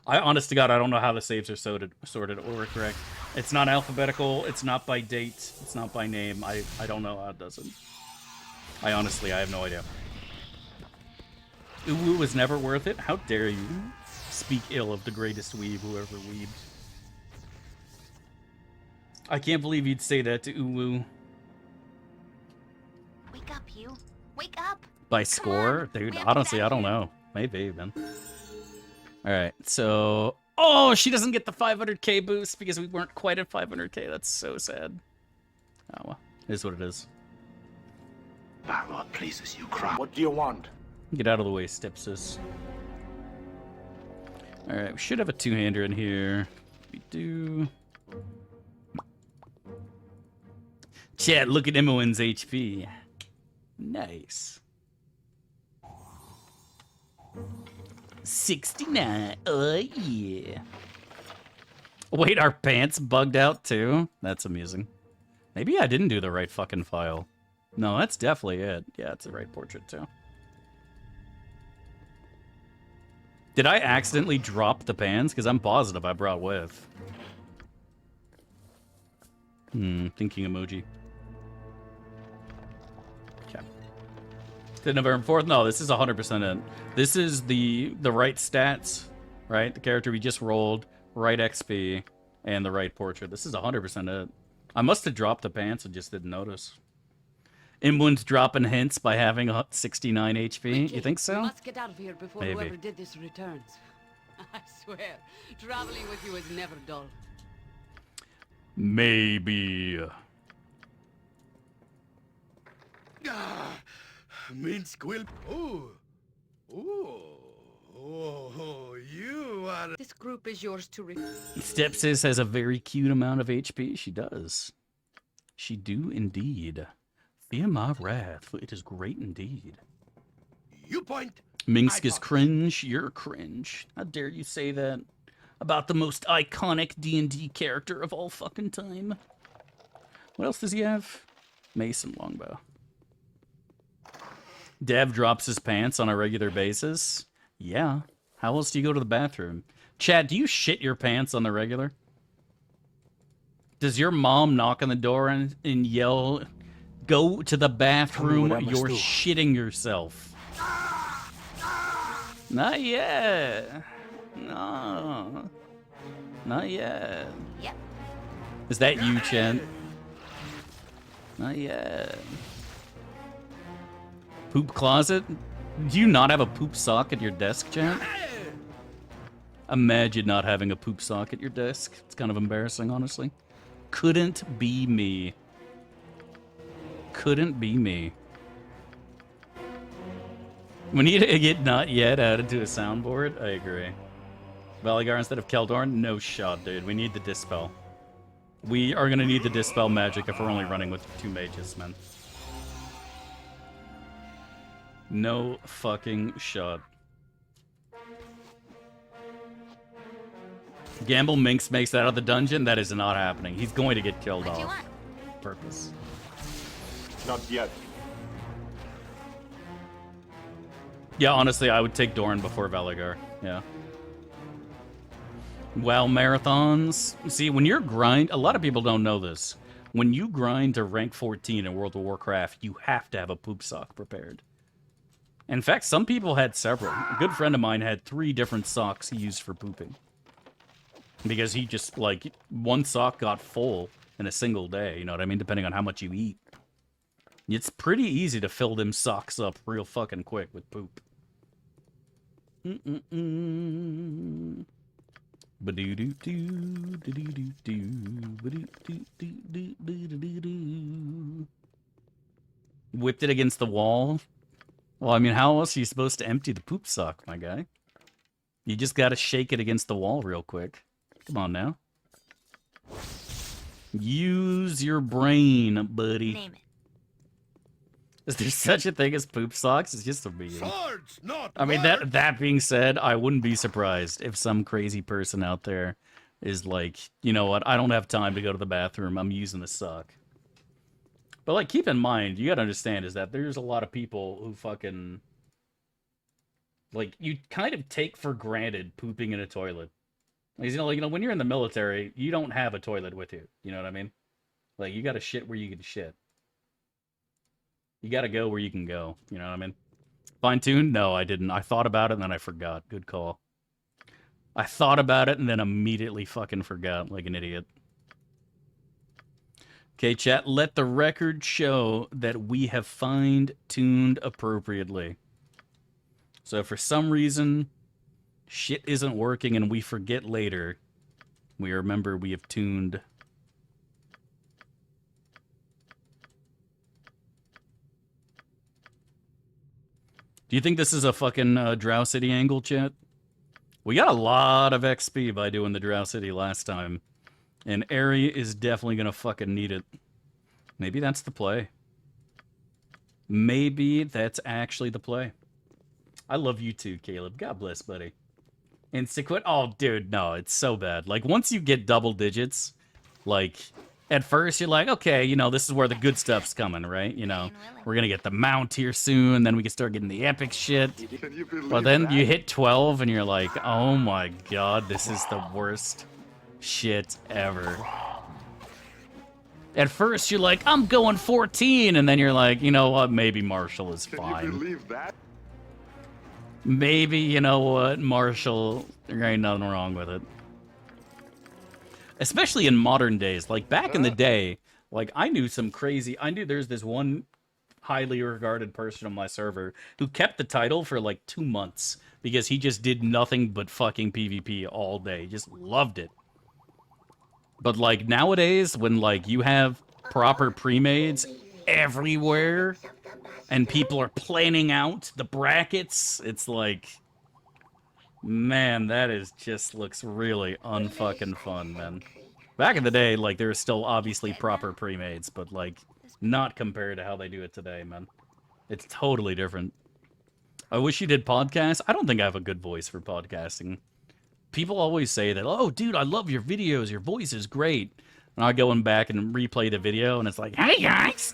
Honest to God, I don't know how the saves are sorted or correct. It's not alphabetical. It's not by date. It's not by name. I don't know how it does it. I have no idea. Uwu was never worth it? How dare you speak ill of the greatest weeb who ever weebed. I can't believe you'd say that to Uwu. Wake up, you. Wake up. By score? Dude, honestly, I don't know. Maybe even. Alright, so... Oh, she doesn't get the 500k boost because we weren't quite at 500k. That's so sad. Oh, well. It is what it is. Baldur pleases you, cry. What do you want? Get out of the way, Stipsis. Alright, we should have a two-hander in here. We do... Chat, look at Imoen's HP. Nice. 69. Oh, yeah. Wait, our pants bugged out too? That's amusing. Maybe I didn't do the right fucking file. No, that's definitely it. Yeah, it's the right portrait too. Did I accidentally drop the pans? Because I'm positive I brought with. Thinking emoji. Okay. To November 4th? No, this is 100% it. This is the right stats, right? The character we just rolled, right XP, and the right portrait. This is 100% it. I must have dropped the pants and just didn't notice. Imwin's dropping hints by having 69 HP. You think so? We must get out of here before Maybe. whoever did this returns. I swear, traveling with you is never dull. Maybe. Minsk will. You are. This group is yours to Stepsis has a very cute amount of HP. She does. She do indeed. Fear my wrath, for it is great indeed. You point. Minsk is cringe. You're cringe. How dare you say that about the most iconic D&D character of all fucking time? What else does he have? Mason longbow. Dev drops his pants on a regular basis. Yeah. How else do you go to the bathroom? Chad, do you shit your pants on the regular? Does your mom knock on the door and yell, "Go to the bathroom, you're shitting yourself"? Not yet. No. Not yet. Yep. Is that you, Chad? Not yet. Poop closet? Do you not have a poop sock at your desk, Chad? Imagine not having a poop sock at your desk. It's kind of embarrassing, honestly. Couldn't be me. Couldn't be me. We need to get not yet added to a soundboard. I agree. Valigar instead of Keldorn? No shot, dude. We need the Dispel. We are going to need the Dispel magic if we're only running with 2 mages, man. No fucking shot. Gamble Minx makes that out of the dungeon? That is not happening. He's going to get killed off. Purpose. Not yet. Yeah, honestly, I would take Dorn before Valigar. Yeah. Well, marathons. See, when you're grind, a lot of people don't know this. When you grind to rank 14 in World of Warcraft, you have to have a poop sock prepared. In fact, some people had several. A good friend of mine had 3 different socks he used for pooping. Because he just, like, one sock got full in a single day, you know what I mean? Depending on how much you eat. It's pretty easy to fill them socks up real fucking quick with poop. Whipped it against the wall. Well, I mean, how else are you supposed to empty the poop sock, my guy? You just gotta shake it against the wall real quick. Come on now. Use your brain, buddy. Name it. Is there such a thing as poop socks? It's just a meme. Swords, not I mean, that being said, I wouldn't be surprised if some crazy person out there is like, you know what, I don't have time to go to the bathroom, I'm using the sock. But, like, keep in mind, you gotta understand is that there's a lot of people who fucking... Like, you kind of take for granted pooping in a toilet. Like, when you're in the military, you don't have a toilet with you. You know what I mean? Like, you gotta shit where you can shit. You gotta go where you can go. You know what I mean? Fine-tuned? No, I didn't. I thought about it and then I forgot. Good call. I thought about it and then immediately fucking forgot like an idiot. Okay, chat, let the record show that we have fine-tuned appropriately. So if for some reason shit isn't working and we forget later, we remember we have tuned. Do you think this is a fucking Drow City angle, chat? We got a lot of XP by doing the Drow City last time. And Aerie is definitely gonna fucking need it. Maybe that's the play. Maybe that's actually the play. I love you too, Caleb. God bless, buddy. Insta-quit? Oh, dude, no, it's so bad. Like, once you get double digits, like, at first you're like, okay, you know, this is where the good stuff's coming, right? You know, we're gonna get the mount here soon, then we can start getting the epic shit. But then you hit 12 and you're like, oh my god, this is the worst shit ever. At first you're like, I'm going 14, and then you're like, you know what, maybe Marshall is fine. Can you believe that? Maybe, you know what, Marshall, there ain't nothing wrong with it. Especially in modern days. Like, back in the day, like, I knew there's this one highly regarded person on my server who kept the title for, like, 2 months. Because he just did nothing but fucking PvP all day. Just loved it. But, like, nowadays, when, like, you have proper pre-mades everywhere, and people are planning out the brackets, it's like, man, that is just looks really unfucking fun, man. Back in the day, like, there was still obviously proper pre-mades, but, like, not compared to how they do it today, man. It's totally different. I wish you did podcasts. I don't think I have a good voice for podcasting. People always say that, oh, dude, I love your videos. Your voice is great. And I go back and replay the video, and it's like, hey, guys,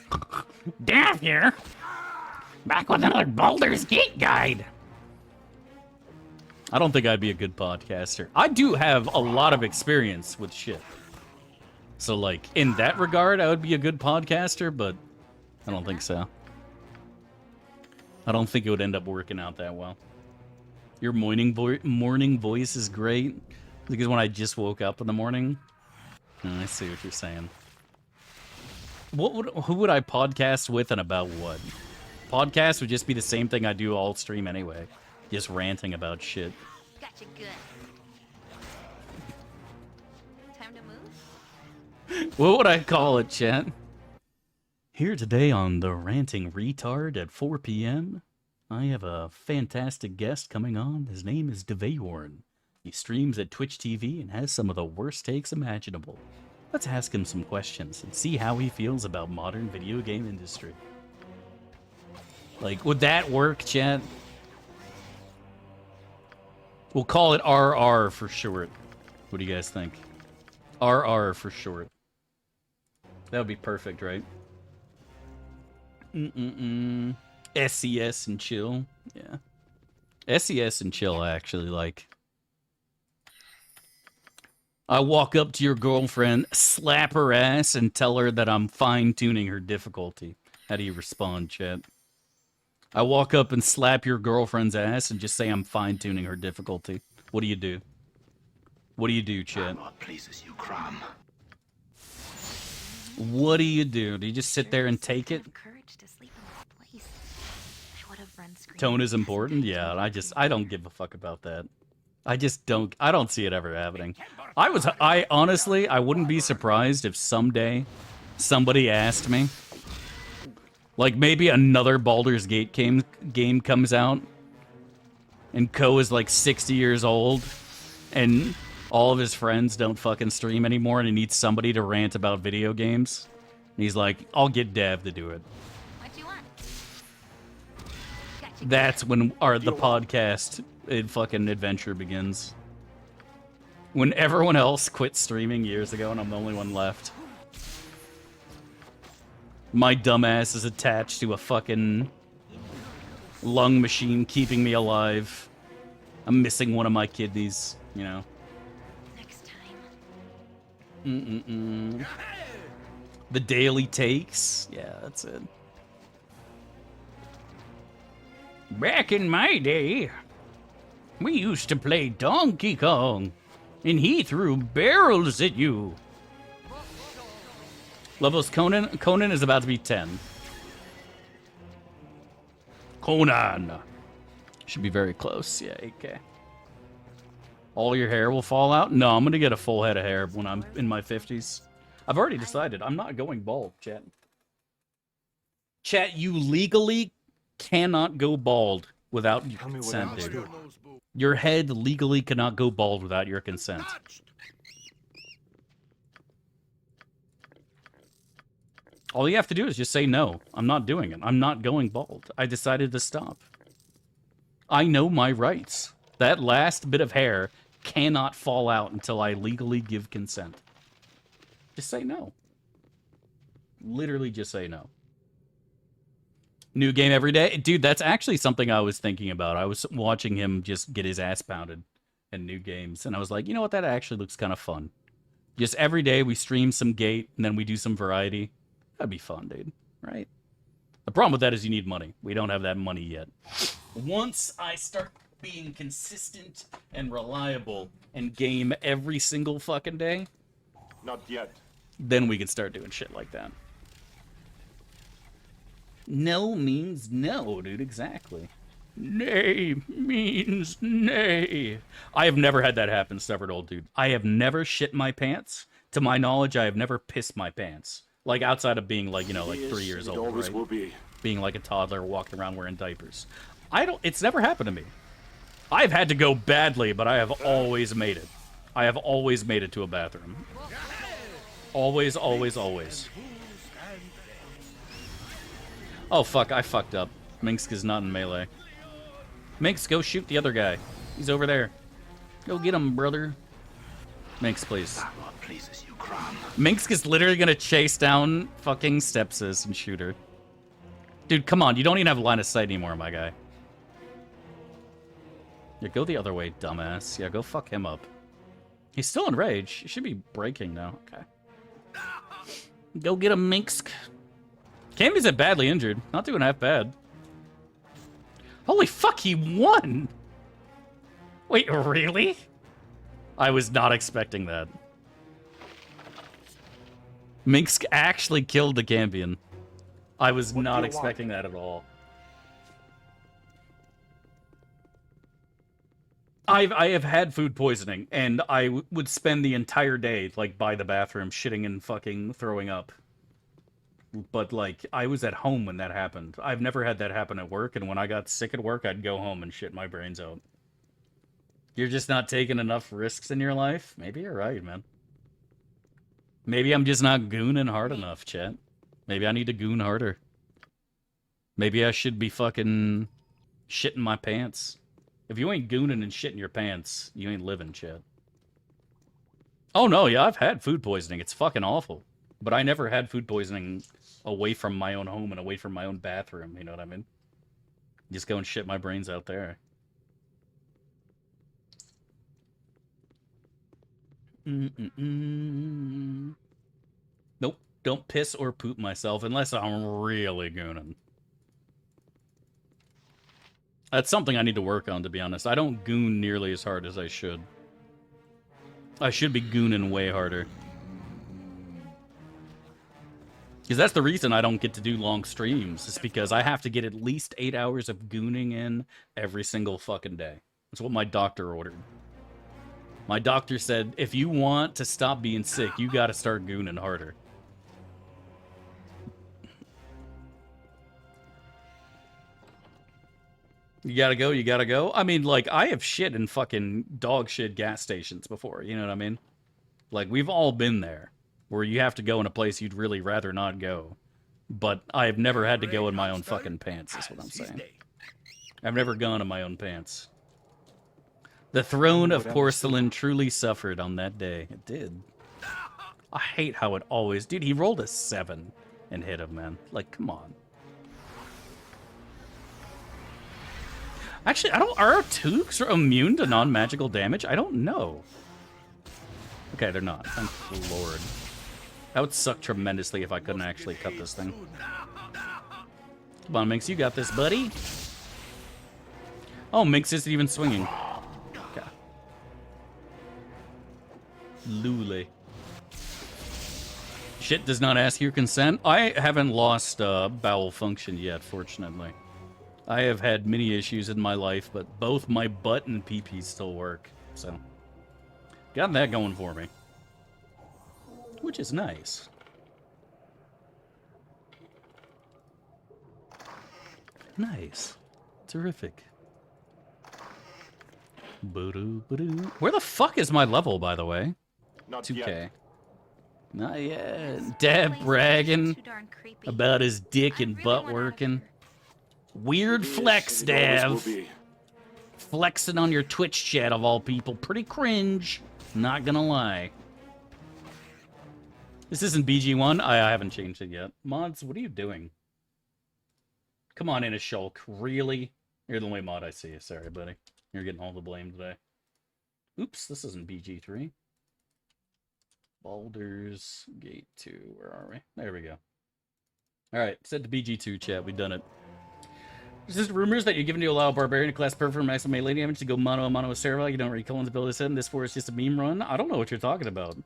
Dav here. Back with another Baldur's Gate guide. I don't think I'd be a good podcaster. I do have a lot of experience with shit. So, like, in that regard, I would be a good podcaster, but I don't think so. I don't think it would end up working out that well. Your morning voice is great. Because when I just woke up in the morning. I see what you're saying. Who would I podcast with and about what? Podcast would just be the same thing I do all stream anyway. Just ranting about shit. Gotcha good. Time to move? What would I call it, chat? Here today on The Ranting Retard at 4 p.m., I have a fantastic guest coming on. His name is Devayorn. He streams at Twitch TV and has some of the worst takes imaginable. Let's ask him some questions and see how he feels about modern video game industry. Like, would that work, chat? We'll call it RR for short. What do you guys think? RR for short. That would be perfect, right? SES and chill. Yeah. SES and chill, I actually like. I walk up to your girlfriend, slap her ass, and tell her that I'm fine-tuning her difficulty. How do you respond, chat? I walk up and slap your girlfriend's ass and just say I'm fine-tuning her difficulty. What do you do? What do you do, chat? What pleases you, Crom? What do you do? Do you just sit there and take it? Tone is important? Yeah, I don't give a fuck about that. I don't see it ever happening. I honestly, I wouldn't be surprised if someday somebody asked me, like maybe another Baldur's Gate game comes out and Ko is like 60 years old and all of his friends don't fucking stream anymore and he needs somebody to rant about video games. And he's like, I'll get Dev to do it. What you want? That's when the podcast fucking adventure begins. When everyone else quit streaming years ago and I'm the only one left. My dumbass is attached to a fucking lung machine keeping me alive. I'm missing one of my kidneys, you know. Next time. The daily takes. Yeah, that's it. Back in my day, we used to play Donkey Kong, and he threw barrels at you. Levels Conan? Conan is about to be 10. Conan. Should be very close. Yeah, 8K. All your hair will fall out? No, I'm going to get a full head of hair when I'm in my 50s. I've already decided. I'm not going bald, chat. Chat, you legally cannot go bald without your consent, dude. Your head legally cannot go bald without your consent. All you have to do is just say no. I'm not doing it. I'm not going bald. I decided to stop. I know my rights. That last bit of hair cannot fall out until I legally give consent. Just say no. Literally just say no. New game every day? Dude, that's actually something I was thinking about. I was watching him just get his ass pounded in new games, and I was like, you know what? That actually looks kind of fun. Just every day we stream some Gate, and then we do some variety. That'd be fun, dude. Right? The problem with that is you need money. We don't have that money yet. Once I start being consistent and reliable and game every single fucking day, Not yet. then we can start doing shit like that. No means no, dude. Exactly. Nay means nay. I have never had that happen, Severed Old Dude. I have never shit my pants. To my knowledge, I have never pissed my pants. Like, outside of being, like, you know, like 3 years old, always right? will be. Being like a toddler walking around wearing diapers. It's never happened to me. I've had to go badly, but I have always made it. I have always made it to a bathroom. Always, always, always. Oh, fuck, I fucked up. Minsk is not in melee. Minsk, go shoot the other guy. He's over there. Go get him, brother. Minsk, please. Minsk is literally gonna chase down fucking Stepsis and shoot her. Dude, come on. You don't even have line of sight anymore, my guy. Yeah, go the other way, dumbass. Yeah, go fuck him up. He's still in rage. He should be breaking now. Okay. Go get him, Minsk. Camby's badly injured. Not doing half bad. Holy fuck, he won! Wait, really? I was not expecting that. Minsk actually killed the Cambion. I was not expecting that at all. I have had food poisoning, and I would spend the entire day, like, by the bathroom, shitting and fucking throwing up. But, like, I was at home when that happened. I've never had that happen at work, and when I got sick at work, I'd go home and shit my brains out. You're just not taking enough risks in your life? Maybe you're right, man. Maybe I'm just not gooning hard enough, chat. Maybe I need to goon harder. Maybe I should be fucking shitting my pants. If you ain't gooning and shitting your pants, you ain't living, chat. Oh, no, yeah, I've had food poisoning. It's fucking awful. But I never had food poisoning away from my own home and away from my own bathroom, you know what I mean? Just go and shit my brains out there. Nope, don't piss or poop myself unless I'm really gooning. That's something I need to work on, to be honest. I don't goon nearly as hard as I should. I should be gooning way harder. Because that's the reason I don't get to do long streams. It's because I have to get at least 8 hours of gooning in every single fucking day. That's what my doctor ordered. My doctor said, if you want to stop being sick, you gotta start gooning harder. You gotta go, you gotta go. I mean, like, I have shit in fucking dog shit gas stations before, you know what I mean? Like, we've all been there, where you have to go in a place you'd really rather not go. But I have never had to go in my own fucking pants, is what I'm saying. I've never gone in my own pants. The throne of porcelain truly suffered on that day. It did. I hate how it always... Dude, he rolled a 7 and hit him, man. Like, come on. Actually, are our Tooks immune to non-magical damage? I don't know. Okay, they're not. Thank the Lord. That would suck tremendously if I couldn't actually cut this thing. Come on, Minx, you got this, buddy. Oh, Minx isn't even swinging. Okay. Lule. Shit does not ask your consent. I haven't lost bowel function yet, fortunately. I have had many issues in my life, but both my butt and pee-pee still work. So, got that going for me. Which is nice. Nice. Terrific. Where the fuck is my level, by the way? Not 2K. yet. Not yet. Dad bragging about his dick and butt working. Weird flex, Dav. Flexing on your Twitch chat of all people. Pretty cringe. Not gonna lie. This isn't BG1. I haven't changed it yet. Mods, what are you doing? Come on in a shulk. Really? You're the only mod I see. Sorry, buddy. You're getting all the blame today. Oops, this isn't BG3. Baldur's Gate 2. Where are we? There we go. Alright, set to BG2 chat. We've done it. There's just rumors that you're given to allow a Barbarian class perform maximum melee damage to go mono a mono a Serval. You don't recall his ability set, and this for is just a meme run. I don't know what you're talking about.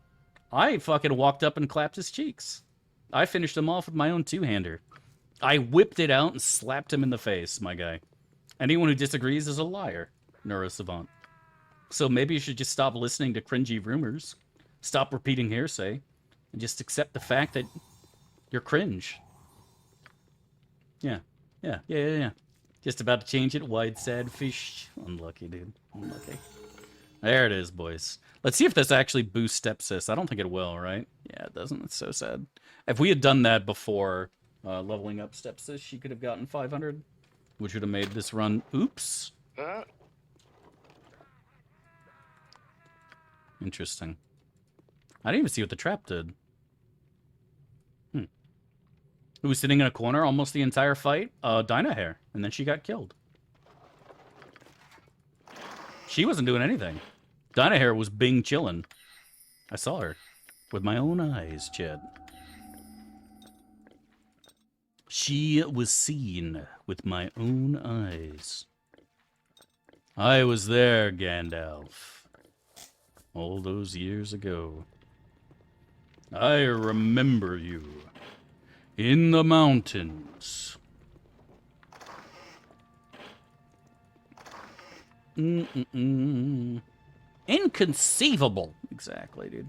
I fucking walked up and clapped his cheeks. I finished him off with my own two-hander. I whipped it out and slapped him in the face, my guy. Anyone who disagrees is a liar, Neurosavant. So maybe you should just stop listening to cringy rumors, stop repeating hearsay, and just accept the fact that you're cringe. Yeah. Just about to change it. Wide sad fish. Unlucky, dude. Unlucky. There it is, boys. Let's see if this actually boosts Stepsis. I don't think it will, right? Yeah, it doesn't. It's so sad. If we had done that before leveling up Stepsis, she could have gotten 500, which would have made this run... Oops. Interesting. I didn't even see what the trap did. Who was sitting in a corner almost the entire fight? Dynahair. And then she got killed. She wasn't doing anything. Dynahair was Bing chillin'. I saw her. With my own eyes, Chad. She was seen with my own eyes. I was there, Gandalf. All those years ago. I remember you. In the mountains. Inconceivable. Exactly, dude.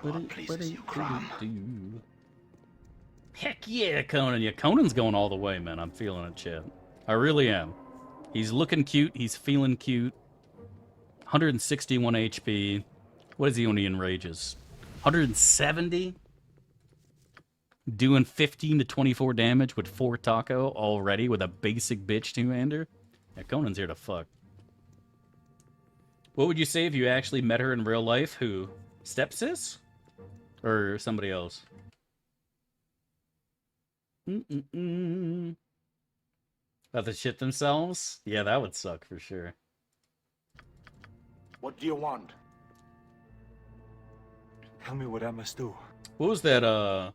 What pleases you, Crom? Heck yeah, Conan. Yeah, Conan's going all the way, man. I'm feeling it, Chad. I really am. He's looking cute. He's feeling cute. 161 HP. What is he when he enrages? 170? Doing 15 to 24 damage with 4 taco already with a basic bitch two-hander? Yeah, Conan's here to fuck. What would you say if you actually met her in real life? Who? Stepsis? Or somebody else? About to shit themselves? Yeah, that would suck for sure. What do you want? Tell me what I must do. What was that,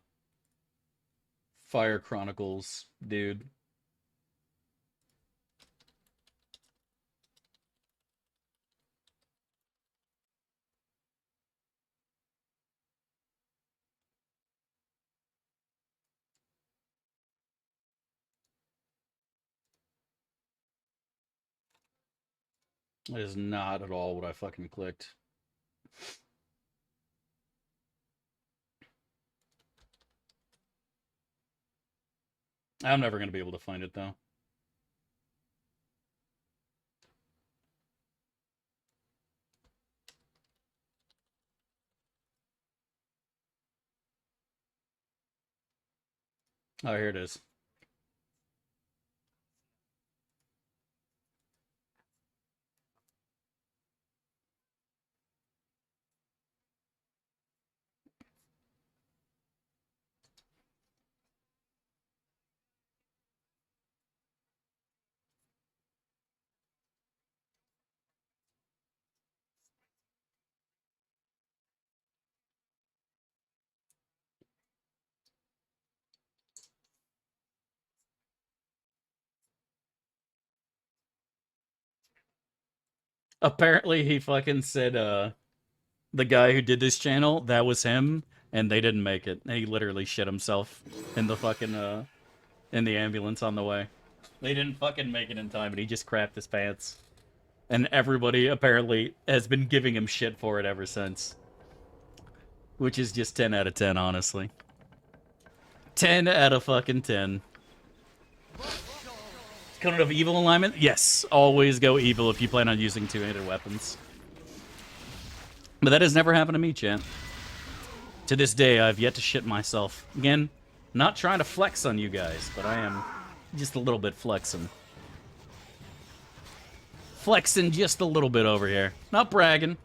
Fire Chronicles dude? That is not at all what I fucking clicked. I'm never going to be able to find it, though. Oh, here it is. Apparently he fucking said, the guy who did this channel, that was him, and they didn't make it. He literally shit himself in the fucking, in the ambulance on the way. They didn't fucking make it in time, and he just crapped his pants. And everybody, apparently, has been giving him shit for it ever since. Which is just 10 out of 10, honestly. 10 out of fucking 10. Conan of evil alignment? Yes, always go evil if you plan on using two-handed weapons. But that has never happened to me, chat. To this day, I've yet to shit myself. Again, not trying to flex on you guys, but I am just a little bit flexing. Flexing just a little bit over here. Not bragging,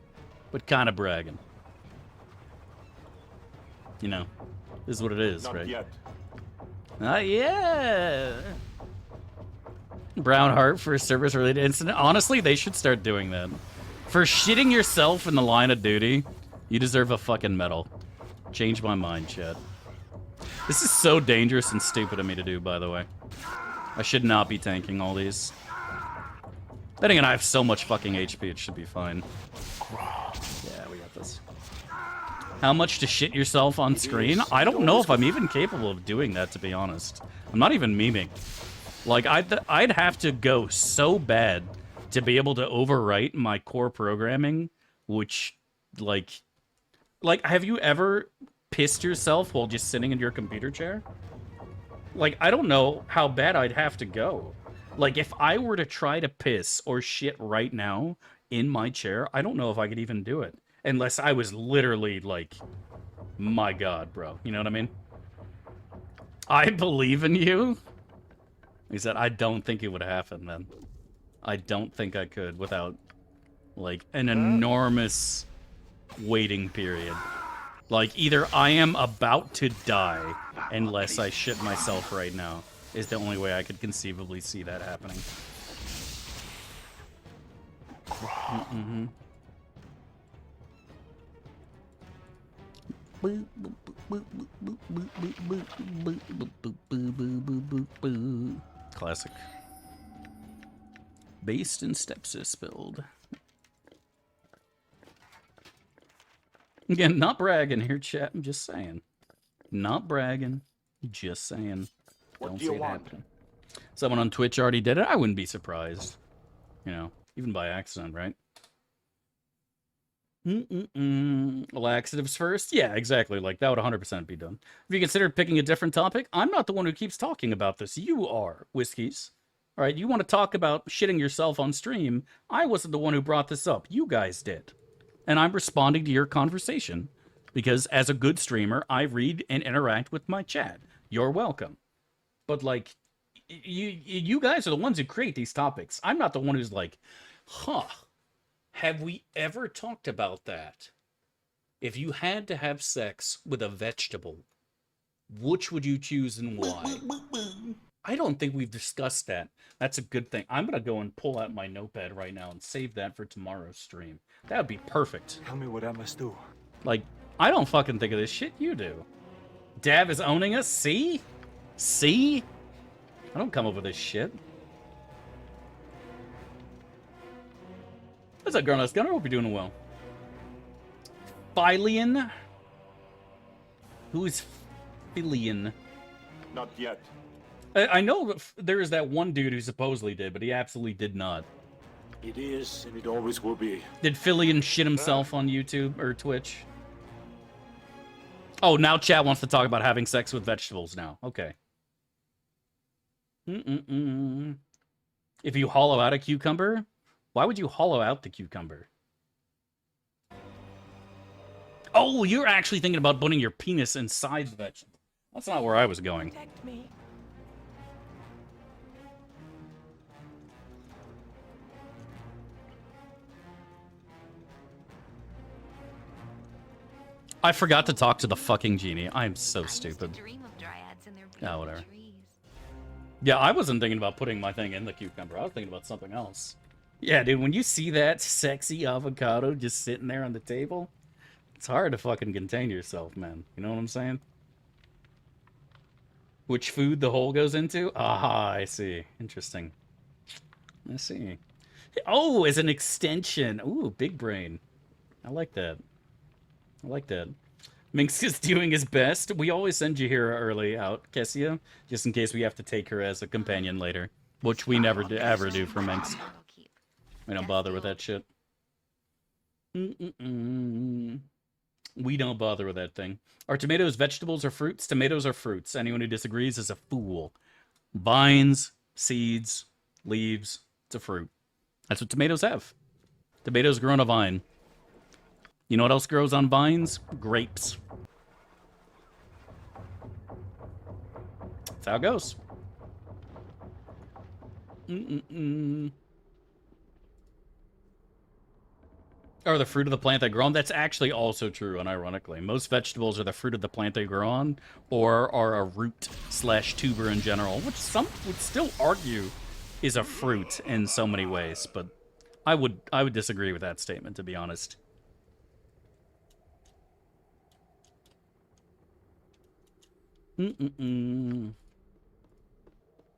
but kind of bragging. You know, this is what it is, right? Not yet. Brown heart for a service-related incident. Honestly, they should start doing that. For shitting yourself in the line of duty, you deserve a fucking medal. Change my mind, Chad. This is so dangerous and stupid of me to do, by the way. I should not be tanking all these. Then again, I have so much fucking HP, it should be fine. Yeah, we got this. How much to shit yourself on screen? I don't know if I'm even capable of doing that, to be honest. I'm not even memeing. Like, I'd have to go so bad to be able to overwrite my core programming, which, like, have you ever pissed yourself while just sitting in your computer chair? Like, I don't know how bad I'd have to go. Like, if I were to try to piss or shit right now in my chair, I don't know if I could even do it. Unless I was literally, like, my God, bro. You know what I mean? I believe in you. He said, I don't think it would happen, then. I don't think I could without, like, an enormous waiting period. Like, either I am about to die unless I shit myself right now is the only way I could conceivably see that happening. Classic. Based in Stepsis build. Again, not bragging here, chat. I'm just saying. Not bragging. Just saying. Don't see it happening. Someone on Twitch already did it. I wouldn't be surprised. You know, even by accident, right? Laxatives first? Yeah, exactly. Like, that would 100% be done. Have you considered picking a different topic? I'm not the one who keeps talking about this. You are, Whiskies. All right, you want to talk about shitting yourself on stream. I wasn't the one who brought this up. You guys did. And I'm responding to your conversation. Because as a good streamer, I read and interact with my chat. You're welcome. But, like, you guys are the ones who create these topics. I'm not the one who's like, huh, have we ever talked about that? If you had to have sex with a vegetable, which would you choose and why? I don't think we've discussed that. That's a good thing. I'm going to go and pull out my notepad right now and save that for tomorrow's stream. That would be perfect. Tell me what I must do. Like, I don't fucking think of this shit. You do. Dav is owning us. See? See? I don't come up with this shit. What's up, Garnus Gunner? Hope you're doing well. Philian? Who is Philian? Not yet. I know there is that one dude who supposedly did, but he absolutely did not. It is, and it always will be. Did Philian shit himself on YouTube or Twitch? Oh, now chat wants to talk about having sex with vegetables now. Okay. If you hollow out a cucumber, why would you hollow out the cucumber? Oh, you're actually thinking about putting your penis inside the vegetable. That's not where I was going. Protect me. I forgot to talk to the fucking genie. I am so stupid. Dream of dryads and their Yeah, whatever. trees. Yeah, I wasn't thinking about putting my thing in the cucumber. I was thinking about something else. Yeah, dude, when you see that sexy avocado just sitting there on the table, it's hard to fucking contain yourself, man. You know what I'm saying? Which food the hole goes into? Aha, I see. Interesting. I see. Oh, as an extension. Ooh, big brain. I like that. I like that. Minx is doing his best. We always send you here early out, Kessia, just in case we have to take her as a companion later, which we never ever do for Minx. We don't bother with that shit. We don't bother with that thing. Are tomatoes vegetables or fruits? Tomatoes are fruits. Anyone who disagrees is a fool. Vines, seeds, leaves, it's a fruit. That's what tomatoes have. Tomatoes grow on a vine. You know what else grows on vines? Grapes. That's how it goes. Or the fruit of the plant they grow on. That's actually also true, unironically. Most vegetables are the fruit of the plant they grow on, or are a root / tuber in general, which some would still argue is a fruit in so many ways, but I would disagree with that statement, to be honest.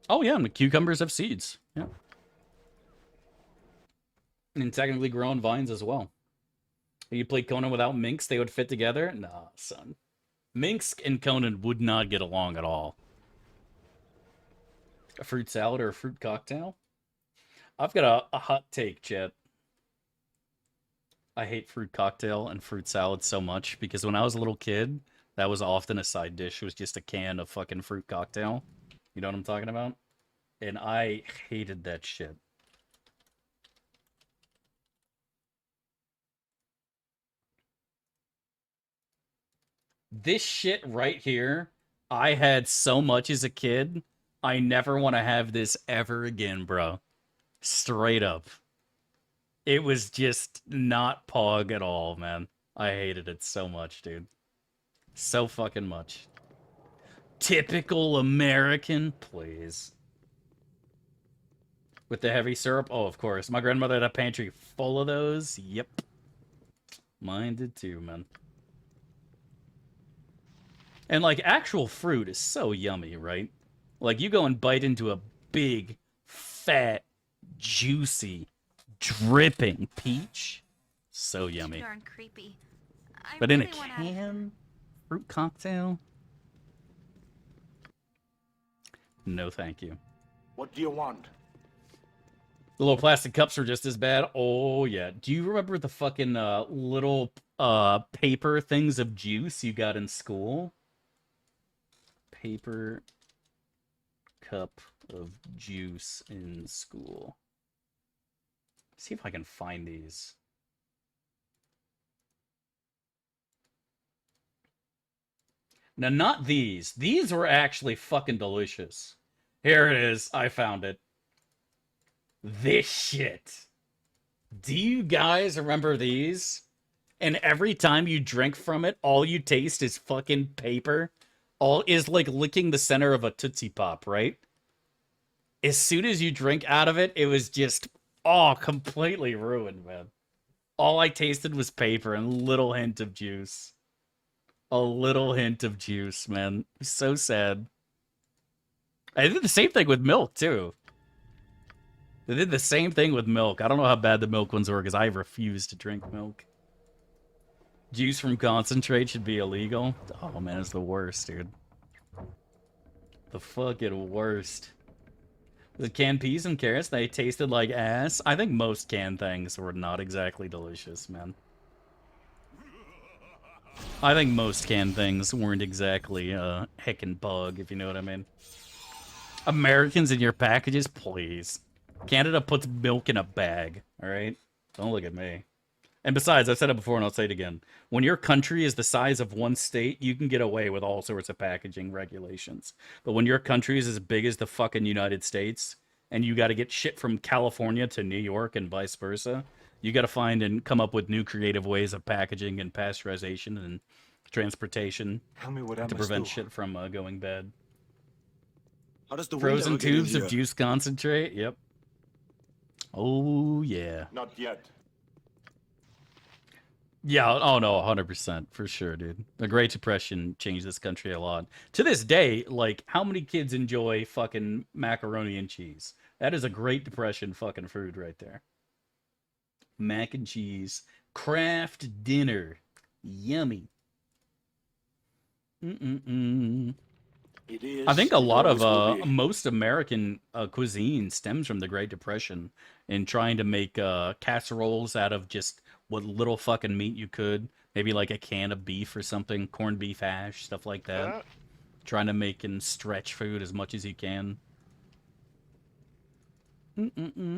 Oh yeah, and the cucumbers have seeds. Yeah. And technically grow on vines as well. If you played Conan without Minx, they would fit together? Nah, son. Minx and Conan would not get along at all. A fruit salad or a fruit cocktail? I've got a hot take, chat. I hate fruit cocktail and fruit salad so much because when I was a little kid, that was often a side dish. It was just a can of fucking fruit cocktail. You know what I'm talking about? And I hated that shit. This shit right here, I had so much as a kid. I never want to have this ever again, bro. Straight up. It was just not pog at all, man. I hated it so much, dude. So fucking much. Typical American, please. With the heavy syrup? Oh, of course. My grandmother had a pantry full of those. Yep. Mine did too, man. And, like, actual fruit is so yummy, right? Like, you go and bite into a big, fat, juicy, dripping peach. So yummy. Darn creepy. But in a can? Fruit cocktail? No, thank you. What do you want? The little plastic cups were just as bad. Oh, yeah. Do you remember the fucking little paper things of juice you got in school? Paper cup of juice in school. See if I can find these. Now, not these. These were actually fucking delicious. Here it is. I found it. This shit. Do you guys remember these? And every time you drink from it, all you taste is fucking paper. All is like licking the center of a Tootsie Pop, right? As soon as you drink out of it, it was just, completely ruined, man. All I tasted was paper and a little hint of juice. A little hint of juice, man. So sad. I did the same thing with milk, too. They did the same thing with milk. I don't know how bad the milk ones were because I refuse to drink milk. Juice from concentrate should be illegal. Oh, man, it's the worst, dude. The fucking worst. The canned peas and carrots, they tasted like ass. I think most canned things were not exactly delicious, man. I think most canned things weren't exactly heckin' bug, if you know what I mean. Americans in your packages, please. Canada puts milk in a bag, alright? Don't look at me. And besides, I've said it before and I'll say it again. When your country is the size of one state, you can get away with all sorts of packaging regulations. But when your country is as big as the fucking United States, and you gotta get shit from California to New York and vice versa, you gotta find and come up with new creative ways of packaging and pasteurization and transportation to prevent shit from going bad. How does the Frozen window get in tubes of here? juice concentrate, yep. Oh, yeah. Not yet. Yeah, oh no, 100%, for sure, dude. The Great Depression changed this country a lot. To this day, like, how many kids enjoy fucking macaroni and cheese? That is a Great Depression fucking food right there. Mac and cheese. Craft dinner. Yummy. I think a lot of most American cuisine stems from the Great Depression and trying to make casseroles out of just what little fucking meat you could. Maybe like a can of beef or something, corned beef hash, stuff like that. Trying to make and stretch food as much as you can.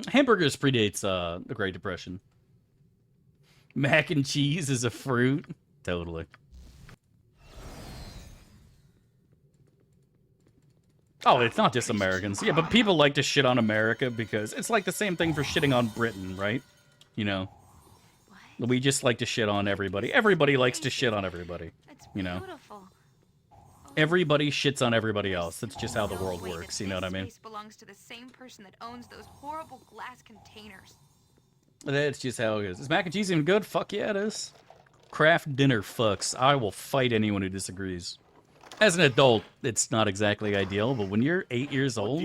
Hamburgers predates the Great Depression. Mac and cheese is a fruit. Totally. Oh, it's not just Americans. Yeah, but people like to shit on America because it's like the same thing for shitting on Britain, right? You know? We just like to shit on everybody. Everybody likes to shit on everybody. You know? Everybody shits on everybody else. That's just how the world works, you know what I mean? This belongs to the same person that owns those horrible glass containers. That's just how it is. Is mac and cheese even good? Fuck yeah, it is. Craft dinner fucks. I will fight anyone who disagrees. As an adult, it's not exactly ideal, but when you're 8 years old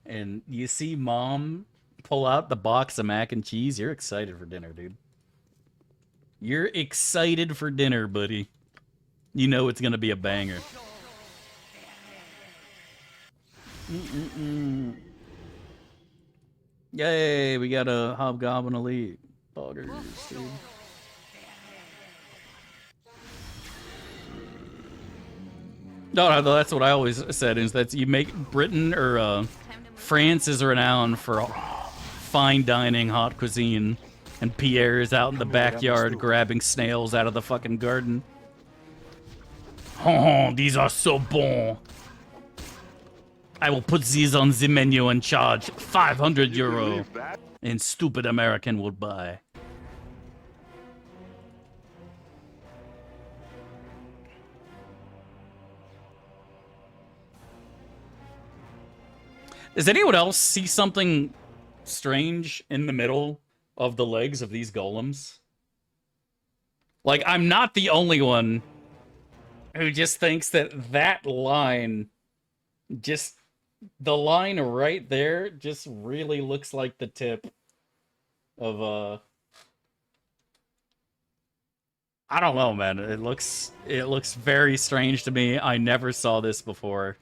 and you see mom pull out the box of mac and cheese, you're excited for dinner, dude. You're excited for dinner, buddy. You know it's gonna be a banger. Yay, we got a Hobgoblin Elite. Buggers, dude. No, that's what I always said, is that you make Britain or France is renowned for fine dining, hot cuisine, and Pierre is out in the backyard grabbing snails out of the fucking garden. Oh, these are so bon. I will put these on the menu and charge 500 euro. And stupid American would buy. Does anyone else see something strange in the middle of the legs of these golems? Like, I'm not the only one who just thinks that that line, just the line right there, just really looks like the tip of I don't know, man. It looks very strange to me. I never saw this before.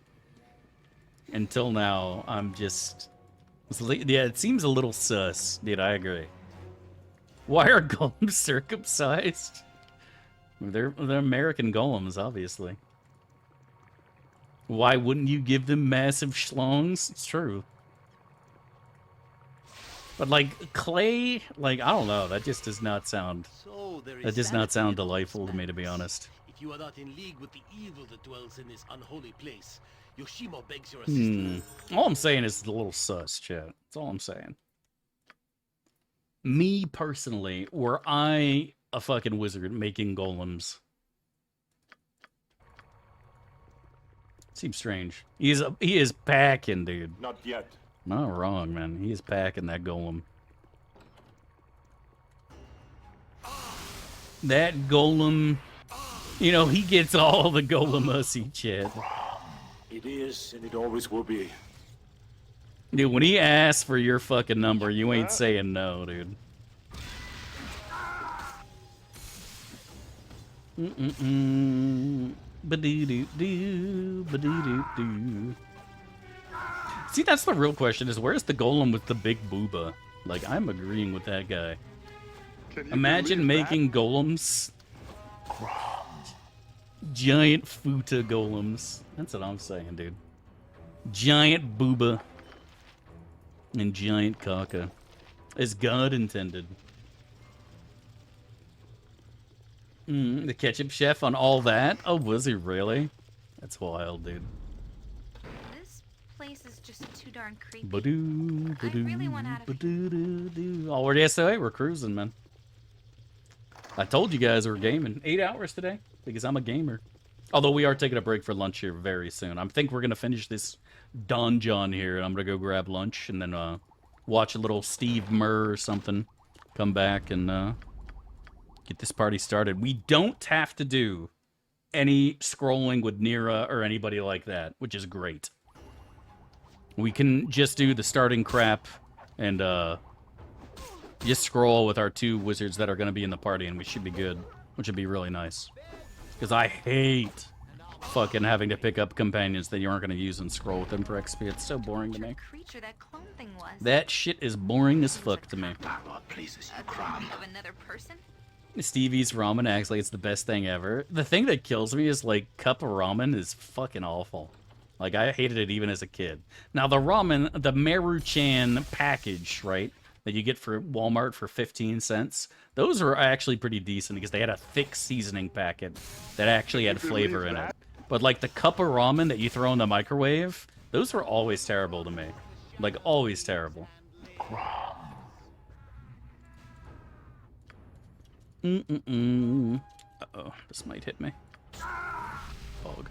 Until now, I'm just... Yeah, it seems a little sus. Dude, I agree. Why are golems circumcised? They're American golems, obviously. Why wouldn't you give them massive schlongs? It's true. But, like, clay... Like, I don't know. That just does not sound... That does not sound delightful to me, to be honest. If you are not in league with the evil that dwells in this unholy place, Yoshimo begs your assistance. All I'm saying is it's a little sus, chat. That's all I'm saying. Me, personally, were I a fucking wizard making golems? Seems strange. He is packing, dude. Not yet. Not wrong, man. He is packing that golem. That golem... You know, he gets all the golem-ussy, chat. It is, and it always will be. Dude, when he asks for your fucking number, you ain't saying no, dude. Ba-doo-doo-doo, ba-doo-doo-doo. See, that's the real question, is where's the golem with the big booba? Like, I'm agreeing with that guy. Imagine making golems. Giant futa golems. That's what I'm saying, dude. Giant booba. And giant caca. As God intended. The ketchup chef on all that? Oh, was he really? That's wild, dude. This place is just too darn creepy. Ba-doo, I really want out of here. Already SOA, we're cruising, man. I told you guys we were gaming 8 hours today because I'm a gamer. Although we are taking a break for lunch here very soon. I think we're going to finish this donjon here, and I'm going to go grab lunch and then watch a little Steve Murr or something. Come back and get this party started. We don't have to do any scrolling with Nira or anybody like that, which is great. We can just do the starting crap and Just scroll with our 2 wizards that are going to be in the party, and we should be good, which would be really nice. Because I hate fucking having to pick up companions that you aren't going to use and scroll with them for XP. It's so boring to me. Creature that clone thing was. That shit is boring as fuck to me. A clone of another person? Stevie's ramen acts like it's the best thing ever. The thing that kills me is, like, cup of ramen is fucking awful. Like, I hated it even as a kid. Now, the ramen, the Maruchan package, right, that you get for Walmart for 15 cents, those are actually pretty decent because they had a thick seasoning packet that actually had flavor in it. But, like, the cup of ramen that you throw in the microwave, those were always terrible to me. Like, always terrible. Uh-oh, this might hit me. Bog.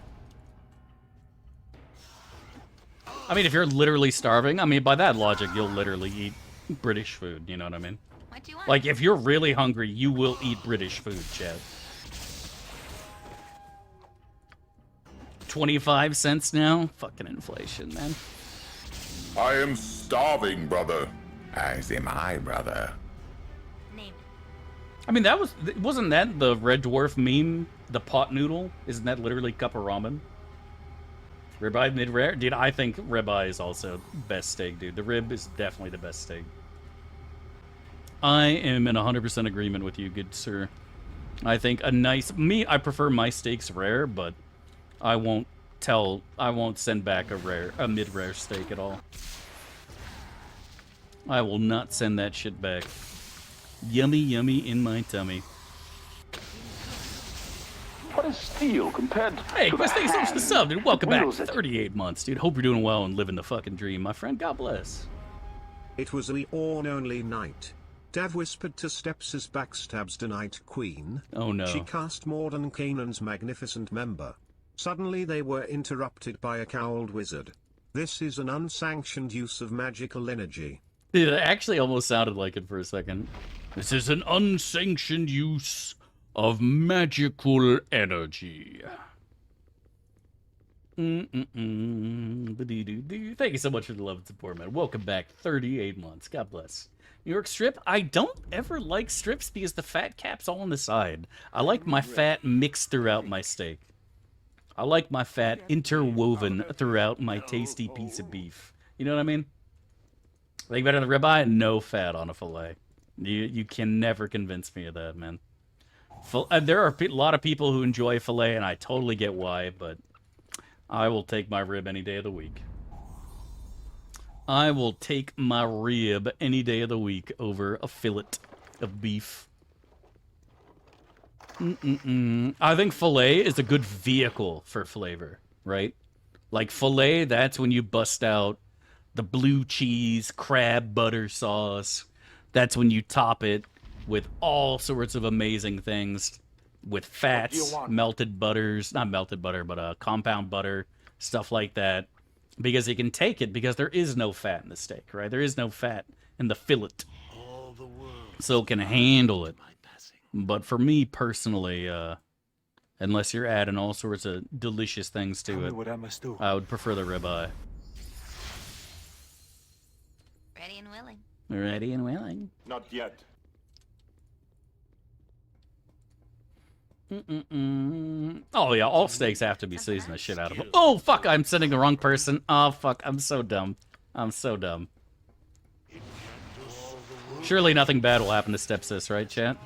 I mean, if you're literally starving, I mean, by that logic, you'll literally eat British food, you know what I mean? What do you want? Like, if you're really hungry, you will eat British food, Chad. 25 cents now? Fucking inflation, man. I am starving, brother. As am I, brother. I mean, wasn't that the Red Dwarf meme? The pot noodle? Isn't that literally cup of ramen? Ribeye mid-rare? Dude, I think ribeye is also best steak, dude. The rib is definitely the best steak. I am in 100% agreement with you, good sir. I think I prefer my steaks rare, but I won't send back a mid-rare steak at all. I will not send that shit back. Yummy, yummy in my tummy. What is steel compared Hey, to Chris, thanks so much for the sub, dude. Welcome back. Wields it. 38 months, dude. Hope you're doing well and living the fucking dream, my friend. God bless. It was the all-only night. Dav whispered to Steps' backstabs the Night Queen. Oh no. She cast more than Canaan's magnificent member. Suddenly they were interrupted by a cowled wizard. This is an unsanctioned use of magical energy. Dude, it actually almost sounded like it for a second. This is an unsanctioned use of magical energy. Thank you so much for the love and support, man. Welcome back. 38 months. God bless. New York strip? I don't ever like strips because the fat cap's all on the side. I like my fat mixed throughout my steak. I like my fat interwoven throughout my tasty piece of beef. You know what I mean? Like better than ribeye? No fat on a fillet. You can never convince me of that, man. There are a lot of people who enjoy fillet, and I totally get why, but I will take my rib any day of the week. I will take my rib any day of the week over a fillet of beef. I think fillet is a good vehicle for flavor, right? Like fillet, that's when you bust out the blue cheese, crab butter sauce. That's when you top it with all sorts of amazing things. With fats, melted butters, not melted butter, but compound butter, stuff like that. Because you can take it because there is no fat in the steak, right? There is no fat in the fillet. So it can handle it. But for me personally, unless you're adding all sorts of delicious things to it, I would prefer the ribeye. Ready and willing. Ready and willing. Not yet. Oh yeah, all steaks have to be seasoned the shit out of them. Oh fuck, I'm sending the wrong person. Oh fuck, I'm so dumb. I'm so dumb. Surely nothing bad will happen to Stepsis, right, chat?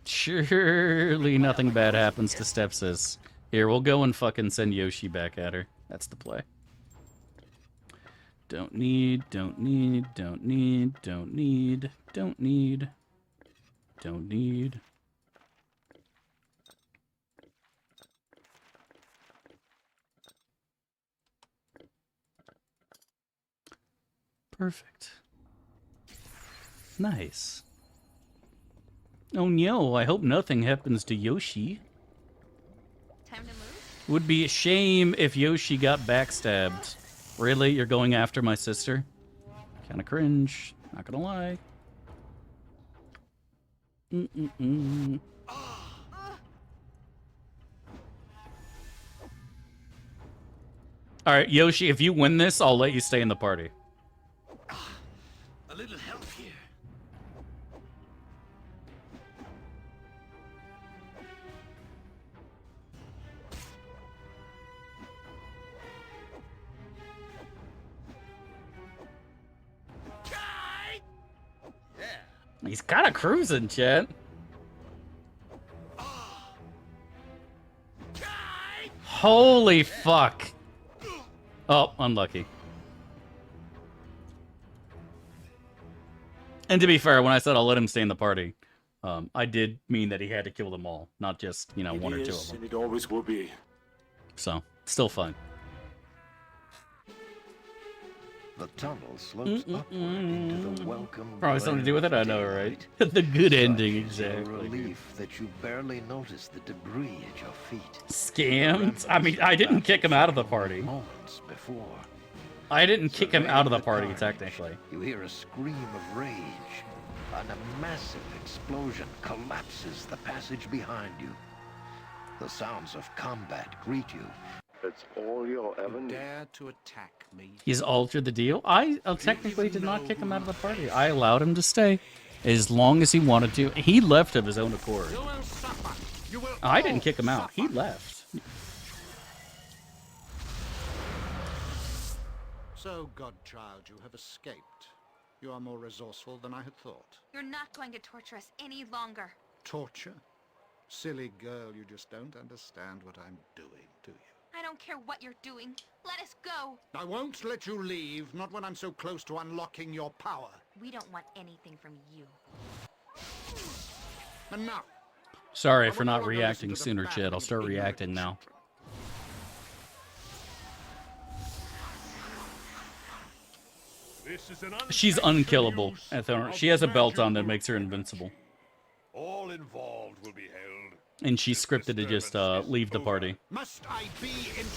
Surely nothing bad happens to Stepsis. Here, we'll go and fucking send Yoshi back at her. That's the play. Don't need, don't need, don't need, don't need, don't need. Don't need. Perfect. Nice. Oh no, I hope nothing happens to Yoshi. Time to move? Would be a shame if Yoshi got backstabbed. Really? You're going after my sister? Kinda cringe, not gonna lie. Alright, Yoshi, if you win this, I'll let you stay in the party. He's kind of cruising, chat. Holy fuck. Oh, unlucky. And to be fair, when I said I'll let him stay in the party, I did mean that he had to kill them all, not just, you know, one or two of them. And it always will be. So, still fun. The tunnel slopes upward into the welcome. Probably something to do with it, I know, right? The good ending, exactly. Relief that you barely notice the debris at your feet. Scammed? I mean, I didn't kick him out of the party. Moments before. I didn't kick him out of the party, technically. You hear a scream of rage, and a massive explosion collapses the passage behind you. The sounds of combat greet you. That's all you'll ever need. Dare to attack me. He's altered the deal. I technically did not kick him out of the party. I allowed him to stay as long as he wanted to. He left of his own accord. I didn't kick him out. He left. So, Godchild, you have escaped. You are more resourceful than I had thought. You're not going to torture us any longer. Torture? Silly girl, you just don't understand what I'm doing, do you? I don't care what you're doing. Let us go. I won't let you leave, not when I'm so close to unlocking your power. We don't want anything from you. And now. Sorry for not reacting sooner, Chad. I'll start reacting now. She's unkillable. She has a belt on that makes her invincible. All involved will be held. And she's scripted to just leave the party.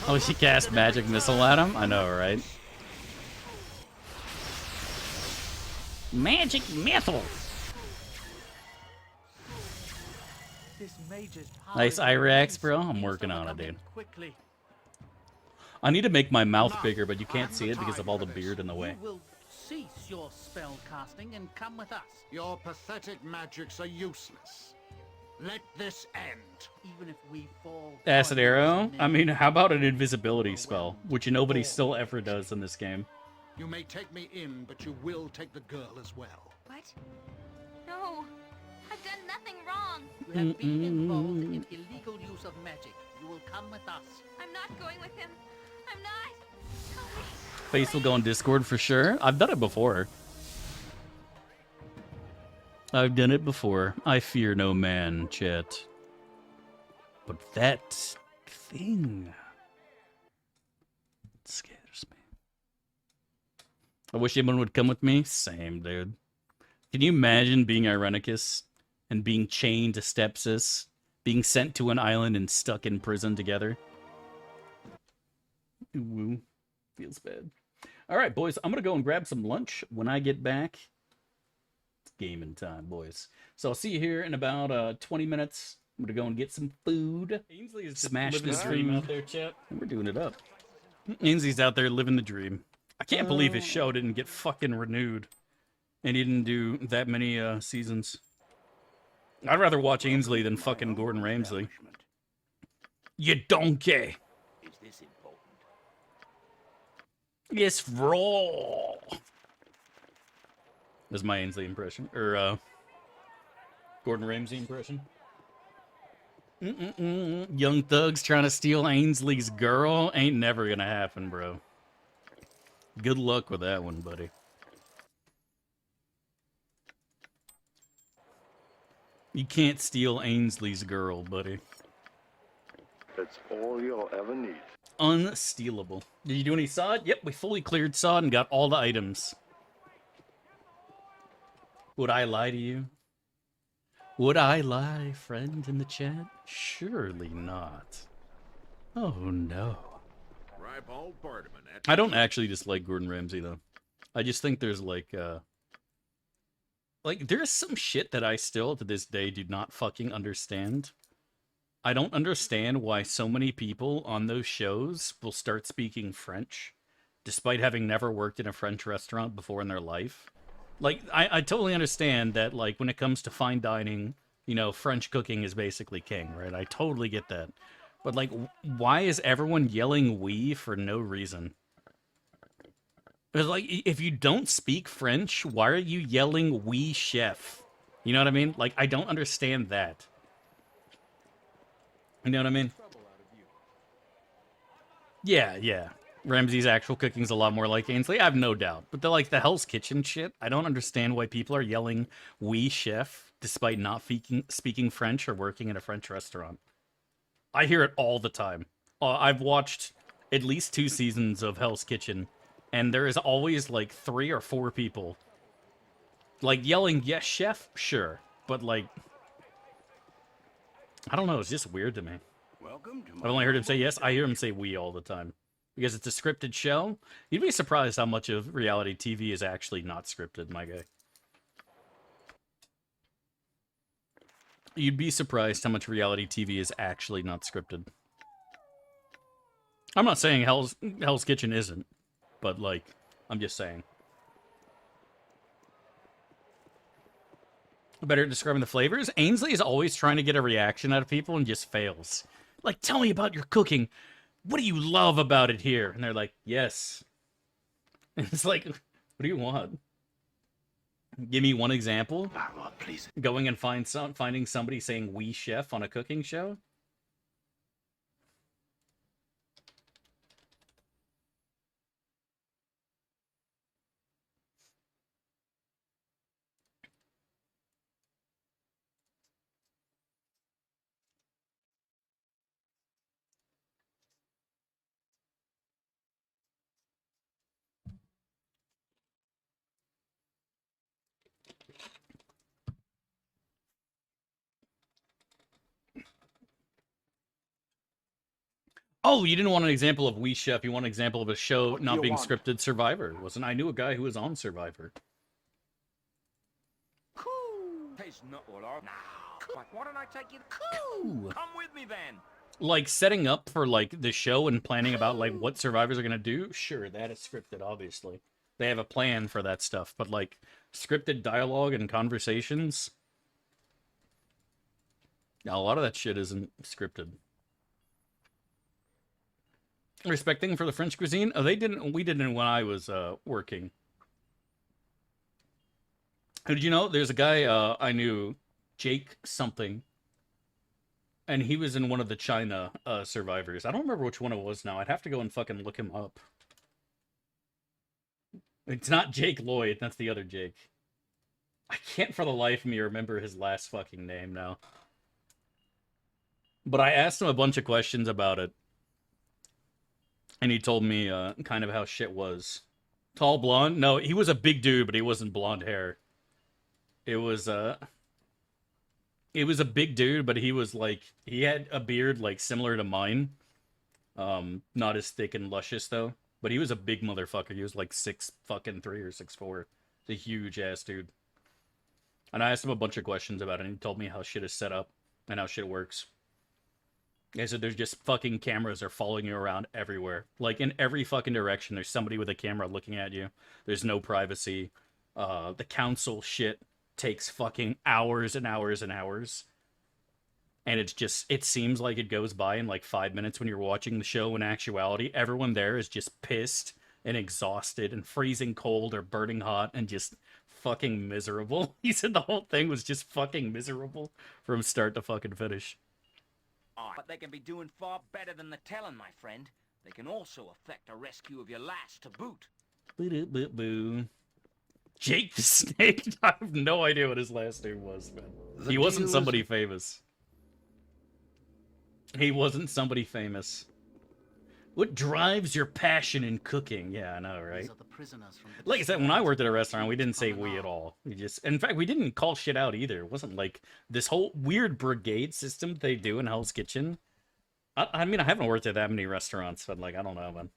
Oh, she cast magic missile at him? I know, right? Magic missile! Nice Irax, bro. I'm working on it, dude. I need to make my mouth bigger, but you can't see it because of all the beard in the way. You will cease your spell casting and come with us. Your pathetic magics are useless. Let this end. Even if we fall. Acid arrow? I mean, how about an invisibility spell, which nobody still ever does in this game? You may take me in, but you will take the girl as well. What? No. I've done nothing wrong. You have been involved in illegal use of magic. You will come with us. I'm not going with him. I'm not. Face will go on Discord for sure. I've done it before. I've done it before. I fear no man, chat. But that thing scares me. I wish anyone would come with me. Same, dude. Can you imagine being Irenicus and being chained to Stepsis, being sent to an island and stuck in prison together? Woo. Feels bad. All right, boys. I'm going to go and grab some lunch. When I get back, it's gaming time, boys. So I'll see you here in about 20 minutes. I'm going to go and get some food. Ainsley is smash this dream out there, chat. And we're doing it up. Ainsley's out there living the dream. I can't believe his show didn't get fucking renewed. And he didn't do that many seasons. I'd rather watch Ainsley than fucking Gordon Ramsay. You donkey. Is this important? Yes, raw. That's my Ainsley impression. Or, Gordon Ramsay impression. Young thugs trying to steal Ainsley's girl ain't never gonna happen, bro. Good luck with that one, buddy. You can't steal Ainsley's girl, buddy. That's all you'll ever need. Unstealable. Did you do any sod? Yep, we fully cleared sod and got all the items. Would I lie to you? Would I lie, friend in the chat? Surely not. Oh, no. I don't actually dislike Gordon Ramsay, though. I just think there's, like, there's some shit that I still, to this day, do not fucking understand. I don't understand why so many people on those shows will start speaking French, despite having never worked in a French restaurant before in their life. Like, I totally understand that, like, when it comes to fine dining, you know, French cooking is basically king, right? I totally get that. But, like, why is everyone yelling oui for no reason? Because, like, if you don't speak French, why are you yelling oui chef? You know what I mean? Like, I don't understand that. You know what I mean? Yeah, yeah. Ramsay's actual cooking's a lot more like Ainsley, I have no doubt. But the Hell's Kitchen shit, I don't understand why people are yelling "Oui, chef," despite not speaking French or working in a French restaurant. I hear it all the time. I've watched at least 2 seasons of Hell's Kitchen, and there is always like 3 or 4 people like yelling "Yes, chef," sure, but like, I don't know, it's just weird to me. Welcome to I've only heard him say yes. I hear him say "we" all the time. Because it's a scripted show. You'd be surprised how much of reality TV is actually not scripted, my guy. You'd be surprised how much reality TV is actually not scripted. I'm not saying Hell's Kitchen isn't, but like, I'm just saying. Better at describing the flavors? Ainsley is always trying to get a reaction out of people and just fails. Like, tell me about your cooking. What do you love about it here? And they're like, yes. And it's like, what do you want? Give me one example. Please. Going and finding somebody saying "oui, chef" on a cooking show? Oh, you didn't want an example of "oui, chef." You want an example of a show not being scripted. Survivor wasn't. I knew a guy who was on Survivor. Why don't I take you to Come with me then. Like setting up for like the show and planning about like what survivors are gonna do. Sure, that is scripted. Obviously, they have a plan for that stuff. But like scripted dialogue and conversations, a lot of that shit isn't scripted. Respecting for the French cuisine? Oh, they didn't. We didn't when I was working. Did you know there's a guy I knew, Jake something, and he was in one of the China survivors. I don't remember which one it was now. I'd have to go and fucking look him up. It's not Jake Lloyd. That's the other Jake. I can't for the life of me remember his last fucking name now. But I asked him a bunch of questions about it. And he told me kind of how shit was. Tall, blonde? No, he was a big dude, but he wasn't blonde hair. It was a big dude, but he was like, he had a beard like similar to mine. Not as thick and luscious though. But he was a big motherfucker. He was like 6'3" or 6'4". He's a huge ass dude. And I asked him a bunch of questions about it, and he told me how shit is set up and how shit works. He said there's just fucking cameras are following you around everywhere. Like, in every fucking direction, there's somebody with a camera looking at you. There's no privacy. The council shit takes fucking hours and hours and hours. And it's just, it seems like it goes by in like 5 minutes when you're watching the show. In actuality, everyone there is just pissed and exhausted and freezing cold or burning hot and just fucking miserable. He said the whole thing was just fucking miserable from start to fucking finish. But they can be doing far better than the telling, my friend. They can also affect a rescue of your lass to boot. Boo. Jake the Snake? I have no idea what his last name was, man. He wasn't somebody famous. He wasn't somebody famous. What drives your passion in cooking? Yeah, I know, right? Like I said, when I worked at a restaurant, we didn't say "we" at all. We just, in fact, we didn't call shit out either. It wasn't like this whole weird brigade system they do in Hell's Kitchen. I mean, I haven't worked at that many restaurants, but like, I don't know, man.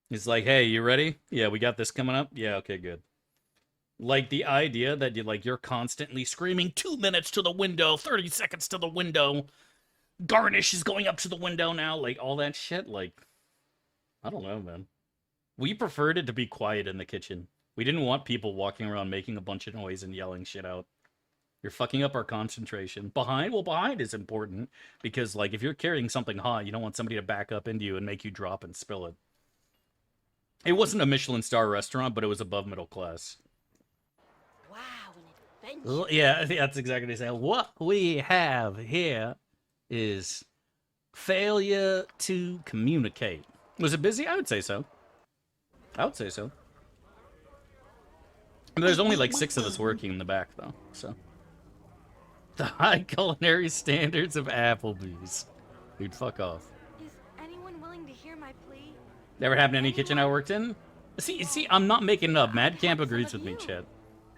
It's like, hey, you ready? Yeah, we got this coming up. Yeah, okay, good. Like the idea that you're constantly screaming 2 minutes to the window, 30 seconds to the window. Garnish is going up to the window now, like all that shit, like, I don't know, man. We preferred it to be quiet in the kitchen. We didn't want people walking around making a bunch of noise and yelling shit out. You're fucking up our concentration. Behind is important, because, like, if you're carrying something hot, you don't want somebody to back up into you and make you drop and spill it. It wasn't a Michelin star restaurant, but it was above middle class. Well, yeah, that's exactly what I said. What we have here is failure to communicate. Was it busy? I would say so. I would say so. There's only like 6 of us working in the back, though, so. The high culinary standards of Applebee's. Dude, fuck off. Is anyone willing to hear my plea? Never happened in any kitchen I worked in? See, I'm not making it up. Mad Camp agrees with me, Chad.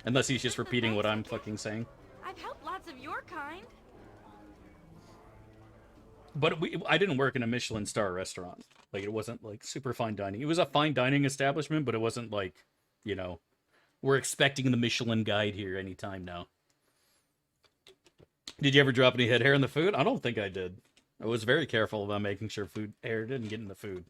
Unless he's just repeating what I'm fucking saying. I've helped lots of your kind. But I didn't work in a Michelin star restaurant. Like, it wasn't, like, super fine dining. It was a fine dining establishment, but it wasn't, like, you know, we're expecting the Michelin guide here anytime now. Did you ever drop any head hair in the food? I don't think I did. I was very careful about making sure food hair didn't get in the food.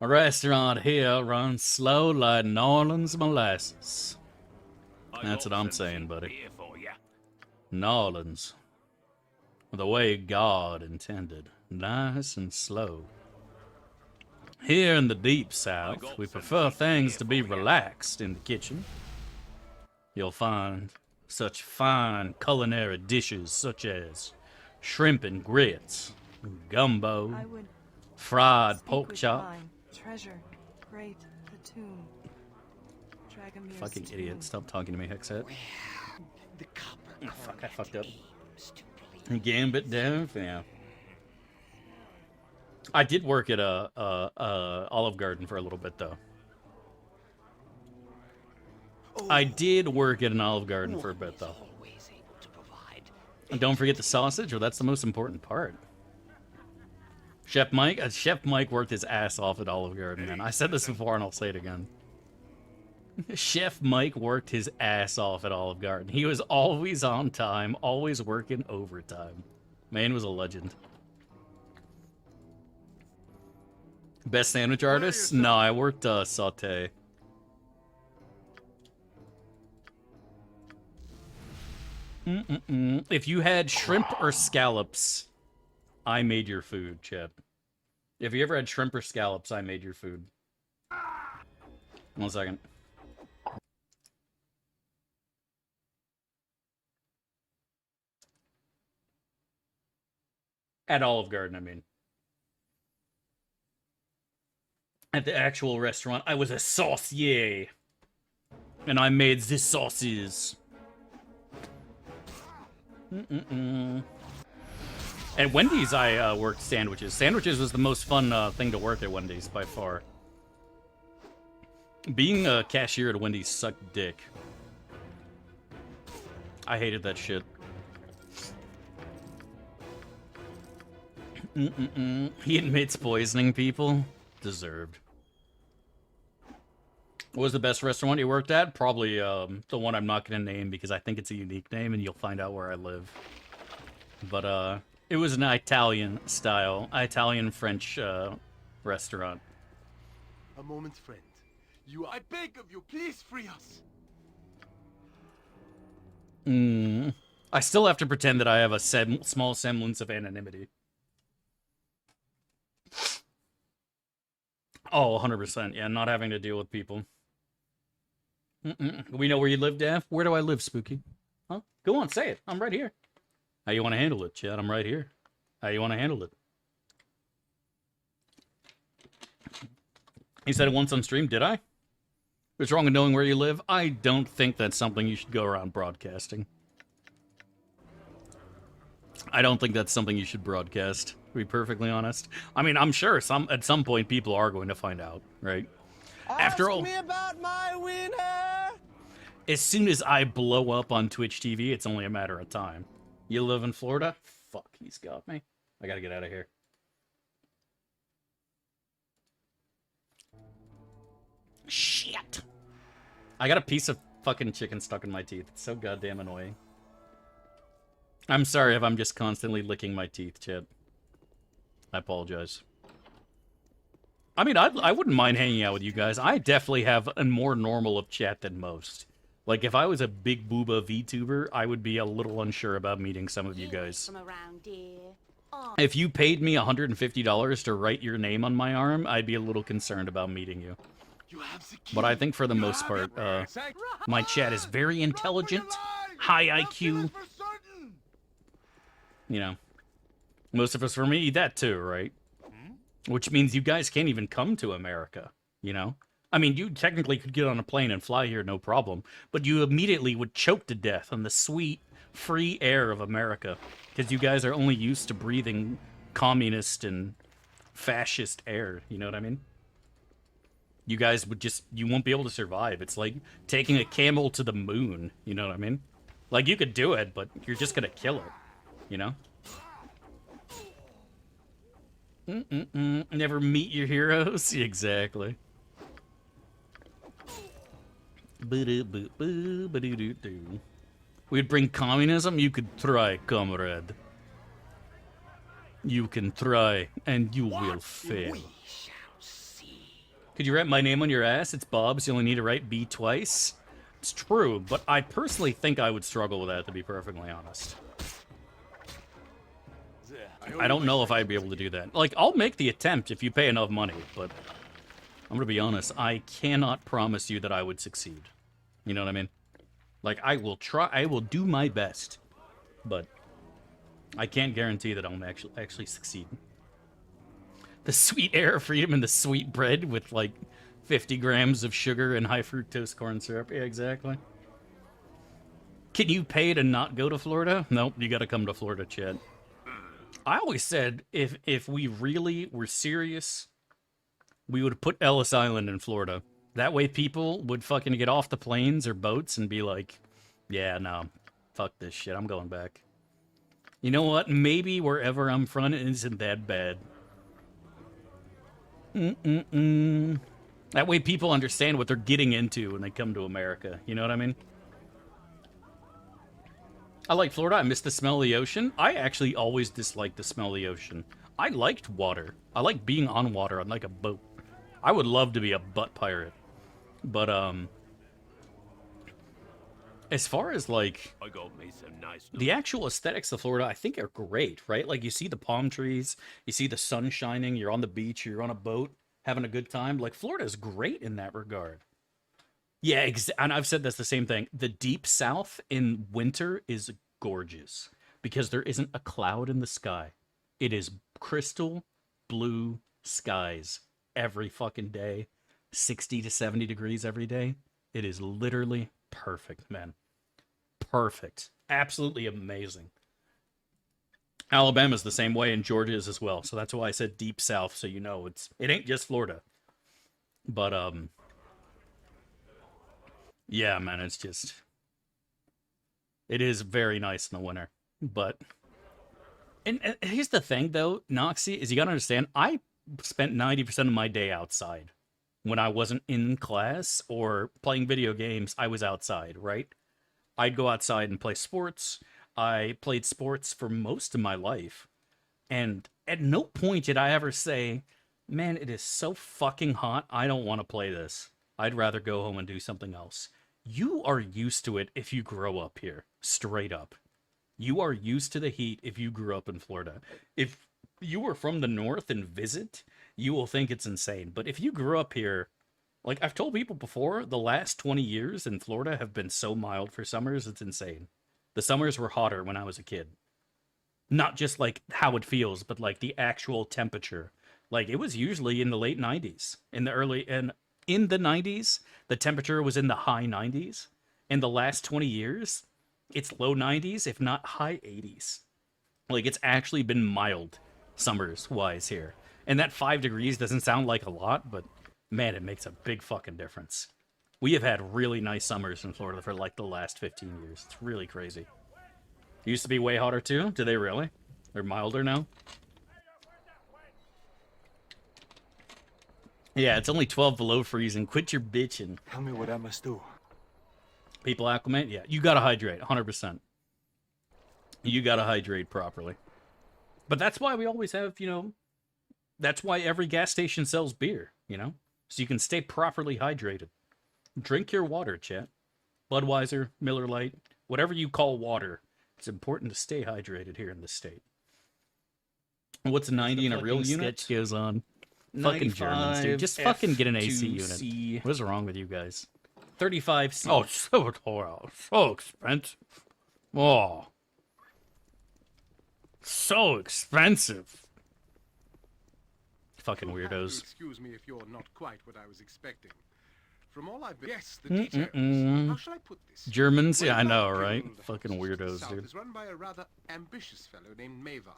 A restaurant here runs slow like New Orleans molasses. That's what I'm saying, buddy. New Orleans. The way God intended. Nice and slow. Here in the deep south, we prefer things to be relaxed in the kitchen. You'll find such fine culinary dishes such as shrimp and grits, gumbo, fried pork chop. Treasure, great platoon. Fucking idiot, stop talking to me, Hexet. Oh, fuck, I fucked up. Gambit Dev, yeah. I did work at a Olive Garden for a little bit, though. I did work at an Olive Garden for a bit, though. And don't forget the sausage, or that's the most important part. Chef Mike worked his ass off at Olive Garden, man. I said this before, and I'll say it again. Chef Mike worked his ass off at Olive Garden. He was always on time, always working overtime. Man was a legend. Best sandwich artist? No, I worked Sauté. If you had shrimp or scallops, I made your food, Chip. If you ever had shrimp or scallops, I made your food. 1 second. At Olive Garden, I mean. At the actual restaurant, I was a saucier. And I made the sauces. At Wendy's, I worked sandwiches. Sandwiches was the most fun thing to work at Wendy's, by far. Being a cashier at Wendy's sucked dick. I hated that shit. He admits poisoning people. Deserved. What was the best restaurant you worked at? Probably the one I'm not going to name because I think it's a unique name and you'll find out where I live. But it was an Italian-style, Italian-French restaurant. A moment, friend. I beg of you, please free us. I still have to pretend that I have a small semblance of anonymity. Oh, 100%. Yeah, not having to deal with people. We know where you live, Daff? Where do I live, Spooky? Huh? Go on, say it. I'm right here. How you want to handle it, Chad? I'm right here. How you want to handle it? You said it once on stream, did I? What's wrong with knowing where you live? I don't think that's something you should go around broadcasting. I don't think that's something you should broadcast, to be perfectly honest. I mean, I'm sure at some point people are going to find out, right? After all, Ask me about my winner. as soon as I blow up on Twitch TV, it's only a matter of time. You live in Florida? Fuck, he's got me. I gotta get out of here. Shit. I got a piece of fucking chicken stuck in my teeth. It's so goddamn annoying. I'm sorry if I'm just constantly licking my teeth, Chad. I apologize. I mean, I wouldn't mind hanging out with you guys. I definitely have a more normal of chat than most. Like, if I was a big booba VTuber, I would be a little unsure about meeting some of you guys. If you paid me $150 to write your name on my arm, I'd be a little concerned about meeting you. But I think for the most part, my chat is very intelligent, high IQ. You know, most of us, for me, that too, right? Which means you guys can't even come to America, you know? I mean, you technically could get on a plane and fly here, no problem, but you immediately would choke to death on the sweet, free air of America, because you guys are only used to breathing communist and fascist air, you know what I mean? You guys would just, you won't be able to survive. It's like taking a camel to the moon, you know what I mean? Like, you could do it, but you're just gonna kill it, you know? Never meet your heroes? Exactly. We'd bring communism? You could try, comrade. You can try, and you will fail. Could you write my name on your ass? It's Bob's. You only need to write B twice. It's true, but I personally think I would struggle with that, to be perfectly honest. I don't know if I'd be able to do that. Like, I'll make the attempt if you pay enough money, but I'm gonna be honest, I cannot promise you that I would succeed. You know what I mean? Like, I will try, I will do my best, but I can't guarantee that I'll actually succeed. The sweet air of freedom and the sweet bread with, like, 50 grams of sugar and high fructose corn syrup. Yeah, exactly. Can you pay to not go to Florida? Nope, you gotta come to Florida, Chad. I always said, if we really were serious, we would put Ellis Island in Florida. That way people would fucking get off the planes or boats and be like, yeah, no, fuck this shit, I'm going back. You know what? Maybe wherever I'm from it isn't that bad. That way people understand what they're getting into when they come to America. You know what I mean? I like Florida. I miss the smell of the ocean. I actually always disliked the smell of the ocean. I liked water. I like being on water on like a boat. I would love to be a butt pirate. But, as far as, like, I got me some nice the actual aesthetics of Florida, I think are great, right? Like, you see the palm trees, you see the sun shining, you're on the beach, you're on a boat, having a good time. Like, Florida's great in that regard. Yeah, and I've said that's the same thing. The deep south in winter is gorgeous because there isn't a cloud in the sky. It is crystal blue skies every fucking day, 60 to 70 degrees every day. It is literally perfect, man. Perfect. Absolutely amazing. Alabama's the same way, and Georgia is as well. So that's why I said deep south, so you know it ain't just Florida. But yeah, man, it is very nice in the winter. But and here's the thing though, Noxie, is you gotta understand, I spent 90% of my day outside. When I wasn't in class or playing video games, I was outside, right? I'd go outside and play sports. I played sports for most of my life. And at no point did I ever say, man, it is so fucking hot, I don't want to play this. I'd rather go home and do something else. You are used to it if you grow up here. Straight up. You are used to the heat if you grew up in Florida. If you were from the north and visit, you will think it's insane. But if you grew up here, like I've told people before, the last 20 years in Florida have been so mild for summers, it's insane. The summers were hotter when I was a kid. Not just like how it feels, but like the actual temperature. Like it was usually in the late 90s. In the 90s, the temperature was in the high 90s. In the last 20 years, it's low 90s, if not high 80s. Like it's actually been mild summers wise here. And that 5 degrees doesn't sound like a lot, but man, it makes a big fucking difference. We have had really nice summers in Florida for like the last 15 years. It's really crazy. It used to be way hotter too. Do they really? They're milder now? Yeah, it's only 12 below freezing. Quit your bitching. Tell me what I must do. People acclimate? Yeah, you gotta hydrate, 100%. You gotta hydrate properly. But that's why we always have, that's why every gas station sells beer, So you can stay properly hydrated. Drink your water, chat. Budweiser, Miller Lite, whatever you call water. It's important to stay hydrated here in this state. What's 90 in a real unit? Sketch goes on. Fucking Germans, dude. Just fucking get an AC F2C. unit. What's wrong with you guys? 35C. Oh, so expensive. Oh. So expensive. Fucking weirdos. Excuse me if you're not quite what I was expecting. From all I've yes, the details. How shall I put this? Germans? Yeah, I Well, know, that right? guild Fucking across the weirdos, south dude. is run by a rather ambitious fellow named Mavar.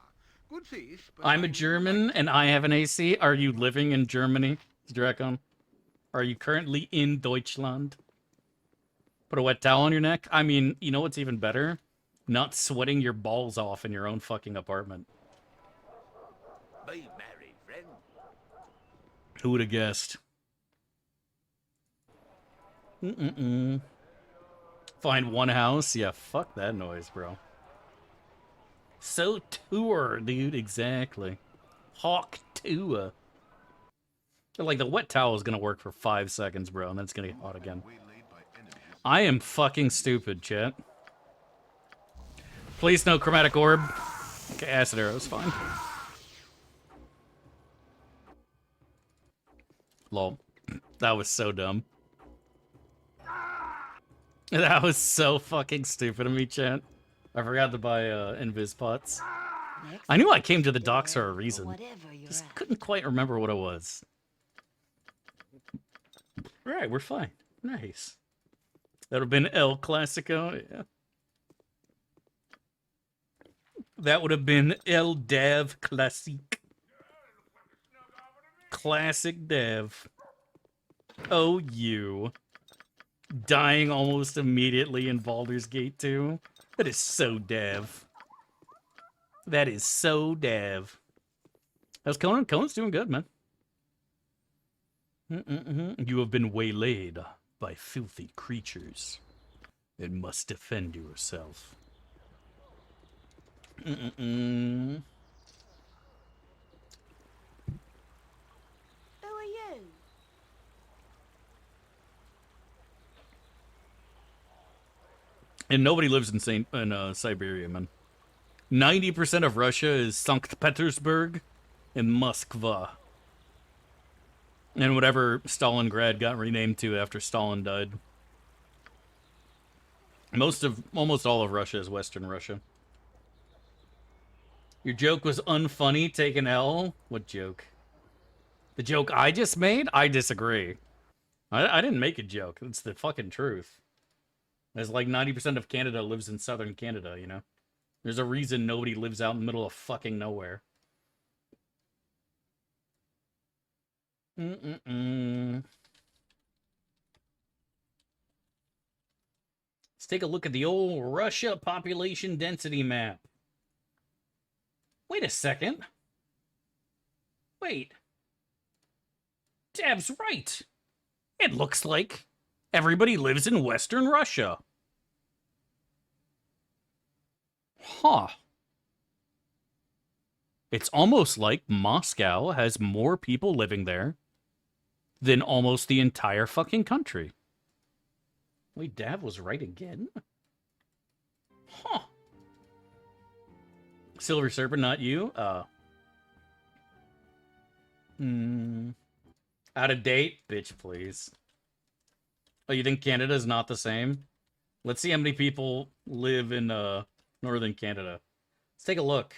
Good thief, but I'm a German and I have an AC. Are you living in Germany, Drakon? Are you currently in Deutschland? Put a wet towel on your neck? I mean, you know what's even better? Not sweating your balls off in your own fucking apartment. Be merry, friend. Who would have guessed? Find one house? Yeah, fuck that noise, bro. So tour, dude, exactly. Hawk tour. Like, the wet towel is gonna work for 5 seconds, bro, and then it's gonna get hot again. I am fucking stupid, chat. Please no chromatic orb. Okay, acid arrow's fine. Lol. That was so dumb. That was so fucking stupid of me, chat. I forgot to buy invis pots. I knew I came to the docks for a reason. Just couldn't quite remember what it was. Alright, we're fine. Nice. That would have been El Clasico, yeah. That would have been El Dav Classique. Classic Dav. Oh, you. Dying almost immediately in Baldur's Gate 2. That is so Dav. That is so Dav. How's Conan? Conan's doing good, man. You have been waylaid by filthy creatures and must defend yourself. Who are you? And nobody lives in Siberia, man. 90% of Russia is St. Petersburg and Moskva. And whatever Stalingrad got renamed to after Stalin died. Almost all of Russia is Western Russia. Your joke was unfunny, take an L? What joke? The joke I just made? I disagree. I didn't make a joke. It's the fucking truth. There's like 90% of Canada lives in southern Canada, you know? There's a reason nobody lives out in the middle of fucking nowhere. Let's take a look at the old Russia population density map. Wait a second. Wait. Dab's right. It looks like everybody lives in Western Russia. Huh. It's almost like Moscow has more people living there than almost the entire fucking country. Wait, Dav was right again? Huh. Silver Serpent, not you? Out of date? Bitch, please. Oh, you think Canada's not the same? Let's see how many people live in northern Canada. Let's take a look.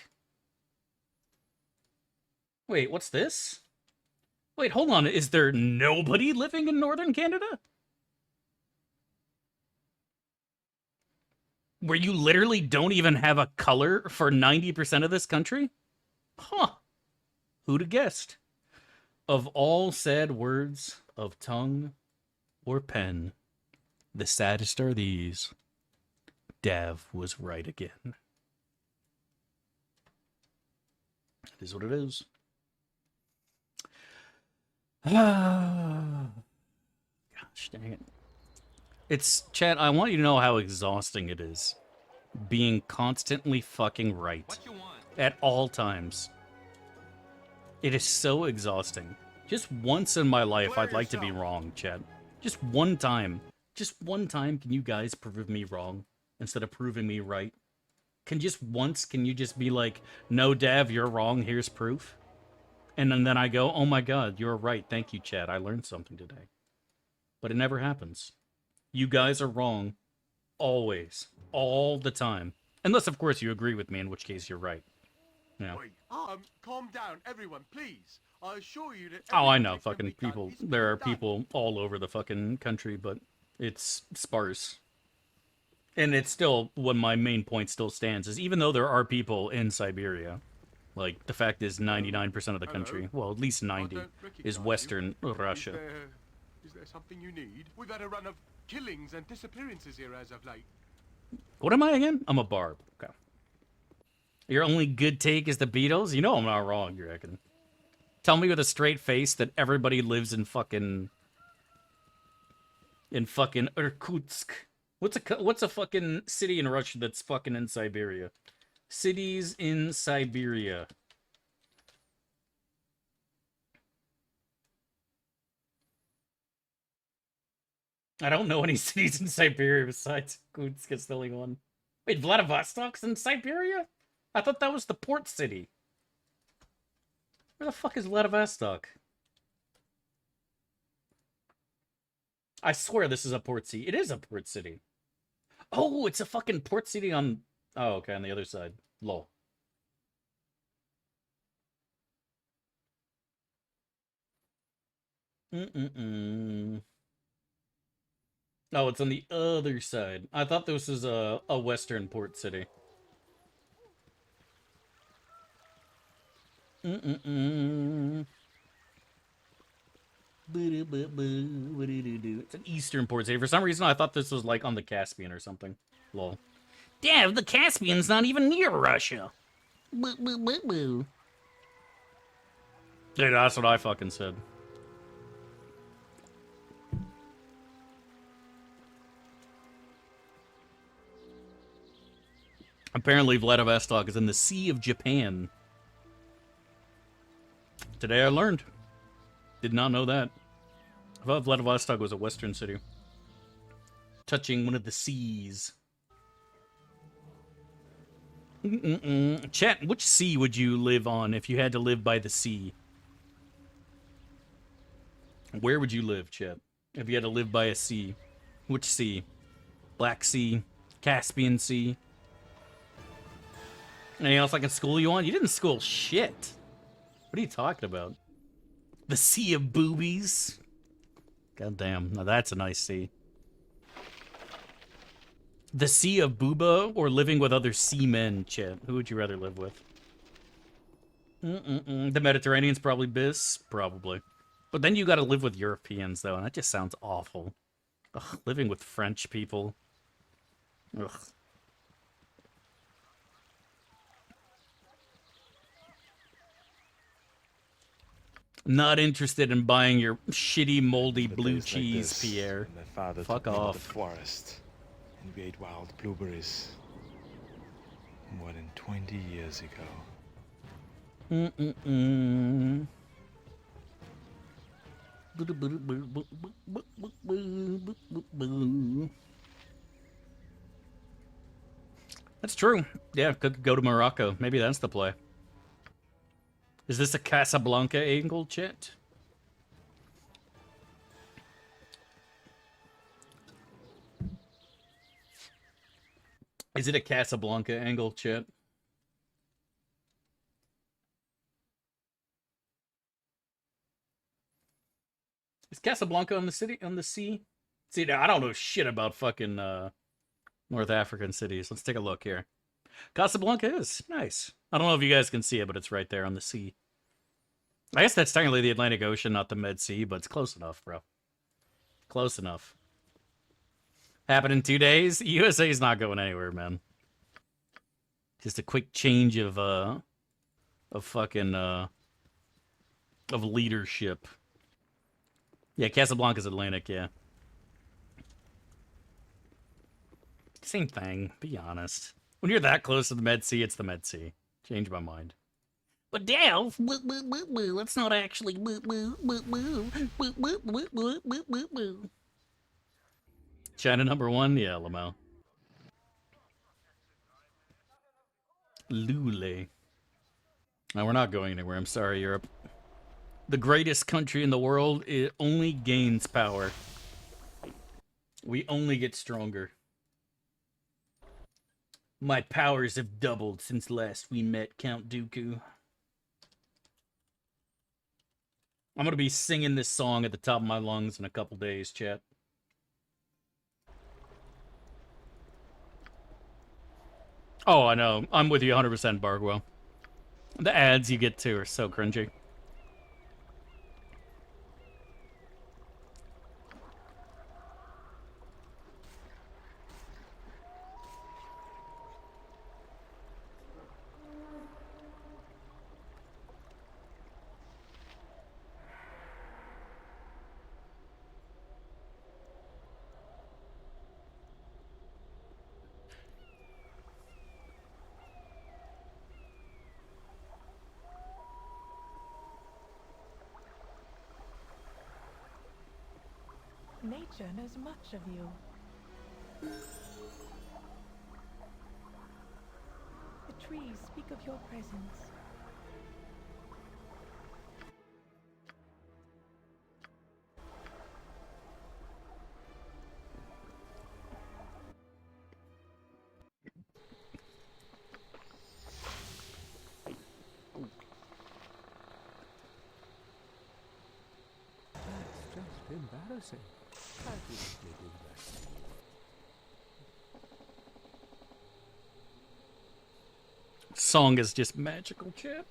Wait, what's this? Wait, hold on. Is there nobody living in northern Canada? Where you literally don't even have a color for 90% of this country? Huh. Who'd have guessed? Of all sad words of tongue or pen, the saddest are these. Dav was right again. It is what it is. Gosh dang it. It's, chat, I want you to know how exhausting it is being constantly fucking right at all times. It is so exhausting. Just once in my life, I'd like to be wrong, chat. Just one time. Just one time can you guys prove me wrong instead of proving me right? Can you just be like, no, Dav, you're wrong, here's proof? And then I go, oh my god, you're right. Thank you, Chad. I learned something today. But it never happens. You guys are wrong. Always. All the time. Unless, of course, you agree with me, in which case you're right. Yeah. Calm down, everyone, please. I assure you that... Oh, I know. Fucking people. There are people all over the fucking country, but it's sparse. And it's still, what my main point still stands, is even though there are people in Siberia, like, the fact is 99% of the country, well, at least 90, is Western Russia. Is there something you need? We've had a run of killings and disappearances here as of late. What am I again? I'm a barb. Okay. Your only good take is the Beatles? You know I'm not wrong, you reckon. Tell me with a straight face that everybody lives in fucking Irkutsk. What's a fucking city in Russia that's fucking in Siberia? Cities in Siberia. I don't know any cities in Siberia besides Irkutsk is the only one. Wait, Vladivostok's in Siberia? I thought that was the port city. Where the fuck is Vladivostok? I swear this is a port city. It is a port city. Oh, it's a fucking port city on... Oh, okay, on the other side. Lol. Oh, it's on the other side. I thought this was a western port city. It's an eastern port city. For some reason, I thought this was like on the Caspian or something. Lol. Damn, the Caspian's not even near Russia. Dude, that's what I fucking said. Apparently, Vladivostok is in the Sea of Japan. Today I learned. Did not know that. I thought Vladivostok was a western city. Touching one of the seas. Chat, which sea would you live on if you had to live by the sea? Where would you live, chat? If you had to live by a sea. Which sea? Black Sea? Caspian Sea? Anything else I can school you on? You didn't school shit. What are you talking about? The Sea of Boobies? God damn, now that's a nice sea. The Sea of Booba or living with other seamen, chat? Who would you rather live with? The Mediterranean's probably bis? Probably. But then you gotta live with Europeans, though, and that just sounds awful. Ugh, living with French people. Ugh. Not interested in buying your shitty, moldy blue cheese, Pierre. My father Fuck took me to off. the forest, and we ate wild blueberries. More than 20 years ago. That's true. Yeah, could go to Morocco. Maybe that's the play. Is this a Casablanca angle, chat? Is it a Casablanca angle, chat? Is Casablanca on the city on the sea? See, now I don't know shit about fucking North African cities. Let's take a look here. Casablanca is nice. I don't know if you guys can see it, but it's right there on the sea. I guess that's technically the Atlantic Ocean, not the Med Sea, but it's close enough, bro. Close enough. Happened in 2 days. USA's not going anywhere, man. Just a quick change of leadership. Yeah, Casablanca's Atlantic, yeah. Same thing, be honest. When you're that close to the Med Sea, it's the Med Sea. Change my mind. But Dale, let's not actually China #1? Yeah, Lamau. Lule. No, we're not going anywhere. I'm sorry, Europe. the greatest country in the world, it only gains power. We only get stronger. My powers have doubled since last we met, Count Dooku. I'm gonna be singing this song at the top of my lungs in a couple days, chat. Oh, I know. I'm with you 100%, Bargwell. The ads you get too are so cringy. Nature knows much of you. The trees speak of your presence. That's just embarrassing. I didn't do that. Song is just magical, chat.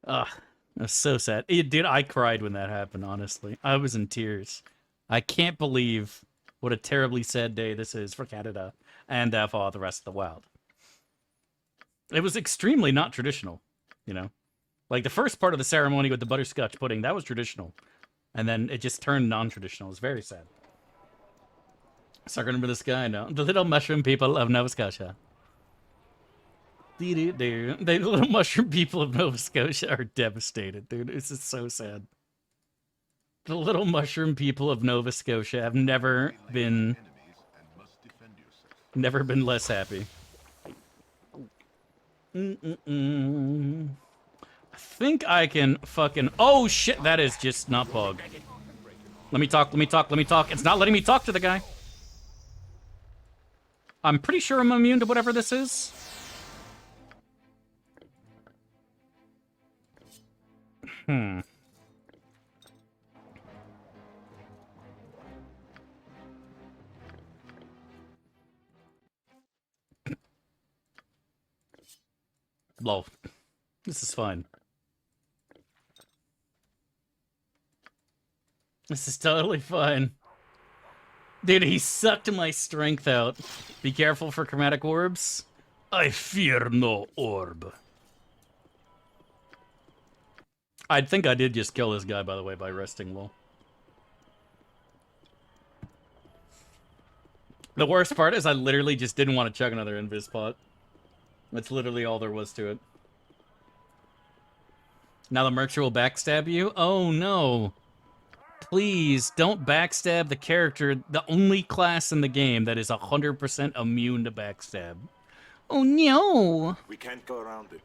Ugh, that's so sad. Dude, I cried when that happened, honestly. I was in tears. I can't believe what a terribly sad day this is for Canada and for the rest of the world. It was extremely not traditional, you know? Like, the first part of the ceremony with the butterscotch pudding, that was traditional. And then it just turned non-traditional. It was very sad. Sucking into the sky now. The little mushroom people of Nova Scotia. The little mushroom people of Nova Scotia are devastated, dude. This is so sad. The little mushroom people of Nova Scotia have never been less happy. I think I can fucking... Oh, shit, that is just not Pog. Let me talk. It's not letting me talk to the guy. I'm pretty sure I'm immune to whatever this is. Lol. This is fine. This is totally fine. Dude, he sucked my strength out. Be careful for chromatic orbs. I fear no orb. I think I did just kill this guy, by the way, by resting low. The worst part is I literally just didn't want to chug another invis pot. That's literally all there was to it. Now the Mercher will backstab you? Oh no. Please don't backstab the character, the only class in the game that is 100% immune to backstab. Oh no. We can't go around it.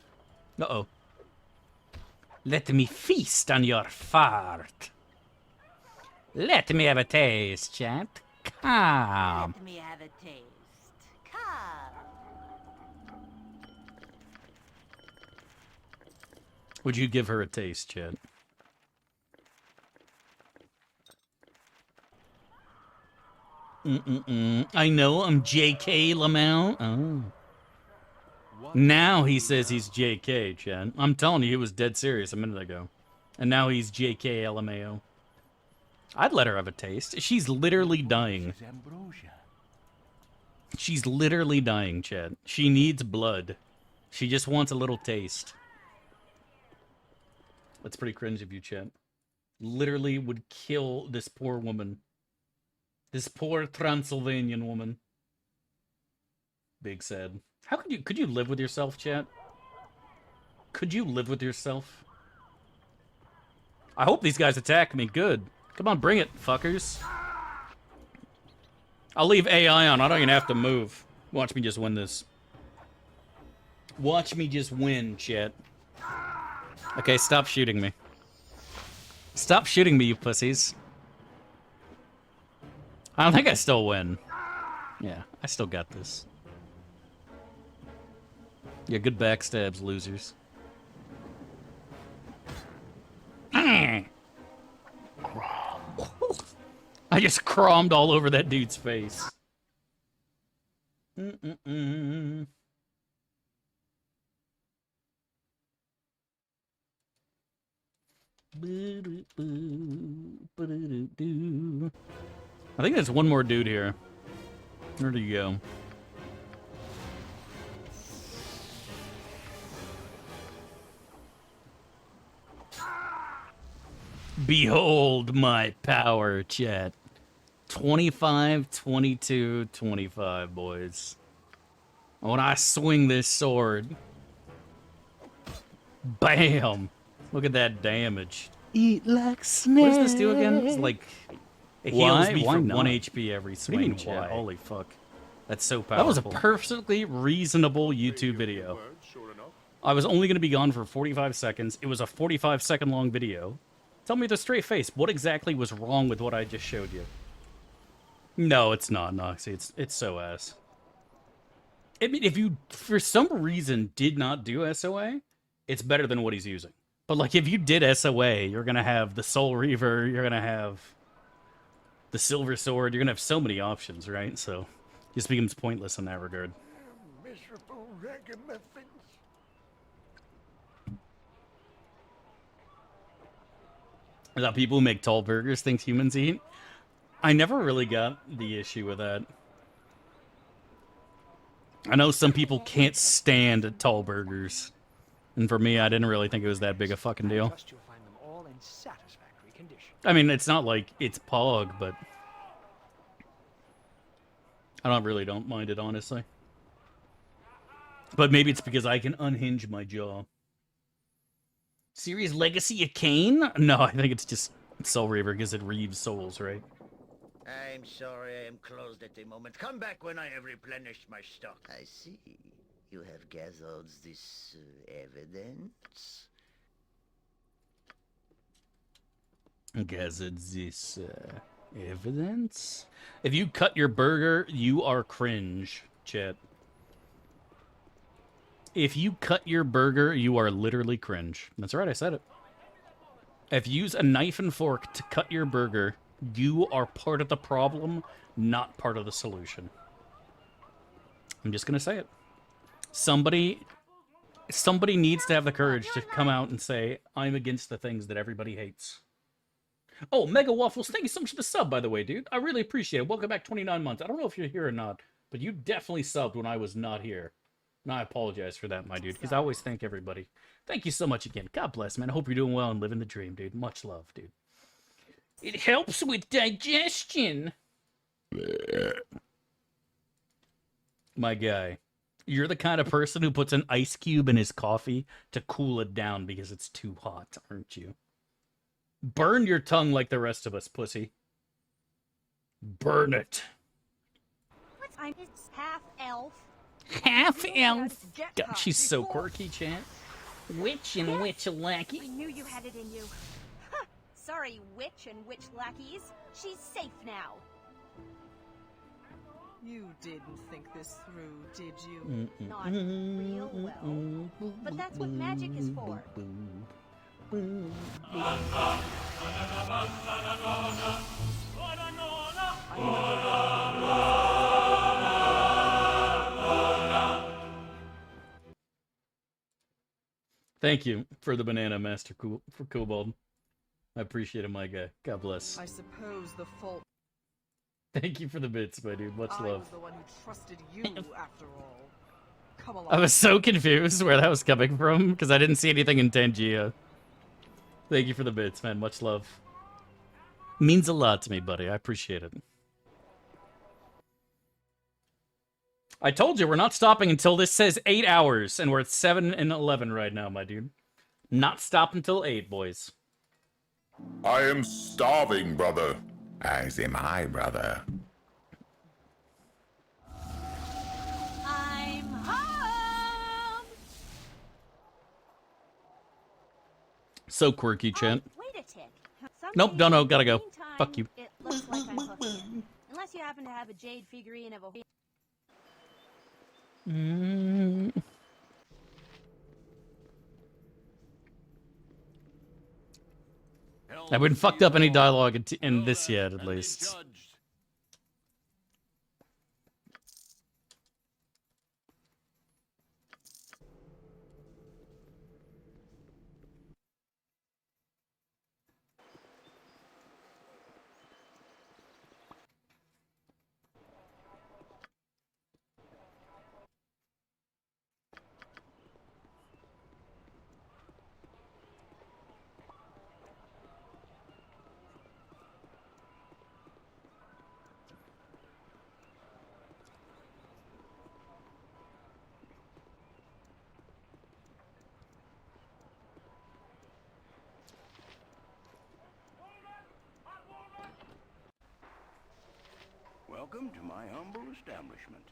Uh-oh. Let me feast on your fart. Let me have a taste, chat. Come. Let me have a taste. Come. Would you give her a taste, chat? I know, I'm JK Lamau. Oh. Now he says he's JK, Chad. I'm telling you, he was dead serious a minute ago. And now he's JK LMAO. I'd let her have a taste. She's literally dying. She's literally dying, Chad. She needs blood. She just wants a little taste. That's pretty cringe of you, Chad. Literally would kill this poor woman. This poor Transylvanian woman. Big sad. How could you live with yourself, chat? Could you live with yourself? I hope these guys attack me. Good. Come on, bring it, fuckers. I'll leave AI on. I don't even have to move. Watch me just win this. Watch me just win, chat. Okay, stop shooting me. Stop shooting me, you pussies. I don't think I still win. Yeah, I still got this. Yeah, good backstabs, losers. I just crommed all over that dude's face. I think there's one more dude here. Where do you go? Behold my power, chat. 25, 22, 25, boys. When I swing this sword. Bam! Look at that damage. Eat like snake. What does this do again? It's like... It heals me for not? 1 HP every swing, chat. why? Holy fuck. That's so powerful. That was a perfectly reasonable YouTube video. I was only going to be gone for 45 seconds. It was a 45-second long video. Tell me with a straight face, what exactly was wrong with what I just showed you? No, it's not, Noxy. It's so ass. I mean, if you, for some reason, did not do SOA, it's better than what he's using. But, like, if you did SOA, you're going to have the Soul Reaver, you're going to have the Silver Sword, you're going to have so many options, right? So, it just becomes pointless in that regard. Miserable ragamuffins. Is that people who make tall burgers think humans eat? I never really got the issue with that. I know some people can't stand tall burgers. And for me, I didn't really think it was that big a fucking deal. I mean, it's not like it's Pog, but... I don't mind it, honestly. But maybe it's because I can unhinge my jaw. Series Legacy of Kane? No, I think it's just Soul Reaver because it reaves souls, right? I'm sorry I am closed at the moment. Come back when I have replenished my stock. I see. You have gathered this evidence? Gathered this evidence? If you cut your burger, you are cringe, chat. If you cut your burger, you are literally cringe. That's right, I said it. If you use a knife and fork to cut your burger, you are part of the problem, not part of the solution. I'm just gonna say it. Somebody needs to have the courage to come out and say, I'm against the things that everybody hates. Oh, Mega Waffles, thank you so much for the sub, by the way, dude. I really appreciate it. Welcome back 29 months. I don't know if you're here or not, but you definitely subbed when I was not here. And I apologize for that, my dude, because I always thank everybody. Thank you so much again. God bless, man. I hope you're doing well and living the dream, dude. Much love, dude. It helps with digestion. My guy. You're the kind of person who puts an ice cube in his coffee to cool it down because it's too hot, aren't you? Burn your tongue like the rest of us, pussy. Burn it. I'm half elf. Half elf. God, she's so quirky, Chant. Witch and witch lackey. I knew you had it in you. Huh. Sorry, witch and witch lackeys. She's safe now. You didn't think this through, did you? Not real well. But that's what magic is for. Thank you for the banana, Master for Kobold. I appreciate it, my guy. God bless. I suppose the fault. Thank you for the bits, my dude. Much I love. was the one who trusted you, after all. Come along. I was so confused where that was coming from because I didn't see anything in Tangia. Thank you for the bits, man. Much love. Means a lot to me, buddy. I appreciate it. I told you we're not stopping until this says 8 hours, and we're at 7 and 11 right now, my dude. Not stop until 8, boys. I am starving, brother. As am I, brother. I'm home. So quirky, Chant. Wait a tick. Nope, no, gotta go. Fuck you. It looks like I'm hooked in. Unless you happen to have a jade figurine of a... I haven't fucked up any dialogue in this yet, at least. Welcome to my humble establishment.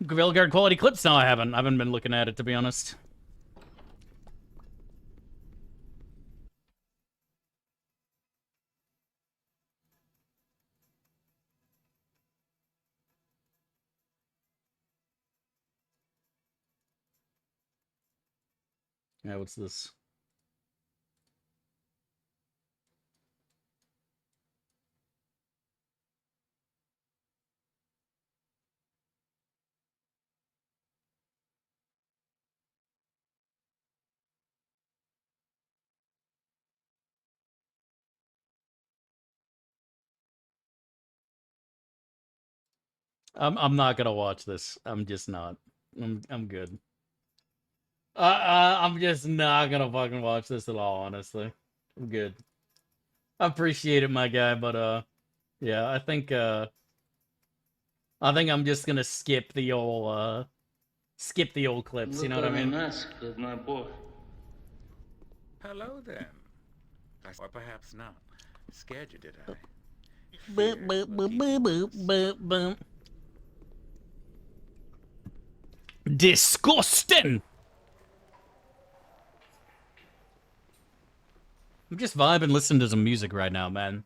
Grilgard quality clips? No, I haven't. I haven't been looking at it, to be honest. Yeah, what's this? I'm not gonna watch this. I'm just not. I'm good. I'm just not gonna fucking watch this at all, honestly. I'm good. I appreciate it, my guy, but yeah, I think I'm just gonna skip the old clips, you know what I mean? Hello then. Or perhaps not. Scared you, did I? Boop, boop, boop, boop, boop, boop, boop. Disgusting! I'm just vibing listening to some music right now, man.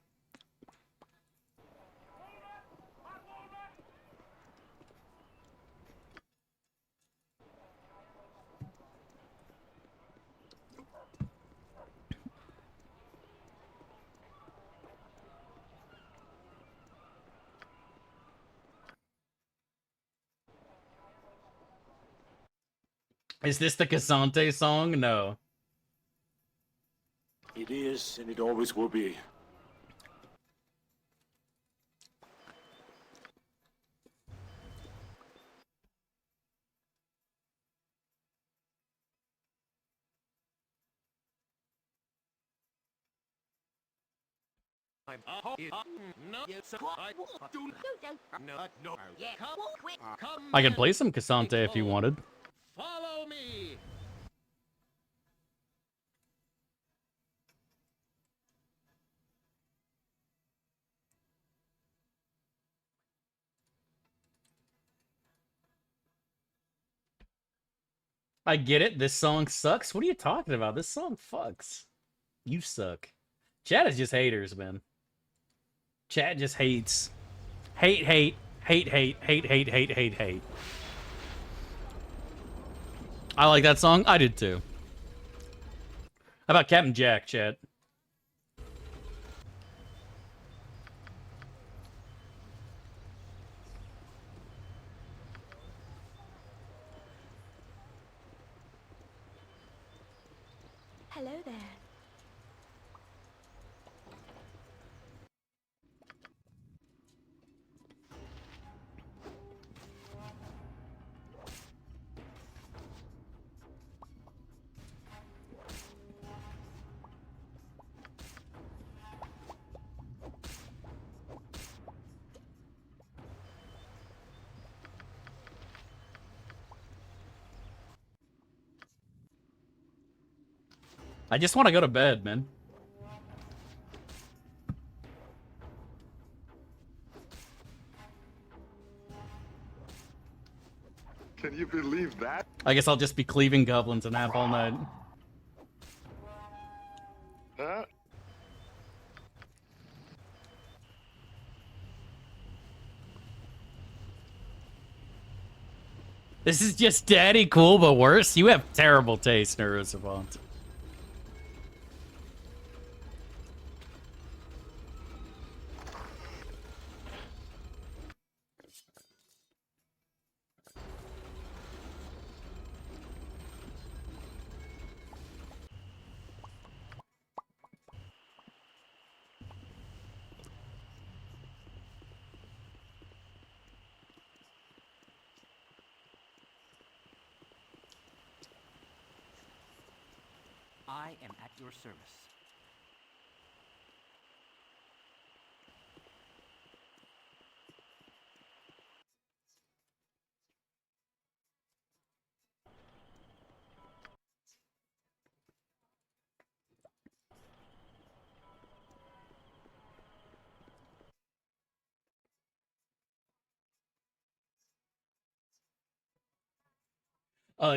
Is this the Casante song? No. It is, and it always will be. I can play some Cassante if you wanted. Follow me. I get it. This song sucks. What are you talking about? This song fucks. You suck. Chat is just haters, man. Chat just hates. Hate, hate, hate, hate, hate, hate, hate, hate, hate. I like that song. I did too. How about Captain Jack, chat? Hello there. I just want to go to bed, man. Can you believe that? I guess I'll just be cleaving goblins and nap all night. Huh? This is just daddy cool, but worse. You have terrible taste, Neurosavant. I am at your service.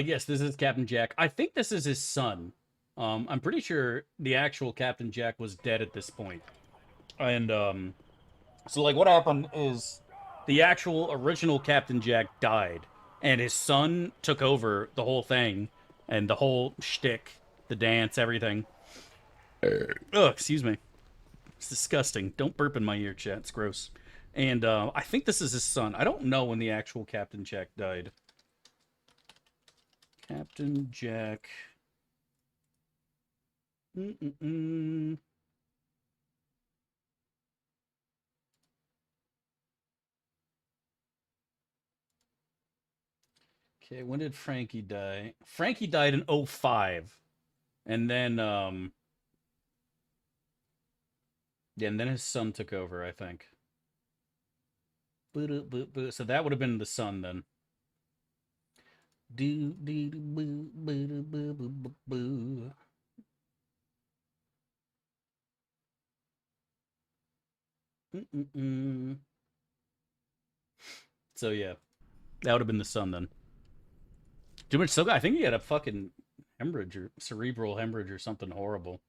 Yes, this is Captain Jack. I think this is his son. I'm pretty sure the actual Captain Jack was dead at this point. And, so, like, what happened is the actual original Captain Jack died, and his son took over the whole thing, and the whole shtick, the dance, everything. Ugh, excuse me. It's disgusting. Don't burp in my ear, chat. It's gross. And, I think this is his son. I don't know when the actual Captain Jack died. Captain Jack. Okay, when did Frankie die? Frankie died in 05. And then, yeah, and then his son took over, I think. So that would have been the son then. Do do boo boo boo boo boo. So yeah, that would have been the son then. Too much so. I think he had a fucking hemorrhage or cerebral hemorrhage or something horrible.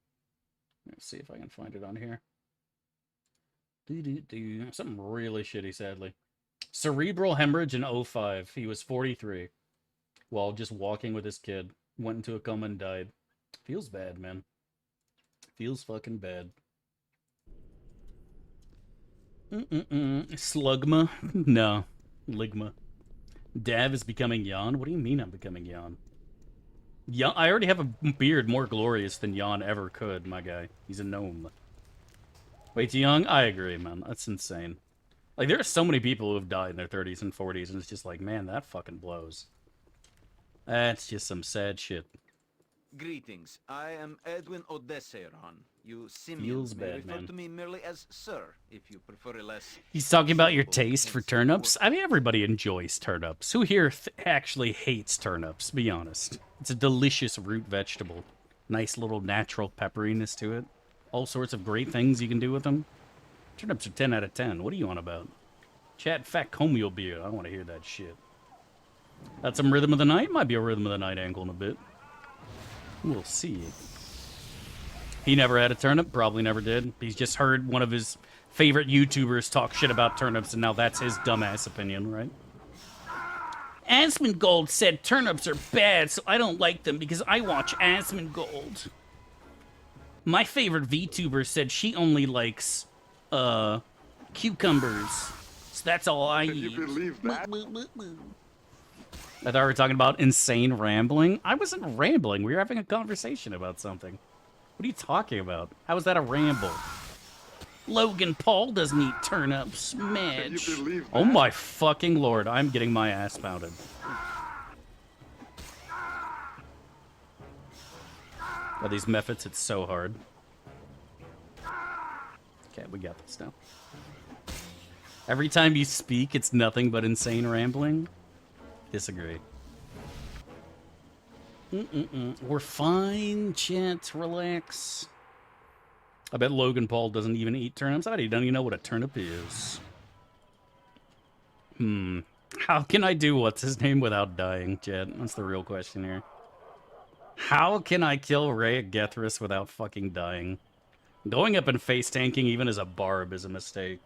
Let's see if I can find it on here. Something really shitty, sadly. Cerebral hemorrhage in 05. He was 43 while just walking with his kid. Went into a coma and died. Feels bad, man. Feels fucking bad. Slugma? No. Ligma. Dav is becoming Yon? What do you mean I'm becoming Yon? Yon? I already have a beard more glorious than Yon ever could, my guy. He's a gnome. Way too young? I agree, man. That's insane. Like, there are so many people who have died in their 30s and 40s, and it's just like, man, that fucking blows. That's just some sad shit. Greetings. I am Edwin Odesseron, You Feels simians may bad, refer man. to me merely as Sir, if you prefer a less... He's talking about your simple taste for turnips. I mean, everybody enjoys turnips. Who here actually hates turnips? Be honest. It's a delicious root vegetable. Nice little natural pepperiness to it. All sorts of great things you can do with them. Turnips are 10 out of 10. What are you on about? Chat, fat comio beer. I don't want to hear that shit. That's some rhythm of the night. Might be a rhythm of the night angle in a bit. We'll see. He never had a turnip. Probably never did. He's just heard one of his favorite YouTubers talk shit about turnips, and now that's his dumbass opinion, right? Asmongold said turnips are bad, so I don't like them because I watch Asmongold. My favorite VTuber said she only likes, cucumbers. So that's all I eat. Can you believe that? I thought we were talking about insane rambling. I wasn't rambling. We were having a conversation about something. What are you talking about? How is that a ramble? Logan Paul doesn't eat turnips. Mitch. Can you believe that? Oh my fucking lord. I'm getting my ass pounded. Oh, these methods, it's so hard. Okay, we got this now. Every time you speak, it's nothing but insane rambling. Disagree. We're fine, chat. Relax. I bet Logan Paul doesn't even eat turnips. I bet he doesn't even know what a turnip is. How can I do what's his name without dying, chat? That's the real question here. How can I kill Ray Gethris without fucking dying? Going up and face tanking even as a barb is a mistake.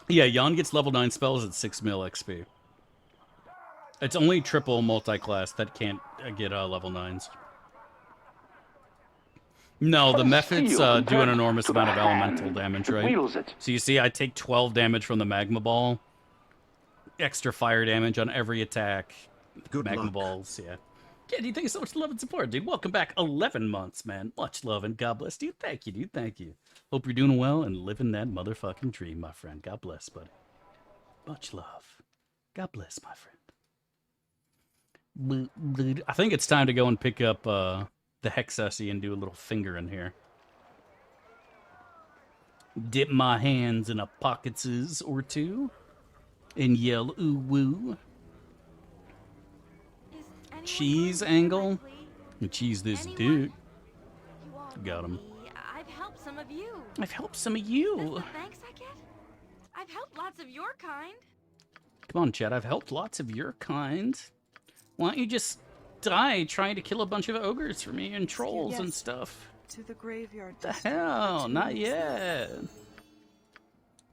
Yeah, Jan gets level 9 spells at 6 mil XP. It's only triple multi-class that can't get level 9s. No, the methods do an enormous amount of elemental damage, right? So you see, I take 12 damage from the magma ball. Extra fire damage on every attack. Good magma luck. balls, yeah. Candy, thank you so much for love and support, dude. Welcome back. 11 months, man. Much love and God bless, dude. Thank you, dude. Thank you. Hope you're doing well and living that motherfucking dream, my friend. God bless, buddy. Much love. God bless, my friend. I think it's time to go and pick up the Hexessy and do a little finger in here. Dip my hands in a pocketses or two and yell ooh woo. Cheese angle. Cheese this dude. Got him. I've helped some of you. I've helped some of you. That's the thanks I get? I've helped lots of your kind. Come on, Chad. I've helped lots of your kind. Why don't you just die trying to kill a bunch of ogres for me and trolls and stuff? To the graveyard. The hell? Not yet.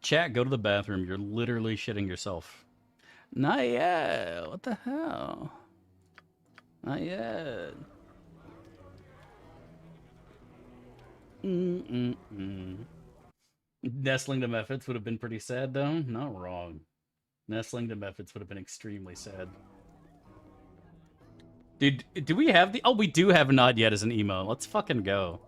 Chat, go to the bathroom. You're literally shitting yourself. Not yet. What the hell? Not yet. Nestling to methods would have been pretty sad, though. Not wrong. Nestling to methods would have been extremely sad. Dude, do we have the... Oh, we do have not yet as an emo. Let's fucking go.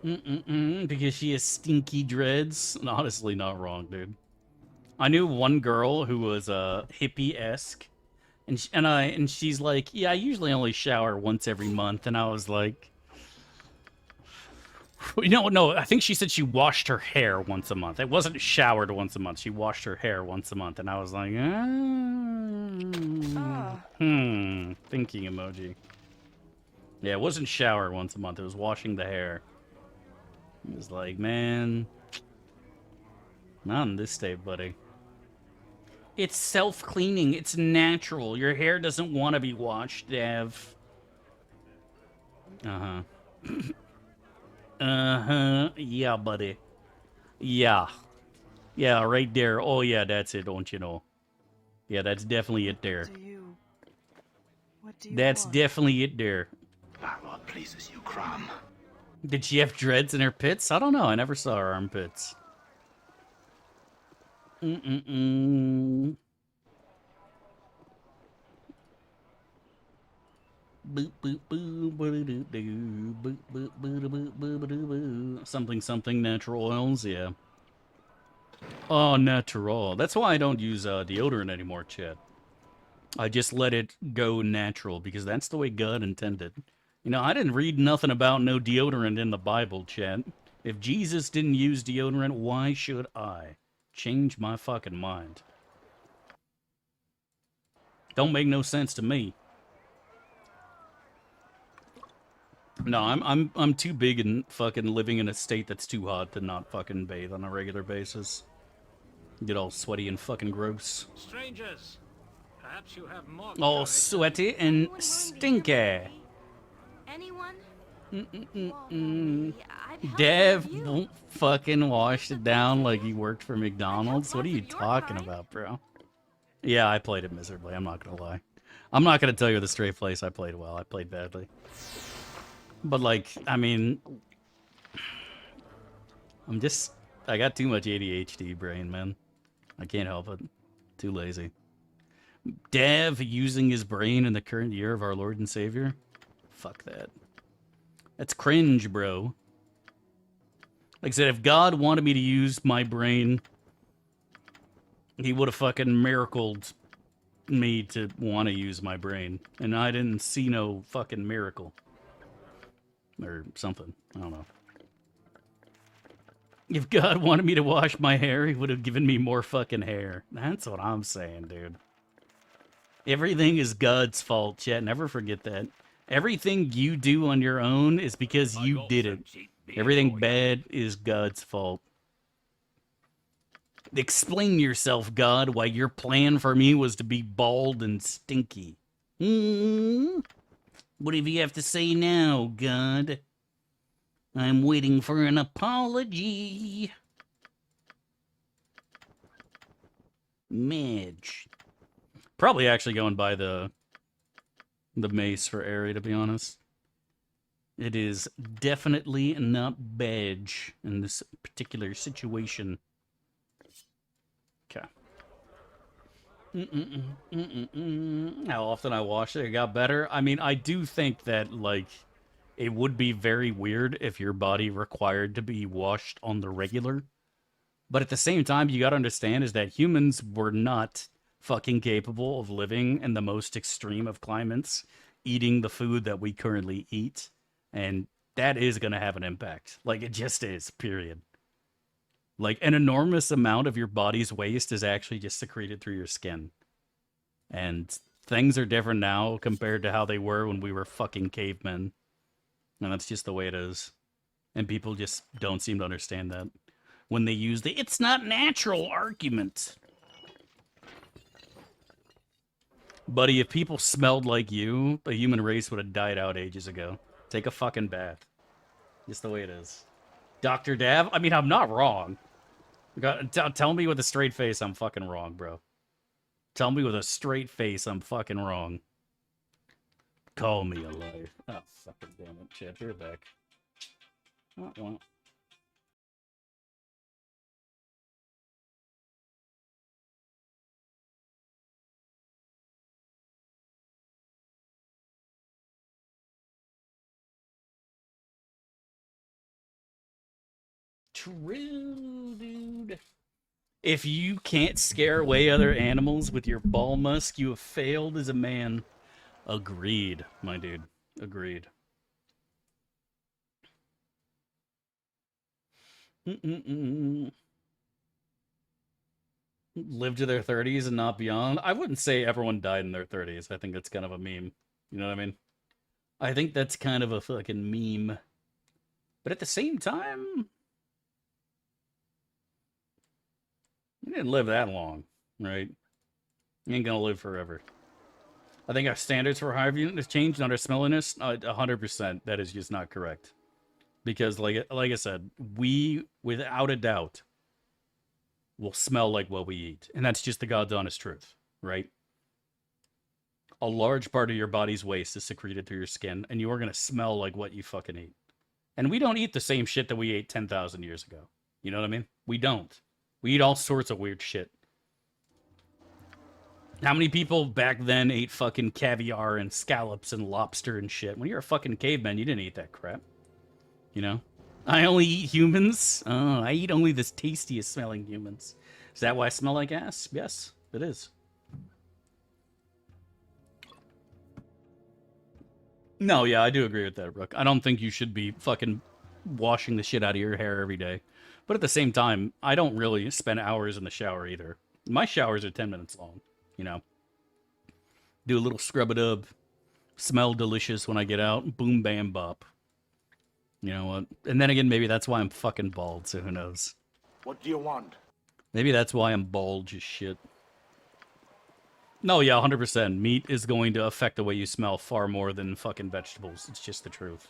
Because she has stinky dreads. Honestly, not wrong, dude. I knew one girl who was hippie-esque. And she's like, yeah, I usually only shower once every month. And I was like... No, I think she said she washed her hair once a month. It wasn't showered once a month. She washed her hair once a month. And I was like, thinking emoji. Yeah, it wasn't shower once a month. It was washing the hair. It was like, man, not in this state, buddy. It's self-cleaning. It's natural. Your hair doesn't want to be washed, Dev. Uh-huh. Uh-huh. Yeah, buddy. Yeah. Yeah, right there. Oh, yeah, that's it, don't you know? Yeah, that's definitely it there. What do you That's want? definitely it there. Our Lord pleases you, Crom. Did she have dreads in her pits? I don't know. I never saw her armpits. Something natural oils, yeah. Oh, natural. That's why I don't use deodorant anymore, Chad. I just let it go natural because that's the way God intended. You know, I didn't read nothing about no deodorant in the Bible, chat. If Jesus didn't use deodorant, why should I? Change my fucking mind. Don't make no sense to me. No, I'm too big and fucking living in a state that's too hot to not fucking bathe on a regular basis. Get all sweaty and fucking gross. Strangers, perhaps you have more All courage. sweaty and stinky. Anyone? Dev won't fucking wash it down like he worked for McDonald's. What are you talking about, bro? Yeah, I played it miserably. I'm not gonna lie. I'm not gonna tell you with a straight face I played well. I played badly. But like, I mean, I got too much ADHD brain, man. I can't help it. Too lazy. Dev using his brain in the current year of our Lord and Savior? Fuck that. That's cringe, bro. Like I said, if God wanted me to use my brain, he would have fucking miracled me to want to use my brain. And I didn't see no fucking miracle. Or something. I don't know. If God wanted me to wash my hair, he would have given me more fucking hair. That's what I'm saying, dude. Everything is God's fault, chat. Never forget that. Everything you do on your own is because you did it. Everything bad is God's fault. Explain yourself, God, why your plan for me was to be bald and stinky. What do you have to say now, God? I'm waiting for an apology. Midge. Probably actually going by the mace for Aerie, to be honest. It is definitely not badge in this particular situation. Okay. How often I wash it got better. I mean, I do think that, like, it would be very weird if your body required to be washed on the regular. But at the same time, you gotta understand is that humans were not fucking capable of living in the most extreme of climates, eating the food that we currently eat. And that is gonna have an impact. Like, it just is, period. Like, an enormous amount of your body's waste is actually just secreted through your skin. And things are different now compared to how they were when we were fucking cavemen. And that's just the way it is. And people just don't seem to understand that when they use the "it's not natural" argument. Buddy, if people smelled like you, the human race would have died out ages ago. Take a fucking bath. Just the way it is. Dr. Dav, I mean, I'm not wrong. Tell me with a straight face I'm fucking wrong, bro. Tell me with a straight face I'm fucking wrong. Call me a liar. Oh, fucking damn it, Chip. You're back. Oh, well. True, dude. If you can't scare away other animals with your ball musk, you have failed as a man. Agreed, my dude. Agreed. Live to their 30s and not beyond. I wouldn't say everyone died in their 30s. I think that's kind of a meme. You know what I mean? I think that's kind of a fucking meme. But at the same time, you didn't live that long, right? You ain't gonna live forever. I think our standards for hive unit has changed under smelliness. 100%. That is just not correct. Because, like I said, we, without a doubt, will smell like what we eat. And that's just the God's honest truth, right? A large part of your body's waste is secreted through your skin, and you are going to smell like what you fucking eat. And we don't eat the same shit that we ate 10,000 years ago. You know what I mean? We don't. We eat all sorts of weird shit. How many people back then ate fucking caviar and scallops and lobster and shit? When you're a fucking caveman, you didn't eat that crap. You know? I only eat humans. Oh, I eat only the tastiest smelling humans. Is that why I smell like ass? Yes, it is. No, yeah, I do agree with that, Brooke. I don't think you should be fucking washing the shit out of your hair every day. But at the same time, I don't really spend hours in the shower either. My showers are 10 minutes long, you know. Do a little scrub-a-dub. Smell delicious when I get out. Boom, bam, bop. You know what? And then again, maybe that's why I'm fucking bald, so who knows? What do you want? Maybe that's why I'm bald as shit. No, yeah, 100%. Meat is going to affect the way you smell far more than fucking vegetables. It's just the truth.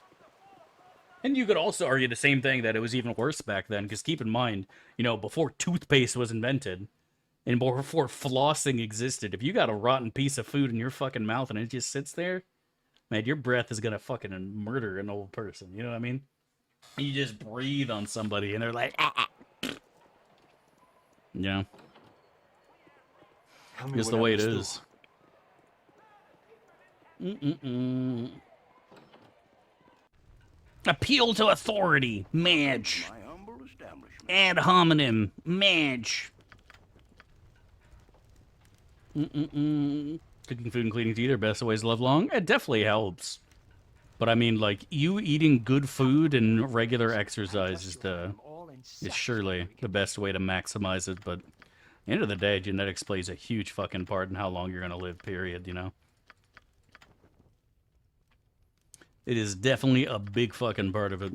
And you could also argue the same thing, that it was even worse back then, because keep in mind, you know, before toothpaste was invented, and before flossing existed, if you got a rotten piece of food in your fucking mouth and it just sits there, man, your breath is gonna fucking murder an old person. You know what I mean? You just breathe on somebody and they're like, ah. Yeah. Just the way it is. Appeal to authority, Madge. Ad hominem, Madge. Cooking food and cleaning teeth are best ways to live long. It definitely helps. But I mean, like, you eating good food and regular exercise is surely the best way to maximize it. But at the end of the day, genetics plays a huge fucking part in how long you're going to live, period, you know? It is definitely a big fucking part of it.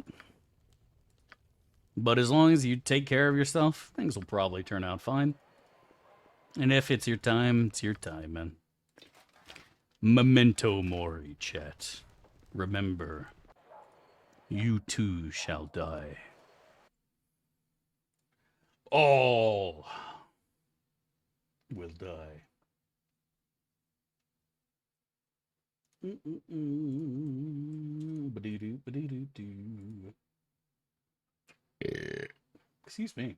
But as long as you take care of yourself, things will probably turn out fine. And if it's your time, man. Memento mori, chat. Remember, you too shall die. All will die. Excuse me.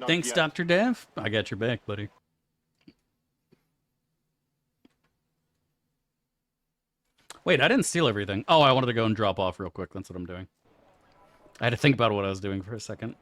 Thanks, yet. Dr. Dev. I got your back, buddy. Wait, I didn't steal everything. Oh, I wanted to go and drop off real quick. That's what I'm doing. I had to think about what I was doing for a second.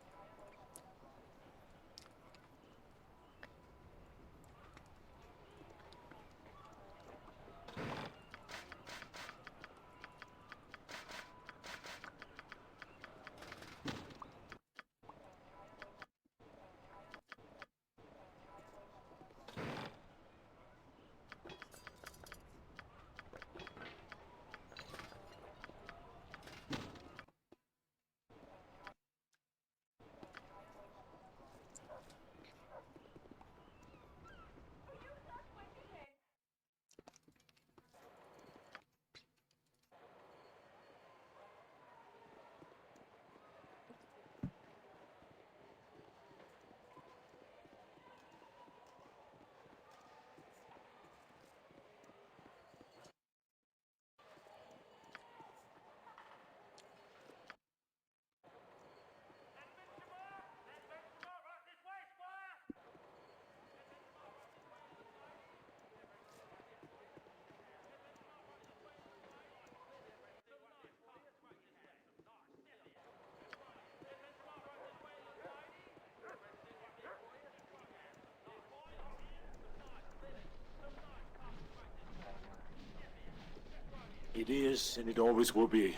It is, and it always will be.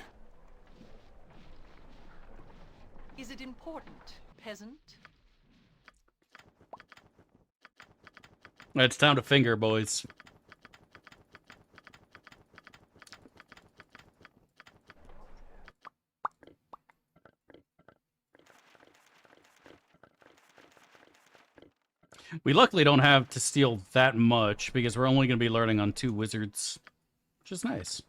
Is it important, peasant? It's time to finger, boys. We luckily don't have to steal that much, because we're only going to be learning on 2 wizards, which is nice.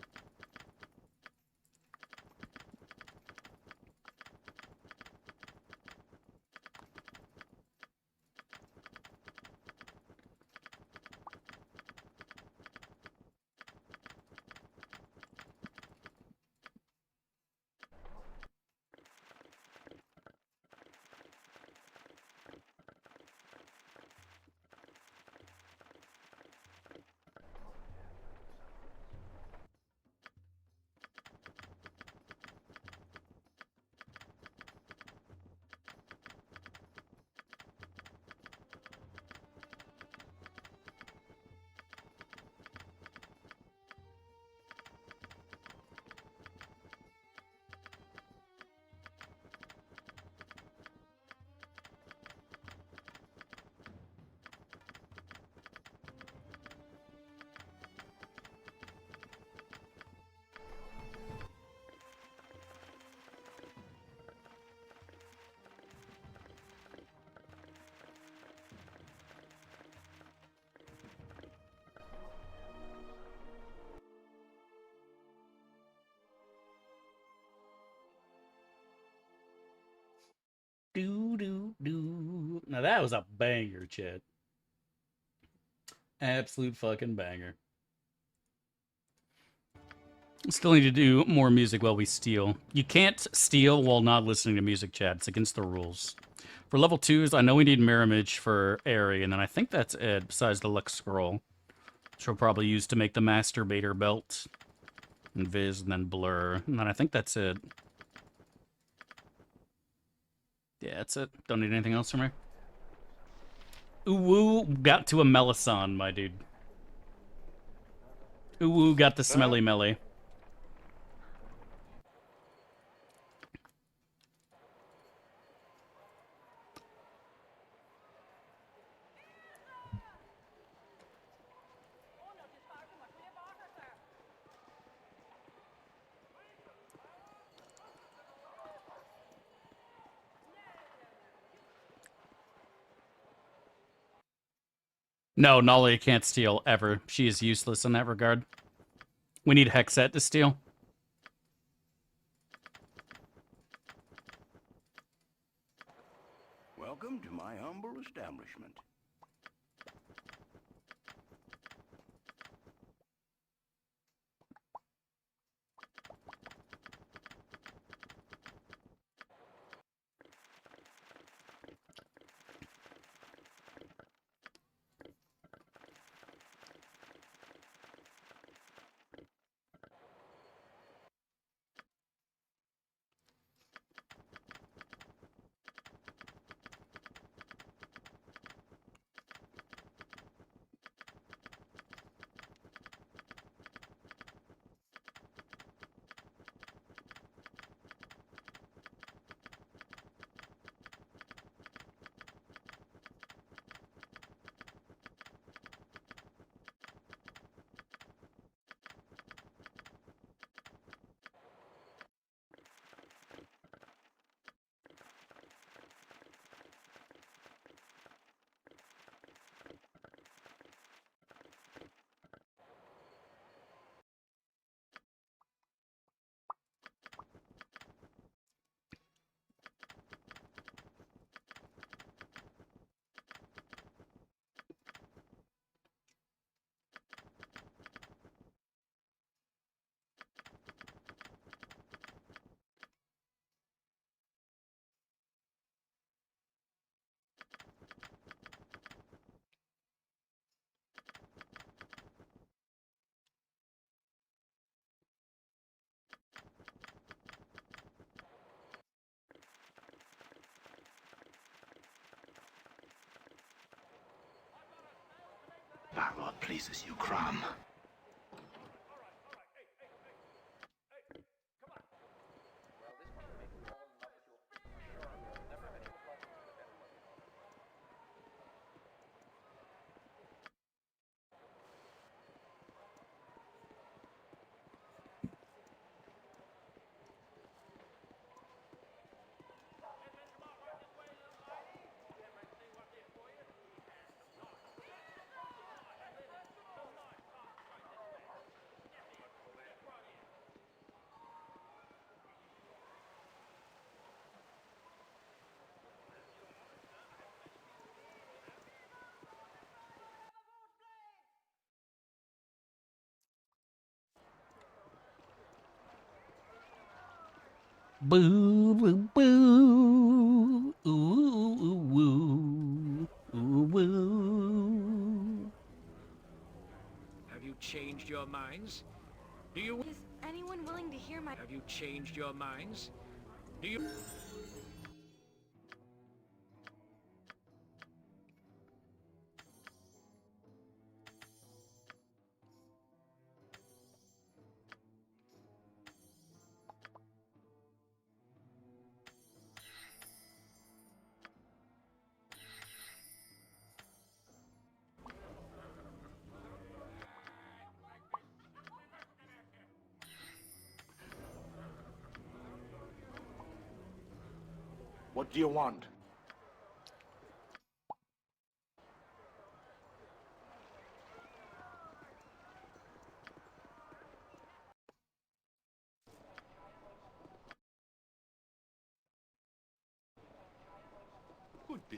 Now that was a banger, Chad. Absolute fucking banger. Still need to do more music while we steal. You can't steal while not listening to music, Chad. It's against the rules. For level 2s, I know we need Mirror Image for Airy, and then I think that's it, besides the Lux Scroll. Which we'll probably use to make the Masturbator Belt. And Viz, and then Blur. And then I think that's it. Yeah, that's it. Don't need anything else from her. Ooh, got to a Melisande, my dude. Ooh, got the smelly melly. No, Nolly can't steal, ever. She is useless in that regard. We need Hexet to steal. Welcome to my humble establishment. Our Lord pleases you, Crom. Boo, boo, boo. Ooh, ooh, ooh, ooh, ooh. Have you changed your minds? Do you... Is anyone willing to hear my... Have you changed your minds? Do you... What do you want?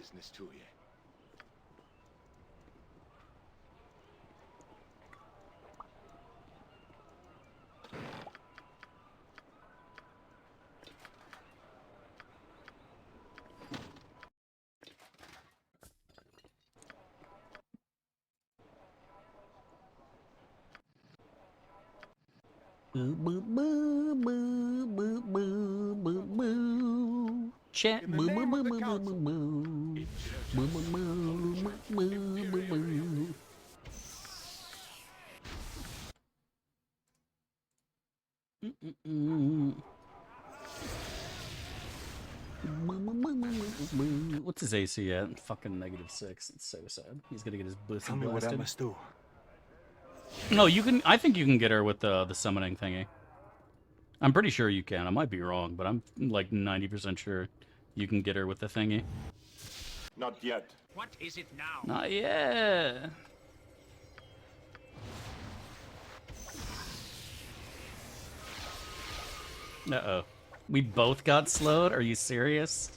business to you. Boo boo boo boo boo boo boo boo. Chat boo boo boo boo boo boo boo. Boo boo boo boo boo boo. What's his AC at? Fucking -6. It's so sad. He's gonna get his pussy Tell me what I blasted. must do. No, you can. I think you can get her with the summoning thingy. I'm pretty sure you can. I might be wrong, but I'm like 90% sure you can get her with the thingy. Not yet. What is it now? Not yet. Uh-oh. We both got slowed? Are you serious?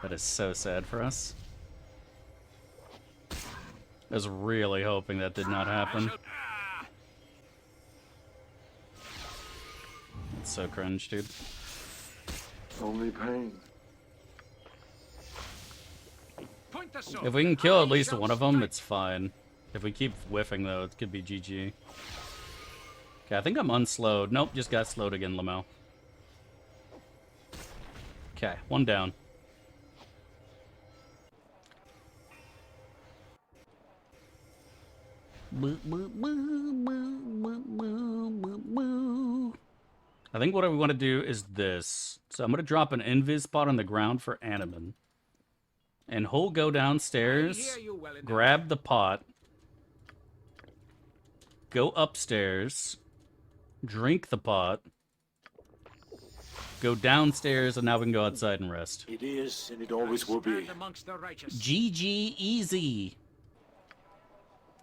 That is so sad for us. I was really hoping that did not happen. It's so cringe, dude. Only pain. If we can kill at least one of them, it's fine. If we keep whiffing, though, it could be GG. Okay, I think I'm unslowed. Nope, just got slowed again, Lamel. Okay, one down. I think what we want to do is this. So I'm going to drop an invis spot on the ground for Animan. And he'll go downstairs, grab the pot, go upstairs, drink the pot, go downstairs, and now we can go outside and rest. It is, and it always will be. GG easy.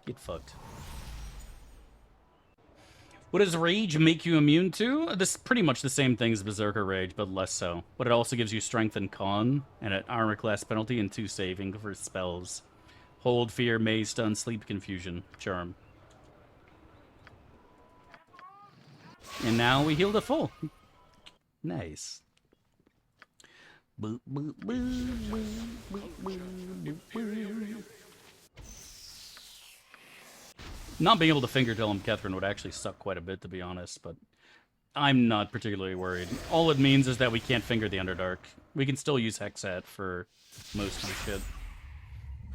Get fucked. What does Rage make you immune to? This is pretty much the same thing as Berserker Rage, but less so. But it also gives you Strength and Con, and an Armor Class penalty, and 2 saving for spells. Hold, Fear, Maze, Stun, Sleep, Confusion, Charm. And now we healed it full. Nice. Boop, boop, boop, boop, boop, boop, boop. Not being able to finger tell him Catherine would actually suck quite a bit, to be honest, but I'm not particularly worried. All it means is that we can't finger the Underdark. We can still use Hexat for most of the shit.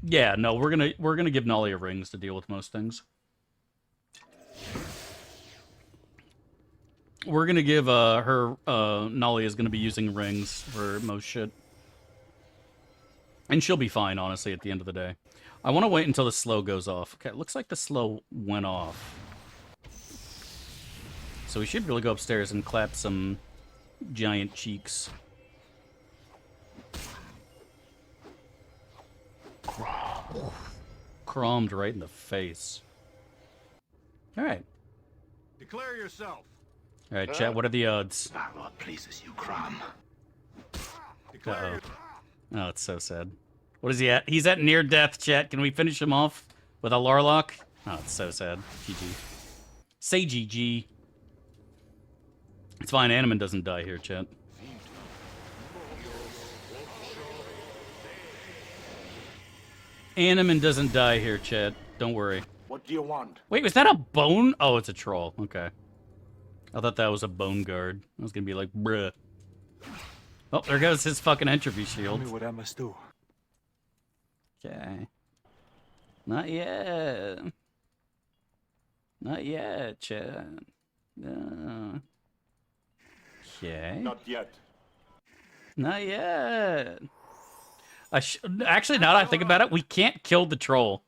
Yeah, no, we're gonna give Nalia rings to deal with most things. We're gonna give Nalia is gonna be using rings for most shit. And she'll be fine, honestly, at the end of the day. I want to wait until the slow goes off. Okay, it looks like the slow went off. So we should really go upstairs and clap some giant cheeks. Crommed right in the face. Alright. Declare yourself. Alright, chat, what are the odds? Our Lord pleases you, Crom. Uh-oh. Oh, it's so sad. What is he at? He's at near death, chat. Can we finish him off with a Larlock? Oh, it's so sad. GG. Say GG. It's fine. Animan doesn't die here, chat. Animan doesn't die here, chat. Don't worry. What do you want? Wait, was that a bone? Oh, it's a troll. Okay. I thought that was a bone guard. I was gonna be like, bruh. Oh, there goes his fucking entropy shield. Tell me what I must do. Okay. Not yet. Not yet, chat. Okay. Not yet. Not yet. Actually, now that I think about it, we can't kill the troll.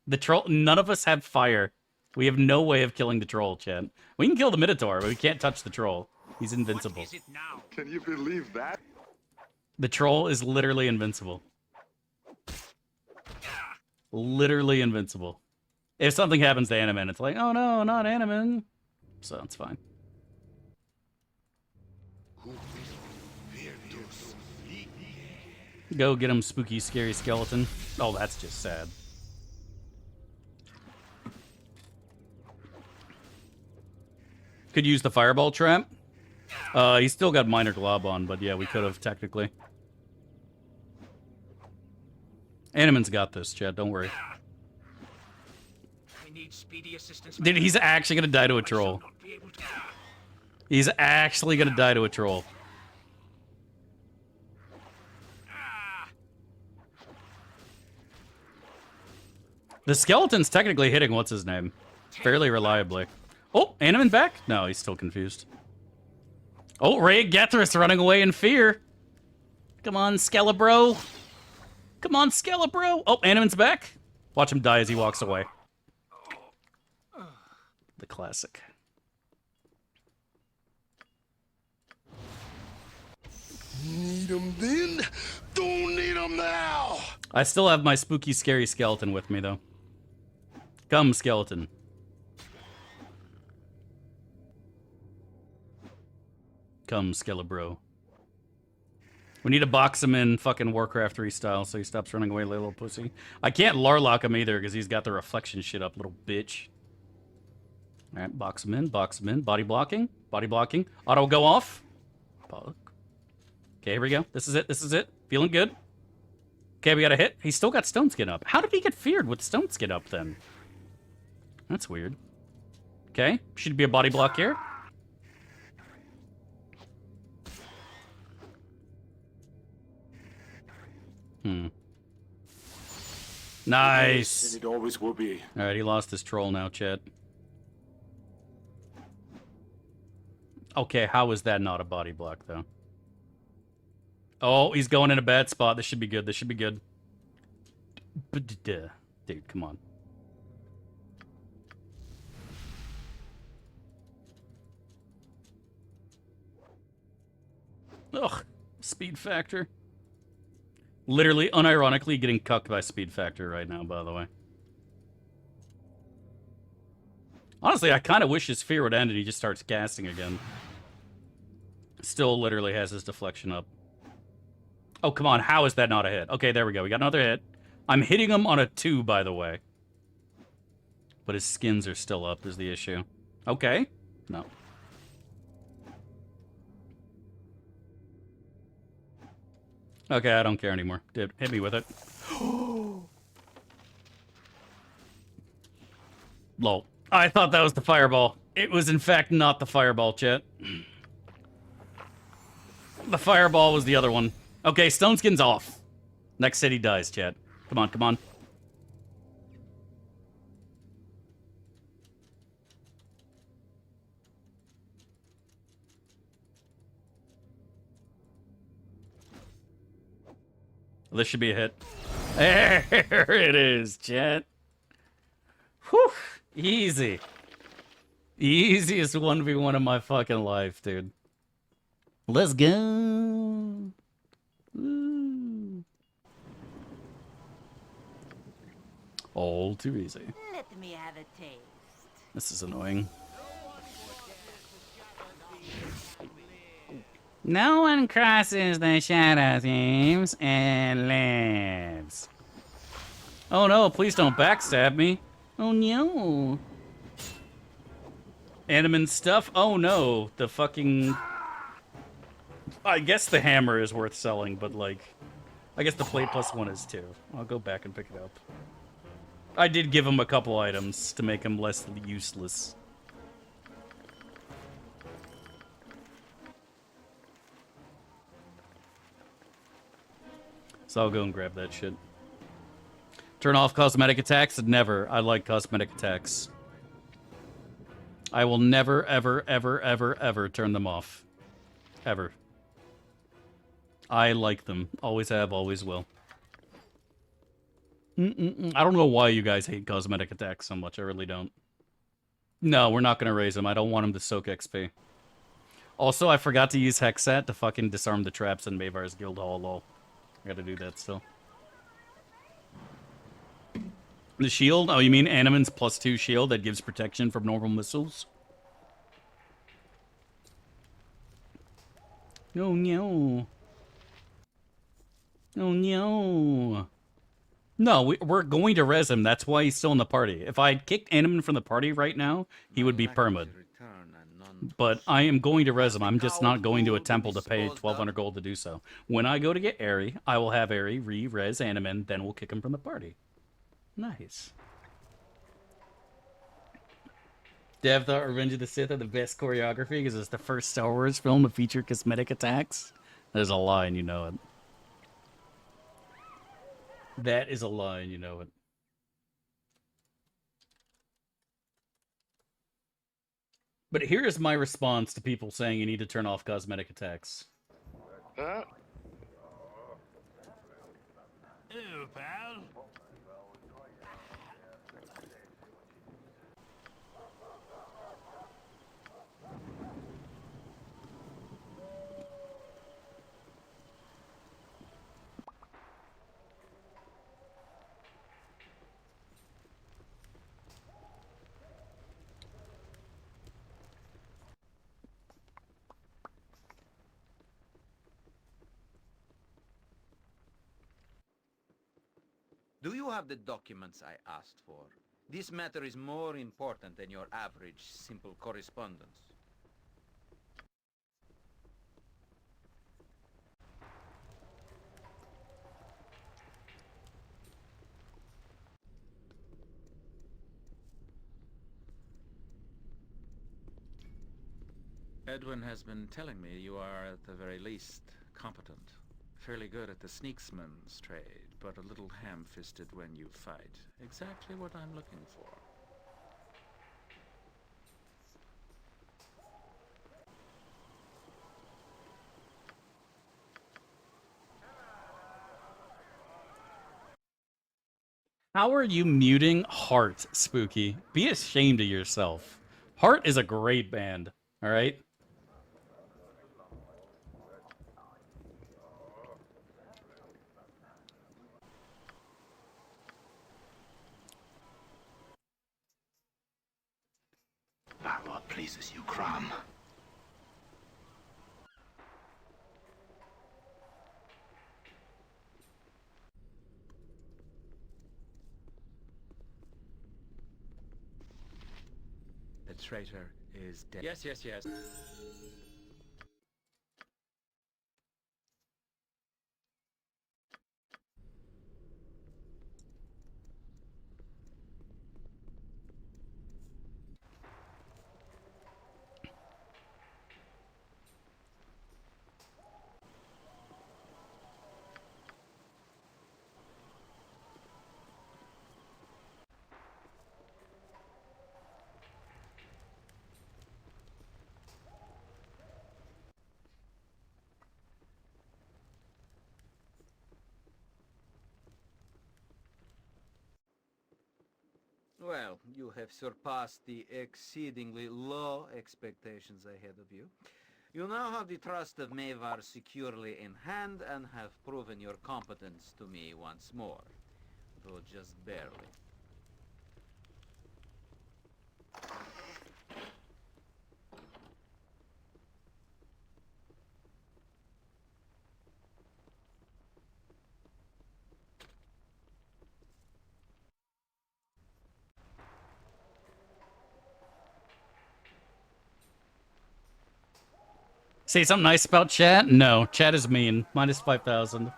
The troll. None of us have fire. We have no way of killing the troll, chat. We can kill the Minotaur, but we can't touch the troll. He's invincible. What is it now? Can you believe that? The troll is literally invincible. Literally invincible. If something happens to Animan, it's like, oh no, not Animan. So it's fine. Go get him, spooky, scary skeleton. Oh, that's just sad. Could use the fireball trap. He's still got minor glob on, but yeah, we could have technically. Animan's got this, Chad. Don't worry. I need speedy assistance. Dude, he's actually gonna die to a troll. He's actually gonna die to a troll. The skeleton's technically hitting what's his name fairly reliably. Oh, Animan back? No, he's still confused. Oh, Ray Gethris running away in fear. Come on, Skelebro. Come on, Skelebro. Oh, Animan's back. Watch him die as he walks away. The classic. Need 'em then? Don't need 'em now! I still have my spooky, scary skeleton with me, though. Come, skeleton. Come, Skelebro. We need to box him in fucking Warcraft 3 style so he stops running away like a little pussy. I can't Larlock him either because he's got the reflection shit up, little bitch. Alright, box him in, box him in. Body blocking, body blocking. Auto go off. Okay, here we go. This is it, this is it. Feeling good. Okay, we got a hit. He's still got Stone Skin up. How did he get feared with Stone Skin up then? That's weird. Okay, should be a body block here. Nice. And it always will be. All right, he lost his troll now, chat. Okay, how is that not a body block, though? Oh, he's going in a bad spot. This should be good. This should be good. Dude, come on. Ugh, speed factor. Literally, unironically, getting cucked by speed factor right now, by the way. Honestly, I kind of wish his fear would end and he just starts casting again. Still literally has his deflection up. Oh, come on. How is that not a hit? Okay, there we go. We got another hit. I'm hitting him on a 2, by the way. But his skins are still up is the issue. Okay. No. Okay, I don't care anymore. Dude, hit me with it. Lol. I thought that was the fireball. It was, in fact, not the fireball, chat. The fireball was the other one. Okay, Stone Skin's off. Next city dies, chat. Come on, come on. This should be a hit. There it is, chat. Whew. Easy. Easiest 1v1 of my fucking life, dude. Let's go. Woo. All too easy. Let me have a taste. This is annoying. No one crosses the shadow themes and lives. Oh no, please don't backstab me. Oh no. Animan stuff? Oh no. The fucking... I guess the hammer is worth selling, but like... I guess the plate plus 1 is too. I'll go back and pick it up. I did give him a couple items to make him less useless. So I'll go and grab that shit. Turn off cosmetic attacks? Never. I like cosmetic attacks. I will never, ever, ever, ever, ever turn them off. Ever. I like them. Always have, always will. I don't know why you guys hate cosmetic attacks so much. I really don't. No, we're not going to raise them. I don't want them to soak XP. Also, I forgot to use Hexat to fucking disarm the traps in Mavar's Guild Hall, lol. I gotta do that still. The shield? Oh, you mean Animan's +2 shield that gives protection from normal missiles? No, no. Oh no. No, we're going to res him. That's why he's still in the party. If I had kicked Animan from the party right now, he would be perma'd. But I am going to res him. I'm just not going to a temple to pay 1,200 gold to do so. When I go to get Aerie, I will have Aerie re-res Animan, then we'll kick him from the party. Nice. Dev thought Revenge of the Sith had the best choreography because it's the first Star Wars film to feature cosmetic attacks. There's a lie and you know it. That is a lie and you know it. But here is my response to people saying you need to turn off cosmetic attacks. Huh? Ew, pal. Do you have the documents I asked for? This matter is more important than your average simple correspondence. Edwin has been telling me you are, at the very least, competent. Fairly good at the sneaksman's trade, but a little ham-fisted when you fight. Exactly what I'm looking for. How are you muting Heart, Spooky? Be ashamed of yourself. Heart is a great band, alright? What pleases you, Crom? The traitor is dead. Yes, yes, yes. Well, you have surpassed the exceedingly low expectations I had of you. You now have the trust of Mavar securely in hand and have proven your competence to me once more, though just barely. Say something nice about chat? No, chat is mean. Minus 5,000.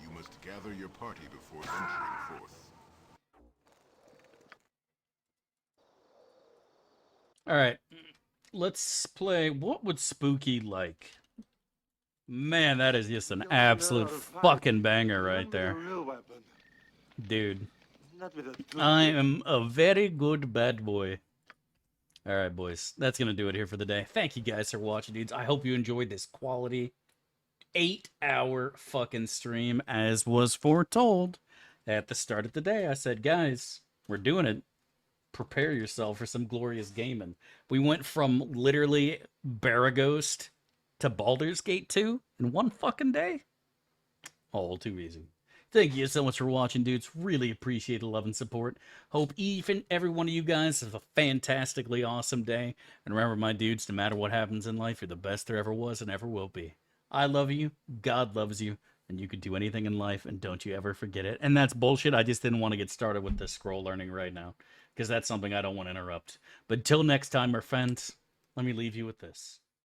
You must gather your party before venturing forth. Alright. Let's play. What would Spooky like? Man, that is just an absolute fucking banger right there. Dude. I am a very good bad boy. All right, boys. That's going to do it here for the day. Thank you guys for watching, dudes. I hope you enjoyed this quality 8-hour fucking stream, as was foretold at the start of the day. I said, guys, we're doing it. Prepare yourself for some glorious gaming. We went from literally Baraghost to Baldur's Gate 2 in one fucking day. All too easy. Thank you so much for watching, dudes. Really appreciate the love and support. Hope each and every one of you guys have a fantastically awesome day. And remember, my dudes, no matter what happens in life, you're the best there ever was and ever will be. I love you, God loves you, and you can do anything in life, and don't you ever forget it. And that's bullshit. I just didn't want to get started with this scroll learning right now, because that's something I don't want to interrupt. But till next time, my friends, let me leave you with this.